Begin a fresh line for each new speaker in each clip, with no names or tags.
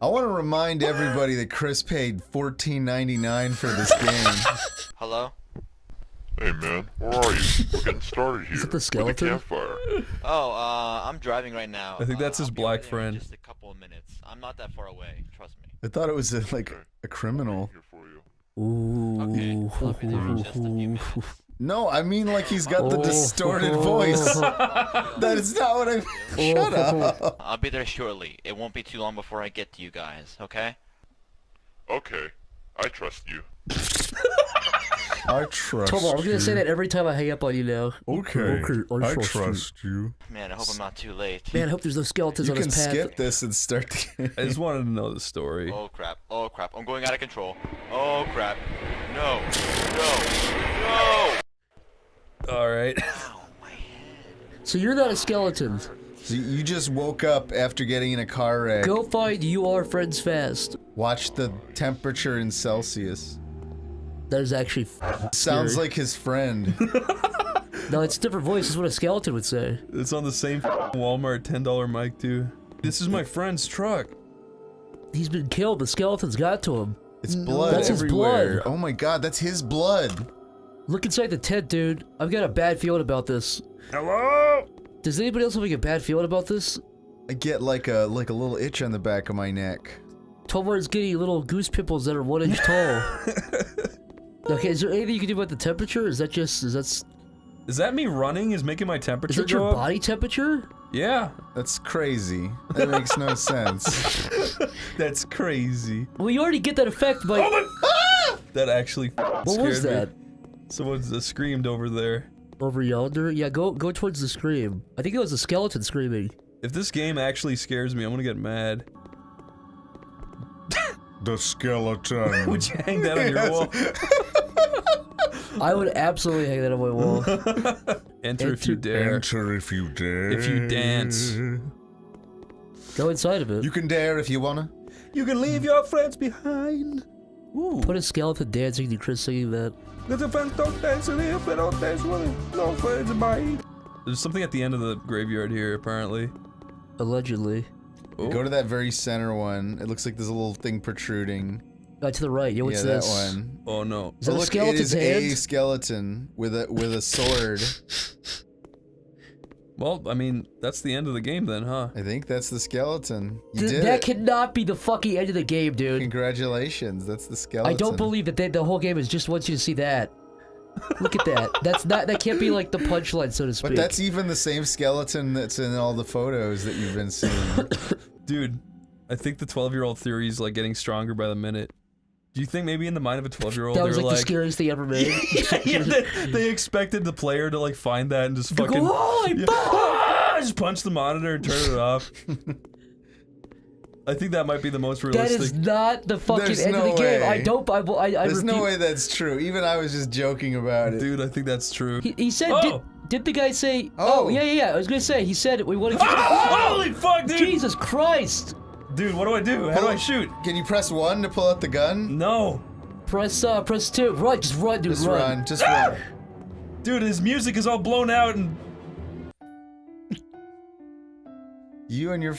I want to remind everybody that Chris paid $14.99 for this game.
Hello?
Hey man, where are you? We're getting started here.
Is it the skeleton?
With the campfire.
Oh, I'm driving right now.
I think that's his
I'll be
black
right there in
friend.
just a couple of minutes. I'm not that far away. Trust me.
I thought it was like a criminal.
Here for you.
Ooh.
Okay, I'll be there in just a few minutes.
No, I mean like he's got the distorted voice. That is not what I mean. Shut up.
I'll be there shortly. It won't be too long before I get to you guys, okay?
Okay, I trust you.
I trust
Tomo, I'm
you.
gonna say that every time I hang up on you now.
Okay, I trust you.
Man, I hope I'm not too late.
Man, I hope there's no skeletons
You
on
can
this path.
skip this and start the game.
I just wanted to know the story.
Oh crap, oh crap, I'm going out of control. Oh crap. No, no, no!
Alright.
Ow, my head.
So you're not a skeleton.
So you just woke up after getting in a car wreck.
Go find You Are Friends Fast.
Watch the temperature in Celsius.
That is actually
Sounds
scary.
like his friend.
No, it's a different voice. It's what a skeleton would say.
It's on the same Walmart $10 mic too. This is my friend's truck.
He's been killed. The skeleton's got to him.
It's blood
That's his
everywhere.
blood.
Oh my god, that's his blood.
Look inside the tent, dude. I've got a bad feeling about this.
Hello?
Does anybody else have like a bad feeling about this?
I get like a little itch on the back of my neck.
Tomar's getting little goose pimples that are 1 inch tall. Okay, is there anything you can do about the temperature? Is that
me running is making my temperature
Is that your
go up?
body temperature?
Yeah.
That's crazy. That makes no sense.
That's crazy.
Well, you already get that effect by.
Oh my! That actually
What
scared
was that?
me. Someone screamed over there.
Over yonder? Yeah, go towards the scream. I think it was a skeleton screaming.
If this game actually scares me, I'm gonna get mad.
The skeleton.
Would you hang that on your wall?
I would absolutely hang that on my wall.
Enter if you dare.
Enter if you dare.
If you dance.
Go inside of it.
You can dare if you wanna.
You can leave your friends behind. Ooh.
Put a skeleton dancing to Chris singing that.
There's something at the end of the graveyard here, apparently.
Allegedly.
Oh.
Go to that very center one. It looks like there's a little thing protruding.
To the right. Yeah, what's
yeah,
this?
that one.
Oh no.
Is that a
Look, it
skeleton's
is a
hand?
skeleton with a sword.
Well, I mean, that's the end of the game then, huh?
I think that's the skeleton. You did
That
it.
cannot be the fucking end of the game, dude.
Congratulations, that's the skeleton.
I don't believe that the whole game is just wants you to see that. Look at that. That can't be like the punchline, so to speak.
But that's even the same skeleton that's in all the photos that you've been seeing.
Dude, I think the 12-year-old theory is like getting stronger by the minute. Do you think maybe in the mind of a 12-year-old
that was
they're
like the scariest thing ever made.
yeah, they expected the player to like find that and just
Go,
fucking
holy fuck!
just punch the monitor and turn it off. I think that might be the most
That
realistic.
is not the fucking
There's
end
no
of the game.
way. There's no
refute-
way that's true. Even I was just joking about it.
Dude, I think that's true.
He said,
Oh!
did the guy say,
Oh.
yeah, I was gonna say, he said, we want to
Holy fuck, dude!
Jesus Christ!
Dude, what do I do? How do I shoot?
Can you press 1 to pull out the gun?
No.
Press 2. Run, just run, dude,
Just
run.
run. Just run.
Dude, his music is all blown out and
You and your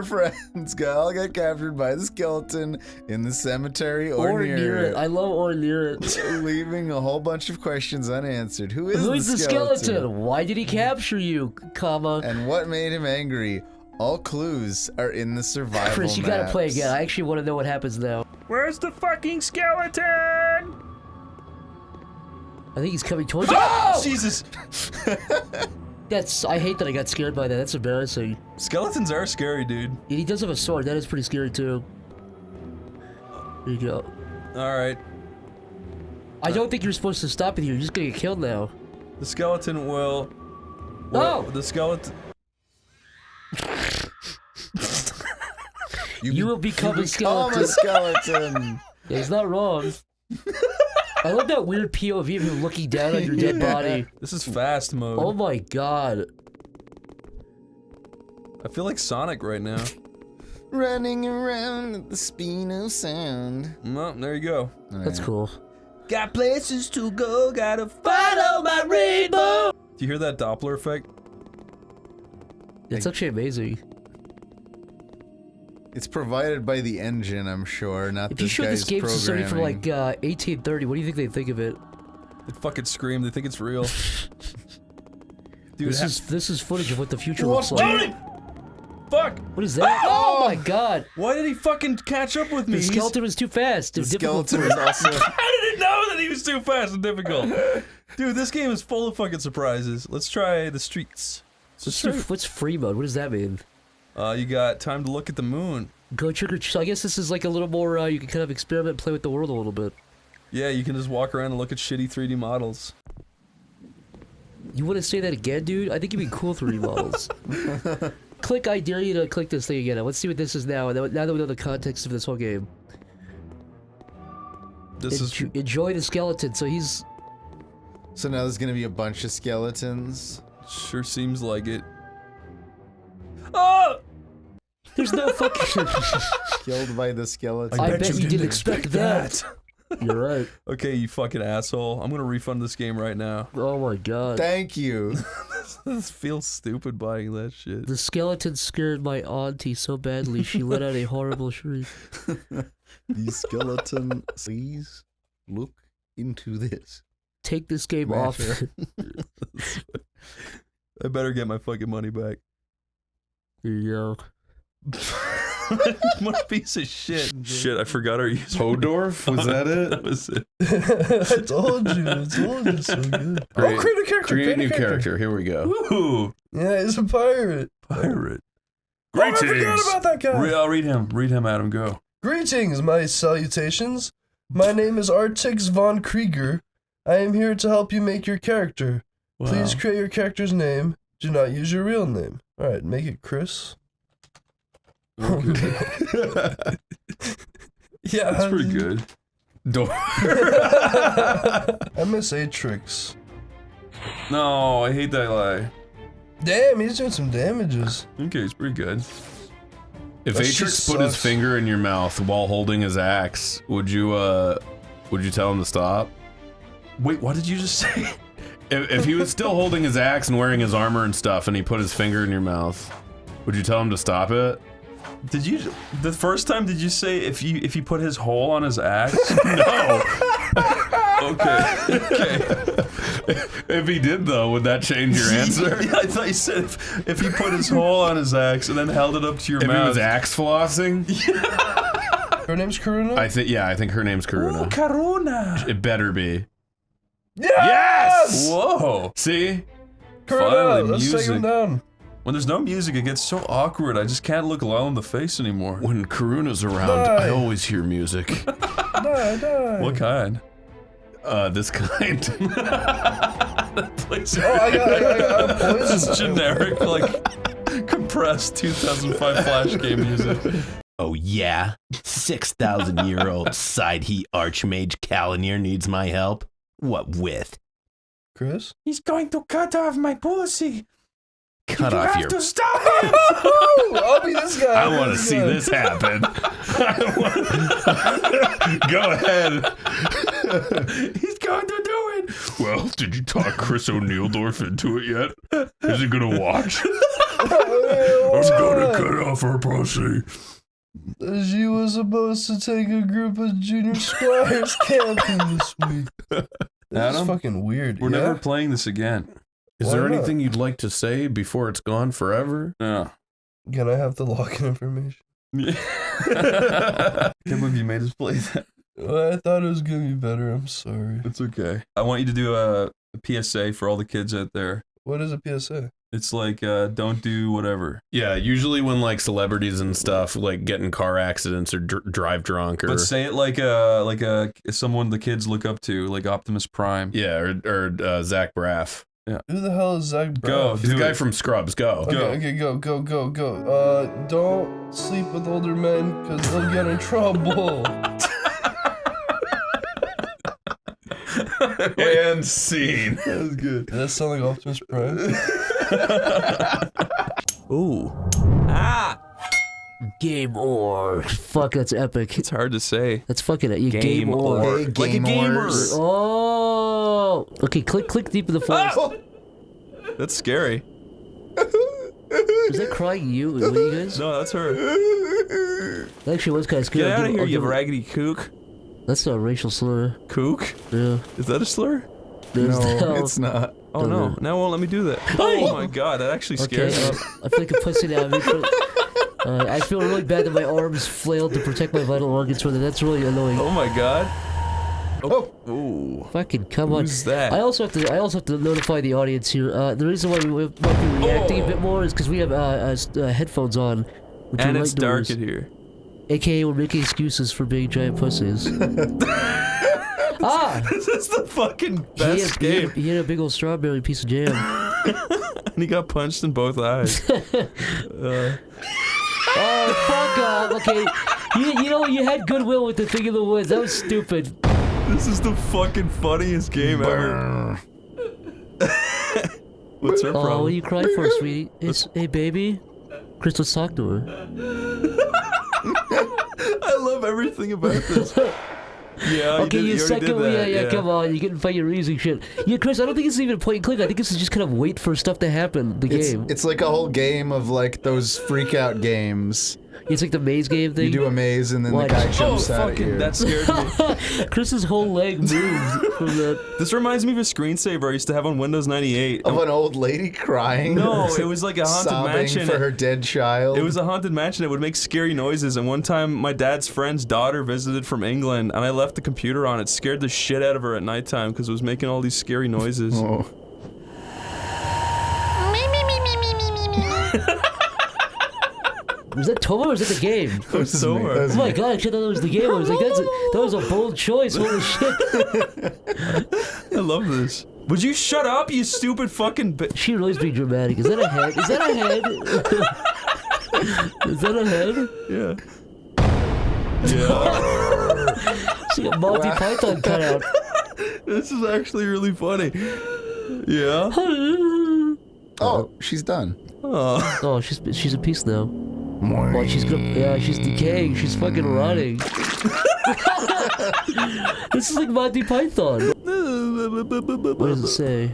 friends all got captured by the skeleton in the cemetery or near it.
I love or near it.
Leaving a whole bunch of questions unanswered. Who is
Who's the skeleton? Why did he capture you, comma?
And what made him angry? All clues are in the survival
Chris, you gotta play
maps.
again. I actually want to know what happens now.
where's the fucking skeleton?
I think he's coming towards you. Oh!
Jesus.
I hate that I got scared by that. That's embarrassing.
Skeletons are scary, dude.
And he does have a sword. That is pretty scary, too. There you go.
Alright.
I don't think you're supposed to stop it here. You're just gonna get killed now.
The skeleton will...
Oh!
The skeleton...
You will become a skeleton.
a skeleton.
Yeah, he's not wrong. I love that weird POV of him looking down on your dead body.
This is fast mode.
Oh my god.
I feel like Sonic right now.
Running around at the speed of sound.
Well, there you go.
That's cool.
Got places to go, gotta follow my rainbow. Do you hear that Doppler effect?
It's actually amazing.
It's provided by the engine, I'm sure, not
If you
this
showed
guy's
this game to somebody from
programming.
like 1830, what do you think they'd think of it?
They fucking scream. They think it's real. Dude,
This is footage of what the future looks like.
Tony! Fuck!
What is that? Oh my god!
Why did he fucking catch up with me?
The skeleton was too fast.
The
Difficult
skeleton
for
is
him.
also...
I didn't know that he was too fast and difficult. Dude, this game is full of fucking surprises. Let's try the streets.
What's free mode? What does that mean?
You got time to look at the moon.
Go trick or treat. So I guess this is like a little more, you can kind of experiment and play with the world a little bit.
Yeah, you can just walk around and look at shitty 3D models.
You want to say that again, dude? I think you mean cool 3D models. Click, I dare you to click this thing again. Let's see what this is now, now that we know the context of this whole game. Enjoy the skeleton, so he's...
So now there's gonna be a bunch of skeletons.
Sure seems like it. Oh!
There's no fucking...
Killed by the skeleton.
I bet you didn't expect that. You're right.
Okay, you fucking asshole. I'm gonna refund this game right now.
Oh my god.
Thank you.
This feels stupid buying that shit.
The skeleton scared my auntie so badly she let out a horrible shriek.
The skeleton, please look into this.
Take this game off.
I better get my fucking money back.
Here you go.
What a piece of shit. Shit, I forgot our user.
Hodorf? Was that it?
That was it.
I told you, it's so good.
Create-
Oh, create a character,
Create a new character. Here we go.
Ooh,
Yeah, he's a pirate.
pirate.
Oh, I forgot about that guy.
I'll read him. Read him, Adam. Go.
Greetings, my salutations. My name is Artix von Krieger. I am here to help you make your character.
Wow.
Please create your character's name. Do not use your real name. Alright, make it Chris.
Okay.
Yeah,
That's pretty good.
I miss Atrix.
No, I hate that lie.
Damn, he's doing some damages.
Okay, it's pretty good.
If
That
Atrix
shit
put his
sucks.
finger in your mouth while holding his axe, would you tell him to stop?
Wait, what did you just say?
If he was still holding his axe and wearing his armor and stuff, and he put his finger in your mouth, would you tell him to stop it?
Did you? The first time did you say if he put his hole on his axe?
No.
Okay.
If he did though, would that change your answer?
Yeah, I thought you said if he put his hole on his axe and then held it up to your
If he
mouth.
was axe flossing?
Her name's Karuna?
I think her name's Karuna.
Ooh, Karuna.
It better be.
Yes!
Whoa.
See?
Karuna,
Finally,
let's take him
music.
down.
When there's no music, it gets so awkward. I just can't look Lyle in the face anymore.
When Karuna's around,
Die.
I always hear music.
Die.
What kind?
This kind.
That plays
Oh, I got poison.
just generic, like, compressed 2005 Flash game music.
Oh yeah? 6,000-year-old side-heat archmage Kalanir needs my help? What with?
Chris?
He's going to cut off my pussy.
Cut off your...
stop him.
I'll be this guy.
I want to see this happen. Go ahead.
He's going to do it.
Well, did you talk Chris O'Neildorf into it yet? Is he gonna watch? I'm gonna cut off her pussy.
She was supposed to take a group of junior squires camping this week. This
Adam,
is fucking weird.
We're never playing this again.
Is
Why
there
not?
anything you'd like to say before it's gone forever?
Yeah.
Can I have the login information?
Can't believe you made us play that.
Well, I thought it was gonna be better. I'm sorry.
It's okay. I want you to do a PSA for all the kids out there.
What is a PSA?
It's like, don't do whatever.
Yeah, usually when like celebrities and stuff like get in car accidents or drive drunk or
But say it like someone the kids look up to, like Optimus Prime.
yeah, or Zach Braff.
Who the hell is Zach Braff?
Go.
He's the
Do
guy
it.
from Scrubs. Go.
Okay, go. Don't sleep with older men because they'll get in trouble.
And scene.
That was good.
Does that sound like Optimus Prime?
Ooh. Game or. Fuck, that's epic.
It's hard to say.
That's fucking it. Game or.
Hey,
Like a gamer.
gamers.
Oh. Okay, click deep in the forest.
That's scary.
Is that crying you? What you guys?
No, that's her.
That actually was kind of scary.
Get out of here,
I'll
you
give it-
raggedy kook.
That's not a racial slur.
Kook?
Yeah.
Is that a slur?
There's
No, it's not.
Oh no, now it won't let me do that. Oh my god, that actually
Okay,
scares me.
I feel like a pussy now. I feel really bad that my arms flailed to protect my vital organs from that. That's really annoying.
Oh my god.
Oh,
Ooh.
Fucking come on.
Who's that?
I also have to notify the audience here. The reason why we might be reacting a bit more is because we have headphones on. Which
And
are
it's
light
dark
noise.
in here.
AKA we're making excuses for being giant pussies.
This is the fucking best game.
He had a big old strawberry piece of jam.
And he got punched in both eyes.
Oh, fuck off. Okay. You know, you had goodwill with the thing in the woods. That was stupid.
This is the fucking funniest game ever. What's her
Oh, what are
problem?
you crying for, sweetie? Hey, baby. Chris, let's talk to her.
I love everything about this. Yeah,
Okay,
you
your
already did
second one,
that,
yeah, come on, you're getting fight your using shit. Yeah, Chris, I don't think it's even point and click. I think this is just kind of wait for stuff to happen. The game.
it's like a whole game of like those freak out games.
It's like the maze game thing.
You do a maze and then
Watch.
the guy
Oh,
jumps out at
fucking,
you.
that scared me.
Chris's whole leg moved from that.
This reminds me of a screensaver I used to have on Windows 98.
Of an old lady crying.
No, it was like a haunted
sobbing
mansion.
for her dead child.
It was a haunted mansion. It would make scary noises. And one time, my dad's friend's daughter visited from England, and I left the computer on. It scared the shit out of her at nighttime because it was making all these scary noises.
Oh.
Was that Toma or was that the game?
It was so
me.
hard.
That's
Oh my
me.
god, I thought that was the game. I was like, that was a bold choice. Holy shit.
I love this. Would you shut up, you stupid fucking bitch?
She really is being dramatic. Is that a head? Is that a head? Is that a head?
Yeah. Yeah.
See a Monty Python cutout.
This is actually really funny. Yeah.
Oh, she's done.
Oh.
Oh, she's a piece now. Oh, she's decaying. She's fucking rotting. This is like Monty Python. What does it say?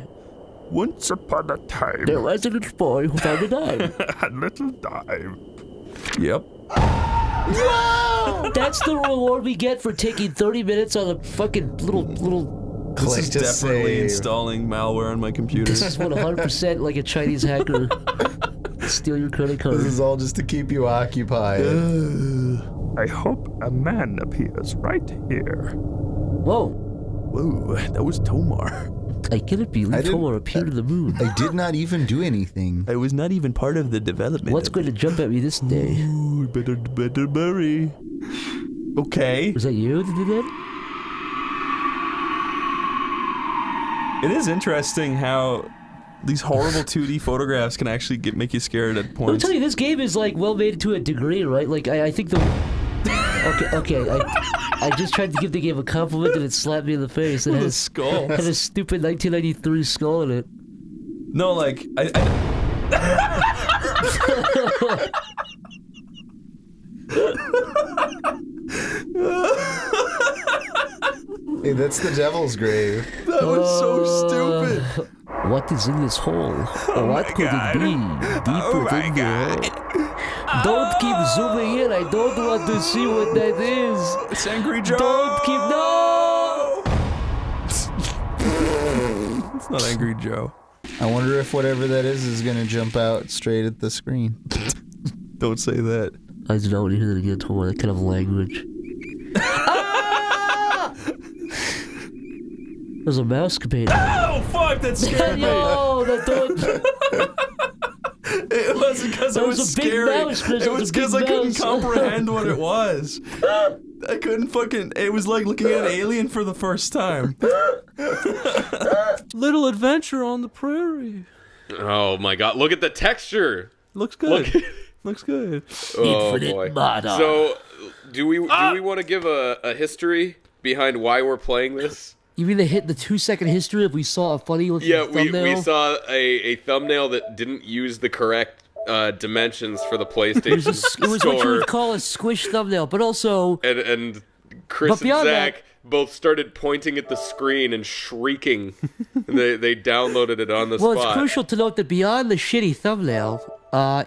Once upon a time,
There was a little boy who found a dime.
a little dime.
Yep.
That's the reward we get for taking 30 minutes on a fucking little.
This
Click
is
to
definitely
save.
installing malware on my computer.
This is 100% like a Chinese hacker. Steal your credit card.
This is all just to keep you occupied.
I hope a man appears right here.
Whoa.
Whoa, that was Tomar.
I cannot
I
believe
didn't-
Tomar appeared in the moon.
I did not even do anything.
I was not even part of the development.
What's going to jump at me this day?
Ooh, better bury. Okay.
Was that you that did that?
It is interesting how these horrible 2D photographs can actually make you scared at
Let me
points.
tell you, this game is like well made to a degree, right? Like I think the. Okay. I just tried to give the game a compliment and it slapped me in the face. It
With a
has
skull.
had a stupid 1993 skull in it.
No, like
Hey, that's the devil's grave.
that was so stupid.
What is in this hole? What could it be? Deeper than the hole. Don't keep zooming in. I don't want to see what that is.
It's Angry Joe.
Don't keep no.
It's not Angry Joe.
I wonder if whatever that is gonna jump out straight at the screen.
Don't say that.
I do not want to hear that again. Tomar. That kind of language. There's a mouse companion.
Oh fuck! That scared me.
Yo, that don't.
It wasn't because it
That
was
was a big
scary.
mouse, Chris.
It
That was
was
a big
because I couldn't
mouse.
comprehend what it was. I couldn't fucking. It was like looking at an alien for the first time. Little adventure on the prairie.
Oh my god, look at the texture.
Looks good.
Look.
Looks good.
Oh
Infinite
boy.
mana.
So, do we want to give a history behind why we're playing this?
You mean they hit the 2-second history if we saw a funny looking
Yeah,
thumbnail?
we saw a thumbnail that didn't use the correct dimensions for the PlayStation
It was what you
Store,
would call a squish thumbnail, but also
and Chris
But
and
beyond
Zach both started pointing at the screen and shrieking. They downloaded it on the
well,
spot.
it's crucial to note that beyond the shitty thumbnail,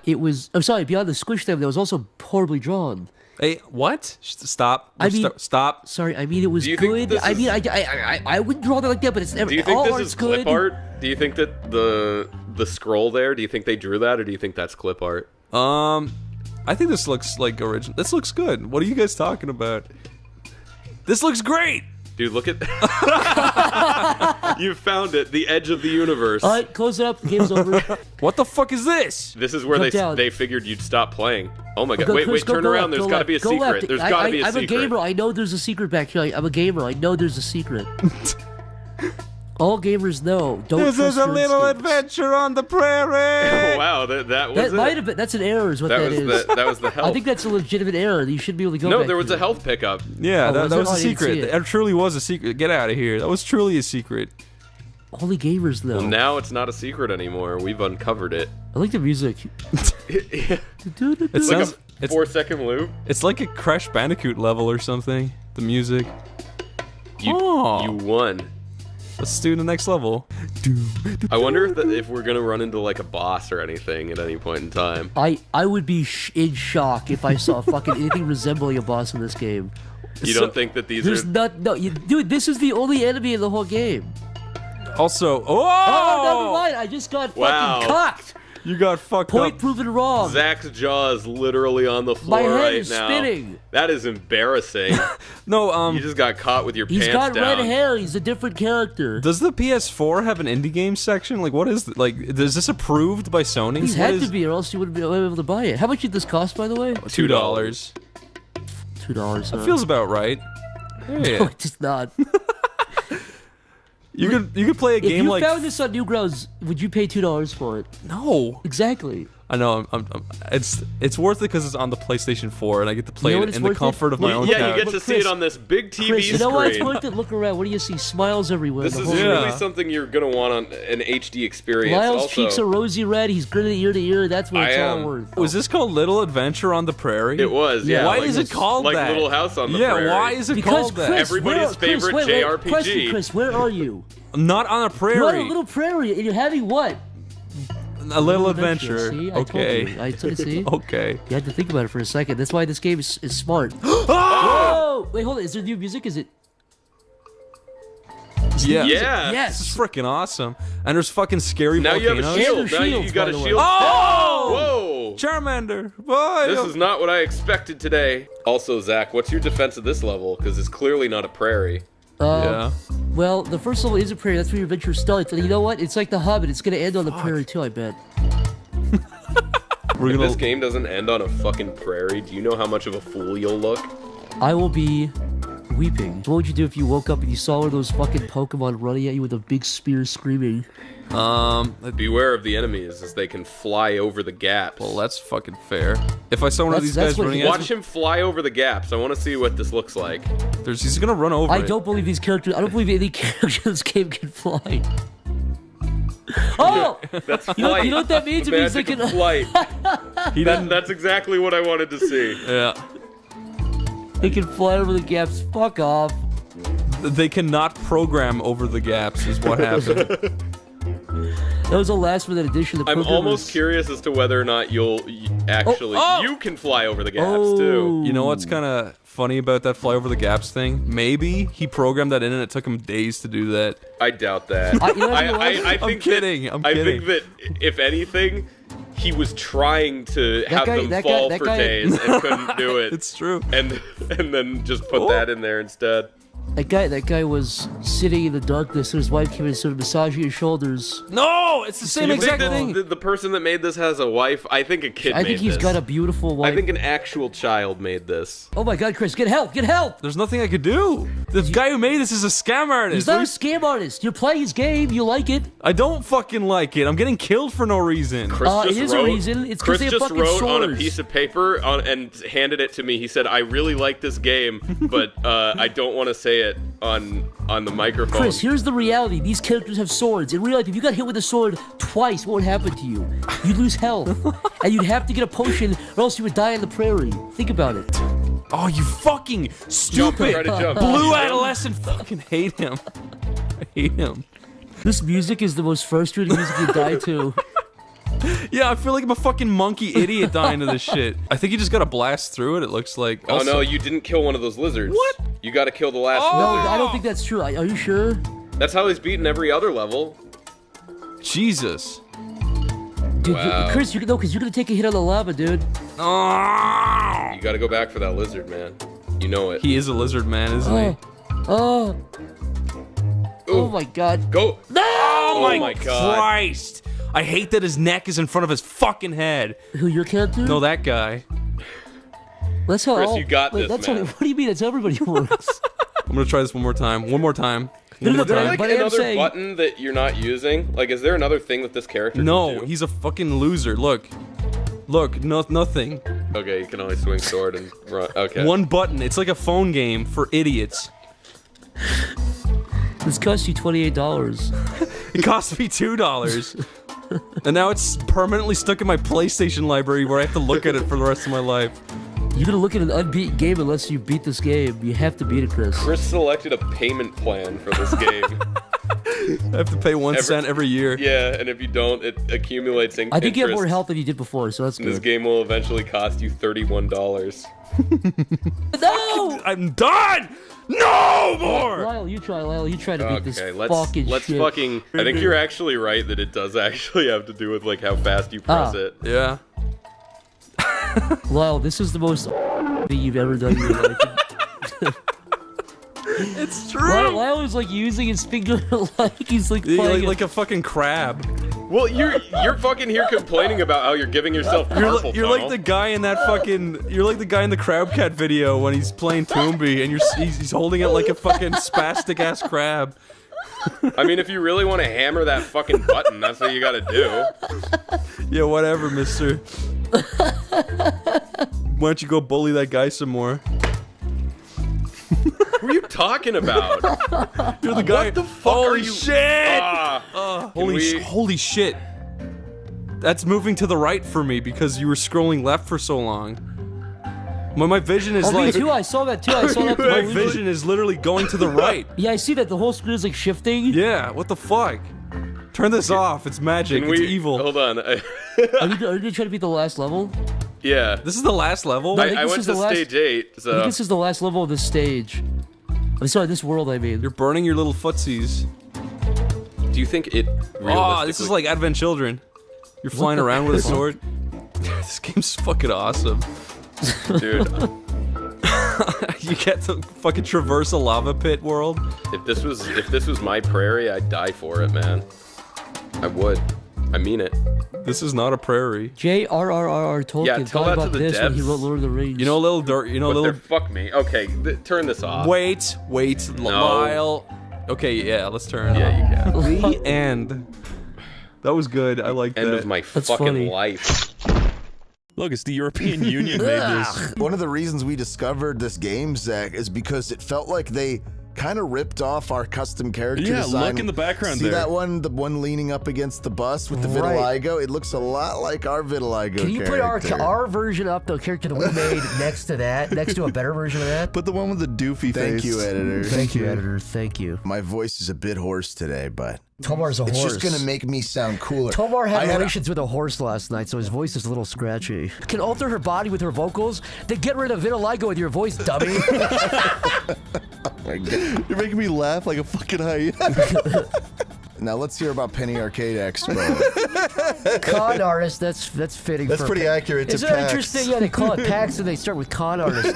It was. I'm sorry. Beyond the squish them, that was also horribly drawn.
Hey, what? Stop.
I mean,
stop.
Sorry, I mean it was
Do you think
good.
this
I
is-
mean, I wouldn't draw that like that, but it's
Do you think
all
this
art's
is clip
good.
art? Do you think that the scroll there? Do you think they drew that, or do you think that's clip art?
I think this looks like original. This looks good. What are you guys talking about? This looks great.
Dude, look at you found it, the edge of the universe.
All right, close it up. The game's over.
What the fuck is this?
This is where
Jump down.
they figured you'd stop playing. Oh my god!
Go,
wait,
Chris,
turn
go
around.
left,
There's
go
got to be a
left, go
secret.
left.
There's got to be a
I'm
secret.
a gamer. I know there's a secret back here. I'm a gamer. I know there's a secret. All gamers know. Don't
This
trust
is a
your
little
instincts.
adventure on the prairie.
Oh wow, that was
That
it.
might have been. That's an error, is what
That
that
was
is.
that was the health.
I think that's a legitimate error. You should be able to go
no,
back
there was
to
a
it.
health pickup.
Yeah,
Oh,
that
was
was
it?
a
Oh, I didn't see
secret.
it.
That truly was a secret. Get out of here. That was truly a secret.
Only gamers know.
Well, now it's not a secret anymore. We've uncovered it.
I like the music.
It
It's like
sounds.
a 4-second loop.
It's like a Crash Bandicoot level or something. The music.
You won.
Let's do the next level.
I wonder if we're gonna run into like a boss or anything at any point in time.
I would be in shock if I saw fucking anything resembling a boss in this game.
You don't think that these
There's
are?
dude, this is the only enemy in the whole game.
Also,
Oh, never mind. I just got
Wow.
fucking cocked.
You got fucked
Point
up.
proven wrong.
Zach's jaw is literally on the
My
floor
head
right
is
now.
spinning.
That is embarrassing.
No,
You just got caught with your
He's
pants
got
down.
red hair. He's a different character.
does the PS4 have an indie game section? Like, what is like? Is this approved by Sony?
He's
What
had
is-
to be, or else you wouldn't be able to buy it. How much did this cost, by the way?
$2.
$2.
That feels about right.
No,
Yeah.
it's not.
You could play a
If
game
you
like
found this on Newgrounds, would you pay $2 for it?
no.
Exactly.
I know. It's worth it because it's on the PlayStation 4 and I get to play
You know
it
what it's
in the
worth it?
comfort of my own
Yeah,
couch.
you get to see
Chris-
it on this big TV
Chris, you know why it's
screen.
worth it? Look around. What do you see? Smiles everywhere.
This
the
is
whole
Yeah.
really something you're gonna want on an HD experience.
Lyle's
also,
cheeks are rosy red. He's grinning ear to ear. That's what
I
it's all
am.
worth.
Was this called Little Adventure on the Prairie?
it was. Yeah.
Why
like,
is it called
like
that?
Little House on the
Yeah,
Prairie?
why is it
Because
called that?
Chris,
Everybody's favorite JRPG.
Question, Chris, where are you?
Not on a
You're on
prairie.
a little prairie, and you're having what?
A little adventure.
See, I
Okay.
told you. I told you. See?
Okay.
You had to think about it for a second. That's why this game is smart.
Oh!
Whoa! Wait, hold on. Is there new music? Is it?
Yeah.
Yeah.
This is
Yes.
freaking awesome. And there's fucking scary
Now you have
volcanoes.
a shield.
And
Now
shields,
you got
by
a
the way.
shield.
Oh!
Whoa!
Charmander. Boy.
This is not what I expected today. Also, Zach, what's your defense of this level? Because it's clearly not a prairie.
Yeah.
Well, the first level is a prairie. That's where your adventure starts. And you know what? It's like The Hobbit. It's gonna end on the prairie too. I bet.
We're
If
gonna.
this game doesn't end on a fucking prairie, do you know how much of a fool you'll look?
I will be weeping. What would you do if you woke up and you saw one of those fucking Pokemon running at you with a big spear screaming?
Beware of the enemies as they can fly over the gaps.
Well, that's fucking fair. If I saw one of these
That's
guys
what
running
he-
at
Watch him fly over the gaps. I want to see what this looks like.
he's gonna run over
I
it.
don't believe these characters. I don't believe any character in this game can fly. Oh!
That's flight.
You know what that means? It means they
Magic
can.
of flight.
He didn't.
That's exactly what I wanted to see.
Yeah.
They can fly over the gaps. Fuck off.
They cannot program over the gaps, is what happened.
That was a last-minute addition. The
I'm
programmers-
almost curious as to whether or not you'll actually
Oh!
you can fly over the gaps
Oh.
too.
You know what's kind of funny about that fly over the gaps thing? Maybe he programmed that in and it took him days to do that.
I doubt that.
You know what it was?
I think
I'm kidding.
That,
I'm
I
kidding.
think that if anything, he was trying to have them
that
fall
guy-
for
that guy-
days and couldn't do it.
It's true.
and then just put
Oh.
that in there instead.
That guy was sitting in the darkness, and his wife came in and started massaging his shoulders.
No, it's the same
You think
exact
that
thing.
the person that made this has a wife? I think a kid
I
made
think he's
this.
got a beautiful wife.
I think an actual child made this.
Oh my God, Chris, get help! Get help!
There's nothing I could do. The guy who made this is a scam artist.
He's not a scam artist. You're playing his game. You like it.
I don't fucking like it. I'm getting killed for no reason.
Chris
It
just
is a
wrote,
reason. It's 'cause
Chris
they have
just
fucking
wrote on a
swords.
piece of paper and handed it to me. He said, "I really like this game, but I don't want to say it on the microphone."
Chris, here's the reality. These characters have swords. In real life, if you got hit with a sword twice, what would happen to you? You'd lose health. And you'd have to get a potion, or else you would die on the prairie. Think about it.
Oh, you fucking
Try
stupid
to jump.
blue adolescent. Fucking hate him. I hate him.
This music is the most frustrating music you die to.
Yeah, I feel like I'm a fucking monkey idiot dying to this shit. I think you just gotta blast through it, it looks like.
Oh
Also-
no, you didn't kill one of those lizards.
What?
You gotta kill the last
No,
lizard.
I don't think that's true. Are you sure?
That's how he's beaten every other level.
Jesus.
Dude,
Wow.
Chris, no, because you're gonna take a hit on the lava, dude.
Oh,
You gotta go back for that lizard, man. You know it.
he is a lizard man, isn't he?
Oh. Oh
Ooh.
my god.
Go!
No!
Oh my God.
Christ! I hate that his neck is in front of his fucking head.
Who, your character?
No, that guy.
That's how
Chris,
all-
you got
wait,
this,
that's
man.
How, what do you mean? That's how everybody works.
I'm gonna try this one more time. One more time.
No,
One more
no,
Is there
time.
like
But I am
another
saying-
button that you're not using? Like, is there another thing that this character
No,
can do?
he's a fucking loser. Look. Look, nothing.
Okay, you can only swing sword and run. Okay.
One button. It's like a phone game for idiots.
This cost you $28.
It cost me $2. And now it's permanently stuck in my PlayStation library where I have to look at it for the rest of my life.
You're gonna look at an unbeaten game unless you beat this game. You have to beat it, Chris.
Chris selected a payment plan for this game.
I have to pay 1 cent every year.
Yeah, and if you don't, it accumulates in
I think you have more
interest.
health than you did before, so that's
This
good.
game will eventually cost you $31.
No!
I'm done! No more!
Lyle, you try. Lyle, you try to beat this
Okay,
fucking shit.
fucking. I think you're actually right that it does actually have to do with like how fast you press it.
Yeah.
Lyle, this is the most thing you've ever done in your life.
It's true!
Lyle is like using his finger like he's like
Yeah,
playing
like a fucking crab.
Well, you're fucking here complaining about how you're giving yourself carpal
You're like the guy in that fucking. You're like the guy in the Crab Cat video when he's playing Toomby and he's holding it like a fucking spastic ass crab.
I mean, if you really want to hammer that fucking button, that's what you gotta do.
Yeah, whatever, mister. Why don't you go bully that guy some more?
Who are you talking about?
You're the guy.
What the fuck
Holy
are you?
shit!
Ah,
Holy shit! That's moving to the right for me because you were scrolling left for so long. My vision is
Oh, me
like.
too. I saw that too. I saw that.
My vision is literally going to the right.
Yeah, I see that. The whole screen is like shifting.
Yeah, what the fuck? Turn this off. It's magic.
Can
It's
we
evil.
hold on?
Are you trying to beat the last level?
Yeah,
This is the last level.
No, I think
I
this
went
is
to
the last-
stage 8.
I think
So
this is the last level of this stage. I'm sorry, this world. I mean.
You're burning your little footsies.
do you think it?
Oh, this is like Advent Children. You're flying around with a sword. This game's fucking awesome.
dude.
You get to fucking traverse a lava pit world.
If this was my prairie, I'd die for it, man. I would. I mean it.
This is not a prairie.
J.R.R.R. Tolkien
Yeah, tell
talked
that to
about
the
this when he
devs.
wrote Lord of the Rings.
You know, little dirt. You know,
But
little.
they're fuck me. Okay, turn this off.
Wait,
No.
Lyle. Okay, yeah, let's turn.
Yeah, you can.
The end. That was good. I like
End
that.
of my
That's
fucking
funny.
life.
Look, it's the European Union made this.
One of the reasons we discovered this game, Zach, is because it felt like they kind of ripped off our custom character
Yeah,
design.
look in the background
See
there.
that one, the one leaning up against the bus with the
Right.
vitiligo? It looks a lot like our vitiligo
Can you put
character.
our version up, the character that we made, next to that, next to a better version of that?
Put the one with the doofy face.
Thank you, editor.
Thank you, editor. Thank you.
My voice is a bit hoarse today, but
Tomar's a
it's
horse.
just gonna make me sound cooler.
Tomar
I
had
had a-
relations with a horse last night, so his voice is a little scratchy. Can alter her body with her vocals? Then get rid of vitiligo with your voice, dummy.
my God.
You're making me laugh like a fucking hyena.
Now let's hear about Penny Arcade Expo.
Con artist, that's fitting.
That's
for
pretty accurate to
Isn't that
PAX.
interesting? Yeah, they call it PAX and they start with con artist.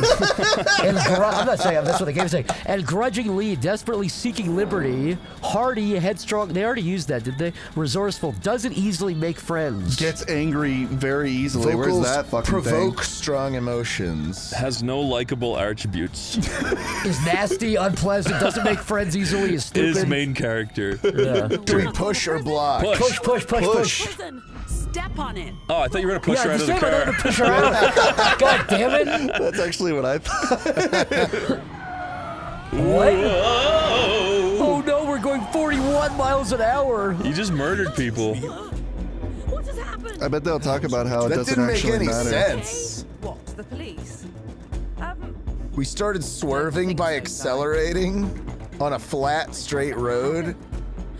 And I'm not saying that's what the game's saying. And grudgingly, desperately seeking liberty, hardy, headstrong. They already used that, did they? Resourceful, doesn't easily make friends.
Gets angry very easily.
Vocals
Where's that fucking
provoke strong emotions.
Has no likable attributes.
Is nasty, unpleasant, doesn't make friends easily, is stupid.
His main character.
Yeah.
Do we push or block?
Push.
Push.
Prison. Step on it.
Oh, I thought you were gonna push her
Yeah,
out of
the
the
same
car.
to push her out. God damn it.
That's actually what I thought.
What?
Whoa.
Oh no, we're going 41 miles an hour.
You just murdered people.
What has happened?
I bet they'll talk about how it
That
doesn't
didn't make
actually
any
matter.
sense.
What? The police?
We started swerving by accelerating on a flat, straight road.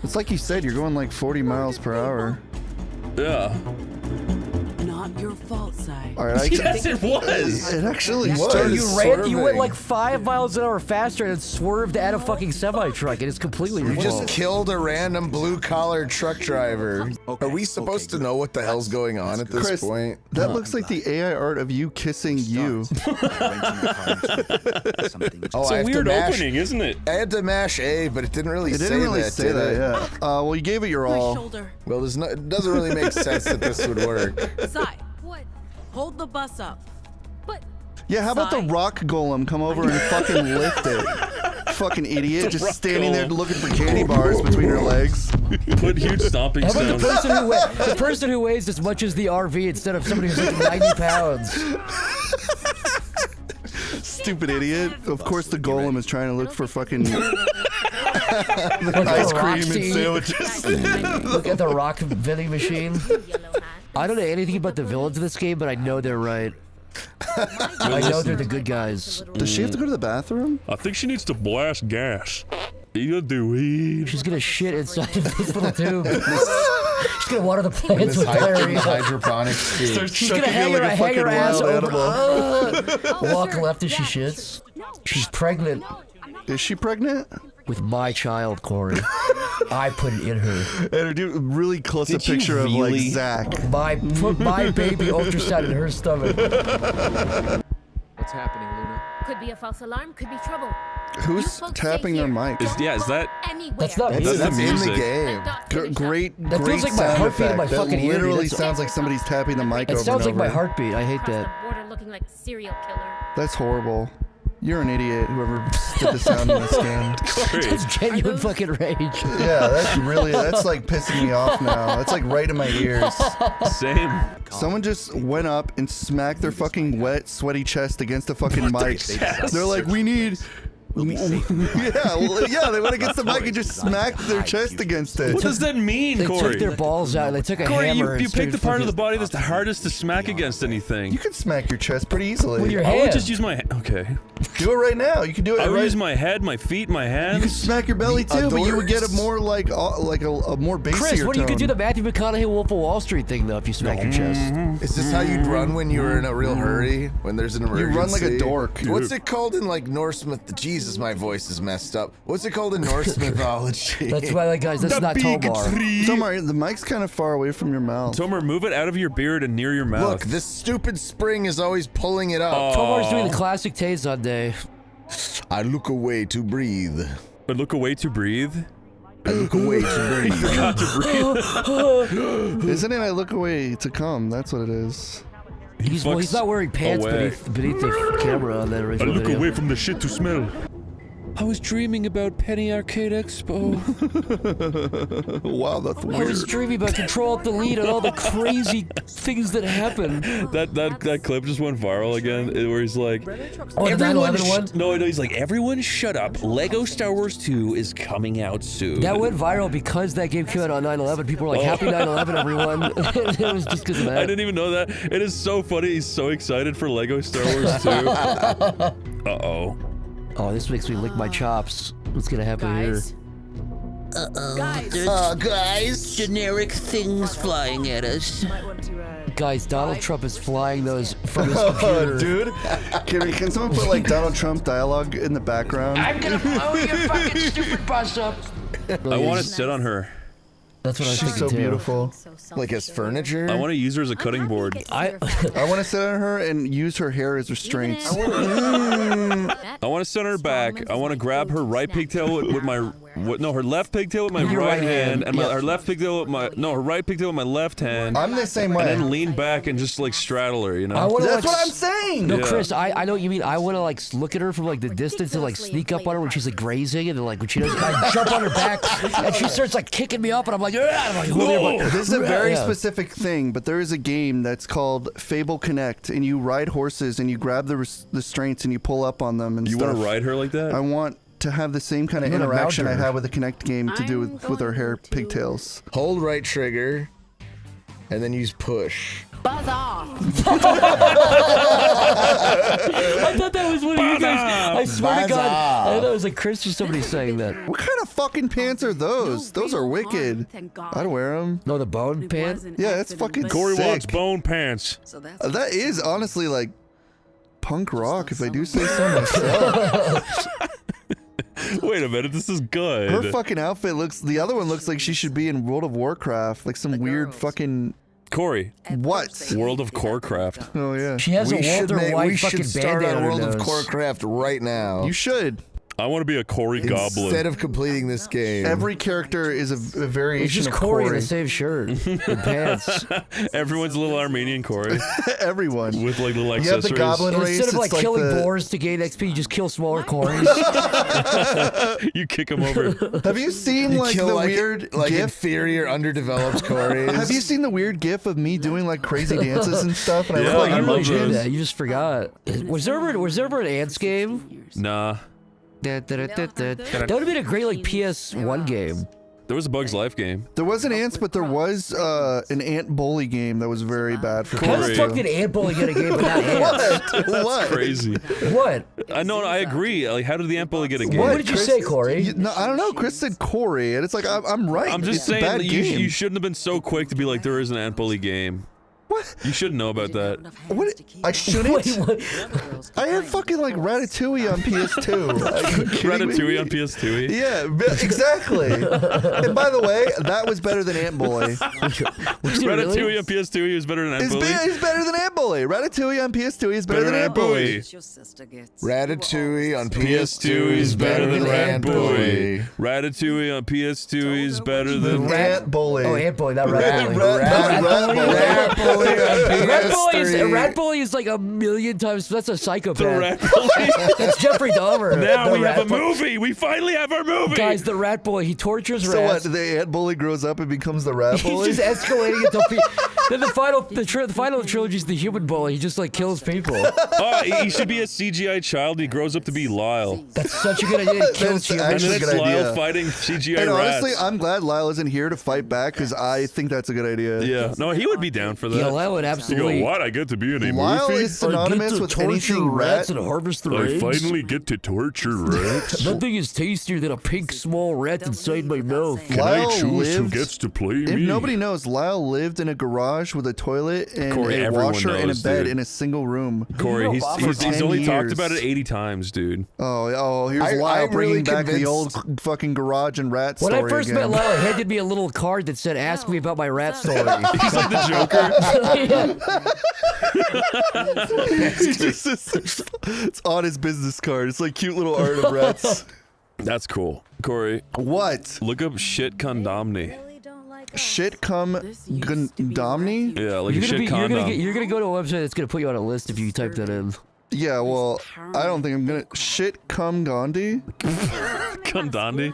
It's like you said, you're going like 40 miles per hour. Yeah.
your fault, Si.
All right,
Yes, it was.
It actually
You
was.
started
You ran. You went
swerving.
like 5 miles an hour faster and swerved at a fucking semi truck, and it's completely your
You just
fault.
killed a random blue-collar truck driver. Are we supposed to know what the hell's going on at this
Chris,
point?
that looks like the AI art of you kissing you.
Oh,
It's
I
a
have to
weird
mash.
opening, isn't it?
I had to mash A, but it didn't really
It
say
didn't really
that,
say
did
that,
it?
yeah. Well, you gave it your
My
all.
shoulder.
Well, it doesn't really make sense that this would work.
Si, what? Hold the bus up. But
Yeah, how about the
Si.
rock golem come over and fucking lift it? Fucking idiot, just
rock
standing there
golem.
looking for candy bars between her legs.
Put huge stomping
How about
stones.
the person who weighs as much as the RV instead of somebody who's like 90 pounds?
Stupid idiot. Of course the golem is trying to look for fucking
Like
ice
the
cream
rocks
and
to eat.
sandwiches.
Look at the rock vending machine. I don't know anything about the villains of this game, but I know they're right. I know they're the good guys.
Does she have to go to the bathroom?
I think she needs to blast gas. You do weed.
She's gonna shit inside of this little tube. She's gonna water the plants with diarrhea.
Hydroponics too.
She's gonna hang her ass over. Walk left as she shits. She's pregnant
Is she pregnant?
with my child, Corey. I put it in her.
And her dude, really close
Did
a picture
you
of like
really?
Zach.
Put my baby ultrasound in her stomach.
What's happening, Luna?
Could be a false alarm, could be trouble.
Who's
You folks
tapping
stay
their
here.
mic?
Is that?
Anywhere.
That's not
That's
me.
the
in the
music.
game.
Great,
That
great
feels like my
sound
heartbeat in
effect.
my
That
fucking ear, dude.
literally
That's-
sounds like somebody's tapping the mic
It
over
sounds
and
like my
over.
heartbeat. I hate
Across
that.
the border looking like a serial killer.
That's horrible. You're an idiot, whoever did the sound in this game.
That's genuine fucking rage.
Yeah, that's like pissing me off now. That's like right in my ears.
Same.
Someone just went up and smacked their fucking wet, sweaty chest against the fucking mic. They're like, we need... yeah, they went against the mic and just smacked their chest against it.
What does that mean,
They
Corey?
took their balls out. They took a
Corey,
hammer.
you
and
picked the
started
part of the
fucking-
body that's the hardest to smack against anything.
You can smack your chest pretty easily.
With your
I would
hand.
just use my okay.
Do it right now. You can do it
I would
right.
use my head, my feet, my
You can
hands.
smack your belly too, but you would get a more like a more basic.
Chris, what do you could do the Matthew McConaughey Wolf of Wall Street thing though if you smack your chest?
Is this how you'd run when you were in a real hurry? When there's an
You
emergency?
run like a dork.
What's it called in like Norse myth? Jesus, my voice is messed up. What's it called in Norse mythology?
That's why, like, guys, that's not Tomar.
Tomar, the mic's kind of far away from your mouth.
Tomar, move it out of your beard and near your mouth.
Look, this stupid spring is always pulling it up.
Tomar's doing the classic Tay-Son day.
I look away to breathe.
But look away to breathe.
I look away to breathe.
Forgot to breathe.
Isn't it? I look away to come. That's what it is.
He's not wearing pants
away.
beneath the camera on that
I
original
look
video.
away from the shit to smell. I was dreaming about Penny Arcade Expo.
Wow, that's
I was
weird.
dreaming about Control Alt Delete and all the crazy things that happen.
That clip just went viral again, where he's like,
Oh, the 9/11 one?
No, he's like, everyone shut up. Lego Star Wars 2 is coming out soon.
That went viral because that game came out on 9/11. People were like, "Happy 9/11, everyone!" It was just because of that.
I didn't even know that. It is so funny. He's so excited for Lego Star Wars 2. Uh-oh.
Oh, this makes me lick my chops. What's gonna happen here?
Guys.
Generic things flying at us.
Guys, Donald Trump is flying those from his
Oh,
computer.
dude. Can someone put like Donald Trump dialogue in the background?
I'm gonna blow your fucking stupid bus up.
I want to sit on her.
That's what I was
She's
thinking
so
too.
beautiful.
Like as furniture?
I want to use her as a cutting board.
I want to sit on her and use her hair as restraints.
I want to sit on her back. I want to grab her right pigtail with my her left pigtail with my
Your
right
right
hand,
hand.
and
Yeah.
her left pigtail with my her right pigtail with my left hand.
I'm the same
And
way.
then lean back and just like straddle her, you know.
I wanna,
That's
like,
what I'm saying.
No,
Yeah.
Chris, I know what you mean. I want to like look at her from like the distance and like sneak up on her when she's like grazing, and then like when she doesn't, I jump on her back and she starts like kicking me up, and I'm like, yeah, I'm like, holding her,
This is a very
Yeah.
specific thing, but there is a game that's called Fable Connect, and you ride horses and you grab the restraints and you pull up on them and
You
stuff.
want to ride her like that?
I want to have the same kind of
You wanna mount
interaction I
her.
have with the Connect game to do with our hair pigtails.
Hold right trigger, and then use push.
Buzz off.
I thought that was one of you guys. I swear to God, I thought it was was like Chris or somebody saying that.
What kind of fucking pants are those? Those are wicked. I'd wear them.
No, the bone pants?
Yeah, that's fucking
Corey
sick.
wants bone pants.
That is honestly like punk rock, if I do say so myself.
Wait a minute, this is good.
Her fucking outfit looks. The other one looks like she should be in World of Warcraft, like some weird fucking.
Corey.
What?
World of Corecraft.
Oh yeah.
She has a Walter White fucking bandana on her
World of
nose.
Corecraft right now.
You should.
I want to be a Corey Goblin.
Instead of completing this game.
Every character is a variation
It's just
of
Corey in
Corey.
the same shirt and pants.
Everyone's a little Armenian Corey.
Everyone.
With like little
You
accessories.
have the goblin race.
Instead of like
it's
killing
the...
boars to gain XP, you just kill smaller Corys.
You kick them over.
Have you seen like
kill
the
like,
weird
like
gif?
inferior, underdeveloped Corys?
Have you seen the weird gif of me doing like crazy dances and stuff? And
Yeah,
I look
I
like
You
love
really did
those.
that. You just forgot. Was there ever an ants game?
Nah.
That would have been a great like PS1 game.
There was a Bug's Life game.
There wasn't ants, but there was an ant bully game that was very bad for
How the
Corey.
fuck did Ant Bully get a game without ants?
What?
Crazy.
What?
I know. I agree. Like, how did the Ant Bully get a game?
What did you say, Corey?
No, I don't know. Chris said Corey, and it's like I'm right.
I'm just
It's
saying
a bad
that
game.
you shouldn't have been so quick to be like, there is an Ant Bully game.
What?
You should know about that.
What? I shouldn't.
Wait, what?
I had fucking like Ratatouille on PS2. Are you kidding me?
Ratatouille on PS2.
Yeah, exactly. And by the way, that was better than Ant Bully.
Ratatouille on PS2 is better than Ant Bully.
It's better than Ant Bully. Ratatouille on PS2 is better than Ant Bully.
Ratatouille on PS2
is better than Ant Bully. Ratatouille on PS2 is better than
Ant Bully.
Oh, Ant Bully, not Rat Bully.
Rat Bully on PS3.
Rat Bully is like a million times. That's a psychopath.
The Rat Bully.
That's Jeffrey Dahmer.
Now
The
we have
Rat
a
Bully.
movie. We finally have our movie.
Guys, the Rat Bully, he tortures
So what?
rats.
The Ant Bully grows up and becomes the Rat
He's
Bully?
just escalating until then the final trilogy is the human bully. He just like kills people.
Oh, he should be a CGI child. He grows up to be Lyle.
That's such a good idea. He kills
That's
humans.
And
actually
then
a
it's
good
Lyle
idea.
fighting CGI
And
rats.
honestly, I'm glad Lyle isn't here to fight back because I think that's a good idea.
Yeah. No, he would be down for that.
Yeah, Lyle would
You
absolutely.
go, what? I get to be in a
Lyle
movie?
is synonymous with anything
rats
rat.
and harvest the
I
eggs.
finally get to torture rats.
Nothing is tastier than a pink small rat inside my mouth.
Can
Lyle
I choose who
lived-
gets to play
If
me?
nobody knows, Lyle lived in a garage with a toilet and
Corey,
a
everyone
washer and a
knows,
bed
dude.
in a single room.
Corey, he's
For 10
only talked
years.
about it 80 times, dude.
Oh, here's
I'm
Lyle bringing
really
back the
convinced-
old fucking garage and rat
When
story
I first
again.
met Lyle, he handed me a little card that said, "Ask me about my rat story."
He's like the Joker.
It's on his business card. It's like cute little art of rats.
That's cool. Corey,
What?
look up shit condomny.
Shit come Gundamni?
Yeah, like a
You're
shit
gonna, be,
condom.
you're gonna go to a website that's gonna put you on a list if you type that in.
Yeah, well, I don't think I'm gonna. Shit come Gandhi?
Condondi.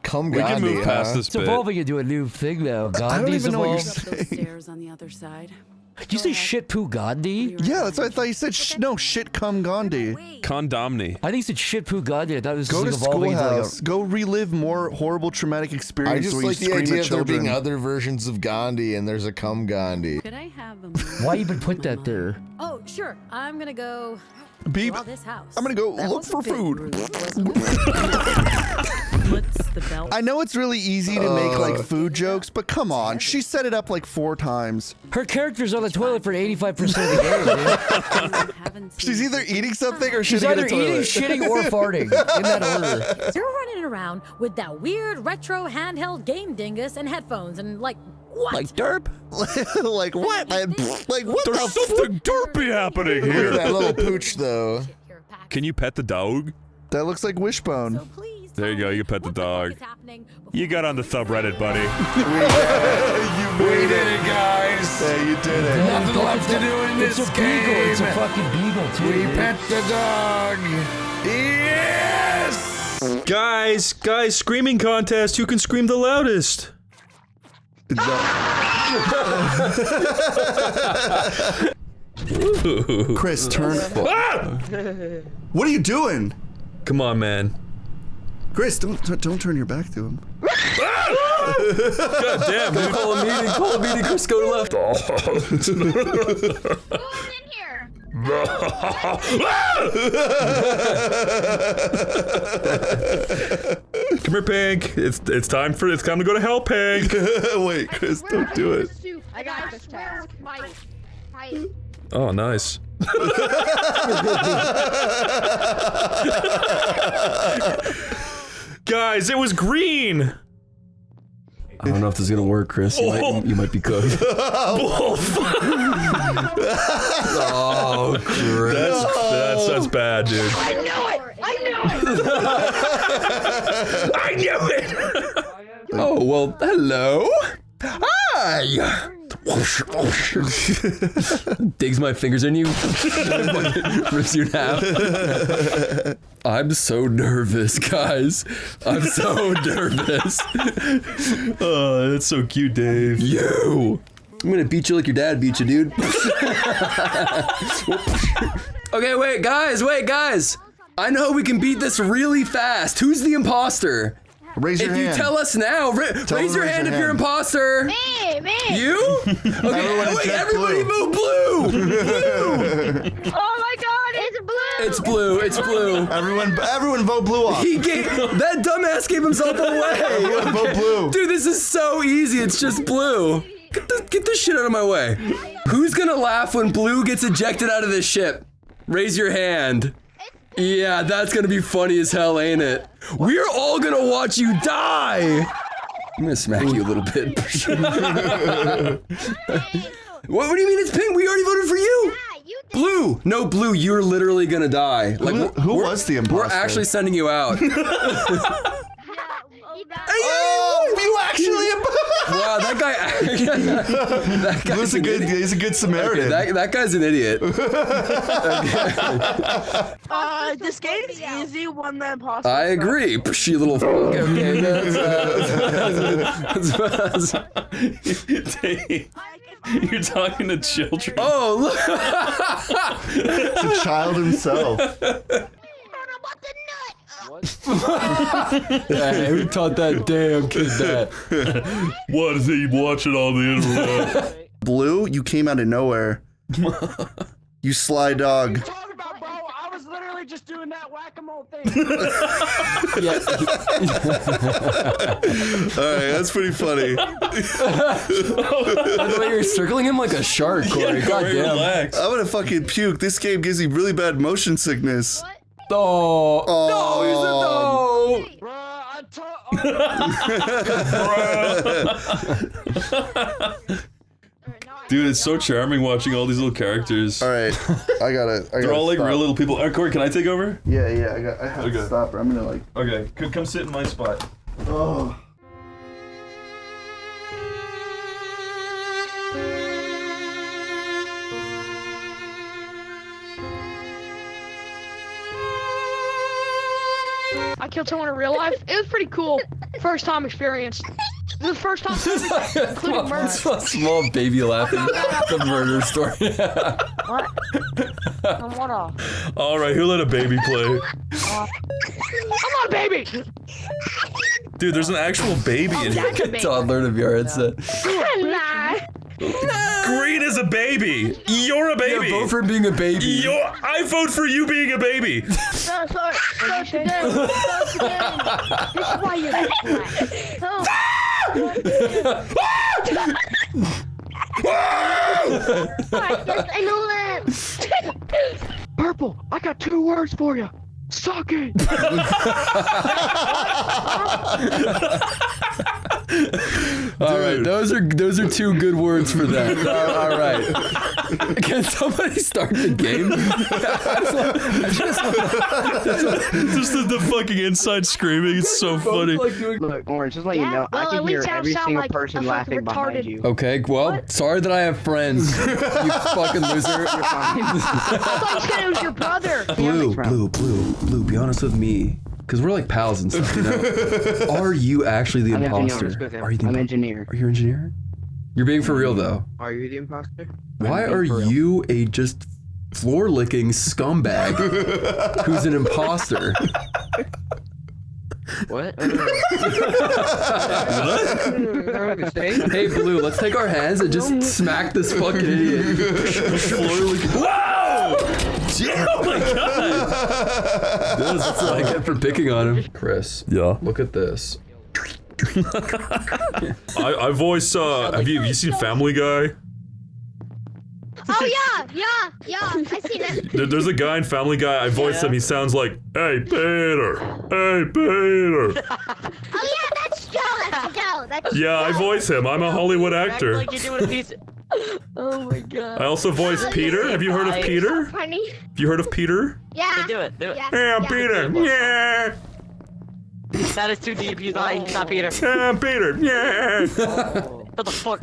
Come
We can
Gandhi,
move past
huh?
this
It's
bit.
evolving into a new thing now.
I don't
Gandhi's
even know what you're
evolved.
saying.
on the other side.
Did you say shit poo Gandhi?
Yeah, that's what I thought you said. No, shit come Gandhi.
Condomny.
I think you said shit poo Gandhi. I thought it was
Go to
just evolving into like
schoolhouse. Go relive more horrible traumatic
I
experience
just
where
like
you
the
scream
idea
at
of there being
children.
other versions of Gandhi and there's a Come Gandhi.
Could I have a
Why even put that there?
Oh, sure. I'm gonna go
Beep.
draw this house.
I'm gonna go
That
look
was a
for
bit
food.
rude, wasn't it? What's the belt?
I know it's really easy to make like food jokes, but come on, she set it up like 4 times.
Her character's on the toilet for 85% of the game, dude.
She's either eating something or
She's
shitting in
either
a toilet.
eating, shitting, or farting. In that order.
You're running around with that weird retro handheld game dingus and headphones and like what?
Like derp?
Like what? Like what
There's
the
something derpy happening
Look
here.
at that little pooch though.
Can you pet the dog?
That looks like Wishbone.
There you go. You can pet the dog. You got on the subreddit, buddy.
We did it, guys.
Yeah, you did it.
Nothing left to do in this
It's a
game.
beagle. It's a fucking beagle, too.
We
dude.
pet the dog. Yes.
Guys, screaming contest. Who can scream the loudest?
Chris, turn.
Ah!
What are you doing?
Come on, man.
Chris, don't turn your back to him.
God damn, dude.
Call a meeting, Chris, go to left.
Who's in here?
Come here, Pink. It's time to go to hell, Pink.
Wait, Chris, don't do it.
I got this task.
Oh, nice. Guys, it was green.
I don't know if this is gonna work, Chris. You might be cooked.
Oh, Chris. That's bad, dude.
I knew it!
I knew it!
Oh, well, hello. Hi. Digs my fingers in you. Rips you in half. I'm so nervous, guys. I'm so nervous.
Oh, that's so cute, Dave.
You. I'm gonna beat you like your dad beat you, dude. Okay, wait, guys. I know we can beat this really fast. Who's the imposter?
Raise your hand.
If you tell us now, raise your hand if you're imposter.
Me!
You? Okay, wait, everybody vote blue!
Oh my god, it's blue!
It's blue.
Everyone vote blue off.
That dumbass gave himself away.
Everyone vote blue.
Dude, this is so easy. It's just blue. Get this shit out of my way. Who's gonna laugh when blue gets ejected out of this ship? Raise your hand. Yeah, that's gonna be funny as hell, ain't it? We're all gonna watch you die! I'm gonna smack you a little bit. What do you mean it's pink? We already voted for you! Blue! No, blue, you're literally gonna die. Like,
who was the imposter?
We're actually sending you out.
You actually...
Wow, that guy...
He's a good Samaritan.
Okay, that guy's an idiot.
This game's easy when the imposter.
I agree. She little fuck. Okay,
Dave, you're talking to children.
Oh, look.
It's a child himself.
Hey, who taught that damn kid that?
What is he watching on the internet?
Blue, you came out of nowhere. You sly dog.
Talk about, bro. I was literally just doing that whack-a-mole thing.
Alright, that's pretty funny.
By the way, you're circling him like a shark, Corey. Goddamn.
I'm gonna fucking puke. This game gives me really bad motion sickness.
Oh. No, he said no.
Dude, it's so charming watching all these little characters.
All right, I gotta.
They're all like real little people. Corey, can I take over?
Yeah, I have to stop her. I'm gonna like.
Okay, come sit in my spot.
Oh.
I killed someone in real life. It was pretty cool. First time experience. It was the first time including murder.
Small baby laughing. The murder story.
What? What off?
All right, who let a baby play?
I'm not a baby.
Dude, there's an actual baby in here.
Toddler to VR headset.
Nah.
Green is a baby. You're a baby.
Yeah, vote for being a baby.
I vote for you being a baby.
Sorry. This is why you're black.
Yes, I know that.
Purple, I got 2 words for you. Suck it.
All right, those are 2 good words for that. All right, can somebody start the game?
Just the fucking inside screaming. It's so funny.
Look, Orange, just let you know, I can hear every single person laughing behind you.
Okay, well, sorry that I have friends. You fucking loser.
I thought you said it was your brother.
Blue, be honest with me. Because we're like pals and stuff, you know? Are you actually the imposter? Are you the
I'm engineer.
Are you an engineer? You're being for real, though.
Are you the imposter?
Why are you a just floor-licking scumbag who's an imposter?
What?
Hey, Blue, let's take our hands and just smack this fucking idiot.
Whoa! Oh my god!
That's what I get for picking on him. Chris.
Yeah.
Look at this.
I voice. Have you seen Family Guy?
Oh yeah. I see that.
There's a guy in Family Guy. I voice him. He sounds like, "Hey Peter, hey Peter."
Oh yeah, that's Joe. That's
Yeah, I voice him. I'm a Hollywood actor.
Like you're doing a piece. Oh my god.
I also voice Peter. Have you heard of Peter?
So funny.
Have you heard of Peter?
Yeah.
Do it.
Yeah.
Hey, I'm Peter. Yeah.
That is too deep. He's not Peter.
Hey, I'm Peter. Yeah.
What the fuck?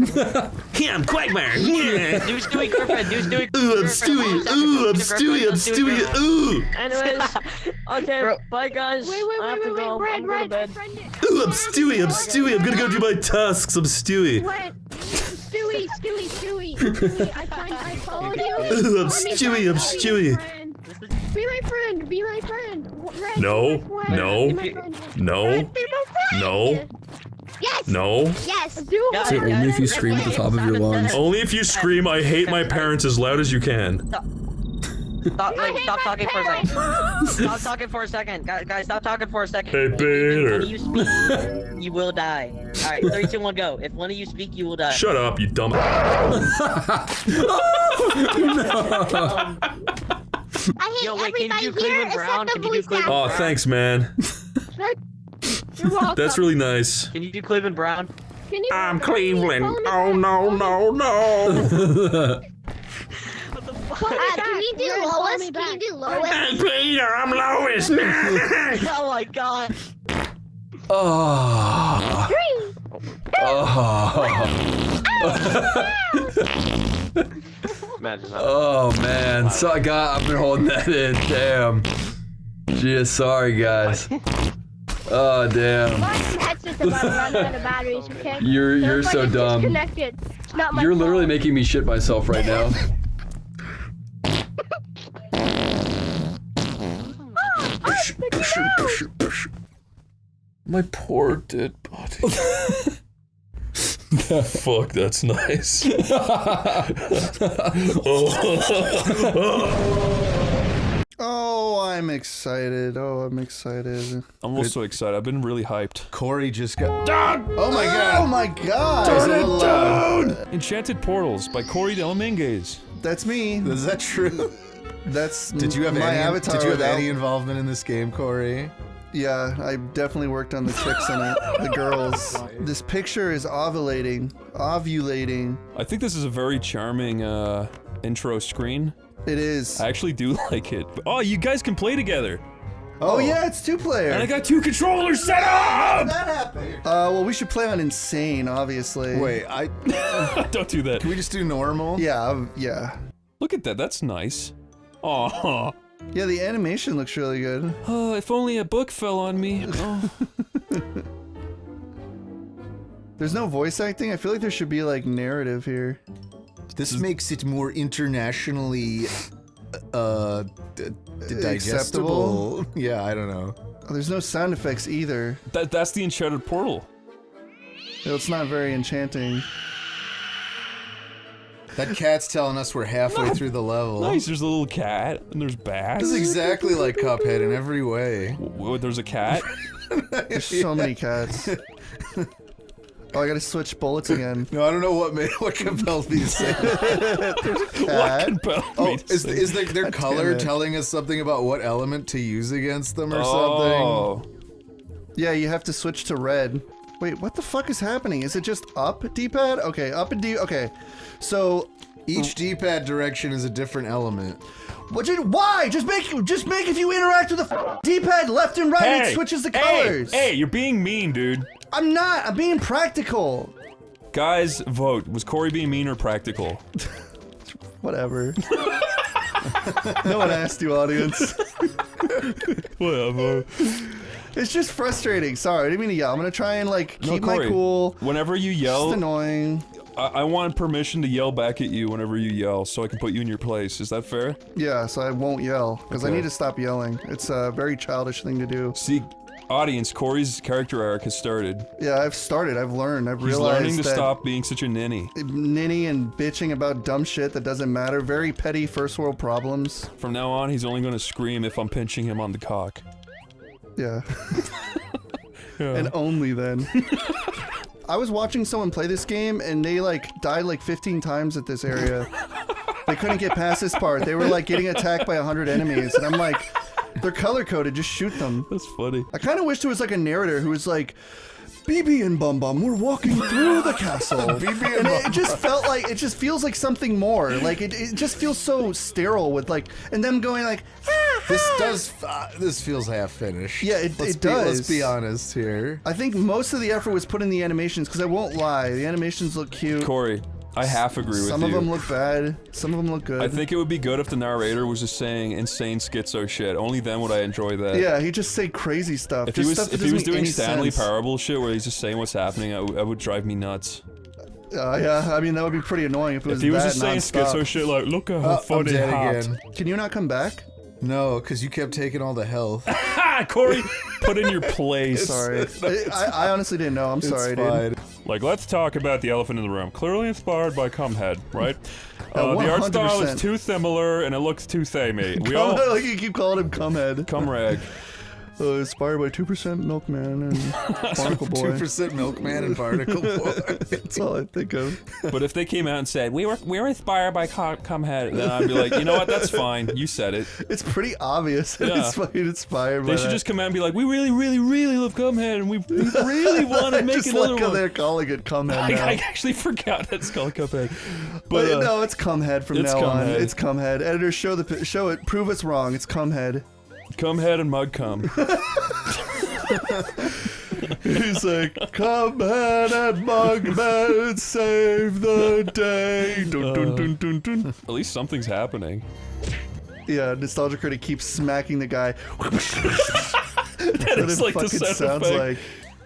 Yeah, I'm Quagmire. Yeah.
New Stewie girlfriend. New Stewie.
Ooh, I'm Stewie. Ooh, I'm Stewie. I'm Stewie. Ooh.
Anyways, okay, bye guys.
Wait,
I have to go. I'm going to bed.
Ooh, I'm Stewie. I'm Stewie. I'm gonna go do my tasks. I'm Stewie.
What? Stewie. I followed you.
Ooh, I'm Stewie. I'm Stewie.
Be my friend. Be my friend. Red,
No.
be my friend.
No.
Be my friend.
No.
Red, be my friend.
No.
Yes.
No.
Yes.
Is it only if you scream at the top of your lungs?
Only if you scream, "I hate my parents" as loud as you can.
Stop talking for a second. Stop talking for a second. Guys, stop talking for a second.
Hey, Peter.
When you speak, you will die. Alright, 3, 2, 1, go. If one of you speak, you will die.
Shut up, you dumb.
I hate
Yo, wait, can you do
everybody here
Cleveland Brown?
except the
Can you do
voice
Cleveland
Oh, thanks, man.
You're welcome.
That's really nice.
Can you do Cleveland Brown?
Can you
I'm Cleveland. Oh no.
Can you do Lois? Can you do Lois?
Hey, Peter, I'm Lois.
Oh my god.
Oh.
Imagine that.
Oh man, so I've been holding that in. Damn. Gee, sorry guys. Oh damn.
My headset's about to run out of batteries, okay?
You're so dumb.
Disconnected. It's not my
You're
fault.
literally making me shit myself right now.
My poor dead body. Fuck, that's nice.
Oh, I'm excited. I'm
I'm also excited. I've been really hyped.
Corey just got. Oh my god!
Oh my god!
Turn it down!
Enchanted Portals by Corey Delminguez.
That's me.
Is that true?
That's
Did you have
my
any?
avatar.
Did you have
without-
any involvement in this game, Corey?
Yeah, I definitely worked on the chicks in it, the girls. This picture is ovulating.
I think this is a very charming intro screen.
It is.
I actually do like it. Oh, you guys can play together.
Oh yeah, it's 2-player.
And I got 2 controllers set up!
That happened.
Well, we should play on insane, obviously.
Wait,
Don't do that.
Can we just do normal?
Yeah, yeah.
Look at that, that's nice. Aw.
Yeah, the animation looks really good.
Oh, if only a book fell on me. Oh.
There's no voice acting. I feel like there should be like narrative here.
This makes it more internationally digestible. Yeah, I don't know.
Oh, there's no sound effects either.
That's the Enchanted Portal.
It's not very enchanting.
That cat's telling us we're halfway through the level.
Nice, there's a little cat, and there's bats.
This is exactly like Cuphead in every way.
There's a cat?
There's so many cats. Oh, I gotta switch bullets again.
No, I don't know what compelled me to say that.
There's a cat.
What compelled me to say
is their color
it.
telling us something about what element to use against them or
Oh.
something?
Yeah, you have to switch to red. Wait, what the fuck is happening? Is it just up D-pad? Okay, up and D. Okay, so
Each D-pad direction is a different element.
Why? Just make if you interact with the D-pad left and right, it switches the colors.
Hey, you're being mean, dude.
I'm not. I'm being practical.
Guys, vote. Was Corey being mean or practical?
Whatever. No one asked you, audience.
Whatever.
It's just frustrating. Sorry, I didn't mean to yell. I'm gonna try and like keep my
Corey,
cool.
Whenever you yell,
It's annoying.
I want permission to yell back at you whenever you yell, so I can put you in your place. Is that fair?
Yeah, so I won't yell because I
Okay.
need to stop yelling. It's a very childish thing to do.
See, Audience, Corey's character arc has started.
Yeah, I've started. I've learned. I've
He's
realized
learning to
that
stop being such a ninny.
Ninny and bitching about dumb shit that doesn't matter. Very petty first world problems.
From now on, he's only gonna scream if I'm pinching him on the cock.
Yeah.
Yeah.
And only then. I was watching someone play this game and they like died like 15 times at this area. They couldn't get past this part. They were like getting attacked by 100 enemies and I'm like, they're color-coded, just shoot them.
That's funny.
I kind of wish there was like a narrator who was like, BB and Bum Bum, we're walking through the castle. BB and it just felt like, it just feels like something more. Like, it just feels so sterile with like, and them going like,
this feels half-finished.
Yeah, it does.
Let's be honest here.
I think most of the effort was put in the animations, because I won't lie, the animations look cute.
Corey, I half agree with you.
Some of them look bad, some of them look good.
I think it would be good if the narrator was just saying insane schizo shit. Only then would I enjoy that.
Yeah, he'd just say crazy stuff.
If he was doing Stanley Parable shit where he's just saying what's happening, it would drive me nuts.
Yeah, I mean that would be pretty annoying if it was that
If he was just saying
nonstop.
schizo shit like, look at how funny
dead
hot.
again.
Can you not come back?
No, because you kept taking all the health.
Corey, put in your place.
Sorry. I honestly didn't know. I'm sorry, dude.
Like, let's talk about the elephant in the room. Clearly inspired by Cumhead, right? The
100%.
art style is too similar and it looks too samey. We all
Like you keep calling him Cumhead.
Cumrag.
Inspired by 2% Milkman and Barnacle Boy.
2% Milkman and Barnacle Boy.
That's all I think of.
But if they came out and said, we were inspired by Cumhead, then I'd be like, you know what, that's fine. You said it.
It's pretty obvious that
Yeah.
it's fucking inspired by
They should
that.
just come out and be like, we really, really, really love Cumhead and we really want to make
just
another
like how
one.
they're calling it Cumhead now.
I actually forgot it's called Cumhead.
But no, it's Cumhead from
it's
now on.
Cumhead.
It's Cumhead. Editor, show it. Prove us wrong. It's Cumhead.
Cumhead and Mud Cum.
He's like, Cumhead and Mugman save the day. Dun, dun, dun, dun, dun.
At least something's happening.
Yeah, Nostalgia Critic keeps smacking the guy.
That is like the
fucking
sound
sounds
effect.
like.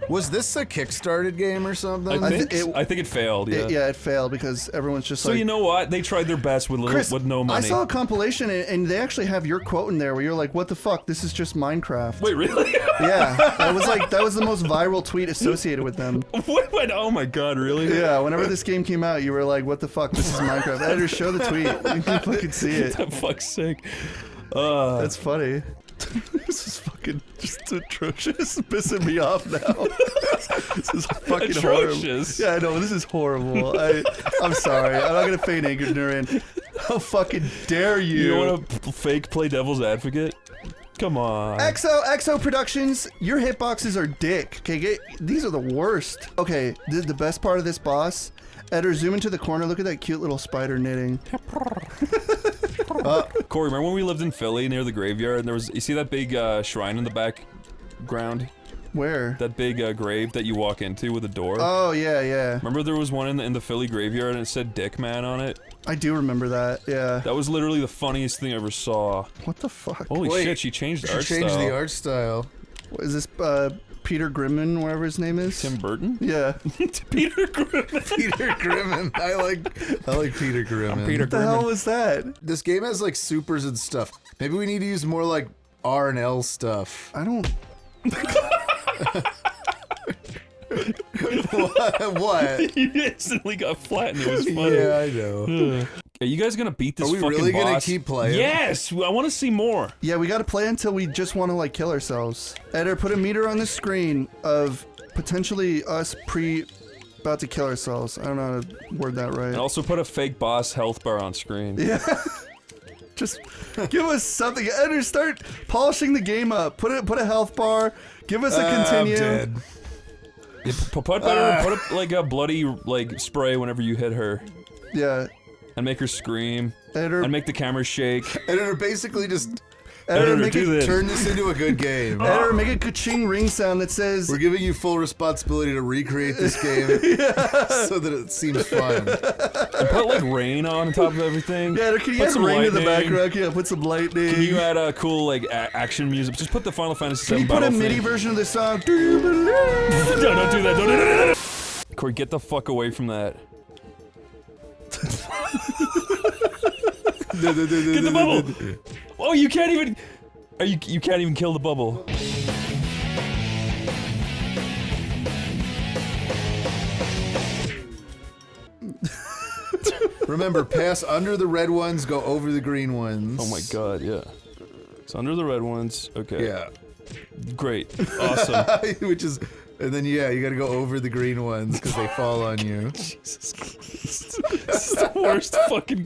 Was this a Kickstarted game or something?
I think it failed, yeah.
It failed because everyone's just
So
like.
you know what? They tried their best with
Chris,
with no money.
I saw a compilation and they actually have your quote in there where you're like, "What the fuck? This is just Minecraft."
Wait, really?
Yeah, that was the most viral tweet associated with them.
What? Oh my god, really?
Yeah, whenever this game came out, you were like, "What the fuck? This is Minecraft." Editor, show the tweet. You can fucking see it.
That fuck's sick.
That's funny. This is fucking just atrocious. It's pissing me off now. This is fucking
Atrocious.
horrible. Yeah, I know, this is horrible. I'm sorry. I'm not gonna feign ignorant. How fucking dare you?
You don't want to fake play devil's advocate? Come on.
XO Productions, your hitboxes are dick. Okay, these are the worst. Okay, the best part of this boss. Editor, zoom into the corner. Look at that cute little spider knitting.
Corey, remember when we lived in Philly near the graveyard and there was, you see that big shrine in the background?
Where?
That big grave that you walk into with a door?
Oh, yeah.
Remember there was one in the Philly graveyard and it said Dick Man on it?
I do remember that, yeah.
That was literally the funniest thing I ever saw.
What the fuck?
Holy shit, she changed the art style.
She changed the art style.
What is this, Peter Grimman, whatever his name is?
Tim Burton?
Yeah.
Peter Grimman.
Peter Grimman. I like Peter Grimman.
What the hell was that?
This game has like supers and stuff. Maybe we need to use more like R and L stuff.
I don't.
What?
You instantly got flattened. It was funny.
Yeah, I know.
Are you guys gonna beat this
Are we
fucking
really gonna
boss?
keep playing?
Yes! I want to see more.
Yeah, we gotta play until we just want to like kill ourselves. Editor, put a meter on the screen of potentially us about to kill ourselves. I don't know how to word that right.
And also put a fake boss health bar on screen.
Yeah. Just give us something. Editor, start polishing the game up. Put a health bar. Give us a continue.
I'm dead.
Yeah, put like a bloody like spray whenever you hit her.
Yeah.
And make her scream.
Editor,
and make the camera shake.
Editor, basically just
Editor,
turn this into a good game.
Editor, make a ka-ching ring sound that says...
We're giving you full responsibility to recreate this game so that it seems fun.
And put like rain on top of everything.
Yeah, can you
put
add
some
rain in the
lightning.
background? Yeah, put some lightning.
Can you add a cool like action music? Just put the Final Fantasy
Can
VII
you put a
battle
MIDI
theme.
version of this song? Do you believe?
No, don't do that. Don't do that. Corey, get the fuck away from that. Get the bubble! Oh, you can't even... You can't even kill the bubble.
Remember, pass under the red ones, go over the green ones.
Oh my god, yeah. It's under the red ones. Okay.
Yeah.
Great. Awesome.
Which is, and then yeah, you gotta go over the green ones because they fall on you.
Jesus Christ. This is the worst fucking.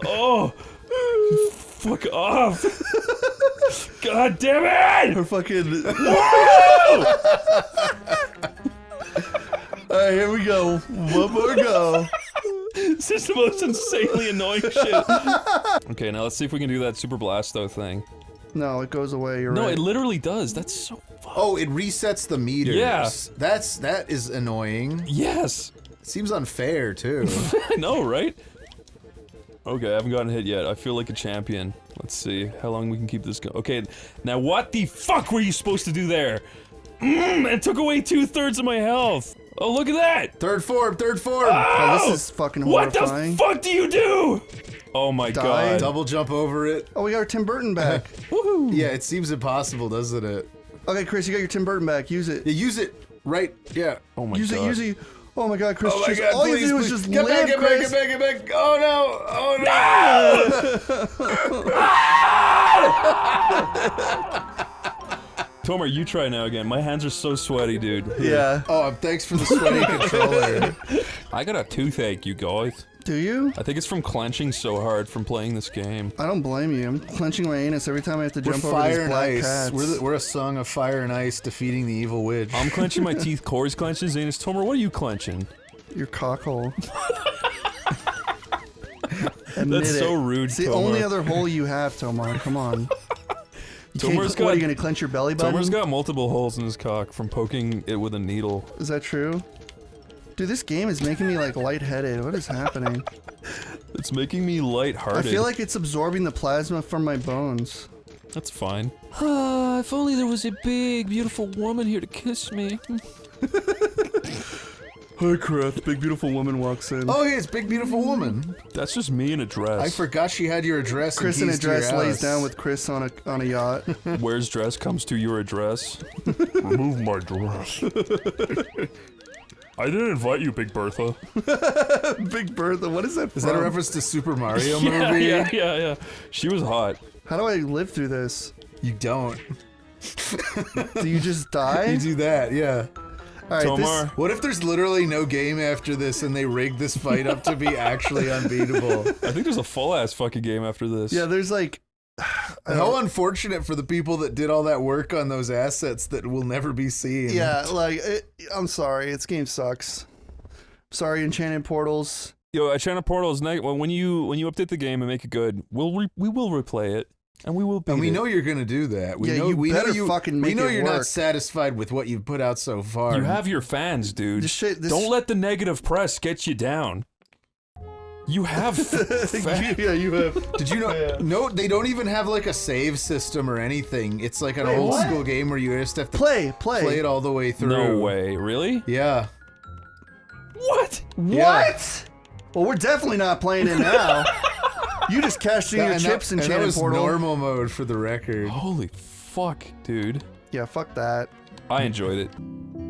Oh. Fuck off. God damn it!
Her fucking.
Alright, here we go. One more go.
This is the most insanely annoying shit. Okay, now let's see if we can do that Super Blasto thing.
No, it goes away. You're right.
No, it literally does. That's so.
Oh, it resets the meters.
Yeah.
That is annoying.
Yes.
It seems unfair too.
I know, right? Okay, I haven't gotten hit yet. I feel like a champion. Let's see how long we can keep this going. Okay, now what the fuck were you supposed to do there? It took away 2/3 of my health. Oh, look at that!
Third form, third form!
Oh, this is fucking horrifying.
What the fuck do you do? Oh my god.
Double jump over it.
Oh, we got our Tim Burton back.
Woohoo!
Yeah, it seems impossible, doesn't it?
Okay, Chris, you got your Tim Burton back. Use it.
Yeah, use it. Right, yeah.
Oh my
use
god.
Use it. Oh my god, Chris.
Oh my god,
all
please,
you do is
please.
just
Get
live,
back,
Chris.
get back. Oh no!
Tomer, you try now again. My hands are so sweaty, dude.
Yeah.
Oh, thanks for the sweaty controller.
I got a toothache, you guys.
Do you?
I think it's from clenching so hard from playing this game.
I don't blame you. I'm clenching my anus every time I have to jump over these black cats.
We're a song of fire and ice defeating the evil witch.
I'm clenching my teeth. Corey's clenching his anus. Tomer, what are you clenching?
Your cockhole.
That's so rude,
It's the
Tomer.
only other hole you have, Tomar. Come on. What, are you gonna clench your belly button?
Tomer's got multiple holes in his cock from poking it with a needle.
Is that true? Dude, this game is making me like lightheaded. What is happening?
It's making me lighthearted.
I feel like it's absorbing the plasma from my bones.
That's fine. If only there was a big, beautiful woman here to kiss me.
Hi, Chris. Big beautiful woman walks in.
Oh, hey, it's big beautiful woman.
That's just me in a dress.
I forgot she had your address.
Chris in a dress lays down with Chris on a yacht.
Where's dress comes to your address. Remove my dress. I didn't invite you, Big Bertha.
Big Bertha, what is that from?
Is that a reference to Super Mario movie?
Yeah. She was hot.
How do I live through this?
You don't.
Do you just die?
You do that, yeah.
All right,
Tomar.
What if there's literally no game after this and they rigged this fight up to be actually unbeatable?
I think there's a full-ass fucking game after this.
Yeah, there's like...
How unfortunate for the people that did all that work on those assets that will never be seen.
Yeah, like, I'm sorry, this game sucks. Sorry, Enchanted Portals.
Yo, Enchanted Portals, when you update the game and make it good, we will replay it. And we will beat
And we
it.
know you're gonna do that. We
Yeah,
know,
you
we
better
know you,
fucking
we
make
know
it
you're
work.
not satisfied with what you've put out so far.
You have your fans, dude.
This shit- this-
Don't let the negative press get you down. You have fans.
Yeah, you have.
Did you know?
Yeah.
No, they don't even have like a save system or anything. It's like an
Wait,
old
what?
school game where you just have to
Play.
it all the way through.
No way, really?
Yeah.
What?
Yeah.
What? Well, we're definitely not playing it now. You just cashed in your chips in
and that
Enchanted
was
Portal.
normal mode for the record.
Holy fuck, dude.
Yeah, fuck that.
I enjoyed it.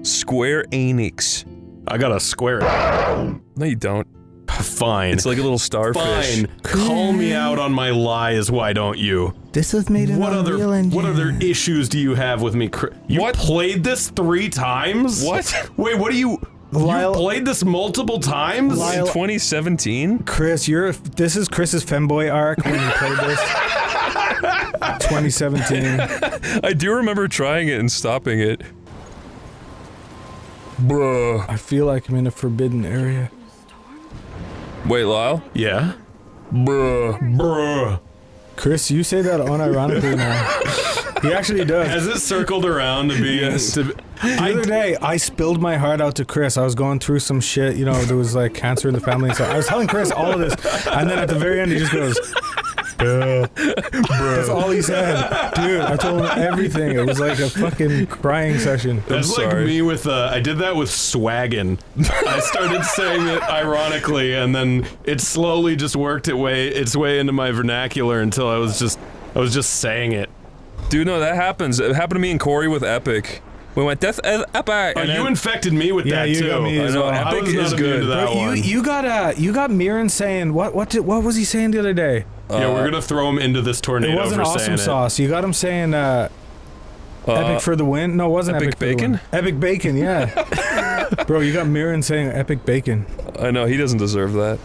Square Enix.
I got a square.
No, you don't.
Fine.
It's like a little starfish.
Fine. Call me out on my lies, why don't you?
This was made in Unreal Engine.
What other issues do you have with me? You played this 3 times?
What?
Wait, what do you...
Lyle,
you played this multiple times?
In 2017?
Chris, this is Chris's femboy arc when he played this. 2017.
I do remember trying it and stopping it. Bruh.
I feel like I'm in a forbidden area.
Wait, Lyle?
Yeah?
Bruh.
Chris, you say that unironically now. He actually does.
Has it circled around to be...
Yes.
The other day, I spilled my heart out to Chris. I was going through some shit, you know, there was like cancer in the family, so I was telling Chris all of this, and then at the very end he just goes, bruh. That's all he said. Dude, I told him everything. It was like a fucking crying session.
That's like me with, I did that with swaggin'. I started saying it ironically, and then it slowly just worked its way into my vernacular until I was just saying it.
Dude, no, that happens. It happened to me and Corey with Epic. We went Death Epic.
Oh, you infected me with that too.
Got me as well.
Epic is good. To that one.
You got Mirren saying what was he saying the other day?
Yeah, we're gonna throw him into this tornado.
It wasn't
for
awesome
saying
sauce. You got him saying epic for the win. No, it wasn't epic
bacon.
Epic bacon, yeah. Bro, you got Mirren saying epic bacon.
I know he doesn't deserve that.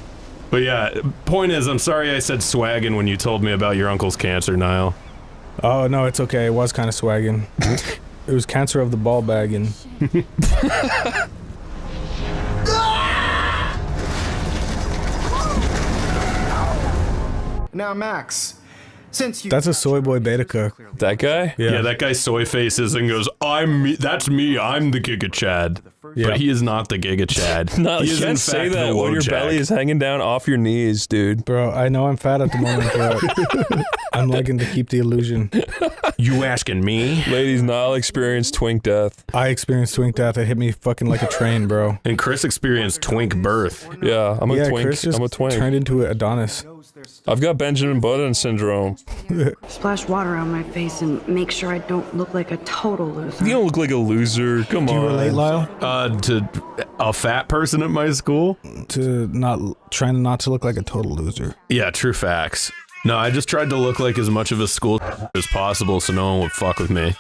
But yeah, point is, I'm sorry I said swaggin' when you told me about your uncle's cancer, Niall.
Oh no, it's okay. It was kind of swaggin'. It was cancer of the ball bagging.
Now, Max, since you—
That's a soy boy beta cook.
That guy?
Yeah, that guy soy faces and goes, "I'm me. That's me. I'm the Giga Chad."
Yeah.
But he is not the Giga Chad.
No,
he
you
is
can't
in
say
fact
that
the
when your
Wojak.
belly is hanging down off your knees, dude.
Bro, I know I'm fat at the moment, but I'm liking to keep the illusion.
You asking me?
Ladies, Niall experienced twink death.
I experienced twink death. It hit me fucking like a train, bro.
And Chris experienced twink birth.
Yeah, I'm a twink.
Chris just
I'm a twink.
turned into an Adonis.
I've got Benjamin Button syndrome.
Splash water on my face and make sure I don't look like a total loser.
You don't look like a loser. Come on.
Do you relate, Lyle?
To a fat person at my school?
To trying not to look like a total loser.
Yeah, true facts. No, I just tried to look like as much of a school as possible so no one would fuck with me.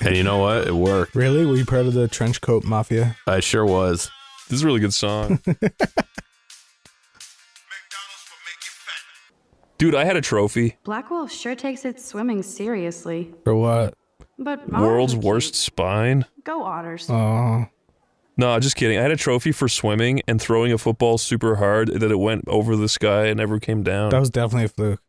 And you know what? It worked.
Really? Were you part of the trench coat mafia?
I sure was.
This is a really good song. Dude, I had a trophy.
Blackwell sure takes its swimming seriously.
For what?
But
World's worst spine.
Go Otters.
Oh.
No, just kidding. I had a trophy for swimming and throwing a football super hard that it went over the sky and never came down.
That was definitely a fluke.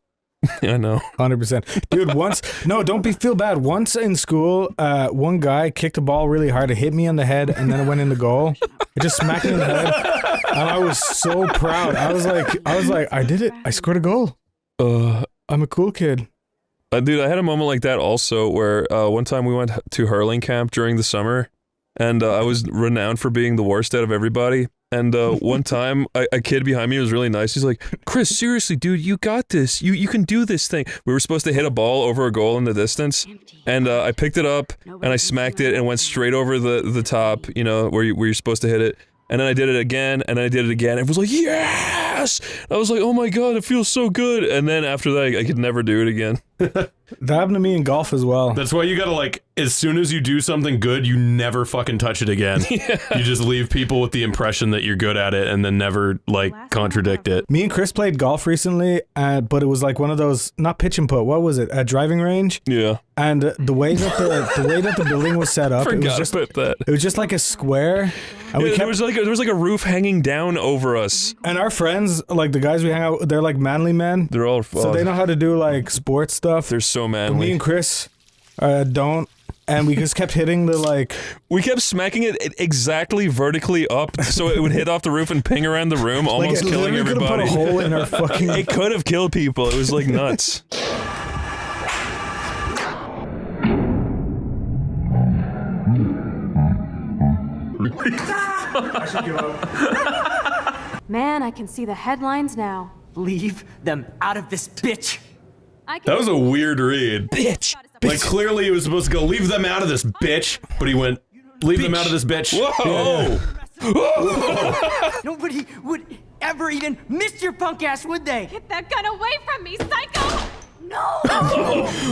I know.
100%. Dude, once, no, don't feel bad. Once in school, one guy kicked a ball really hard. It hit me on the head and then it went in the goal. It just smacked me in the head. And I was so proud. I was like, I did it. I scored a goal. I'm a cool kid.
Dude, I had a moment like that also where one time we went to hurling camp during the summer and I was renowned for being the worst out of everybody. And one time, a kid behind me was really nice. He's like, "Chris, seriously, dude, you got this. You can do this thing." We were supposed to hit a ball over a goal in the distance, and I picked it up and I smacked it and went straight over the top, you know, where you're supposed to hit it. And then I did it again, and then I did it again. It was like, yes! I was like, oh my god, it feels so good. And then after that, I could never do it again.
That happened to me in golf as well.
That's why you gotta, like, as soon as you do something good, you never fucking touch it again. Yeah. You just leave people with the impression that you're good at it and then never, like, contradict it.
Me and Chris played golf recently, but it was like one of those, not pitch and putt, what was it? A driving range?
Yeah.
And the way that the building was set up, it was just like a square. And
yeah, there was like a roof hanging down over us.
And our friends, like the guys we hang out with, they're like manly men.
They're all
so they know how to do like sports stuff.
They're so manly.
But me and Chris don't. And we just kept hitting the like.
We kept smacking it exactly vertically up, so it would hit off the roof and ping around the room, almost
like
killing everybody.
Put a hole in our fucking.
It could have killed people. It was like nuts.
I should give up.
Man, I can see the headlines now.
Leave them out of this bitch.
That was a weird read.
Bitch.
Like, clearly he was supposed to go, leave them out of this, bitch. But he went, leave them out of this, bitch.
Whoa.
Yeah.
Whoa. Nobody would ever even miss your punk ass, would they?
Get that gun away from me, psycho! No!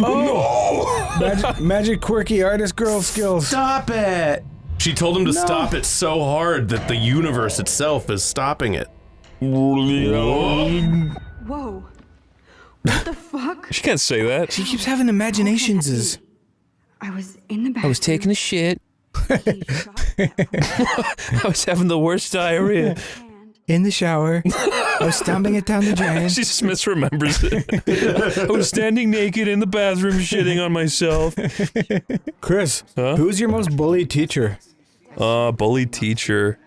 No! Magic quirky artist girl skills.
Stop it! She told him to stop it so hard that the universe itself is stopping it.
Whoa. What the fuck?
She can't say that.
She keeps having imaginations.
I was in the bathroom.
I was taking a shit. I was having the worst diarrhea.
In the shower. I was stomping it down the drain.
She just misremembers it. I was standing naked in the bathroom shitting on myself.
Chris, who's your most bullied teacher?
Bullied teacher.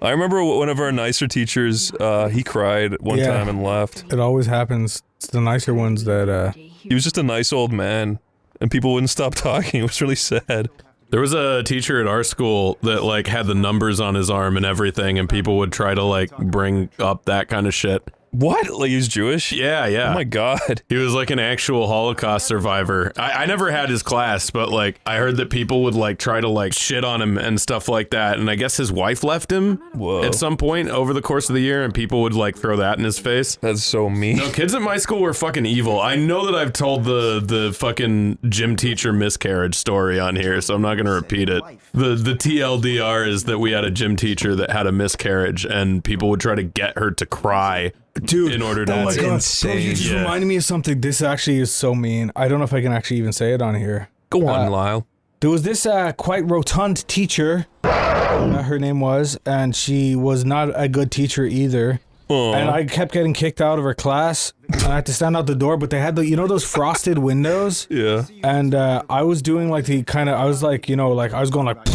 I remember one of our nicer teachers, he cried one time and left.
It always happens. It's the nicer ones that,
He was just a nice old man, and people wouldn't stop talking. It was really sad.
There was a teacher at our school that, like, had the numbers on his arm and everything, and people would try to, like, bring up that kind of shit.
What? Like he was Jewish?
Yeah, yeah.
Oh my god.
He was like an actual Holocaust survivor. I never had his class, but like I heard that people would like try to like shit on him and stuff like that. And I guess his wife left him at some point over the course of the year, and people would like throw that in his face.
That's so mean.
No, kids at my school were fucking evil. I know that I've told the fucking gym teacher miscarriage story on here, so I'm not gonna repeat it. The TLDR is that we had a gym teacher that had a miscarriage, and people would try to get her to cry.
Dude,
in order to
oh my god,
insane.
You just reminded me of something. This actually is so mean. I don't know if I can actually even say it on here.
Go on, Lyle.
There was this quite rotund teacher, her name was, and she was not a good teacher either.
Aww.
And I kept getting kicked out of her class, and I had to stand out the door, but they had the, you know those frosted windows?
Yeah.
And I was doing like the kind of, I was like, you know, like I was going like,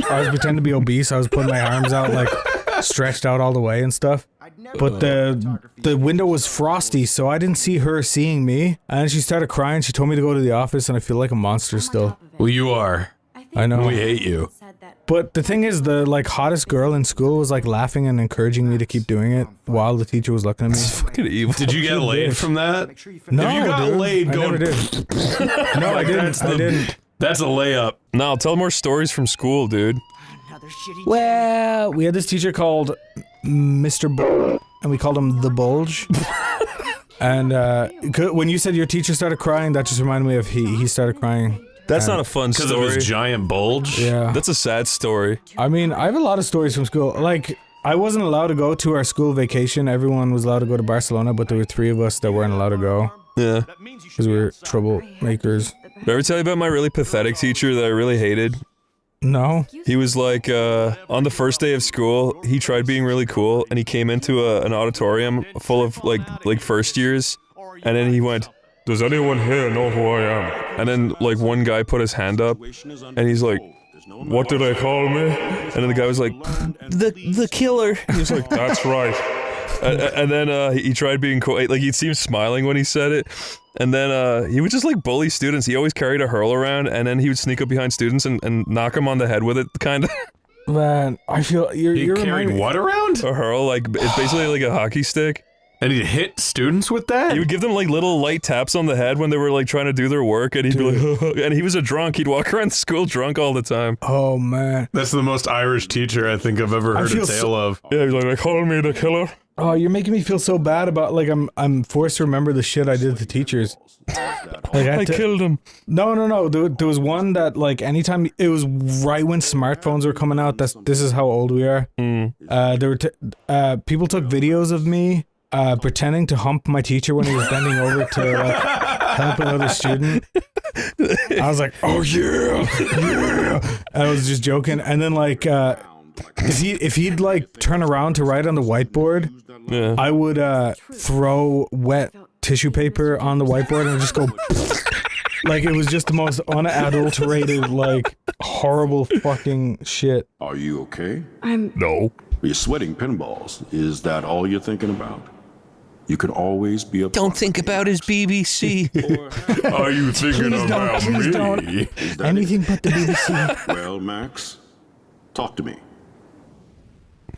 I was pretending to be obese. I was putting my arms out like stretched out all the way and stuff. But the window was frosty, so I didn't see her seeing me. And she started crying. She told me to go to the office, and I feel like a monster still.
Well, you are.
I know.
We hate you.
But the thing is, the like hottest girl in school was like laughing and encouraging me to keep doing it while the teacher was looking at me.
It's fucking evil.
Did you get laid from that?
No,
if you got
dude,
laid,
I
go.
never did. No, I didn't. I didn't.
That's a layup.
No, tell more stories from school, dude.
Well, we had this teacher called Mr. And we called him the Bulge. And when you said your teacher started crying, that just reminded me of he started crying.
That's not a fun
Because
story.
of his giant bulge?
Yeah.
That's a sad story.
I mean, I have a lot of stories from school. Like, I wasn't allowed to go to our school vacation. Everyone was allowed to go to Barcelona, but there were 3 of us that weren't allowed to go.
Yeah.
Because we were troublemakers.
Did I ever tell you about my really pathetic teacher that I really hated?
No.
He was like, on the first day of school, he tried being really cool, and he came into an auditorium full of like first years, and then he went, "Does anyone here know who I am?" And then like one guy put his hand up, and he's like, "What did they call me?" And then the guy was like, "The killer." He was like, "That's right." And then he tried being cool, like he seemed smiling when he said it. And then he would just like bully students. He always carried a hurl around, and then he would sneak up behind students and knock them on the head with it, kind of.
Man, I feel you're
carried what around?
A hurl, like it's basically like a hockey stick.
And he'd hit students with that?
He would give them like little light taps on the head when they were like trying to do their work, and he'd be like, and he was a drunk. He'd walk around school drunk all the time.
Oh man,
that's the most Irish teacher I think I've ever heard a tale of.
Yeah, he's like, "They call me the killer."
Oh, you're making me feel so bad about like I'm forced to remember the shit I did to teachers. Like
I killed him.
No. There was one that like anytime it was right when smartphones were coming out. This is how old we are. There were people took videos of me pretending to hump my teacher when he was bending over to like, help another student. I was like, "Oh yeah, yeah." I was just joking, and then like if he'd like turn around to write on the whiteboard, I would throw wet tissue paper on the whiteboard and just go like it was just the most unadulterated, like horrible fucking shit.
Are you okay?
No.
You're sweating pinballs. Is that all you're thinking about? You can always be a.
Don't think about his BBC.
Are you thinking about me?
Don't. Anything but the BBC.
Well, Max, talk to me.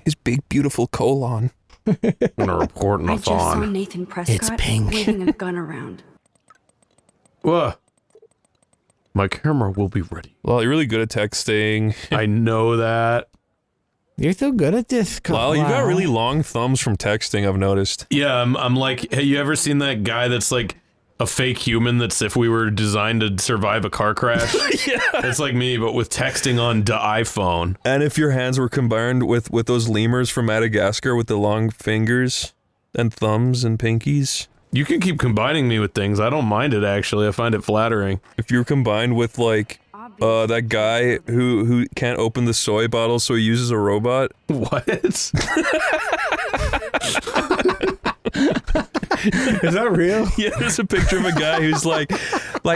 His big, beautiful colon.
I'm gonna report
I
my
just saw
phone.
Nathan Prescott waving a gun around.
What? My camera will be ready.
Well, you're really good at texting.
I know that.
You're so good at this.
Well, you got really long thumbs from texting, I've noticed.
Yeah, I'm like, hey, you ever seen that guy that's like a fake human that's if we were designed to survive a car crash?
Yeah.
It's like me, but with texting on the iPhone.
And if your hands were combined with those lemurs from Madagascar with the long fingers and thumbs and pinkies.
You can keep combining me with things. I don't mind it, actually. I find it flattering.
If you're combined with like that guy who can't open the soy bottle, so he uses a robot.
What?
Is that real?
Yeah, there's a picture of a guy who's like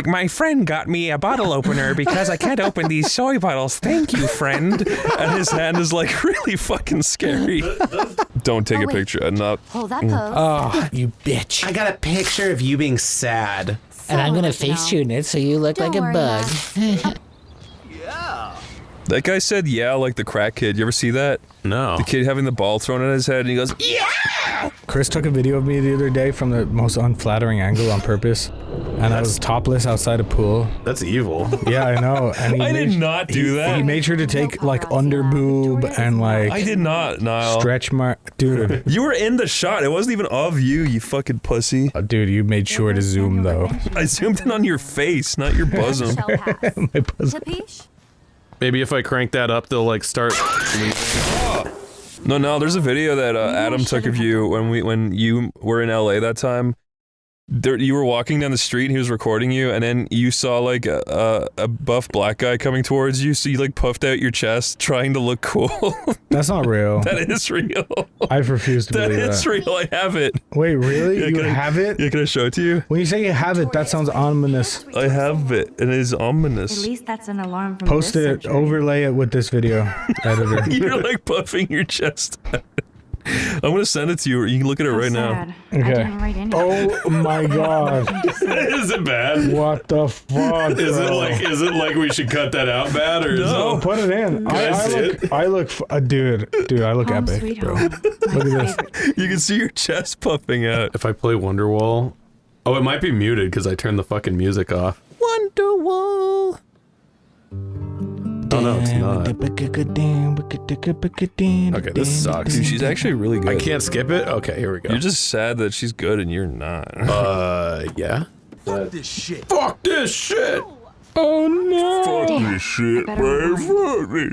my friend got me a bottle opener because I can't open these soy bottles. Thank you, friend. And his hand is like really fucking scary. Don't take a picture. I'm not.
Hold that pose.
Oh, you bitch.
I got a picture of you being sad.
And I'm gonna face tune it so you look like a bug.
That guy said yeah like the crack kid. You ever see that?
No.
The kid having the ball thrown at his head and he goes, yeah!
Chris took a video of me the other day from the most unflattering angle on purpose, and I was topless outside a pool.
That's evil.
Yeah, I know. And
I did not do that.
He made sure to take like under boob and like.
I did not, Niall.
Stretch mark, dude.
You were in the shot. It wasn't even of you, you fucking pussy.
Dude, you made sure to zoom though.
I zoomed in on your face, not your bosom.
My bosom.
Maybe if I crank that up, they'll like start.
No, there's a video that Adam took of you when you were in LA that time. You were walking down the street and he was recording you, and then you saw like a buff black guy coming towards you, so you like puffed out your chest trying to look cool.
That's not real.
That is real.
I refuse to believe that.
That is real. I have it.
Wait, really?
Yeah,
you have it?
Yeah, can I show it to you?
When you say you have it, that sounds ominous.
I have it. It is ominous.
At least that's an alarm from
Post
this
it,
century.
overlay it with this video, editor.
You're like puffing your chest out. I'm gonna send it to you. You can look at it right now.
I didn't write anything.
Oh my god.
Is it bad?
What the fuck?
Is it like we should cut that out bad, or is
No, put it in. I look, dude, I look
Home
epic,
sweet
bro.
home.
Look at this.
You can see your chest puffing out.
If I play Wonderwall, oh, it might be muted because I turned the fucking music off.
Wonderwall.
Oh no, it's not. Okay, this sucks.
Dude, she's actually really good.
I can't skip it? Okay, here we go.
You're just sad that she's good and you're not.
Yeah.
Fuck this shit.
Fuck this shit!
Oh no!
Fuck this shit, man. Fuck me.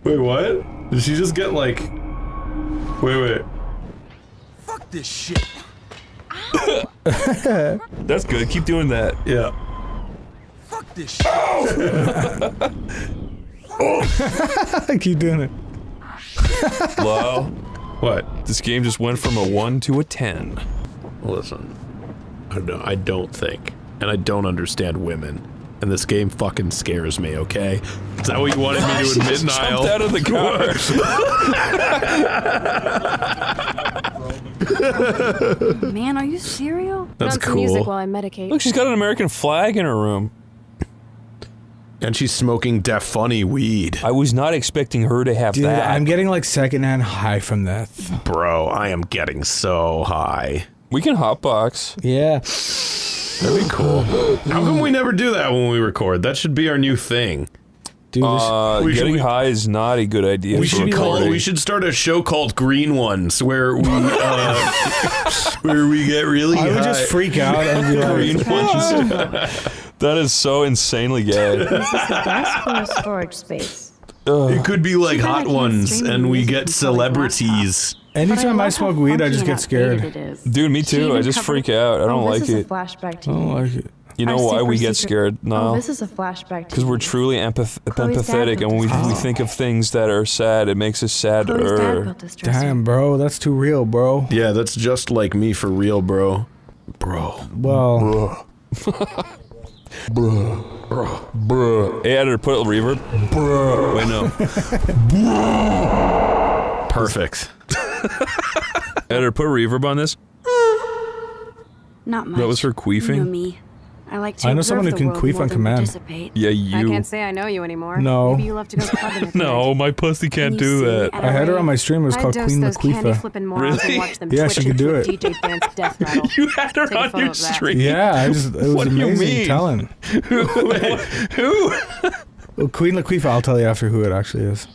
Wait, what? Did she just get like... Wait.
Fuck this shit.
That's good. Keep doing that.
Yeah.
Fuck this shit.
I keep doing it.
Wow.
What?
This game just went from a 1 to a 10.
Listen, I don't think, and I don't understand women, and this game fucking scares me, okay? Is that what you wanted me to admit, Niall?
Jumped out of the car.
Man, are you serial?
That's
Not some
cool.
music while I medicate.
Look, she's got an American flag in her room.
And she's smoking Def Funny weed.
I was not expecting her to have
Dude,
that.
I'm getting like secondhand high from that.
Bro, I am getting so high.
We can hotbox.
Yeah.
That'd be cool. How come we never do that when we record? That should be our new thing.
Dude,
getting high is not a good idea.
We should start a show called Green Ones, where we where we get really high.
I would just freak out and be like,
Green Ones. That is so insanely gay.
This is the best for a storage space.
It could be like
Too bad I
Hot
can't
Ones,
stream
and
the
we
music
get
before the
celebrities.
anytime I smoke weed, I just get scared.
Dude, me too. I just freak out. I don't like
This is a
it.
flashback to
I
you.
don't like it.
You know
Our
why we
super
get
secret-
scared
Oh,
now?
this is a flashback to
Because we're
you.
truly
Chloe's dad
empathetic, and when we
built this
think of things that are sad, it makes us
Chloe's dad
sadder.
built this dresser.
Damn, bro, that's too real, bro.
Yeah, that's just like me for real, bro.
Well,
Bruh. Hey, editor, put a reverb. Bruh. Wait, no.
Perfect.
Editor, put a reverb on this.
Not much.
That was her
You know
queefing?
me. I like to
I know
observe
someone who
the
can
world
queef
more
on
than
command.
participate.
Yeah,
I
you.
can't say I know you anymore.
No.
Maybe you love to go clubbing with
No, my pussy can't do that.
I had her on my stream. It was
I
called
dose
Queen
those candy
Laquifa.
flipping morons
Really?
and watch them
Yeah,
twitch
she could
and
do
flip
it.
DJ dance death metal.
You had her
Take a
on
photo
your
of that.
stream.
Yeah, it was
What do you
amazing
mean?
talent.
Who?
Well, Queen Laquifa, I'll tell you after who it actually is.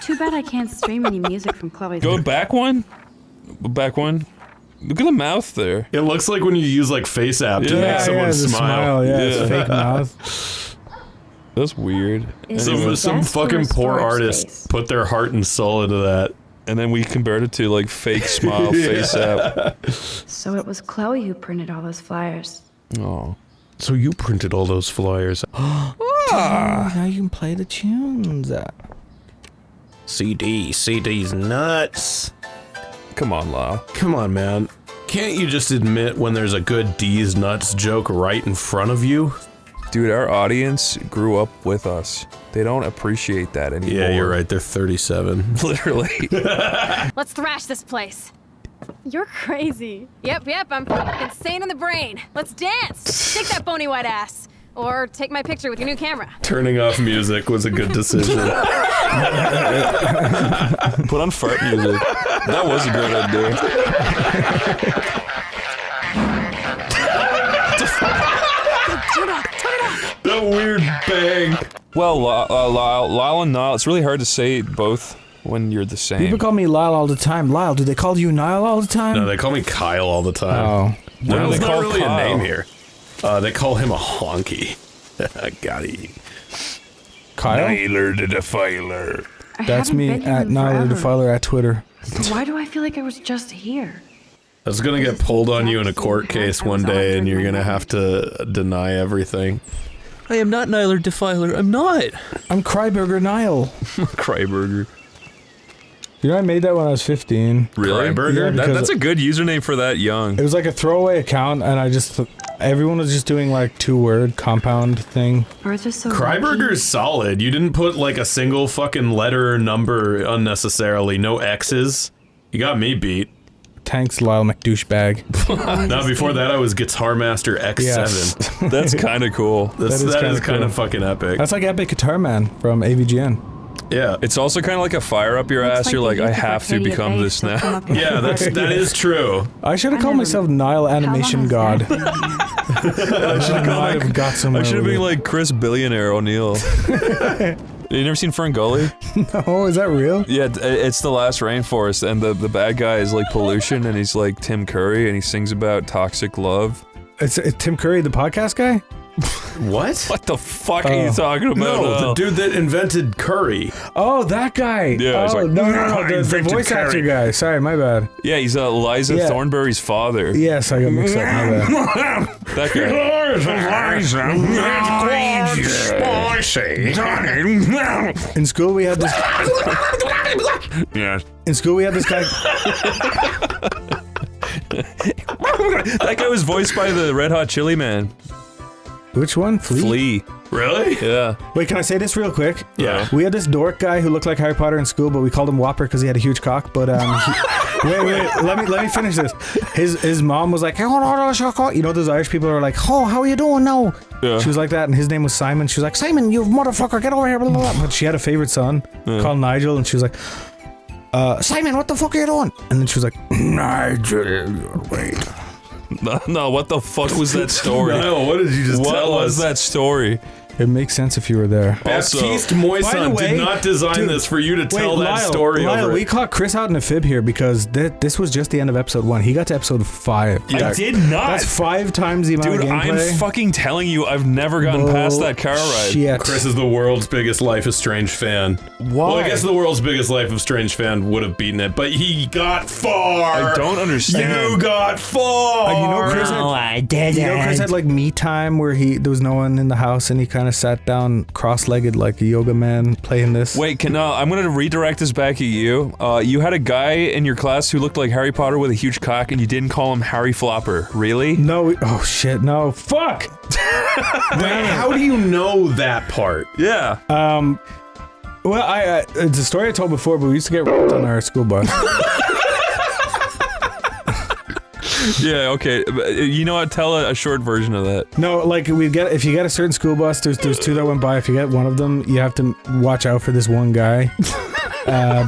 Too bad I can't stream any music from Chloe's.
Go back one. Back one. Look at the mouth there.
It looks like when you use like Face App to make someone
the
smile.
Yeah, it's fake mouth.
That's weird.
Some fucking poor artist put their heart and soul into that.
And then we converted it to like fake smile face app.
So it was Chloe who printed all those flyers.
Oh.
So you printed all those flyers.
Now you can play the tunes.
CD's nuts.
Come on, Lau.
Come on, man. Can't you just admit when there's a good D's nuts joke right in front of you?
Dude, our audience grew up with us. They don't appreciate that anymore.
Yeah, you're right. They're 37.
Literally.
Let's thrash this place. You're crazy. Yep, I'm fucking insane in the brain. Let's dance. Shake that bony white ass. Or take my picture with your new camera.
Turning off music was a good decision.
Put on fart music. That was a great idea.
That weird bang.
Well, Lyle and Niall, it's really hard to say both when you're the same.
People call me Lyle all the time. Lyle, do they call you Niall all the time?
No, they call me Kyle all the time.
Oh.
Niall's
they
not
call
really
Kyle?
a name here. They call him a honky. Got it.
Kyle?
Niler the Defiler.
That's me at Niall the Defiler at Twitter.
So why do I feel like I was just here?
That's gonna get pulled on you in a court case one day, and you're gonna have to deny everything.
I am not Niler Defiler. I'm not.
I'm Cryburger Niall.
Cryburger.
You know, I made that when I was 15.
Really?
Cryburger?
Yeah,
That's a good username for that young.
It was like a throwaway account, and I just... Everyone was just doing like 2-word compound thing.
Birds are so
Cryburger's solid. You didn't put like a single fucking letter or number unnecessarily. No X's. You got me beat.
Thanks, Lyle McDouchebag.
Now, before that, I was Guitar Master X7.
Yes.
That's kind of cool.
That is kind of fucking epic.
That's like Epic Guitar Man from AVGN.
Yeah.
It's also kind of like a fire up your ass. You're like, I have to become this now.
Yeah, that is true.
I should have called myself Nile Animation God. I should have got somewhere.
I should have
with
been
it.
like Chris Billionaire O'Neill. You never seen Fern Gully?
No, is that real?
Yeah, it's The Last Rainforest, and the bad guy is like pollution, and he's like Tim Curry, and he sings about toxic love.
It's Tim Curry, the podcast guy?
What?
What the fuck are you talking about?
No, the dude that invented curry.
Oh, that guy.
Yeah, he's
oh,
like,
no,
I
the
invented
voice actor
curry.
guy. Sorry, my bad.
Yeah, he's Liza
Yeah.
Thornbury's father.
Yes, I got mixed up. My bad.
That guy.
In school, we had this.
Yes.
In school, we had this guy.
That guy was voiced by the Red Hot Chili Man.
Which one? Flea?
Really?
Yeah.
Wait, can I say this real quick?
Yeah.
We had this dork guy who looked like Harry Potter in school, but we called him Whopper because he had a huge cock. But wait, let me finish this. His mom was like, you know, those Irish people are like, oh, how are you doing now?
Yeah.
She was like that, and his name was Simon. She was like, Simon, you motherfucker, get over here, blah, blah, blah. But she had a favorite son called Nigel, and she was like, Simon, what the fuck are you doing? And then she was like, Nigel, wait.
No, what the fuck was that story?
No, what did you just tell us?
What was that story?
It makes sense if you were there.
Baptiste Moisson did not design this for you to tell that story
Lyle,
over
we
it.
caught Chris out in a fib here because this was just the end of episode 1. He got to episode 5.
I did not.
That's 5 times the amount
Dude,
of gameplay.
I'm fucking telling you, I've never gotten past that car ride.
Shit.
Chris is the world's biggest Life is Strange fan.
Why?
Well, I guess the world's biggest Life of Strange fan would have beaten it, but he got far.
I don't understand.
You got far.
You know, Chris Chris had like me time where there was no one in the house and he kind of sat down cross-legged like a yoga man playing this.
Wait, I'm gonna redirect this back at you. You had a guy in your class who looked like Harry Potter with a huge cock and you didn't call him Harry Flopper. Really?
No, oh shit, no. Fuck!
Wait, how do you know that part?
Yeah.
Well, it's a story I told before, but we used to get on our school bus.
Yeah, okay. You know what? Tell a short version of that.
No, like if you get a certain school bus, there's 2 that went by. If you get one of them, you have to watch out for this one guy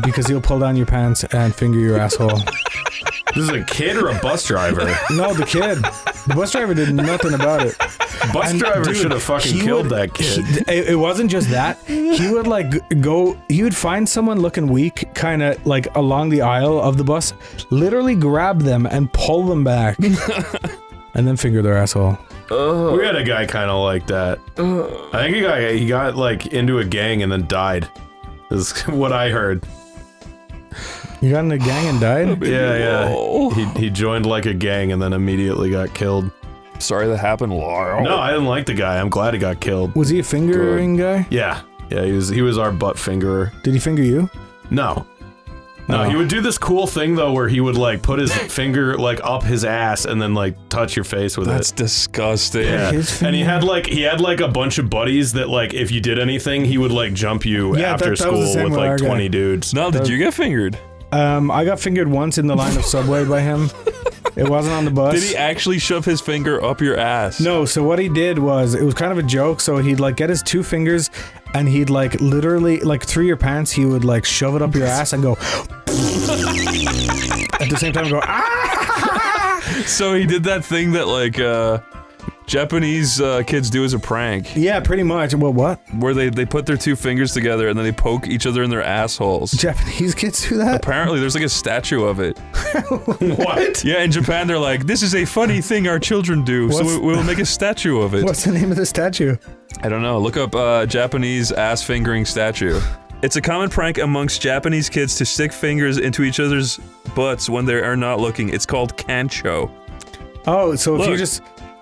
because he'll pull down your pants and finger your asshole.
This is a kid or a bus driver?
No, the kid. The bus driver did nothing about it.
Bus driver should have fucking killed that kid.
It wasn't just that. He would like he would find someone looking weak kind of like along the aisle of the bus, literally grab them and pull them back and then finger their asshole.
We had a guy kind of like that. I think he got like into a gang and then died. Is what I heard.
You got in a gang and died?
Yeah. He joined like a gang and then immediately got killed.
Sorry that happened, Laura.
No, I didn't like the guy. I'm glad he got killed.
Was he a fingering guy?
Yeah. Yeah, he was our butt fingerer.
Did he finger you?
No. No, he would do this cool thing though where he would like put his finger like up his ass and then like touch your face with
That's
it.
disgusting.
Yeah. And he had like a bunch of buddies that like if you did anything, he would like jump you after school with like 20 dudes.
No, did you get fingered?
I got fingered once in the line of Subway by him. It wasn't on the bus.
Did he actually shove his finger up your ass?
No, so what he did was, it was kind of a joke, so he'd like get his 2 fingers and he'd like literally, like through your pants, he would like shove it up your ass and go at the same time go, ah!
So he did that thing that like Japanese kids do as a prank.
Yeah, pretty much. Well, what?
Where they put their two fingers together and then they poke each other in their assholes.
Japanese kids do that?
Apparently, there's like a statue of it.
What?
Yeah, in Japan, they're like, this is a funny thing our children do, so we'll make a statue of it.
What's the name of the statue?
I don't know. Look up Japanese ass-fingering statue. It's a common prank amongst Japanese kids to stick fingers into each other's butts when they are not looking. It's called kancho.
Oh, so if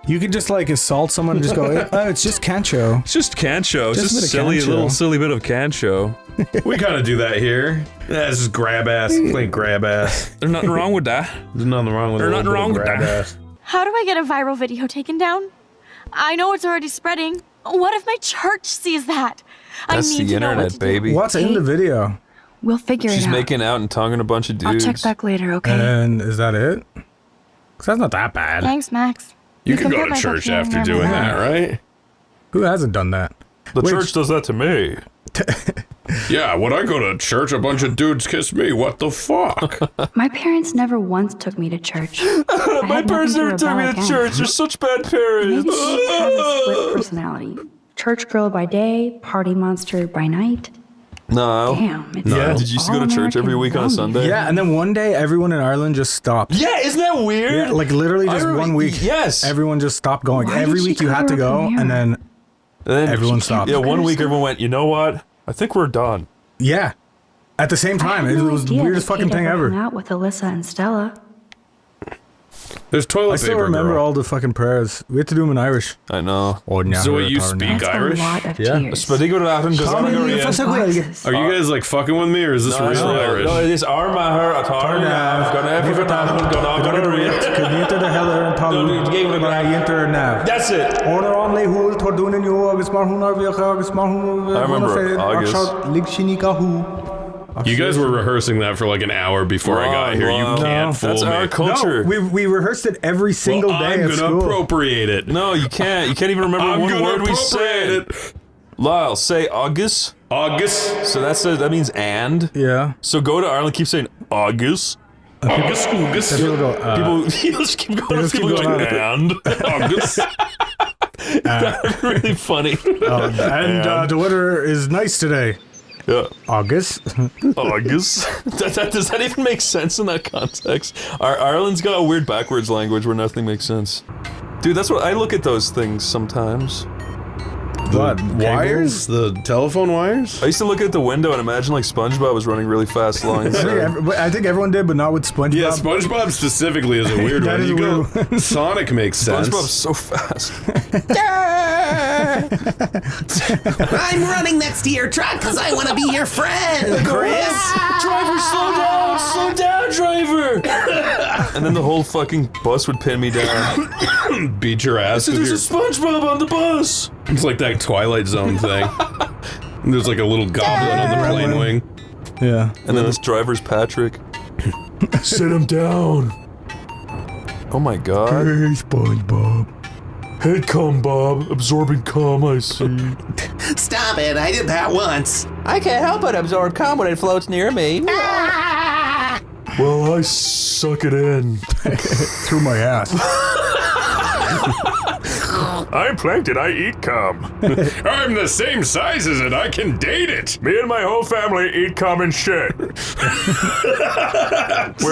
you could just like assault someone and just go, oh, it's just kancho.
It's just kancho. It's just a
kancho.
little silly bit of kancho.
We gotta do that here. Yeah, this is grab ass. Plain grab ass.
There's nothing wrong with that.
There's nothing wrong with grab ass.
How do I get a viral video taken down? I know it's already spreading. What if my church sees that?
That's the internet, baby.
What's in the video?
We'll figure it out.
She's making out and tonguing a bunch of dudes.
I'll check back later, okay?
And is that it? Because that's not that bad.
Thanks, Max.
You can go to church after doing that, right?
Who hasn't done that?
The church does that to me.
Yeah, when I go to church, a bunch of dudes kiss me. What the fuck?
My parents never once took me to church.
My parents never took me to church. They're such bad parents.
Maybe she has a split personality. Church girl by day, party monster by night.
No.
Damn, it's
Yeah, did you used to go to church every week on a Sunday?
Yeah, and then one day everyone in Ireland just stopped.
Yeah, isn't that weird?
Yeah, like literally just one week.
Yes.
Everyone just stopped going.
Why
Every
did she
week you had to
cover up
go,
the
and then everyone stopped.
Yeah, one week everyone went, you know what? I think we're done.
Yeah. At the same time. It was the weirdest fucking thing ever.
Hung out with Alyssa and Stella.
There's toilet
I still
paper,
remember
girl.
all the fucking prayers. We had to do them in Irish.
I know.
So what, you speak Irish?
Yeah.
Are you guys like fucking with me, or is this real Irish?
No, it is Armagher Atarnav. That's it.
I
remember August. You guys were rehearsing that for like an hour before I got here. You can't fool
That's
me.
our culture.
No, we rehearsed it every single day
I'm
at
gonna
school.
appropriate it.
No, you can't. You can't even remember one word we said. Lyle, say August.
August.
So that means and.
Yeah.
So go to Ireland, keep saying August.
August. August.
People just keep going. People going and August. That's really funny.
And the weather is nice today.
Yeah.
August.
August. Does that even make sense in that context? Ireland's got a weird backwards language where nothing makes sense. Dude, that's what I look at those things sometimes.
The wires? The telephone wires?
I used to look at the window and imagine like SpongeBob was running really fast along the
I think everyone did, but not with SpongeBob.
Yeah, SpongeBob specifically is a weird
That
one.
is
You
a
go, Sonic makes sense.
SpongeBob's so fast.
I'm running next to your truck because I want to be your friend, Chris.
Driver, slow down, driver. And then the whole fucking bus would pin me down.
Beat your ass.
So there's a SpongeBob on the bus.
It's like that Twilight Zone thing. And there's like a little goblin on the plane wing.
Yeah.
And then this driver's Patrick. Sit him down. Oh my god.
Hey, SpongeBob.
Head cum, Bob. Absorbing cum, I see.
Stop it, I did that once.
I can't help but absorb cum when it floats near me.
Well, I suck it in.
Through my ass.
I'm plankton, I eat cum. I'm the same size as it, I can date it.
Me and my whole family eat common shit. We're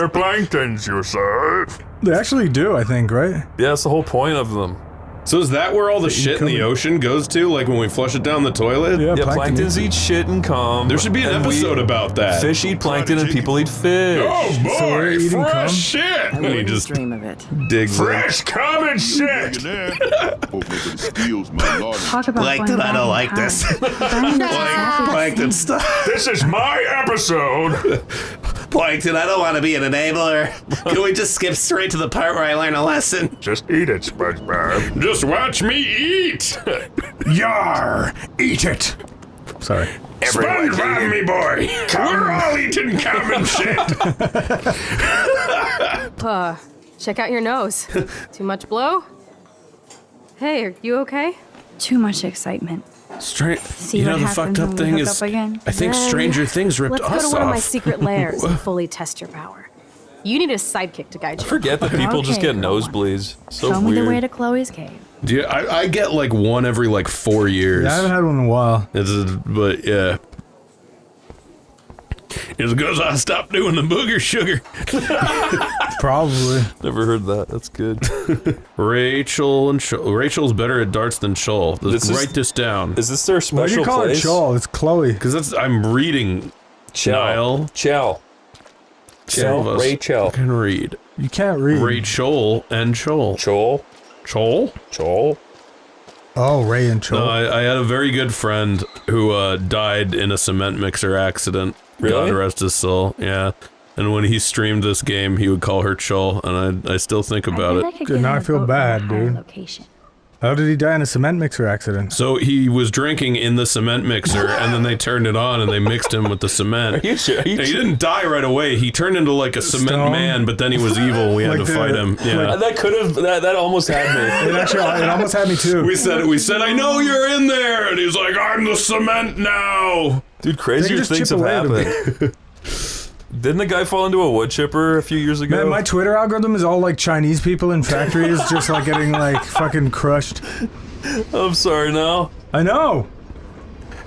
planktons, you say?
They actually do, I think, right?
Yeah, that's the whole point of them.
So is that where all the shit in the ocean goes to? Like when we flush it down the toilet?
Yeah,
planktons eat shit and cum.
There should be an episode about that.
Fish eat plankton and people eat fish.
Oh boy, fresh shit!
I
And he
wouldn't
just
dream of it.
digs
Fresh cum and shit!
Talk about
Plankton, I don't like this. Plankton, stop.
This is my episode!
Plankton, I don't want to be an enabler. Can we just skip straight to the part where I learn a lesson?
Just eat it, SpongeBob.
Just watch me eat!
Yar! Eat it! Sorry.
SpongeBob, me boy! We're all eating common shit!
Check out your nose. Too much blow? Hey, are you okay?
Too much excitement. See
You know
what
the
happens
fucked up
when we
thing
hook
is,
up again?
I think
Then
Stranger Things ripped
Let's go
us
to one of my
off.
secret lairs and fully test your power. You need a sidekick to guide you.
Forget that people just get nosebleeds. So
Show me
weird.
the way to Chloe's cave.
Dude, I get like one every like 4 years.
Yeah, I haven't had one in a while.
But yeah. It's because I stopped doing the booger sugar.
Probably.
Never heard that. That's good.
Rachel and Shoal. Rachel's better at darts than Shoal. Let's write this down.
Is this their special
Why do you call
place?
it Shoal? It's Chloe.
Because I'm reading.
Chell. Rachel.
Can read.
You can't read.
Rachel and Shoal.
Shoal.
Oh, Ray and Shoal.
No, I had a very good friend who died in a cement mixer accident.
Really?
God rest his soul. Yeah. And when he streamed this game, he would call her Chol, and I still think about it.
Dude, now I feel bad, dude. How did he die in a cement mixer accident?
So he was drinking in the cement mixer, and then they turned it on, and they mixed him with the cement.
Are you sure?
He didn't die right away. He turned into like a cement man, but then he was evil. We had to fight him. Yeah.
That could have. That almost had me.
It almost had me too.
We said, I know you're in there, and he's like, I'm the cement now.
Dude, crazier things have happened. Didn't the guy fall into a wood chipper a few years ago?
Man, my Twitter algorithm is all like Chinese people in factories just like getting like fucking crushed.
I'm sorry now.
I know.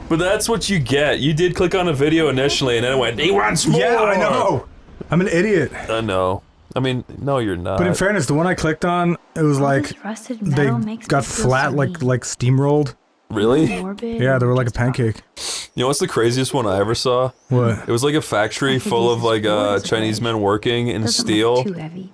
But that's what you get. You did click on a video initially and then it went, he wants more!
Yeah, I know. I'm an idiot.
I know. I mean, no, you're not.
But in fairness, the one I clicked on, it was like they got flat, like steamrolled.
Really?
Yeah, they were like a pancake.
You know what's the craziest one I ever saw?
What?
It was like a factory full of like Chinese men working in steel,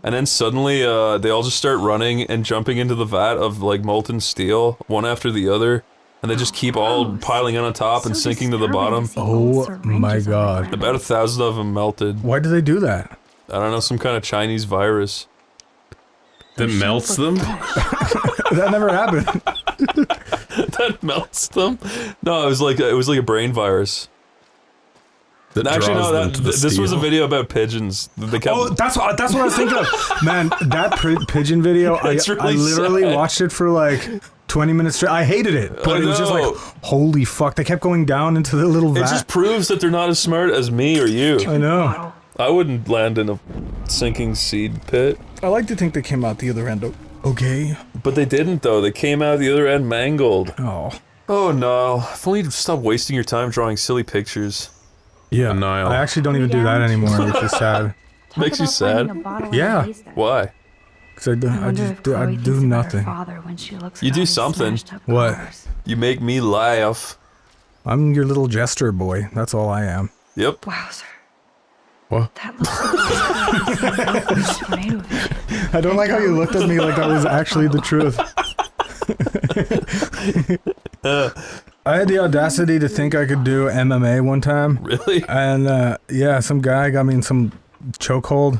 and then suddenly they all just start running and jumping into the vat of like molten steel, one after the other, and they just keep all piling on top and sinking to the bottom.
Oh my god!
About 1,000 of them melted.
Why do they do that?
I don't know, some kind of Chinese virus
that melts them.
That never happened.
That melts them? No, it was like a brain virus. Actually, no. This was a video about pigeons. They kept...
Oh, that's what I was thinking of. Man, that pigeon video, I literally watched it for like 20 minutes straight. I hated it, but it was just like, holy fuck! They kept going down into the little vat.
It just proves that they're not as smart as me or you.
I know.
I wouldn't land in a sinking seed pit.
I like to think they came out the other end. Okay.
But they didn't, though. They came out the other end mangled.
Oh.
Oh, no. If only you'd stop wasting your time drawing silly pictures.
Yeah, I actually don't even do that anymore, which is sad.
Makes you sad?
Yeah.
Why?
Because I do nothing.
You do something.
What?
You make me laugh.
I'm your little jester boy. That's all I am.
Yep.
Wowzer.
What?
That looks like a tornado.
I don't like how you looked at me like that was actually the truth. I had the audacity to think I could do MMA one time.
Really?
And yeah, some guy got me in some chokehold.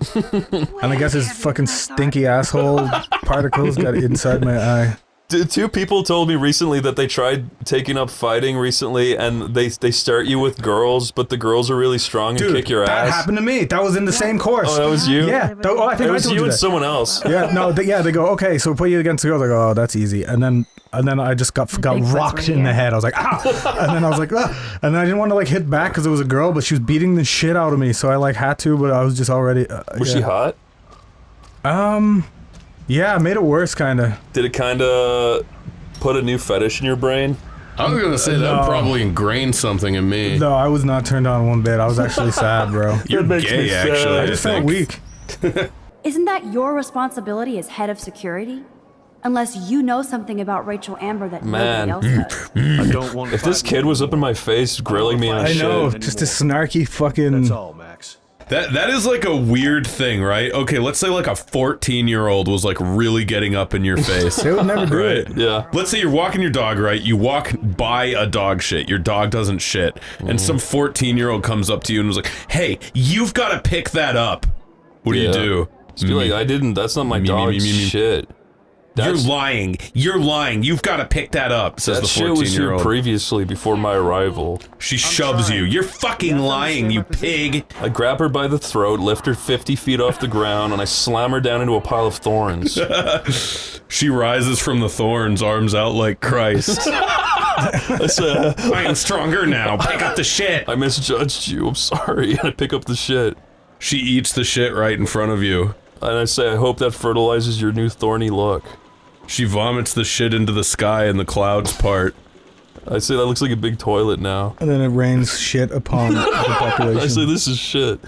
And I guess his fucking stinky asshole particles got inside my eye.
Two people told me recently that they tried taking up fighting recently, and they start you with girls, but the girls are really strong and kick your ass.
That happened to me. That was in the same course.
Oh, that was you?
Yeah. I think
it was
I told
you and
that.
someone else.
Yeah. No. They go, okay, so put you against the girls. I go, oh, that's easy. And then I just got rocked in the head. I was like, ah. And then I was like, ah. And then I didn't want to like hit back because it was a girl, but she was beating the shit out of me. So I like had to, but I was just already.
Was she hot?
Yeah, it made it worse, kind of.
Did it kind of put a new fetish in your brain?
I was gonna say that probably ingrained something in me.
No, I was not turned on one bit. I was actually sad, bro.
You're gay, actually.
I just felt weak.
Isn't that your responsibility as head of security? Unless you know something about Rachel Amber that nobody else does.
I don't want. If this kid was up in my face grilling me on shit.
I know, just a snarky fucking.
That's all, Max.
That is like a weird thing, right? Okay, let's say like a 14-year-old was like really getting up in your face.
They would never do it.
Yeah.
Let's say you're walking your dog, right? You walk by a dog shit. Your dog doesn't shit. And some 14-year-old comes up to you and was like, hey, you've got to pick that up. What do you do?
Just be like, I didn't. That's not my dog's shit.
You're lying. You're lying. You've got to pick that up, says the 14-year-old.
That shit was here previously, before my arrival.
She shoves you. You're fucking lying, you pig.
I grab her by the throat, lift her 50 feet off the ground, and I slam her down into a pile of thorns.
She rises from the thorns, arms out like Christ.
I said,
I am stronger now. Pick up the shit.
I misjudged you. I'm sorry. I pick up the shit.
She eats the shit right in front of you.
And I say, I hope that fertilizes your new thorny look.
She vomits the shit into the sky and the clouds part.
I say that looks like a big toilet now.
And then it rains shit upon the population.
I say this is shit.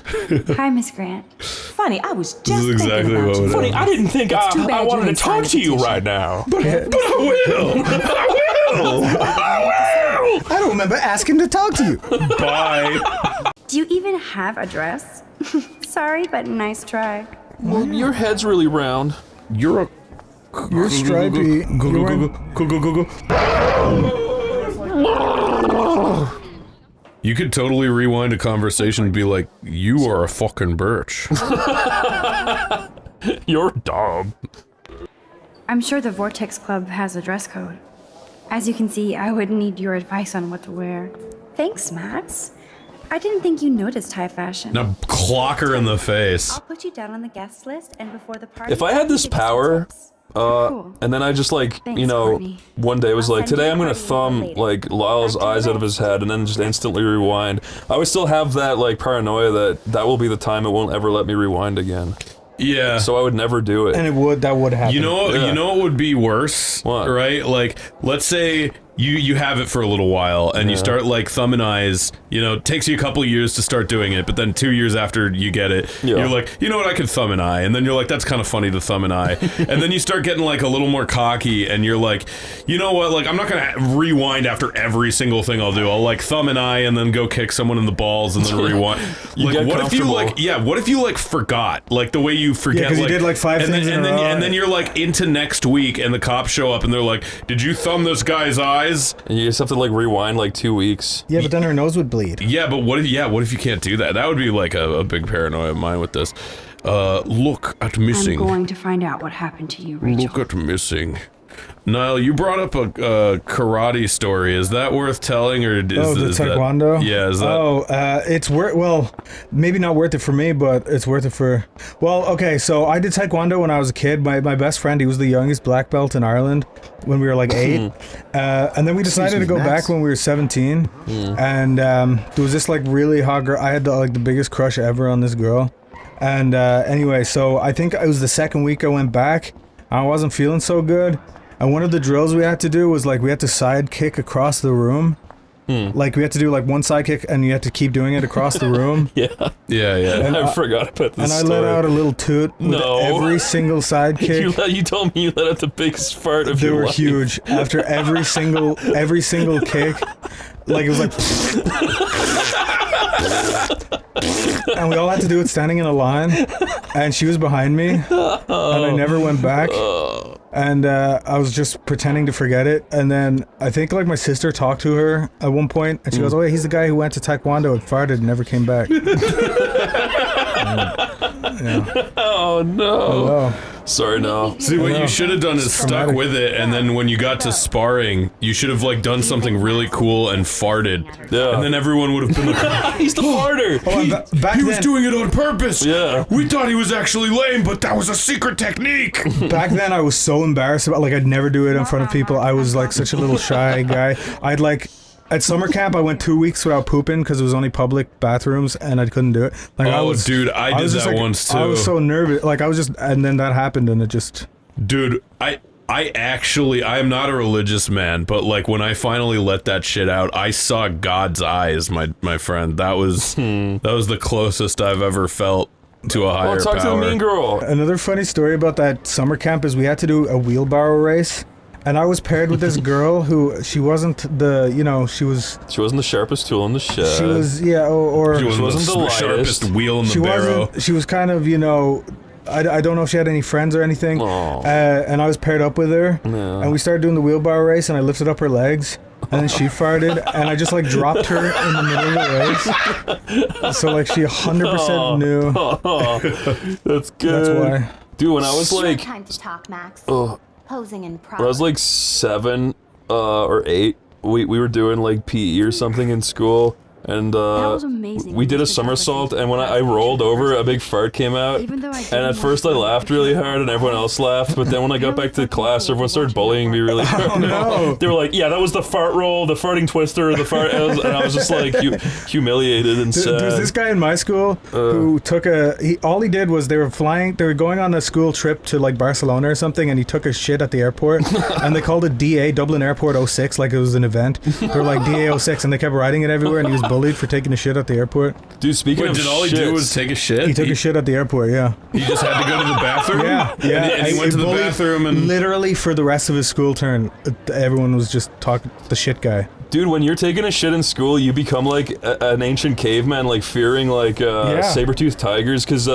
Hi, Miss Grant.
Funny, I was just
This is exactly
thinking about
what
you.
would
Funny, I didn't think I wanted to talk to you right now.
But I will! I will!
I don't remember asking to talk to you.
Bye.
Do you even have a dress? Sorry, but nice try.
Well, your head's really round.
You're
stripey.
Go. You could totally rewind a conversation and be like, you are a fucking bitch.
You're dumb.
I'm sure the Vortex Club has a dress code. As you can see, I would need your advice on what to wear. Thanks, Max. I didn't think you noticed high fashion.
Now clock her in the face.
I'll put you down on the guest list, and before the party...
If I had this power, and then I just like, you know, one day was like, today I'm gonna thumb like Lyle's eyes out of his head and then just instantly rewind. I would still have that like paranoia that will be the time it won't ever let me rewind again.
Yeah.
So I would never do it.
And that would happen.
You know what would be worse?
What?
Right? Like, let's say you have it for a little while and you start like thumbing eyes, you know, it takes you a couple of years to start doing it, but then 2 years after you get it, you're like, you know what, I could thumb an eye, and then you're like, that's kind of funny to thumb an eye, and then you start getting like a little more cocky and you're like, you know what, like I'm not gonna rewind after every single thing I'll do. I'll like thumb an eye and then go kick someone in the balls and then rewind. Like what if you like forgot, like the way you forget,
because you did like 5 things in a row.
And then you're like into next week and the cops show up and they're like, did you thumb this guy's eyes?
And you just have to like rewind like 2 weeks.
Yeah, but then her nose would bleed.
Yeah, but what if you can't do that? That would be like a big paranoia of mine with this. Look at missing.
I'm going to find out what happened to you, Rachel.
Look at missing. Niall, you brought up a karate story. Is that worth telling, or is
the taekwondo?
Is that?
Oh, it's worth. Well, maybe not worth it for me, but it's worth it for. Well, okay. So I did taekwondo when I was a kid. My best friend, he was the youngest black belt in Ireland when we were like 8, and then we decided to go back when we were 17. And there was this like really hot girl. I had the biggest crush ever on this girl. And anyway, so I think it was the second week I went back. I wasn't feeling so good. And one of the drills we had to do was like we had to side kick across the room. Like we had to do like one side kick and you had to keep doing it across the room.
Yeah.
And
I forgot about this.
And I let out a little toot with every single side kick.
You told me you let out the biggest fart of your life.
They were huge. After every single kick, like it was like and we all had to do it standing in a line, and she was behind me, and I never went back, and I was just pretending to forget it, and then I think like my sister talked to her at one point, and she goes, oh yeah, he's the guy who went to taekwondo and farted and never came back.
Oh no.
Hello.
Sorry, no.
See, what you should have done is stuck with it, and then when you got to sparring, you should have like done something really cool and farted.
Yeah.
And then everyone would have been like,
he's the farter.
He was doing it on purpose.
Yeah.
We thought he was actually lame, but that was a secret technique.
Back then, I was so embarrassed about like I'd never do it in front of people. I was like such a little shy guy. I'd like. At summer camp, I went 2 weeks without pooping because it was only public bathrooms and I couldn't do it. Like I did that once too. I was so nervous. Like I was just, and then that happened and it just.
Dude, I am not a religious man, but like when I finally let that shit out, I saw God's eyes, my friend. That was the closest I've ever felt to a higher power.
Talk to the mean girl.
Another funny story about that summer camp is we had to do a wheelbarrow race. And I was paired with this girl who she wasn't the, you know, she wasn't
the sharpest tool in the shed.
She was, yeah, or
she wasn't the sharpest wheel in the barrow.
She was kind of, you know, I don't know if she had any friends or anything. And I was paired up with her, and we started doing the wheelbarrow race, and I lifted up her legs, and then she farted, and I just like dropped her in the middle of the race. So like she 100% knew.
That's good.
That's why.
Dude, when I was like,
time to talk, Max. Posing in
when I was like 7 or 8, we were doing like PE or something in school, And
was amazing.
we did a somersault, and when I rolled over, a big fart came out.
Even though I
And at first I laughed really hard, and everyone else laughed. But then when I got back to class, everyone started bullying me really hard.
no.
They were like, "Yeah, that was the fart roll, the farting twister, the fart." And I was just like humiliated and sad.
There's this guy in my school who took all he did was they were going on a school trip to like Barcelona or something, and he took a shit at the airport, and they called it DA, Dublin Airport 06, like it was an event. They were like DA 06, and they kept writing it everywhere, and he was bullied for taking a shit at the airport.
Dude, speaking of
did all he do was take a shit?
He took a shit at the airport, yeah.
He just had to go to the bathroom?
Yeah.
And he went to the
bullied
bathroom and...
Literally for the rest of his school term, everyone was just talking the shit guy.
Dude, when you're taking a shit in school, you become like an ancient caveman, like fearing like saber-toothed tigers, because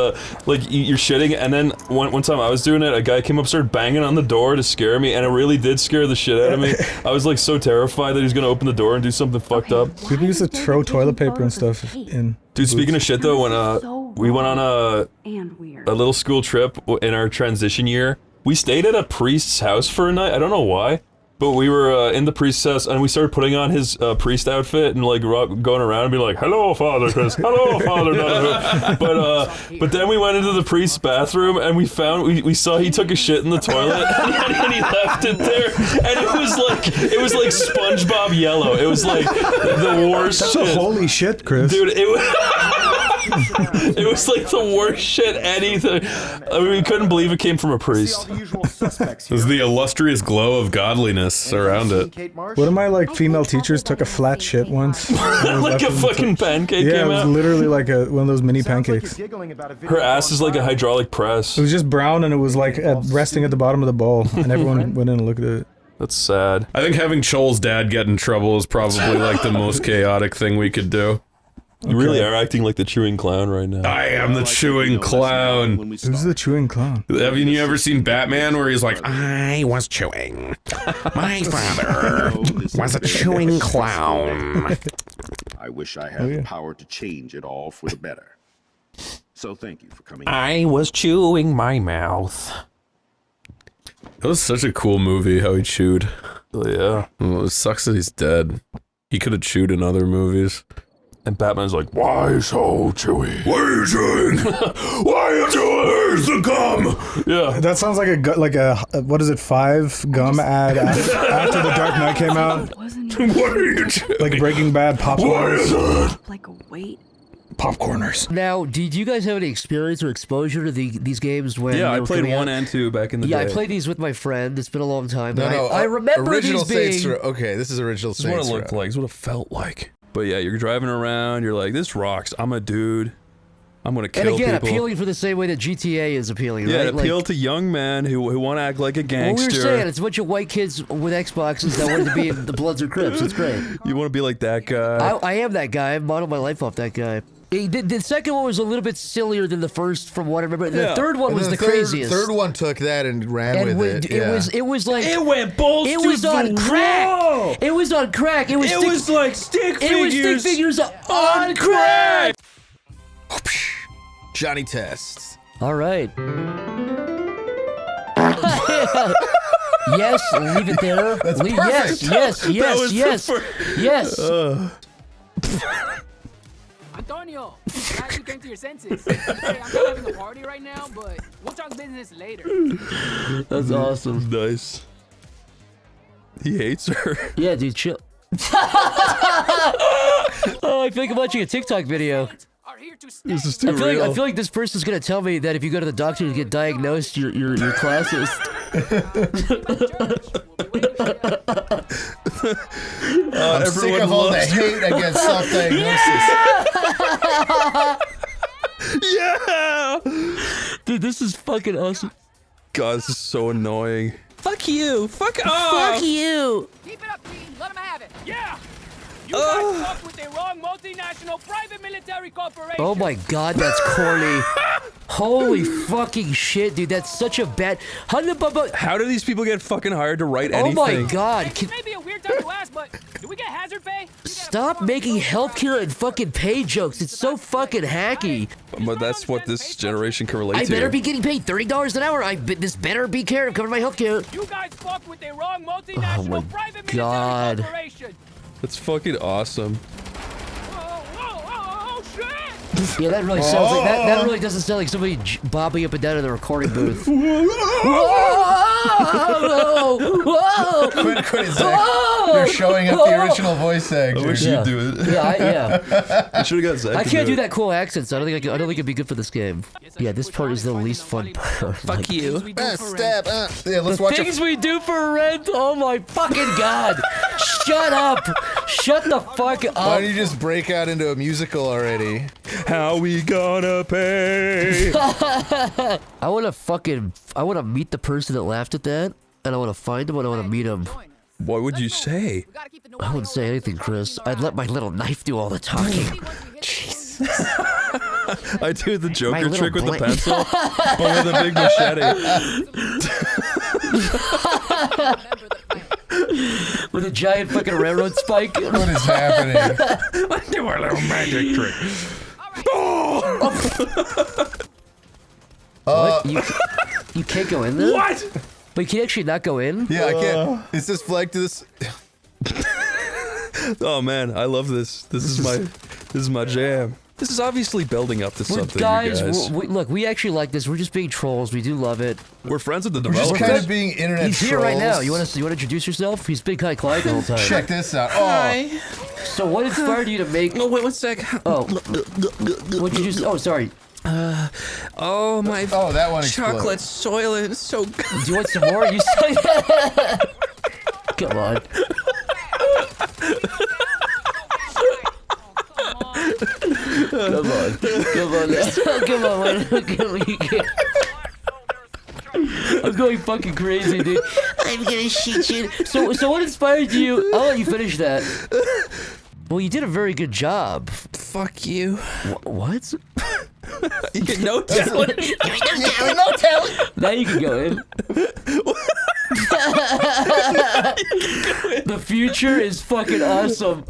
like you're shitting, and then one time I was doing it, a guy came up, started banging on the door to scare me, and it really did scare the shit out of me. I was like so terrified that he was gonna open the door and do something fucked up.
People used to throw toilet paper and stuff in.
Dude, speaking of shit though, when we went on a little school trip in our transition year, we stayed at a priest's house for a night. I don't know why. But we were in the priest's house, and we started putting on his priest outfit and like going around and be like, "Hello, Father Chris. Hello, Father." But then we went into the priest's bathroom, and we saw he took a shit in the toilet, and he left it there, and it was like SpongeBob yellow. It was like the worst.
That's
shit.
Holy shit, Chris.
Dude, it was. It was like the worst shit anything. I mean, we couldn't believe it came from a priest.
It was the illustrious glow of godliness around it.
One of my like female teachers took a flat shit once.
Like a fucking pancake
yeah,
came
it was
out?
literally like one of those mini pancakes.
Her ass is like a hydraulic press.
It was just brown, and it was like resting at the bottom of the bowl, and everyone went in and looked at it.
That's sad.
I think having Choel's dad get in trouble is probably like the most chaotic thing we could do.
You really are acting like the chewing clown right now.
I am the chewing clown.
Who's the chewing clown?
Have you ever seen Batman where he's like, I was chewing. My father was a chewing clown.
I wish I had the power to change it all for the better. So thank you for coming.
I was chewing my mouth. That was such a cool movie, how he chewed.
Oh, yeah.
Well, it sucks that he's dead. He could have chewed in other movies.
And Batman's like, why so chewy?
What are you doing? Why are you doing? Where's the gum?
Yeah.
That sounds like a what is it, 5 gum ad after The Dark Knight came out.
What are you doing?
Like Breaking Bad popcorn.
What is it?
Like a weight.
Popcorners.
Now, did you guys have any experience or exposure to these games when?
Yeah,
they
I
were
played
coming
1
out?
and 2 back in the day.
Yeah, I played these with my friend. It's been a long time.
No,
but
no.
I remember
original
these being.
Saints Row. Okay, this is original
This is what
Saints
it looked
Row.
like. This is what it felt like. But yeah, you're driving around. You're like, this rocks. I'm a dude. I'm gonna kill
And again,
people.
appealing for the same way that GTA is appealing,
Yeah,
right?
it appealed to young men who want to act like a
Well,
gangster.
we were saying it's a bunch of white kids with Xboxes that wanted to be in the Bloods or Crips. It's great.
You want to be like that guy.
I am that guy. I've modeled my life off that guy. The second one was a little bit sillier than the first, from what I remember. The third one
And
was
then
the craziest.
Third one took that and ran with it.
It was like
it went balls
it
to
was on
the
crack.
wall.
It was on crack. It was
like stick
It was stick figures on crack.
Johnny tests.
All right. Yes, leave it there.
That's perfect.
Yes.
Antonio, glad you came to your senses. Hey, I'm not having a party right now, but we'll talk business later.
That's awesome.
Nice. He hates her.
Yeah, dude, chill. Oh, I feel like I'm watching a TikTok video.
This is too
I
real.
feel like this person's gonna tell me that if you go to the doctor to get diagnosed, you're classist.
I'm sick of all the hate against self-diagnosis.
Yeah!
Dude, this is fucking awesome.
God, this is so annoying.
Fuck you. Fuck off.
Fuck you.
Keep it up, team. Let him have it. Yeah! You guys fucked with the wrong multinational private military corporation.
Oh my god, that's corny. Holy fucking shit, dude. That's such a bad. How
do these people get fucking hired to write
Oh
anything?
my god.
This may be a weird time to ask, but do we get hazard pay?
Stop making healthcare and fucking pay jokes. It's so fucking hacky.
But that's what this generation can relate
I
to.
better be getting paid $30 an hour. This better be care of covering my healthcare.
You guys fucked with the wrong multinational private military
God.
corporation.
That's fucking awesome.
Yeah, that really sounds like that really doesn't sound like somebody bobbing up and down in the recording booth.
Quit, Zach. You're showing up the original voice actor.
I wish you'd do it.
Yeah.
I should have got Zach.
I can't do that cool accent, so I don't think it'd be good for this game. Yeah, this part is the least fun part.
Fuck you.
Stab. Yeah, let's watch
things we do for rent. Oh my fucking god! Shut up! Shut the fuck up!
Why don't you just break out into a musical already?
How we gonna pay?
I wanna meet the person that laughed at that, and I wanna find him and I wanna meet him.
What would you say?
I wouldn't say anything, Chris. I'd let my little knife do all the talking.
Jesus.
I do the Joker trick with the pencil, but with a big machete.
With a giant fucking railroad spike.
What is happening?
Let's do our little magic trick.
What? You can't go in there?
What?
But you can actually not go in?
Yeah, I can't. Is this flag to this?
Oh man, I love this. This is my jam. This is obviously building up to something,
guys,
you guys.
Look, we actually like this. We're just being trolls. We do love it.
We're friends with the
We're
developers.
just kind of being internet
He's
trolls.
here right now. You want to introduce yourself? He's been kind of quiet the whole time.
Check this out.
Hi.
So what inspired you to make...
Oh, wait 1 sec.
Oh. What'd you just... Oh, sorry.
Oh, my
that one
chocolate soylent is so good.
Do you want some more? You said... Come on. Come on. Come on. I'm going fucking crazy, dude. I'm gonna shoot you. So what inspired you? I'll let you finish that. Well, you did a very good job.
Fuck you.
What?
You get no talent.
No talent.
Now you can go in. The future is fucking awesome.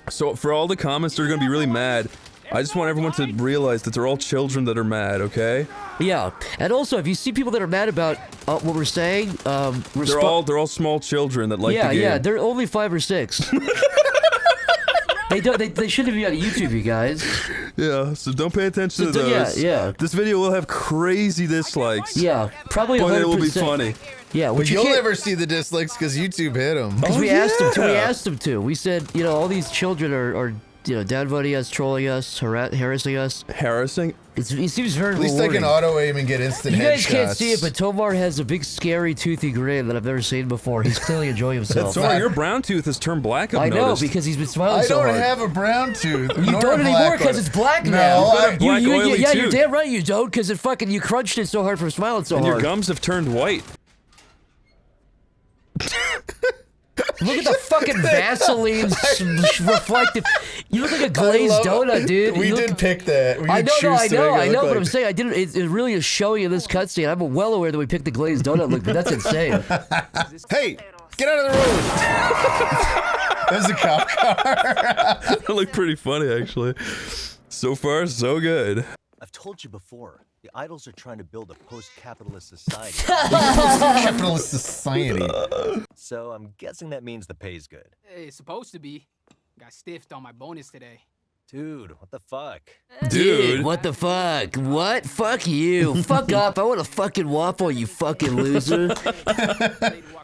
So for all the comments that are gonna be really mad, I just want everyone to realize that they're all children that are mad, okay?
Yeah, and also if you see people that are mad about what we're saying,
they're all small children that like the game.
Yeah, they're only 5 or 6. They shouldn't be on YouTube, you guys.
Yeah, so don't pay attention to those.
Yeah.
This video will have crazy dislikes.
Yeah, probably 100%.
But it will be funny.
Yeah,
but you'll never see the dislikes because YouTube hit them.
Because we asked them to. We said, you know, all these children are downvoting us, trolling us, harassing us.
Harassing?
It seems very
At least
rewarding.
I can auto-aim and get instant headshots.
You guys can't see it, but Tomar has a big, scary, toothy grin that I've never seen before. He's clearly enjoying himself.
Tomar, your brown tooth has turned black, I've noticed.
know, because he's been smiling so hard.
I don't have a brown tooth.
You don't anymore because it's black now.
Yeah,
you're damn right you don't, because you crunched it so hard from smiling so
hard.
hard.
And your gums have turned white.
Look at the fucking Vaseline reflective. You look like a glazed donut, dude.
We did pick that.
I know, but I'm saying I didn't. It really is showing in this cutscene. I'm well aware that we picked the glazed donut look, but that's insane.
Hey, get out of the road! There's a cop car.
That looked pretty funny, actually. So far, so good.
I've told you before. The idols are trying to build a post-capitalist society.
Post-capitalist society.
So I'm guessing that means the pay's good.
It's supposed to be. Got stiffed on my bonus today.
Dude, what the fuck?
Dude, what the fuck? What? Fuck you. Fuck up. I want a fucking waffle, you fucking loser.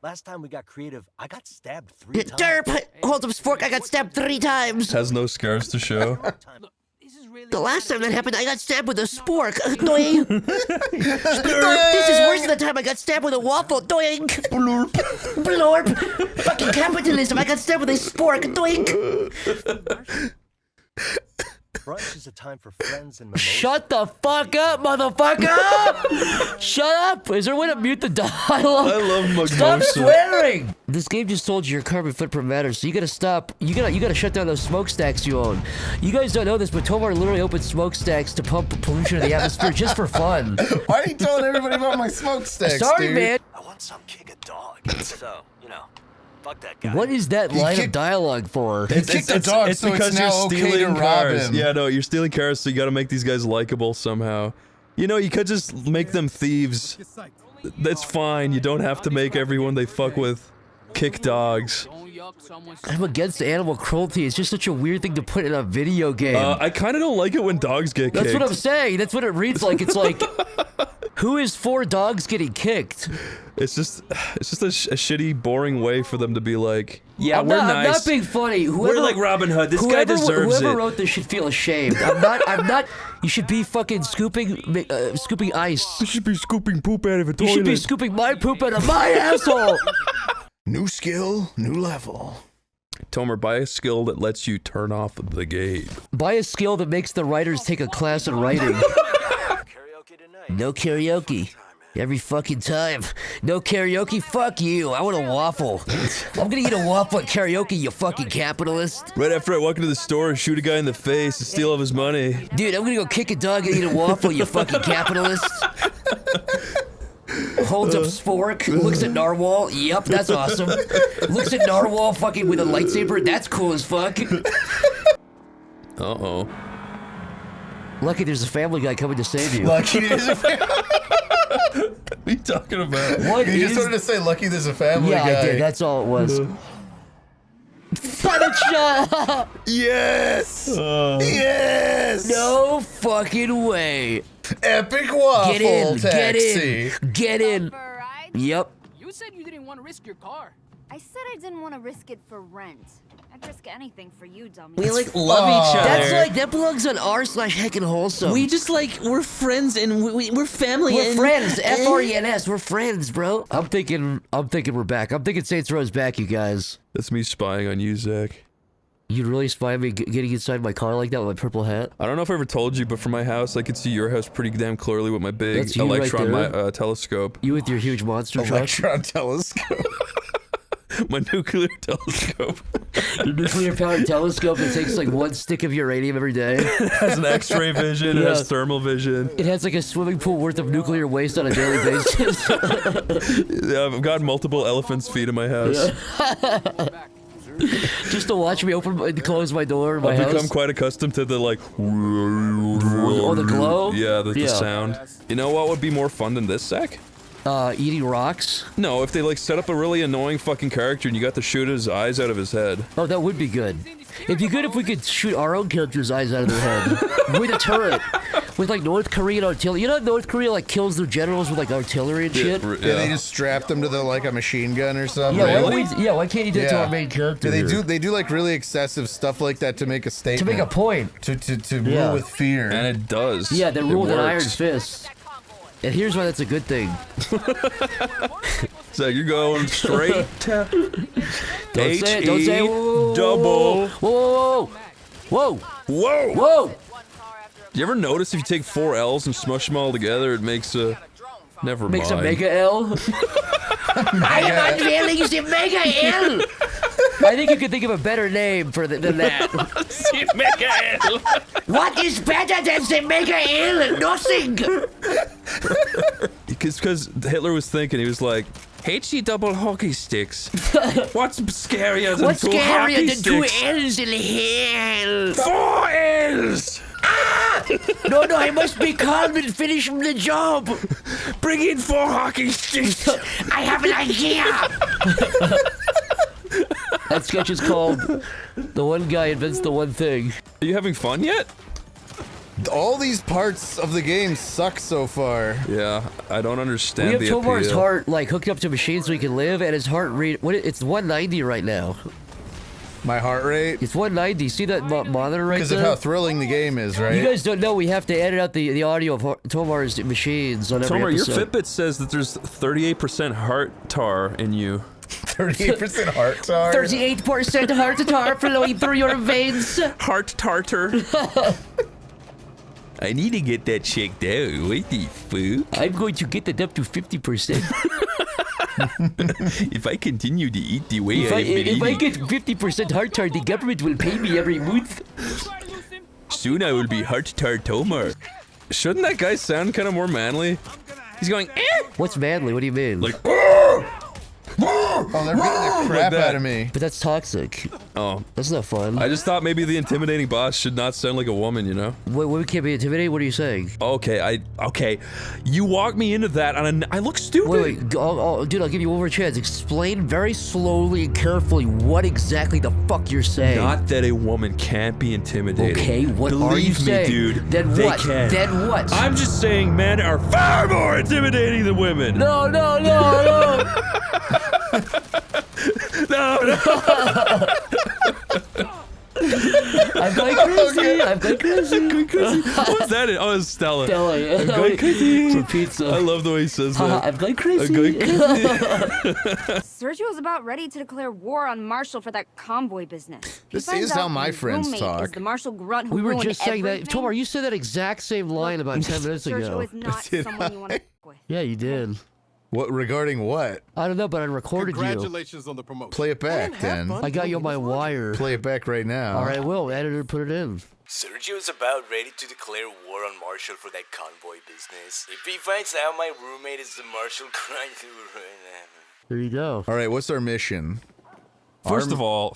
Last time we got creative, I got stabbed 3 times.
Derp! Hold up, spork. I got stabbed 3 times.
Has no scars to show.
The last time that happened, I got stabbed with a spork. Doink. This is worse than the time I got stabbed with a waffle. Doink. Blurp. Blurp. Fucking capitalism. I got stabbed with a spork. Doink.
Brunch is a time for friends and mimosas.
Shut the fuck up, motherfucker! Shut up! Is there a way to mute the dialogue?
I love mimosa.
Stop swearing! This game just told you your carbon footprint matters, so you gotta stop. You gotta shut down those smokestacks you own. You guys don't know this, but Tomar literally opened smokestacks to pump pollution in the atmosphere just for fun.
Why are you telling everybody about my smokestacks,
Sorry,
dude?
man.
I want some kick a dog. So, you know, fuck that guy.
What is that line of dialogue for?
He kicked the dog, so it's now okay to rob him.
Yeah, no, you're stealing cars, so you gotta make these guys likable somehow. You know, you could just make them thieves. That's fine. You don't have to make everyone they fuck with kick dogs.
I'm against animal cruelty. It's just such a weird thing to put in a video game.
I kind of don't like it when dogs get kicked.
That's what I'm saying. That's what it reads like. It's like, who is for dogs getting kicked?
It's just a shitty, boring way for them to be like, yeah,
I'm
we're
not,
nice.
I'm not being funny.
We're like Robin Hood. This guy deserves
whoever
it.
wrote this should feel ashamed. I'm not. You should be fucking scooping ice.
You should be scooping poop out of a toilet.
You should be scooping my poop out of my asshole.
New skill, new level.
Tomer, buy a skill that lets you turn off the game.
Buy a skill that makes the writers take a class in writing. No karaoke. Every fucking time. No karaoke? Fuck you. I want a waffle. I'm gonna eat a waffle at karaoke, you fucking capitalist.
Right after I walk into the store and shoot a guy in the face and steal all his money.
Dude, I'm gonna go kick a dog and eat a waffle, you fucking capitalist. Holds up spork, looks at narwhal. Yep, that's awesome. Looks at narwhal fucking with a lightsaber. That's cool as fuck.
Uh-oh.
Lucky there's a Family Guy coming to save you.
Lucky there's a family.
What are you talking about?
What
You just wanted to say lucky there's a Family Guy.
Yeah, I did. That's all it was. Punisher!
Yes! Yes!
No fucking way.
Epic waffle
Get in,
taxi.
get in. Yep.
You said you didn't want to risk your car.
I said I didn't want to risk it for rent. I'd risk anything for you, dummy.
We like love each other.
That's like, that belongs on r/heckin' wholesome.
We just like, we're friends and we're family.
We're
and,
friends. FRENS. We're friends, bro. I'm thinking we're back. I'm thinking Saints Row's back, you guys.
That's me spying on you, Zach.
You'd really spy on me getting inside my car like that with my purple hat?
I don't know if I ever told you, but from my house, I could see your house pretty damn clearly with my big
That's you
electron
right there.
telescope.
You with your huge monster truck?
Electron telescope.
My nuclear telescope.
Your nuclear-powered telescope that takes like one stick of uranium every day.
It has an X-ray vision. It has thermal vision.
It has like a swimming pool worth of nuclear waste on a daily basis.
Yeah, I've got multiple elephants' feet in my house.
Just to watch me open and close my door in my
I've
house.
become quite accustomed to the like.
Oh, the glow?
Yeah, the sound. You know what would be more fun than this, Zach?
Eating rocks?
No, if they like set up a really annoying fucking character and you got to shoot his eyes out of his head.
Oh, that would be good. It'd be good if we could shoot our own characters' eyes out of their head. With a turret. With like North Korean artillery. You know North Korea like kills their generals with like artillery and shit?
Yeah, they just strap them to the like a machine gun or something.
Yeah, why can't you do it to our main character?
Yeah, they do like really excessive stuff like that to make a statement.
To make a point.
To rule with fear.
And it does.
Yeah, they rule with an iron
works.
fist. And here's why that's a good thing.
So you're going straight to
Don't say it, don't say it. Whoa,
double.
Whoa, whoa,
Whoa!
whoa.
Do you ever notice if you take 4 L's and smush them all together, it makes a... Never mind.
Makes a mega L. I am unveiling the mega L. I think you could think of a better name for than that.
The mega L.
What is better than the mega L? Nothing.
Because Hitler was thinking, he was like, HE double hockey sticks. What's scarier than
What's
two
scarier
hockey
than
sticks?
2 L's in hell?
4 L's!
Ah! No, I must be calm and finish the job.
Bring in 4 hockey sticks.
I have an idea. That sketch is called "The One Guy Invents the One Thing."
Are you having fun yet?
All these parts of the game suck so far.
Yeah, I don't understand
We have
the
Tomar's
appeal.
heart like hooked up to machines so he can live, and his heart rate it's 190 right now.
My heart rate?
It's 190. See that monitor right there?
Because of how thrilling the game is, right?
You guys don't know we have to edit out the audio of Tomar's machines on every
Tomar, your
episode.
Fitbit says that there's 38% heart tar in you.
38% heart tar?
38% heart tar flowing through your veins.
Heart tartar. I need to get that checked out. What the fuck?
I'm going to get that up to 50%.
If I continue to eat the way
If
I've been
I
eating,
get 50% heart tar, the government will pay me every month.
soon I will be heart tar Tomar. Shouldn't that guy sound kind of more manly? He's going, eh?
What's manly? What do you mean?
Like,
Oh, they're beating the crap out of me.
But that's toxic.
Oh.
That's not fun.
I just thought maybe the intimidating boss should not sound like a woman, you know?
Wait, we can't be intimidated? What are you saying?
Okay, okay. You walked me into that, and I look stupid.
Wait, dude, I'll give you one more chance. Explain very slowly and carefully what exactly the fuck you're saying.
Not that a woman can't be intimidated.
Okay, what
Believe
are you
me,
saying?
dude.
Then
they
what?
Can.
Then what?
I'm just saying men are far more intimidating than women.
No.
No.
I'm going crazy. I'm going crazy.
What was that? Oh, it's Stella.
Stella, yeah.
I'm going crazy.
For pizza.
I love the way he says that.
I'm going crazy.
I'm going crazy.
Sergio's about ready to declare war on Marshall for that convoy business.
This is how my friends
roommate
talk.
Is the Marshall grunt who
We were
ruined
just saying
everything.
that. Tomar, you said that exact same line about 10 minutes ago.
Sergio is not someone you want to work with.
Yeah, you did.
What regarding what?
I don't know, but I recorded
Congratulations on the promotion.
Play it back, then.
I got you on my wire.
Play it back right now.
All right, will editor put it in.
Sergio is about ready to declare war on Marshall for that convoy business. If he finds out my roommate is the Marshall grind through
There you go.
All right, what's our mission?
First of all,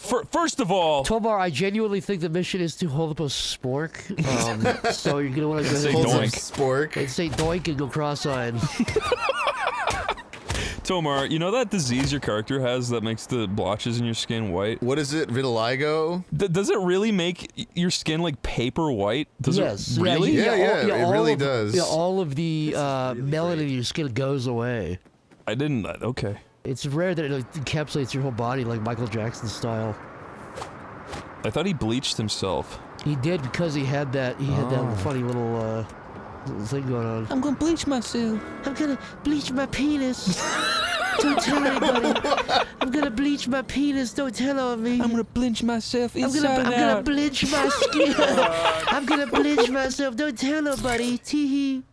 Tomar, I genuinely think the mission is to hold up a spork. So you're gonna want to go
say
ahead
doink.
Spork.
and say doink and go cross-eyed.
Tomar, you know that disease your character has that makes the blotches in your skin white?
What is it? Vitiligo?
Does it really make your skin like paper white? Does
Yes.
it really?
Yeah, it really does.
Yeah, all of the melanin in your skin goes away.
I didn't. Okay.
It's rare that it encapsulates your whole body like Michael Jackson style.
I thought he bleached himself.
He did because he had that. He had that funny little thing going on.
I'm gonna bleach myself.
I'm gonna bleach my penis. Don't tell anybody. I'm gonna bleach my penis. Don't tell on me.
I'm gonna bleach myself
I'm
inside
gonna bleach my skin. I'm gonna bleach myself. Don't tell nobody. Tee hee.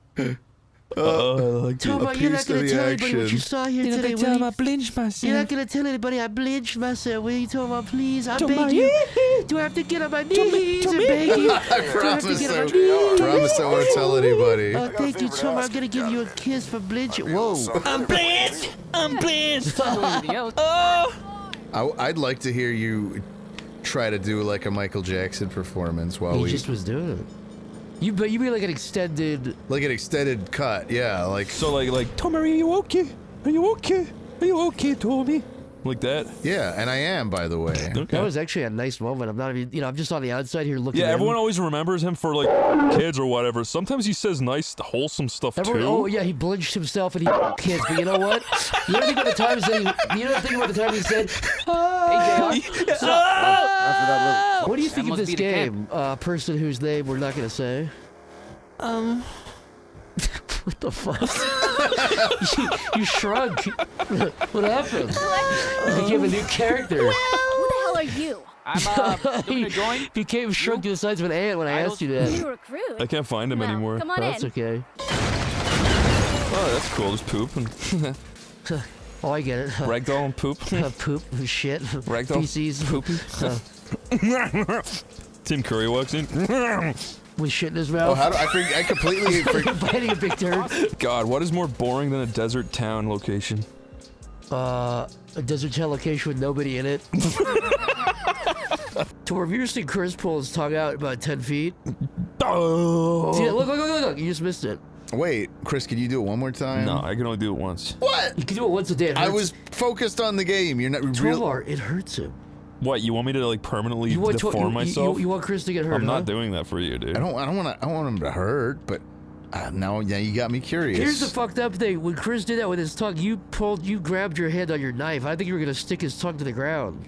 Tomar, you're not gonna tell anybody what you saw here
You're not
today.
gonna tell him I bleached myself.
You're not gonna tell anybody I bleached myself. Will you, Tomar, please? I beg you. Do I have to get on my knees and beg you?
I promise I won't tell anybody.
Oh, thank you, Tomar. I'm gonna give you a kiss for bleaching. Whoa.
I'm bleached. I'm bleached.
I'd like to hear you try to do like a Michael Jackson performance while
He just was doing it. You mean like an extended...
Like an extended cut, yeah, like...
So like, Tomar, are you okay? Are you okay? Are you okay, Tommy? Like that?
Yeah, and I am, by the way.
Okay.
That was actually a nice moment. I'm not even, I'm just on the outside here looking
Yeah,
in.
everyone always remembers him for like kids or whatever. Sometimes he says nice, wholesome stuff too.
Oh yeah, he blinched himself and he kids. But you know what? You know think about the times that he said, "Hey JR." What do you think of this game? Person whose name we're not gonna say. What the fuck? you shrunk. What happened? You became a new character.
Who the hell are you? I'm doing a join.
Became shrunk to the size of an ant when I asked you that.
You recruit.
I can't find him anymore.
Come on
That's
in.
okay.
Oh, that's cool. Just poop and
Oh, I get it.
ragdoll and poop.
Poop, shit.
Ragdoll,
feces,
poopy. Tim Curry walks in.
With shit in his mouth.
Oh, I completely
biting a big turd.
God, what is more boring than a desert town location?
A desert town location with nobody in it. To have you ever seen Chris pull his tongue out about 10 feet?
Oh.
See, look, you just missed it.
Wait, Chris, can you do it one more time?
No, I can only do it once.
What?
You can do it once a day.
I was focused on the game. You're not
Tomar, it hurts him.
What, you want me to like permanently deform myself?
You want Chris to get hurt?
I'm not doing that for you, dude.
I don't want him to hurt, but now you got me curious.
Here's the fucked up thing. When Chris did that with his tongue, you grabbed your hand on your knife. I think you were gonna stick his tongue to the ground.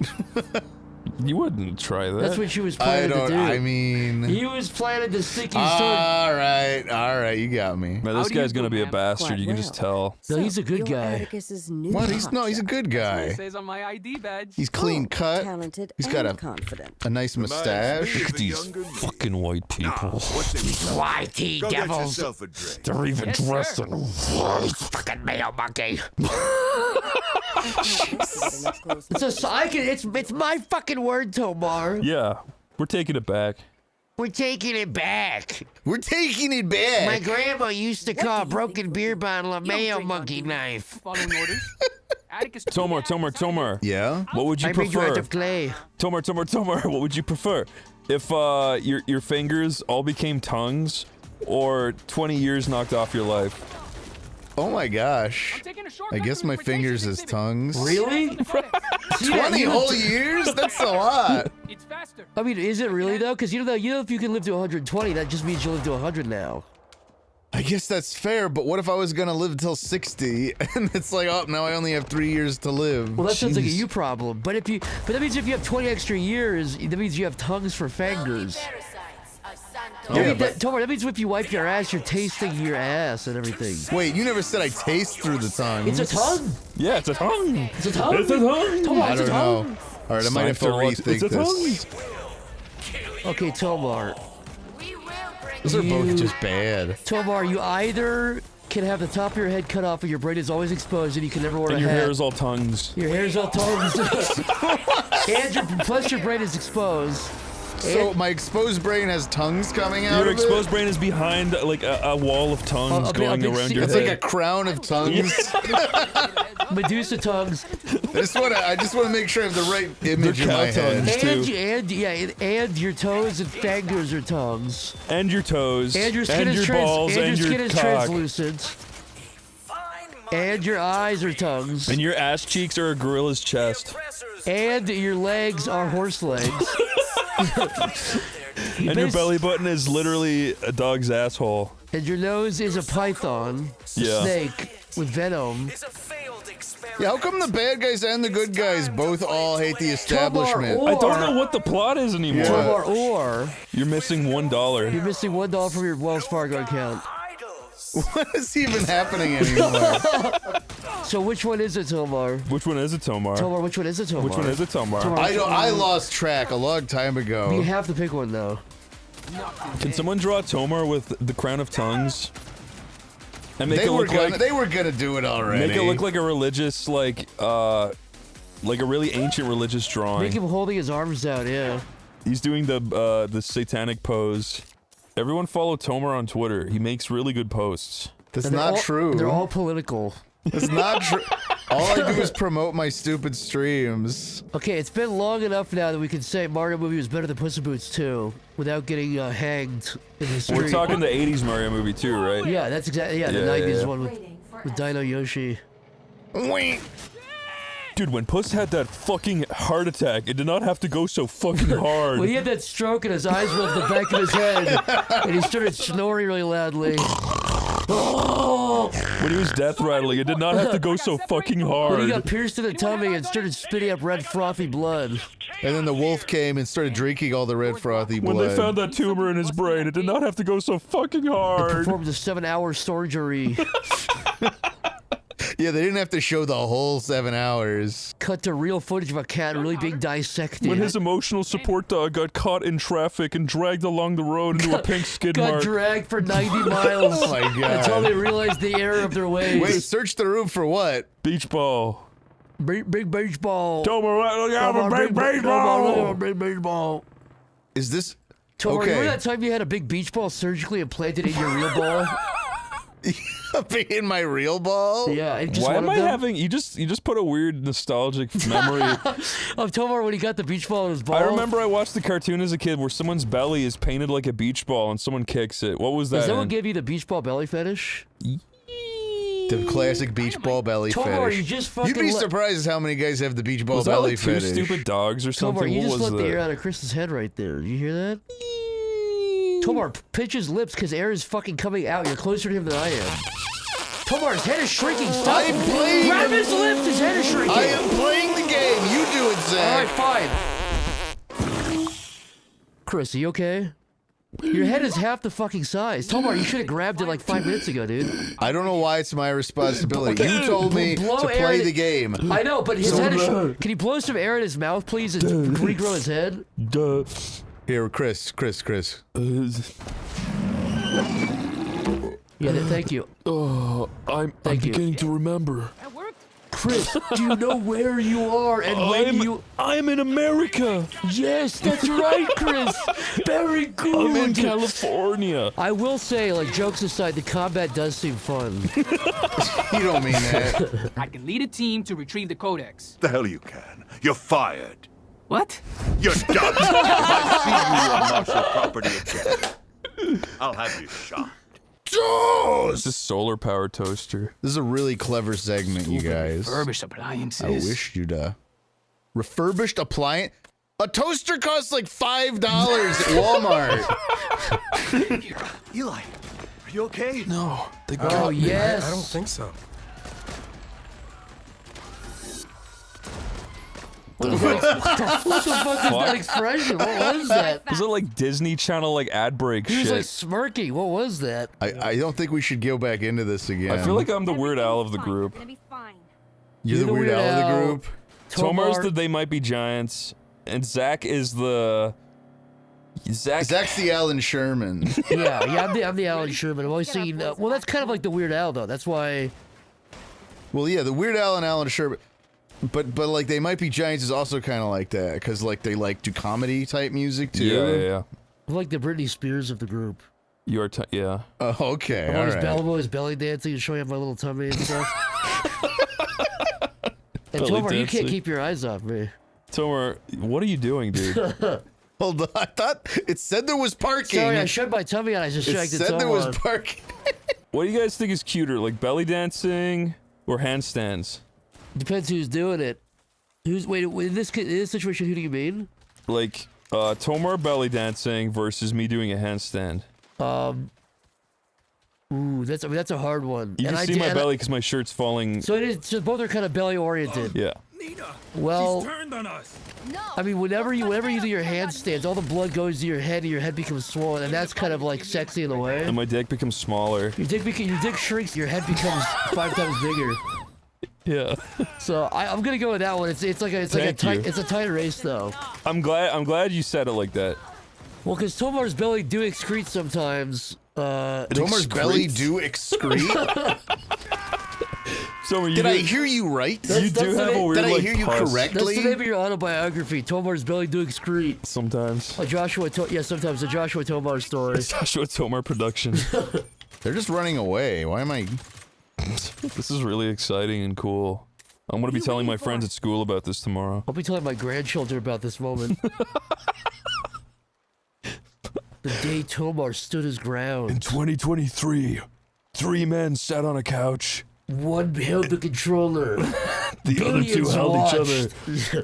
You wouldn't try that.
That's what she was planning to do.
I mean...
He was planning to stick his
tongue... All right, you got me.
Man, this guy's gonna be a bastard, you can just tell.
No, he's a good guy.
What? He's a good guy.
It says on my ID badge.
He's clean cut.
Talented
He's got
confident.
a nice mustache.
Look at these fucking white people.
YT devils.
They're even dressed in white.
Fucking male monkey. It's my fucking word, Tomar.
Yeah, we're taking it back.
We're taking it back.
We're taking it back.
My grandma used to call a broken beer bottle a mayo monkey knife.
Following orders. Atticus.
Tomar.
Yeah?
What would you
I bring
prefer?
you out of clay.
Tomar, what would you prefer? If your fingers all became tongues, or 20 years knocked off your life?
Oh my gosh. I guess my fingers as tongues.
Really?
20 whole years? That's a lot.
It's faster.
I mean, is it really though? Because you know if you can live to 120, that just means you'll live to 100 now.
I guess that's fair, but what if I was gonna live till 60 and it's like, oh, now I only have 3 years to live?
Well, that sounds like a
Jeez.
you problem. But that means if you have 20 extra years, that means you have tongues for fingers.
Yeah,
Tomar, that means if you wipe your ass, you're tasting your ass and everything.
Wait, you never said I taste through the tongue.
It's a tongue.
Yeah, it's a tongue.
It's a tongue.
It's a tongue.
Tomar,
I
it's a
don't
tongue.
know. All right, I might have to rethink this.
Okay, Tomar.
Those are both just bad.
Tomar, you either can have the top of your head cut off and your brain is always exposed and you can never wear
And
a
your
hat.
hair is all tongues.
Your hair is all tongues. And plus your brain is exposed.
So my exposed brain has tongues coming out
Your
of
exposed
it?
brain is behind like a wall of tongues going around your
It's
head.
like a crown of tongues.
Medusa tongues.
I just want to make sure I have the right image in my head.
And your toes and fingers are tongues.
And your toes.
And your skin
and
is
your balls.
and
And
your skin
your
is
cock.
translucent. And your eyes are tongues.
And your ass cheeks are a gorilla's chest.
And your legs are horse legs.
And your belly button is literally a dog's asshole.
And your nose is a python.
Yeah.
Snake with venom.
Yeah, how come the bad guys and the good guys both all hate the establishment?
I don't know what the plot is anymore.
Tomar, or
You're missing $1.
you're missing $1 from your Wells Fargo account.
What is even happening anymore?
So which one is it, Tomar?
Which one is it, Tomar?
Tomar, which one is it, Tomar?
Which one is it, Tomar?
I lost track a long time ago.
You have to pick one though.
Can someone draw Tomar with the crown of tongues? And make
They
it
were
look like
they were gonna do it already.
make it look like a religious like a really ancient religious drawing.
Make him holding his arms out, yeah.
He's doing the satanic pose. Everyone follow Tomar on Twitter. He makes really good posts.
That's
And they're
not
all-
true.
They're all political.
That's not true. All I do is promote my stupid streams.
Okay, it's been long enough now that we can say Mario movie was better than Puss in Boots 2 without getting hanged in the street.
We're talking the 80s Mario movie too, right?
Yeah, that's exactly, the
Yeah,
90s
yeah.
one with Dino Yoshi.
Dude, when Puss had that fucking heart attack, it did not have to go so fucking hard.
When he had that stroke and his eyes went up the back of his head, and he started snoring really loudly.
When he was death rattling, it did not have to go so fucking hard.
When he got pierced in the tummy and started spitting up red frothy blood.
And then the wolf came and started drinking all the red frothy blood.
When they found that tumor in his brain, it did not have to go so fucking hard.
Performed a 7-hour surgery.
Yeah, they didn't have to show the whole 7 hours.
Cut to real footage of a cat really being dissected.
When his emotional support dog got caught in traffic and dragged along the road into a pink skid
got
mark.
dragged for 90 miles.
Oh my god.
Until they realized the error of their ways.
Wait, search the room for what?
Beach ball.
Big beach ball.
Tomar, look out for big beach ball.
Big beach ball.
Is this...
Tomar,
okay.
remember that time you had a big beach ball surgically implanted in your real ball?
In my real ball?
Yeah. It just
Why
one
am
of
I
them?
having... You just put a weird nostalgic memory.
Of Tomar when he got the beach ball in his ball.
I remember I watched the cartoon as a kid where someone's belly is painted like a beach ball and someone kicks it. What was that?
Does someone
in?
give you the beach ball belly fetish?
The classic beach ball belly
Tomar,
fetish.
you just fucking
You'd be
let-
surprised how many guys have the beach ball
Was that
belly
like two
fetish.
stupid dogs or something?
Tomar, you
What
just
was
let the
that?
air out of Chris's head right there. You hear that? Tomar, pinch his lips because air is fucking coming out. You're closer to him than I am. Tomar's head is shrinking. Stop.
I'm playing.
Grab his lips. His head is shrinking.
I am playing the game. You do it, Zach.
Alright, fine. Chris, are you okay? Your head is half the fucking size. Tomar, you should have grabbed it like 5 minutes ago, dude.
I don't know why it's my responsibility.
Okay,
You told me
blow
to
air
play
in
the
it.
game.
I know, but his head is... Can you blow some air in his mouth, please, and regrow his head?
Duh.
Here, Chris.
Yeah, thank you.
I'm
Thank you.
beginning to remember.
Chris, do you know where you are and when you...
I'm in America.
Yes, that's right, Chris. Very good.
I'm in California.
I will say, like, jokes aside, the combat does seem fun.
You don't mean that.
I can lead a team to retrieve the codex.
The hell you can. You're fired.
What?
You're done. If I see you on Marshall property again, I'll have you shot.
It's a solar power toaster.
This is a really clever segment, you guys.
Refurbished appliances.
I wish you'd refurbished appliance. A toaster costs like $5 at Walmart.
Eli, are you okay?
No.
Oh, yes.
I don't think so.
What the fuck is that expression? What was that?
Was it like Disney Channel like ad break
He was
shit?
like smirking. What was that?
I don't think we should go back into this again.
I feel like I'm the Weird Al of the group.
You're the Weird Al of the group.
Tomar's the They Might Be Giants, and Zach is the...
Zach's the Alan Sherman.
Yeah, I'm the Alan Sherman. I've always seen... well, that's kind of like the Weird Al, though. That's why...
Well, yeah, the Weird Al and Alan Sherman... But like, They Might Be Giants is also kind of like that, because like they like do comedy type music too.
Yeah.
I'm like the Britney Spears of the group.
You are, yeah.
Oh, okay,
I'm
all right.
always belly dancing and showing off my little tummy and stuff. And
Belly
Tomar, you
dancing.
can't keep your eyes off me.
Tomar, what are you doing, dude?
Hold on, I thought it said there was parking.
Sorry, I showed my tummy and I just
It
distracted
said there was
Tomar.
parking.
What do you guys think is cuter, like belly dancing or handstands?
Depends who's doing it. Wait, in this situation, who do you mean?
Like, Tomar belly dancing versus me doing a handstand.
Ooh, that's a hard one.
You
And
can
I
see
did-
my
and
belly because my shirt's falling.
So it is. So both are kind of belly oriented.
Yeah.
Well,
She's turned on us.
I mean, whenever you do your handstands, all the blood goes to your head, and your head becomes swollen, and that's kind of like sexy in a way.
And my dick becomes smaller.
Your dick shrinks, your head becomes 5 times bigger.
Yeah.
So I'm gonna go with that one. It's like a tight race though.
I'm glad you said it like that.
Well, because Tomar's belly do excrete sometimes.
Tomar's belly do excrete.
So
Did I hear you right?
You do have a weird,
Did I
like,
hear you
pus.
correctly?
That's the name of your autobiography. Tomar's belly do excrete.
Sometimes.
Sometimes a Joshua Tomar story.
Joshua Tomar production.
They're just running away. Why am I?
This is really exciting and cool. I'm gonna be telling my friends at school about this tomorrow.
I'll be telling my grandchildren about this moment. The day Tomar stood his ground.
In 2023, 3 men sat on a couch.
One held the controller.
The other 2 held
watched.
each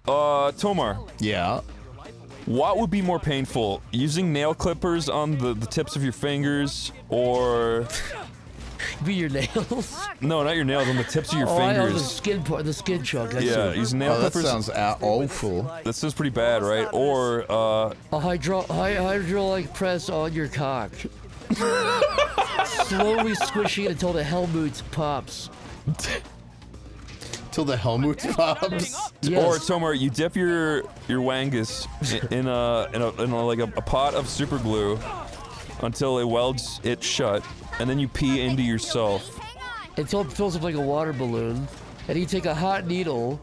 other. Tomar.
Yeah.
What would be more painful, using nail clippers on the tips of your fingers, or
Be your nails?
no, not your nails, on the tips of your
The
fingers?
skin part, the skin chunk. I
Yeah,
see.
using nail
that
clippers.
sounds awful.
That sounds pretty bad, right? Or
A hydraulic press on your cock. Slowly squishing it until the Helmut pops.
Till the Helmut pops.
Yes.
Or Tomar, you dip your wangus in a pot of super glue until it welds it shut, and then you pee into yourself.
Until it fills up like a water balloon, and you take a hot needle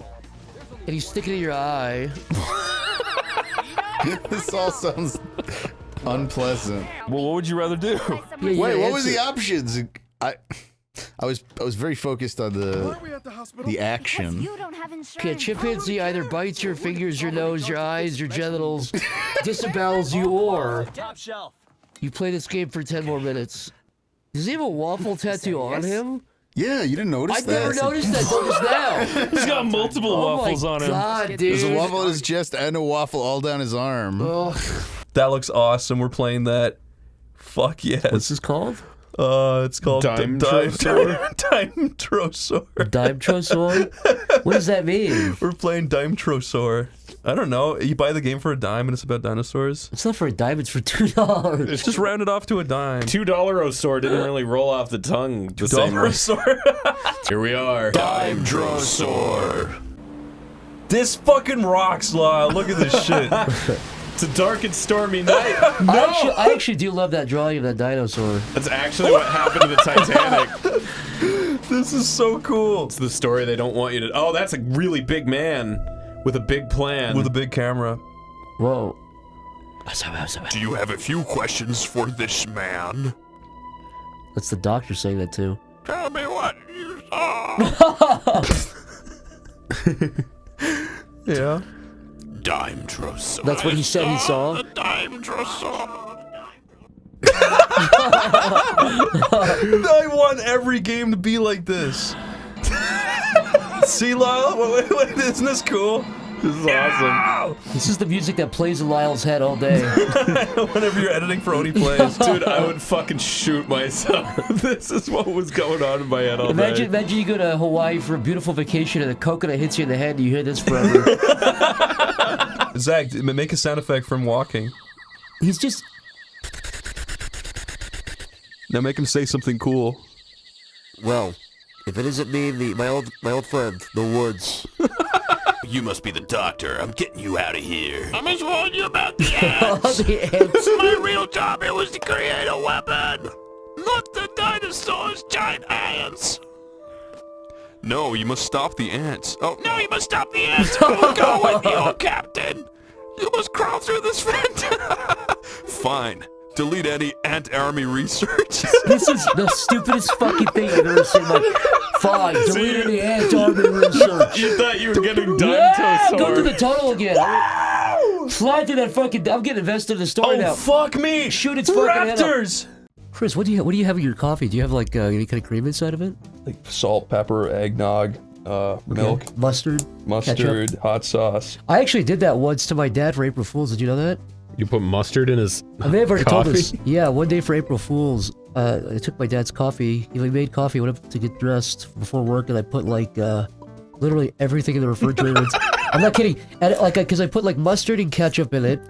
and you stick it in your eye.
This all sounds unpleasant.
Well, what would you rather do?
Wait, what was the options? I was very focused on the action.
Okay, a chimpanzee either bites your fingers, your nose, your eyes, your genitals, disembowels you, or you play this game for 10 more minutes. Does he have a waffle tattoo on him?
Yeah, you didn't notice
I
that?
never noticed that till just now.
He's got multiple waffles on him.
God, dude.
There's a waffle on his chest and a waffle all down his arm.
That looks awesome. We're playing that. Fuck yes.
What's this called?
It's called
Dime Drosaur.
Dime Drosaur.
Dime Drosaur? What does that mean?
We're playing Dime Drosaur. I don't know. You buy the game for a dime and it's about dinosaurs.
It's not for a dime, it's for $2.
It's just round it off to a dime.
$2 didn't really roll off the tongue the same way. Here we are.
Dime Drosaur. This fucking rocks, Law. Look at this shit.
It's a dark and stormy night.
I actually do love that drawing of that dinosaur.
That's actually what happened to the Titanic.
This is so cool.
It's the story they don't want you to. Oh, that's a really big man with a big plan.
With a big camera.
Whoa.
Do you have a few questions for this man?
That's the doctor saying that too.
Tell me what you saw.
Yeah.
Dime Drosaur.
That's what he said he saw?
The Dime Drosaur.
I want every game to be like this. See, Lyle? Wait, isn't this cool?
This is awesome.
This is the music that plays in Lyle's head all day.
Whenever you're editing for Oneyplays.
Dude, I would fucking shoot myself. This is what was going on in my head all day.
Imagine you go to Hawaii for a beautiful vacation and a coconut hits you in the head and you hear this forever.
Zach, make a sound effect from walking.
He's just...
Now make him say something cool.
Well, if it isn't me, my old friend, the woods.
You must be the doctor. I'm getting you out of here. I must warn you about the ants. My real job here was to create a weapon, not the dinosaurs, giant ants.
No, you must stop the ants. Oh,
No, you must stop the ants. I will go with you, Captain. You must crawl through this vent.
fine. Delete any ant army research.
This is the stupidest fucking thing I've ever seen. Like, fine, delete any ant army research.
You thought you were getting done,
Yeah,
Drosaur.
go to the tunnel again. Slide through that fucking... I'm getting invested in the story now.
Oh, fuck me!
Shoot its fucking head up.
Raptors!
Chris, what do you have in your coffee? Do you have like any kind of cream inside of it?
Like salt, pepper, eggnog, milk,
mustard,
mustard, hot sauce.
I actually did that once to my dad for April Fool's. Did you know that?
You put mustard in his
I may have already told
coffee?
this. Yeah, one day for April Fool's, I took my dad's coffee. He made coffee, went up to get dressed before work, and I put like literally everything in the refrigerator. I'm not kidding. And like, cause I put like mustard and ketchup in it,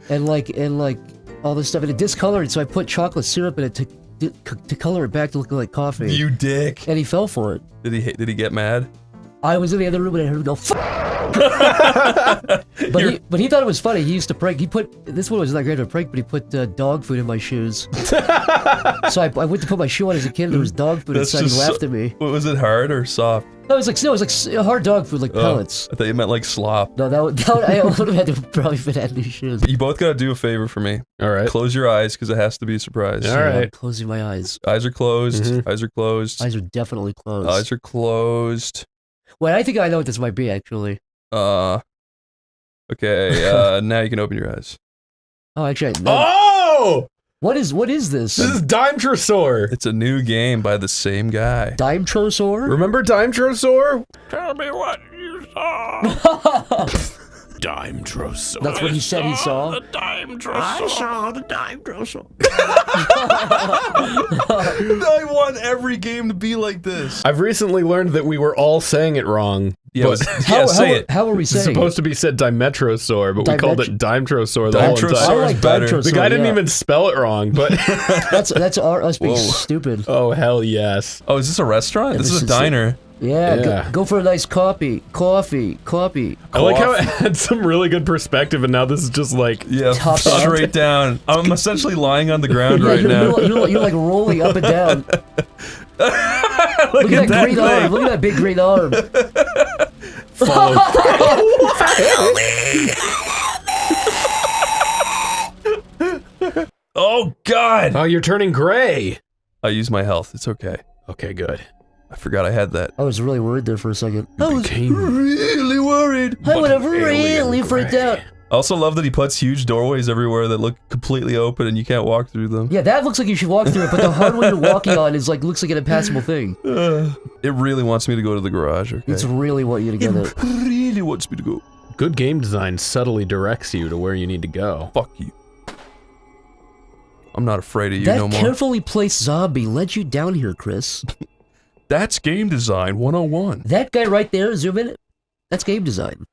and like all this stuff, and it discolored. So I put chocolate syrup in it to color it back to look like coffee.
You dick!
And he fell for it.
Did he get mad?
I was in the other room and I heard him go, "Fuck!" but he thought it was funny. He used to prank. This one was not great of a prank, but he put dog food in my shoes. So I went to put my shoe on as a kid. And there was dog food inside. He laughed at me.
Was it hard or soft?
No, it was like hard dog food, like pellets.
I thought you meant like slop.
No, I would have had to probably fit out new shoes.
You both gotta do a favor for me.
All right.
Close your eyes because it has to be a surprise.
All right.
I'm closing my eyes.
Eyes are closed.
Mm-hmm.
Eyes are closed.
Eyes are definitely closed.
Eyes are closed.
Wait, I think I know what this might be actually.
Okay. Now you can open your eyes.
Oh, actually, no.
Oh!
What is this?
This is Dime Drosaur.
It's a new game by the same guy.
Dime Drosaur?
Remember Dime Drosaur?
Tell me what you saw.
Dime Drosaur.
That's what he said he saw?
The Dime Drosaur.
I saw the Dime Drosaur.
I want every game to be like this.
I've recently learned that we were all saying it wrong.
Yeah,
but
say it.
How are we
It's
saying
supposed to be said Dimetrosaur, but we called it Dime Drosaur the whole
Dimetrosaur
time.
is
like
better.
Dimetrosaur,
The guy didn't
yeah.
even spell it wrong, but
That's us being
Whoa.
stupid.
oh hell yes.
Oh, is this a restaurant?
Yeah,
this is a
this is
diner.
Yeah,
Yeah.
Go for a nice coffee.
I like how it had some really good perspective, and now this is just like
Yeah,
Top down.
straight down. I'm essentially lying on the ground right now.
You're like rolling up and down.
Look
at that green
thing.
arm. Look at that big green arm.
follow.
Oh God!
Oh, you're turning gray.
I use my health. It's okay.
Okay, good.
I forgot I had that.
I was really worried there for a second.
I was really worried.
I would have really freaked out.
I also love that he puts huge doorways everywhere that look completely open and you can't walk through them.
Yeah, that looks like you should walk through it, but the hardware you're walking on is like looks like an impassable thing.
It really wants me to go to the garage. Okay.
It's really what you to get it.
really wants me to go.
Good game design subtly directs you to where you need to go.
Fuck you. I'm not afraid of you
That
no more.
carefully placed zombie led you down here, Chris.
That's game design 101.
That guy right there, zoom in. That's game design.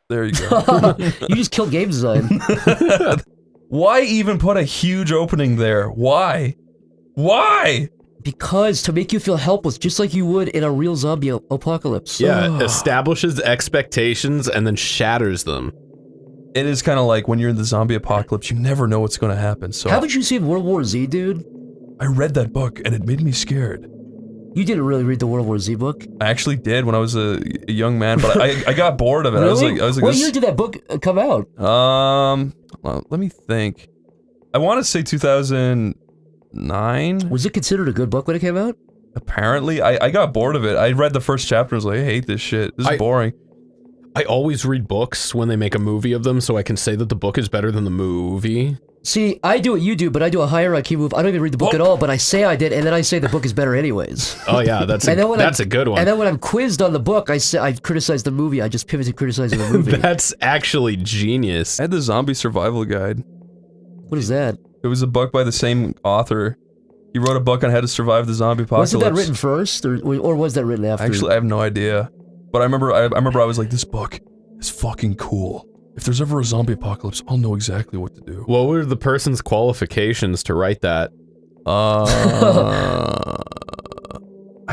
There you go.
You just killed game design.
Why even put a huge opening there? Why? Why?
Because to make you feel helpless, just like you would in a real zombie apocalypse.
Yeah, it establishes expectations and then shatters them.
it is kind of like when you're in the zombie apocalypse, you never know what's going to happen. So
haven't you seen World War Z, dude?
I read that book and it made me scared.
You didn't really read the World War Z book?
I actually did when I was a young man, but I got bored of it.
Really?
I was like,
what year did that book come out?
Let me think. I want to say 2009.
Was it considered a good book when it came out?
Apparently, I got bored of it. I read the first chapter and was like, I hate this shit. This is boring.
I always read books when they make a movie of them, so I can say that the book is better than the movie.
See, I do what you do, but I do a hierarchy move. I don't even read the book at all, but I say I did, and then I say the book is better anyways.
Oh yeah, that's a good one.
And then when I'm quizzed on the book, I criticize the movie. I just pivot to criticizing the movie.
That's actually genius.
I had the Zombie Survival Guide.
What is that?
It was a book by the same author. He wrote a book on how to survive the zombie apocalypse.
Wasn't that written first, or was that written after?
Actually, I have no idea. But I remember I was like, this book is fucking cool. If there's ever a zombie apocalypse, I'll know exactly what to do.
What were the person's qualifications to write that?
I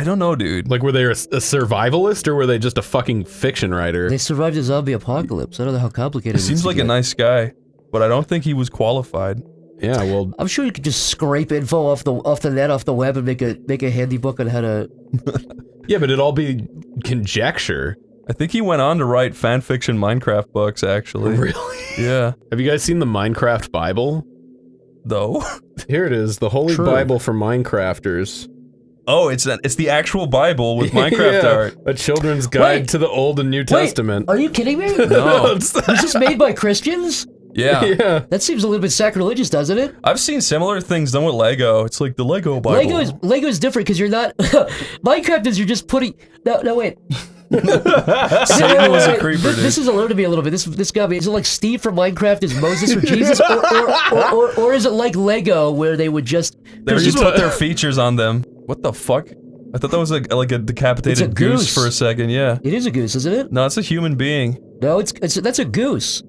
don't know, dude.
Like, were they a survivalist, or were they just a fucking fiction writer?
They survived a zombie apocalypse. I don't know how complicated
He seems like a nice guy, but I don't think he was qualified.
Yeah, well,
I'm sure you could just scrape info off the net, off the web, and make a handy book on how to.
Yeah, but it'd all be conjecture.
I think he went on to write fanfiction Minecraft books, actually.
Really?
Yeah.
Have you guys seen the Minecraft Bible?
No.
Here it is, the Holy Bible for Minecrafters.
Oh, it's the actual Bible with Minecraft art.
A children's guide to the Old and New Testament.
Are you kidding me?
No.
Was this made by Christians?
Yeah.
Yeah.
That seems a little bit sacrilegious, doesn't it?
I've seen similar things done with Lego. It's like the Lego Bible.
Lego is different because you're not. Minecraft is you're just putting. No, wait.
Satan was a creeper, dude.
This is alerting me a little bit. This got me. Is it like Steve from Minecraft is Moses or Jesus, or is it like Lego where they would just
put their features on them? What the fuck? I thought that was like a decapitated goose for a second. Yeah.
It is a goose, isn't it?
No, it's a human being.
No, that's a goose.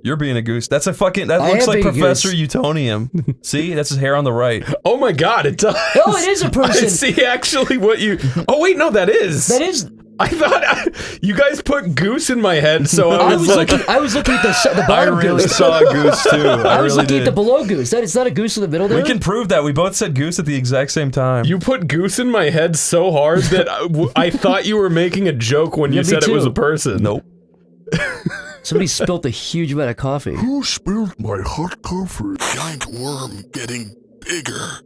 You're being a goose. That's a fucking. That looks like Professor Utonium. See, that's his hair on the right.
Oh my god, it does.
Oh, it is a person.
I see actually what you. Oh wait, no, that is.
That is.
I thought you guys put goose in my head, so I was like,
I was looking at the bottom goose.
I really saw a goose too.
I was looking at the below goose. It's not a goose in the middle there.
We can prove that. We both said goose at the exact same time.
You put goose in my head so hard that I thought you were making a joke when you said it was a person.
Nope.
Somebody spilt a huge amount of coffee.
Who spilled my hot coffee? Giant worm getting bigger.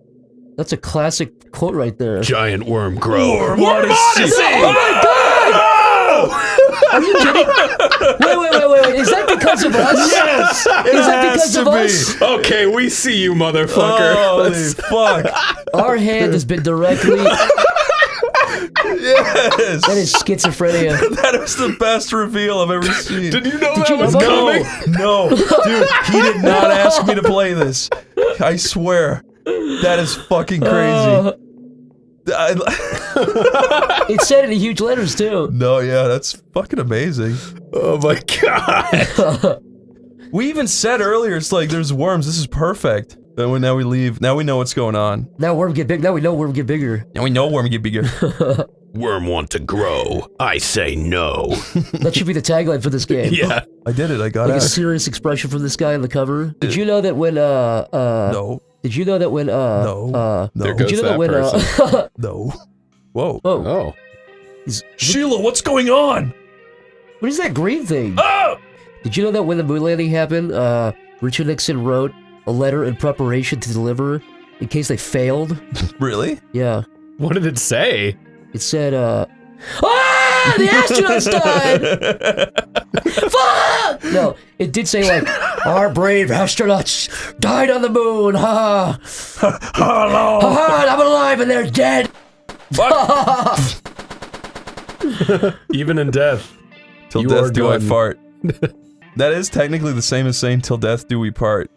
That's a classic quote right there.
Giant worm grower.
Worm Odyssey! Oh my god! Are you kidding? Wait. Is that because of us?
Yes!
Is that because of us?
Okay, we see you, motherfucker.
Holy fuck.
Our hand has been directly...
Yes!
That is schizophrenia.
That was the best reveal I've ever seen.
Did you know that was coming?
No, dude, he did not ask me to play this. I swear. That is fucking crazy.
It said it in huge letters, too.
No, yeah, that's fucking amazing.
Oh my god.
We even said earlier, it's like, there's worms, this is perfect. Then now we leave, now we know what's going on.
Now worm get big. Now we know worm get bigger.
Now we know worm get bigger.
Worm want to grow. I say no.
That should be the tagline for this game.
Yeah.
I did it, I got
like
it.
a serious expression from this guy on the cover. Did you know that when,
No.
Did you know that when,
No.
There
Did
goes
you know that when,
person.
No. Whoa.
Oh.
Sheila, what's going on?
What is that green thing?
Oh!
Did you know that when the moon landing happened, Richard Nixon wrote a letter in preparation to deliver in case they failed?
Really?
Yeah.
What did it say?
It said, the astronauts died! Fuck! No, it did say, like, our brave astronauts died on the moon, ha ha!
Hello!
Ha I'm alive and they're dead!
Even in death.
Till
you
death do I
done.
fart. That is technically the same as saying till death do we part.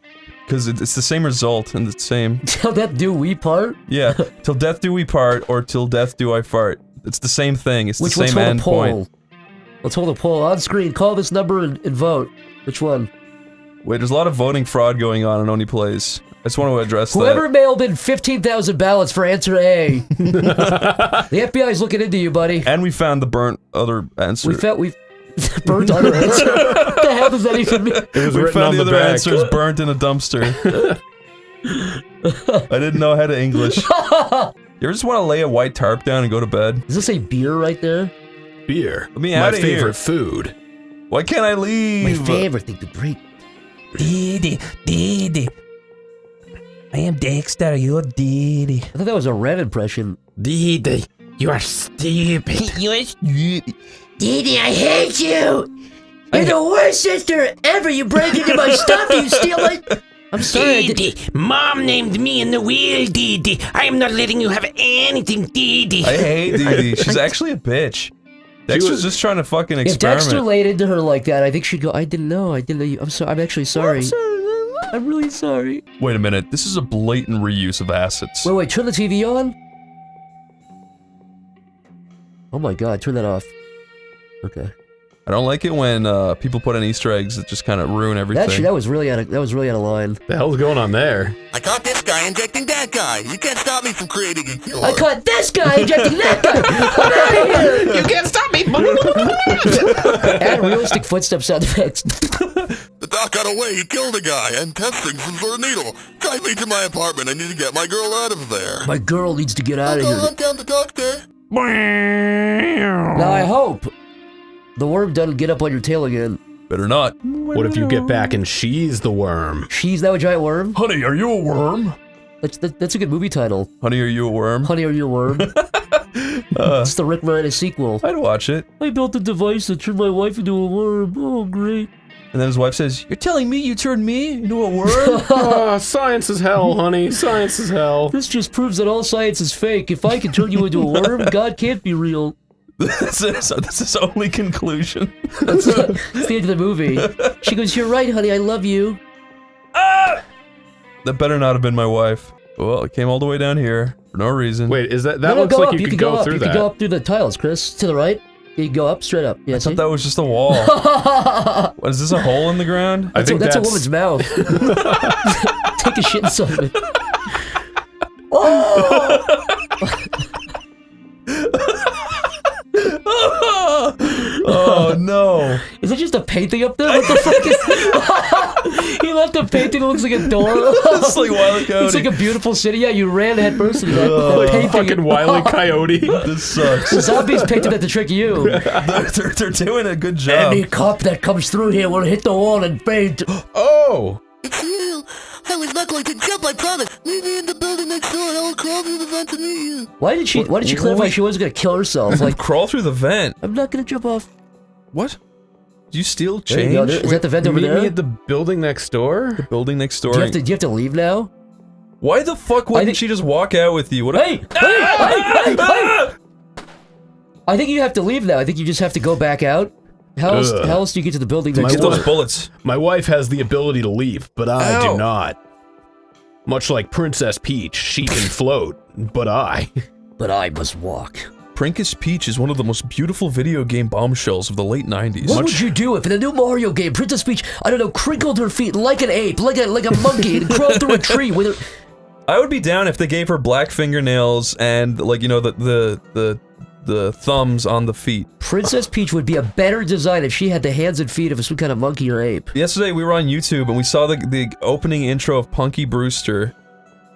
Because it's the same result and the same.
Till death do we part?
Yeah, till death do we part or till death do I fart. It's the same thing. It's the same end point.
Let's hold a poll on screen. Call this number and vote. Which one?
Wait, there's a lot of voting fraud going on Oneyplays. I just want to address
Whoever
that.
mailed in 15,000 ballots for answer A. The FBI's looking into you, buddy.
And we found the burnt other answer.
Burnt other answer. What the hell does that even mean?
It was
We
written
found
on
the
the
other
back.
answers burnt in a dumpster. I didn't know how to English. You ever just want to lay a white tarp down and go to bed?
Does this say beer right there?
Beer.
Let me
My
out of here.
favorite food.
Why can't I leave?
My favorite thing to drink.
Daddy. I am Dexter, you're Daddy.
I thought that was a Red impression.
Daddy, you are stupid. You are stupid. Daddy, I hate you. You're the worst sister ever. You break into my stuff, you steal my...
I'm sorry.
Daddy, Mom named me in the wheel, Daddy. I am not letting you have anything, Daddy.
I hate Dee. She's actually a bitch. Dexter's just trying to fucking
If
experiment.
Dexter laid into her like that, I think she'd go, I didn't know you. I'm sorry. I'm actually sorry. I'm really sorry.
Wait a minute, this is a blatant reuse of assets.
Wait, turn the TV on? Oh my god, turn that off. Okay.
I don't like it when people put in Easter eggs that just kind of ruin everything.
That was really out of line.
The hell's going on there?
I caught this guy injecting that guy. You can't stop me from creating a killer.
I caught this guy injecting that guy. I'm out of here.
You can't stop me.
Add realistic footstep sound effects.
The doc got away. He killed a guy and testing some sort of needle. Drive me to my apartment. I need to get my girl out of there.
My girl needs to get out of here.
Hunt down the doctor.
Now I hope the worm doesn't get up on your tail again.
Better not.
What if you get back and she's the worm?
She's now a giant worm?
Honey, are you a worm?
That's a good movie title.
Honey, are you a worm?
Honey, are you a worm? It's the Rick Moranis sequel.
I'd watch it.
I built a device that turned my wife into a worm. Oh, great.
And then his wife says, "You're telling me you turned me into a worm?"
Oh, science is hell, honey. Science is hell.
This just proves that all science is fake. If I can turn you into a worm, God can't be real.
That's his only conclusion.
That's the end of the movie. She goes, "You're right, honey. I love you."
That better not have been my wife. Well, it came all the way down here for no reason.
Wait, is that
No,
looks
go
like
up.
you could go through
You
that?
can go up through the tiles, Chris. To the right. You can go up, straight up. Yeah,
I thought that was just a wall. What, is this a hole in the ground?
I think
that's a woman's mouth. Take a shit inside of it. Oh!
Oh no!
Is it just a painting up there? What the fuck is? He left a painting that looks like a door.
It's like Wile E. Coyote.
It's like a beautiful city. Yeah, you ran headfirst into that
Like
painting.
fucking Wile E. Coyote.
This sucks.
The zombies painted that to trick you.
They're doing a good job.
Any cop that comes through here will hit the wall and faint.
Oh!
It's you. I was not going to jump, I promise. Meet me in the building next door. I will crawl through the vent to meet you.
Why did she clarify she wasn't gonna kill herself? Like,
Crawl through the vent.
I'm not gonna jump off.
What? Did you steal
There you
change?
go. Is that the vent over
Meet
there?
me at the building next door?
The building next door.
Do you have to leave now?
Why the fuck wouldn't she just walk out with you? What?
Hey! I think you have to leave now. I think you just have to go back out. How else do you get to the building next
Get
door?
those bullets.
My wife has the ability to leave, but I
Ow.
do not. Much like Princess Peach, she can float, but I
must walk.
Princess Peach is one of the most beautiful video game bombshells of the late 90s.
What would you do if in the new Mario game, Princess Peach, I don't know, crinkled her feet like an ape, like a monkey, and crawled through a tree with her?
I would be down if they gave her black fingernails and, like, you know, the thumbs on the feet.
Princess Peach would be a better design if she had the hands and feet of some kind of monkey or ape.
Yesterday we were on YouTube and we saw the opening intro of Punky Brewster,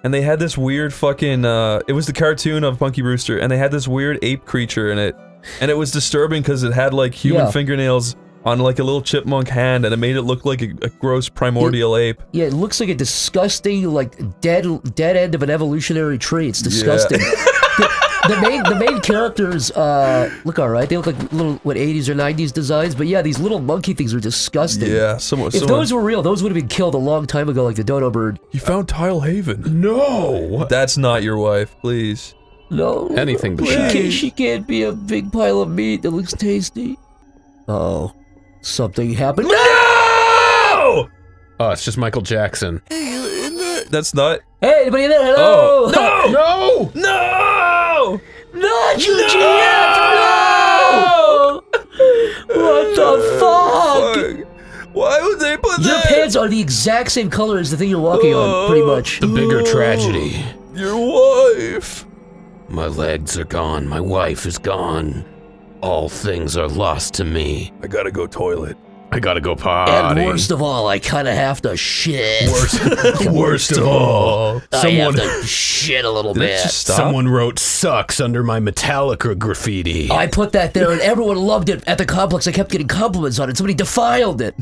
and they had this weird fucking it was the cartoon of Punky Brewster, and they had this weird ape creature in it, and it was disturbing because it had like human fingernails on like a little chipmunk hand, and it made it look like a gross primordial ape.
Yeah, it looks like a disgusting, like dead end of an evolutionary tree. It's disgusting. The main characters look alright. They look like little 80s or 90s designs, but yeah, these little monkey things are disgusting.
Yeah,
if those were real, those would have been killed a long time ago, like the dodo bird.
You found Tile Haven.
No!
That's not your wife, please.
No.
Anything but
She can't be a big pile of meat that looks tasty. Uh-oh. Something happened.
No!
Oh, it's just Michael Jackson.
That's not.
Hey, anybody in there? Hello?
Oh. No! No!
Not you, GF! No! What the fuck?
Why would they put
Your
that?
pants are the exact same color as the thing you're walking on, pretty much.
The bigger tragedy.
Your wife.
My legs are gone. My wife is gone. All things are lost to me.
I gotta go toilet.
I gotta go potty.
And worst of all, I kind of have to shit.
Worst of all.
I have to shit a little bit.
Someone wrote "sucks" under my Metallica graffiti.
I put that there, and everyone loved it at the complex. I kept getting compliments on it. Somebody defiled it.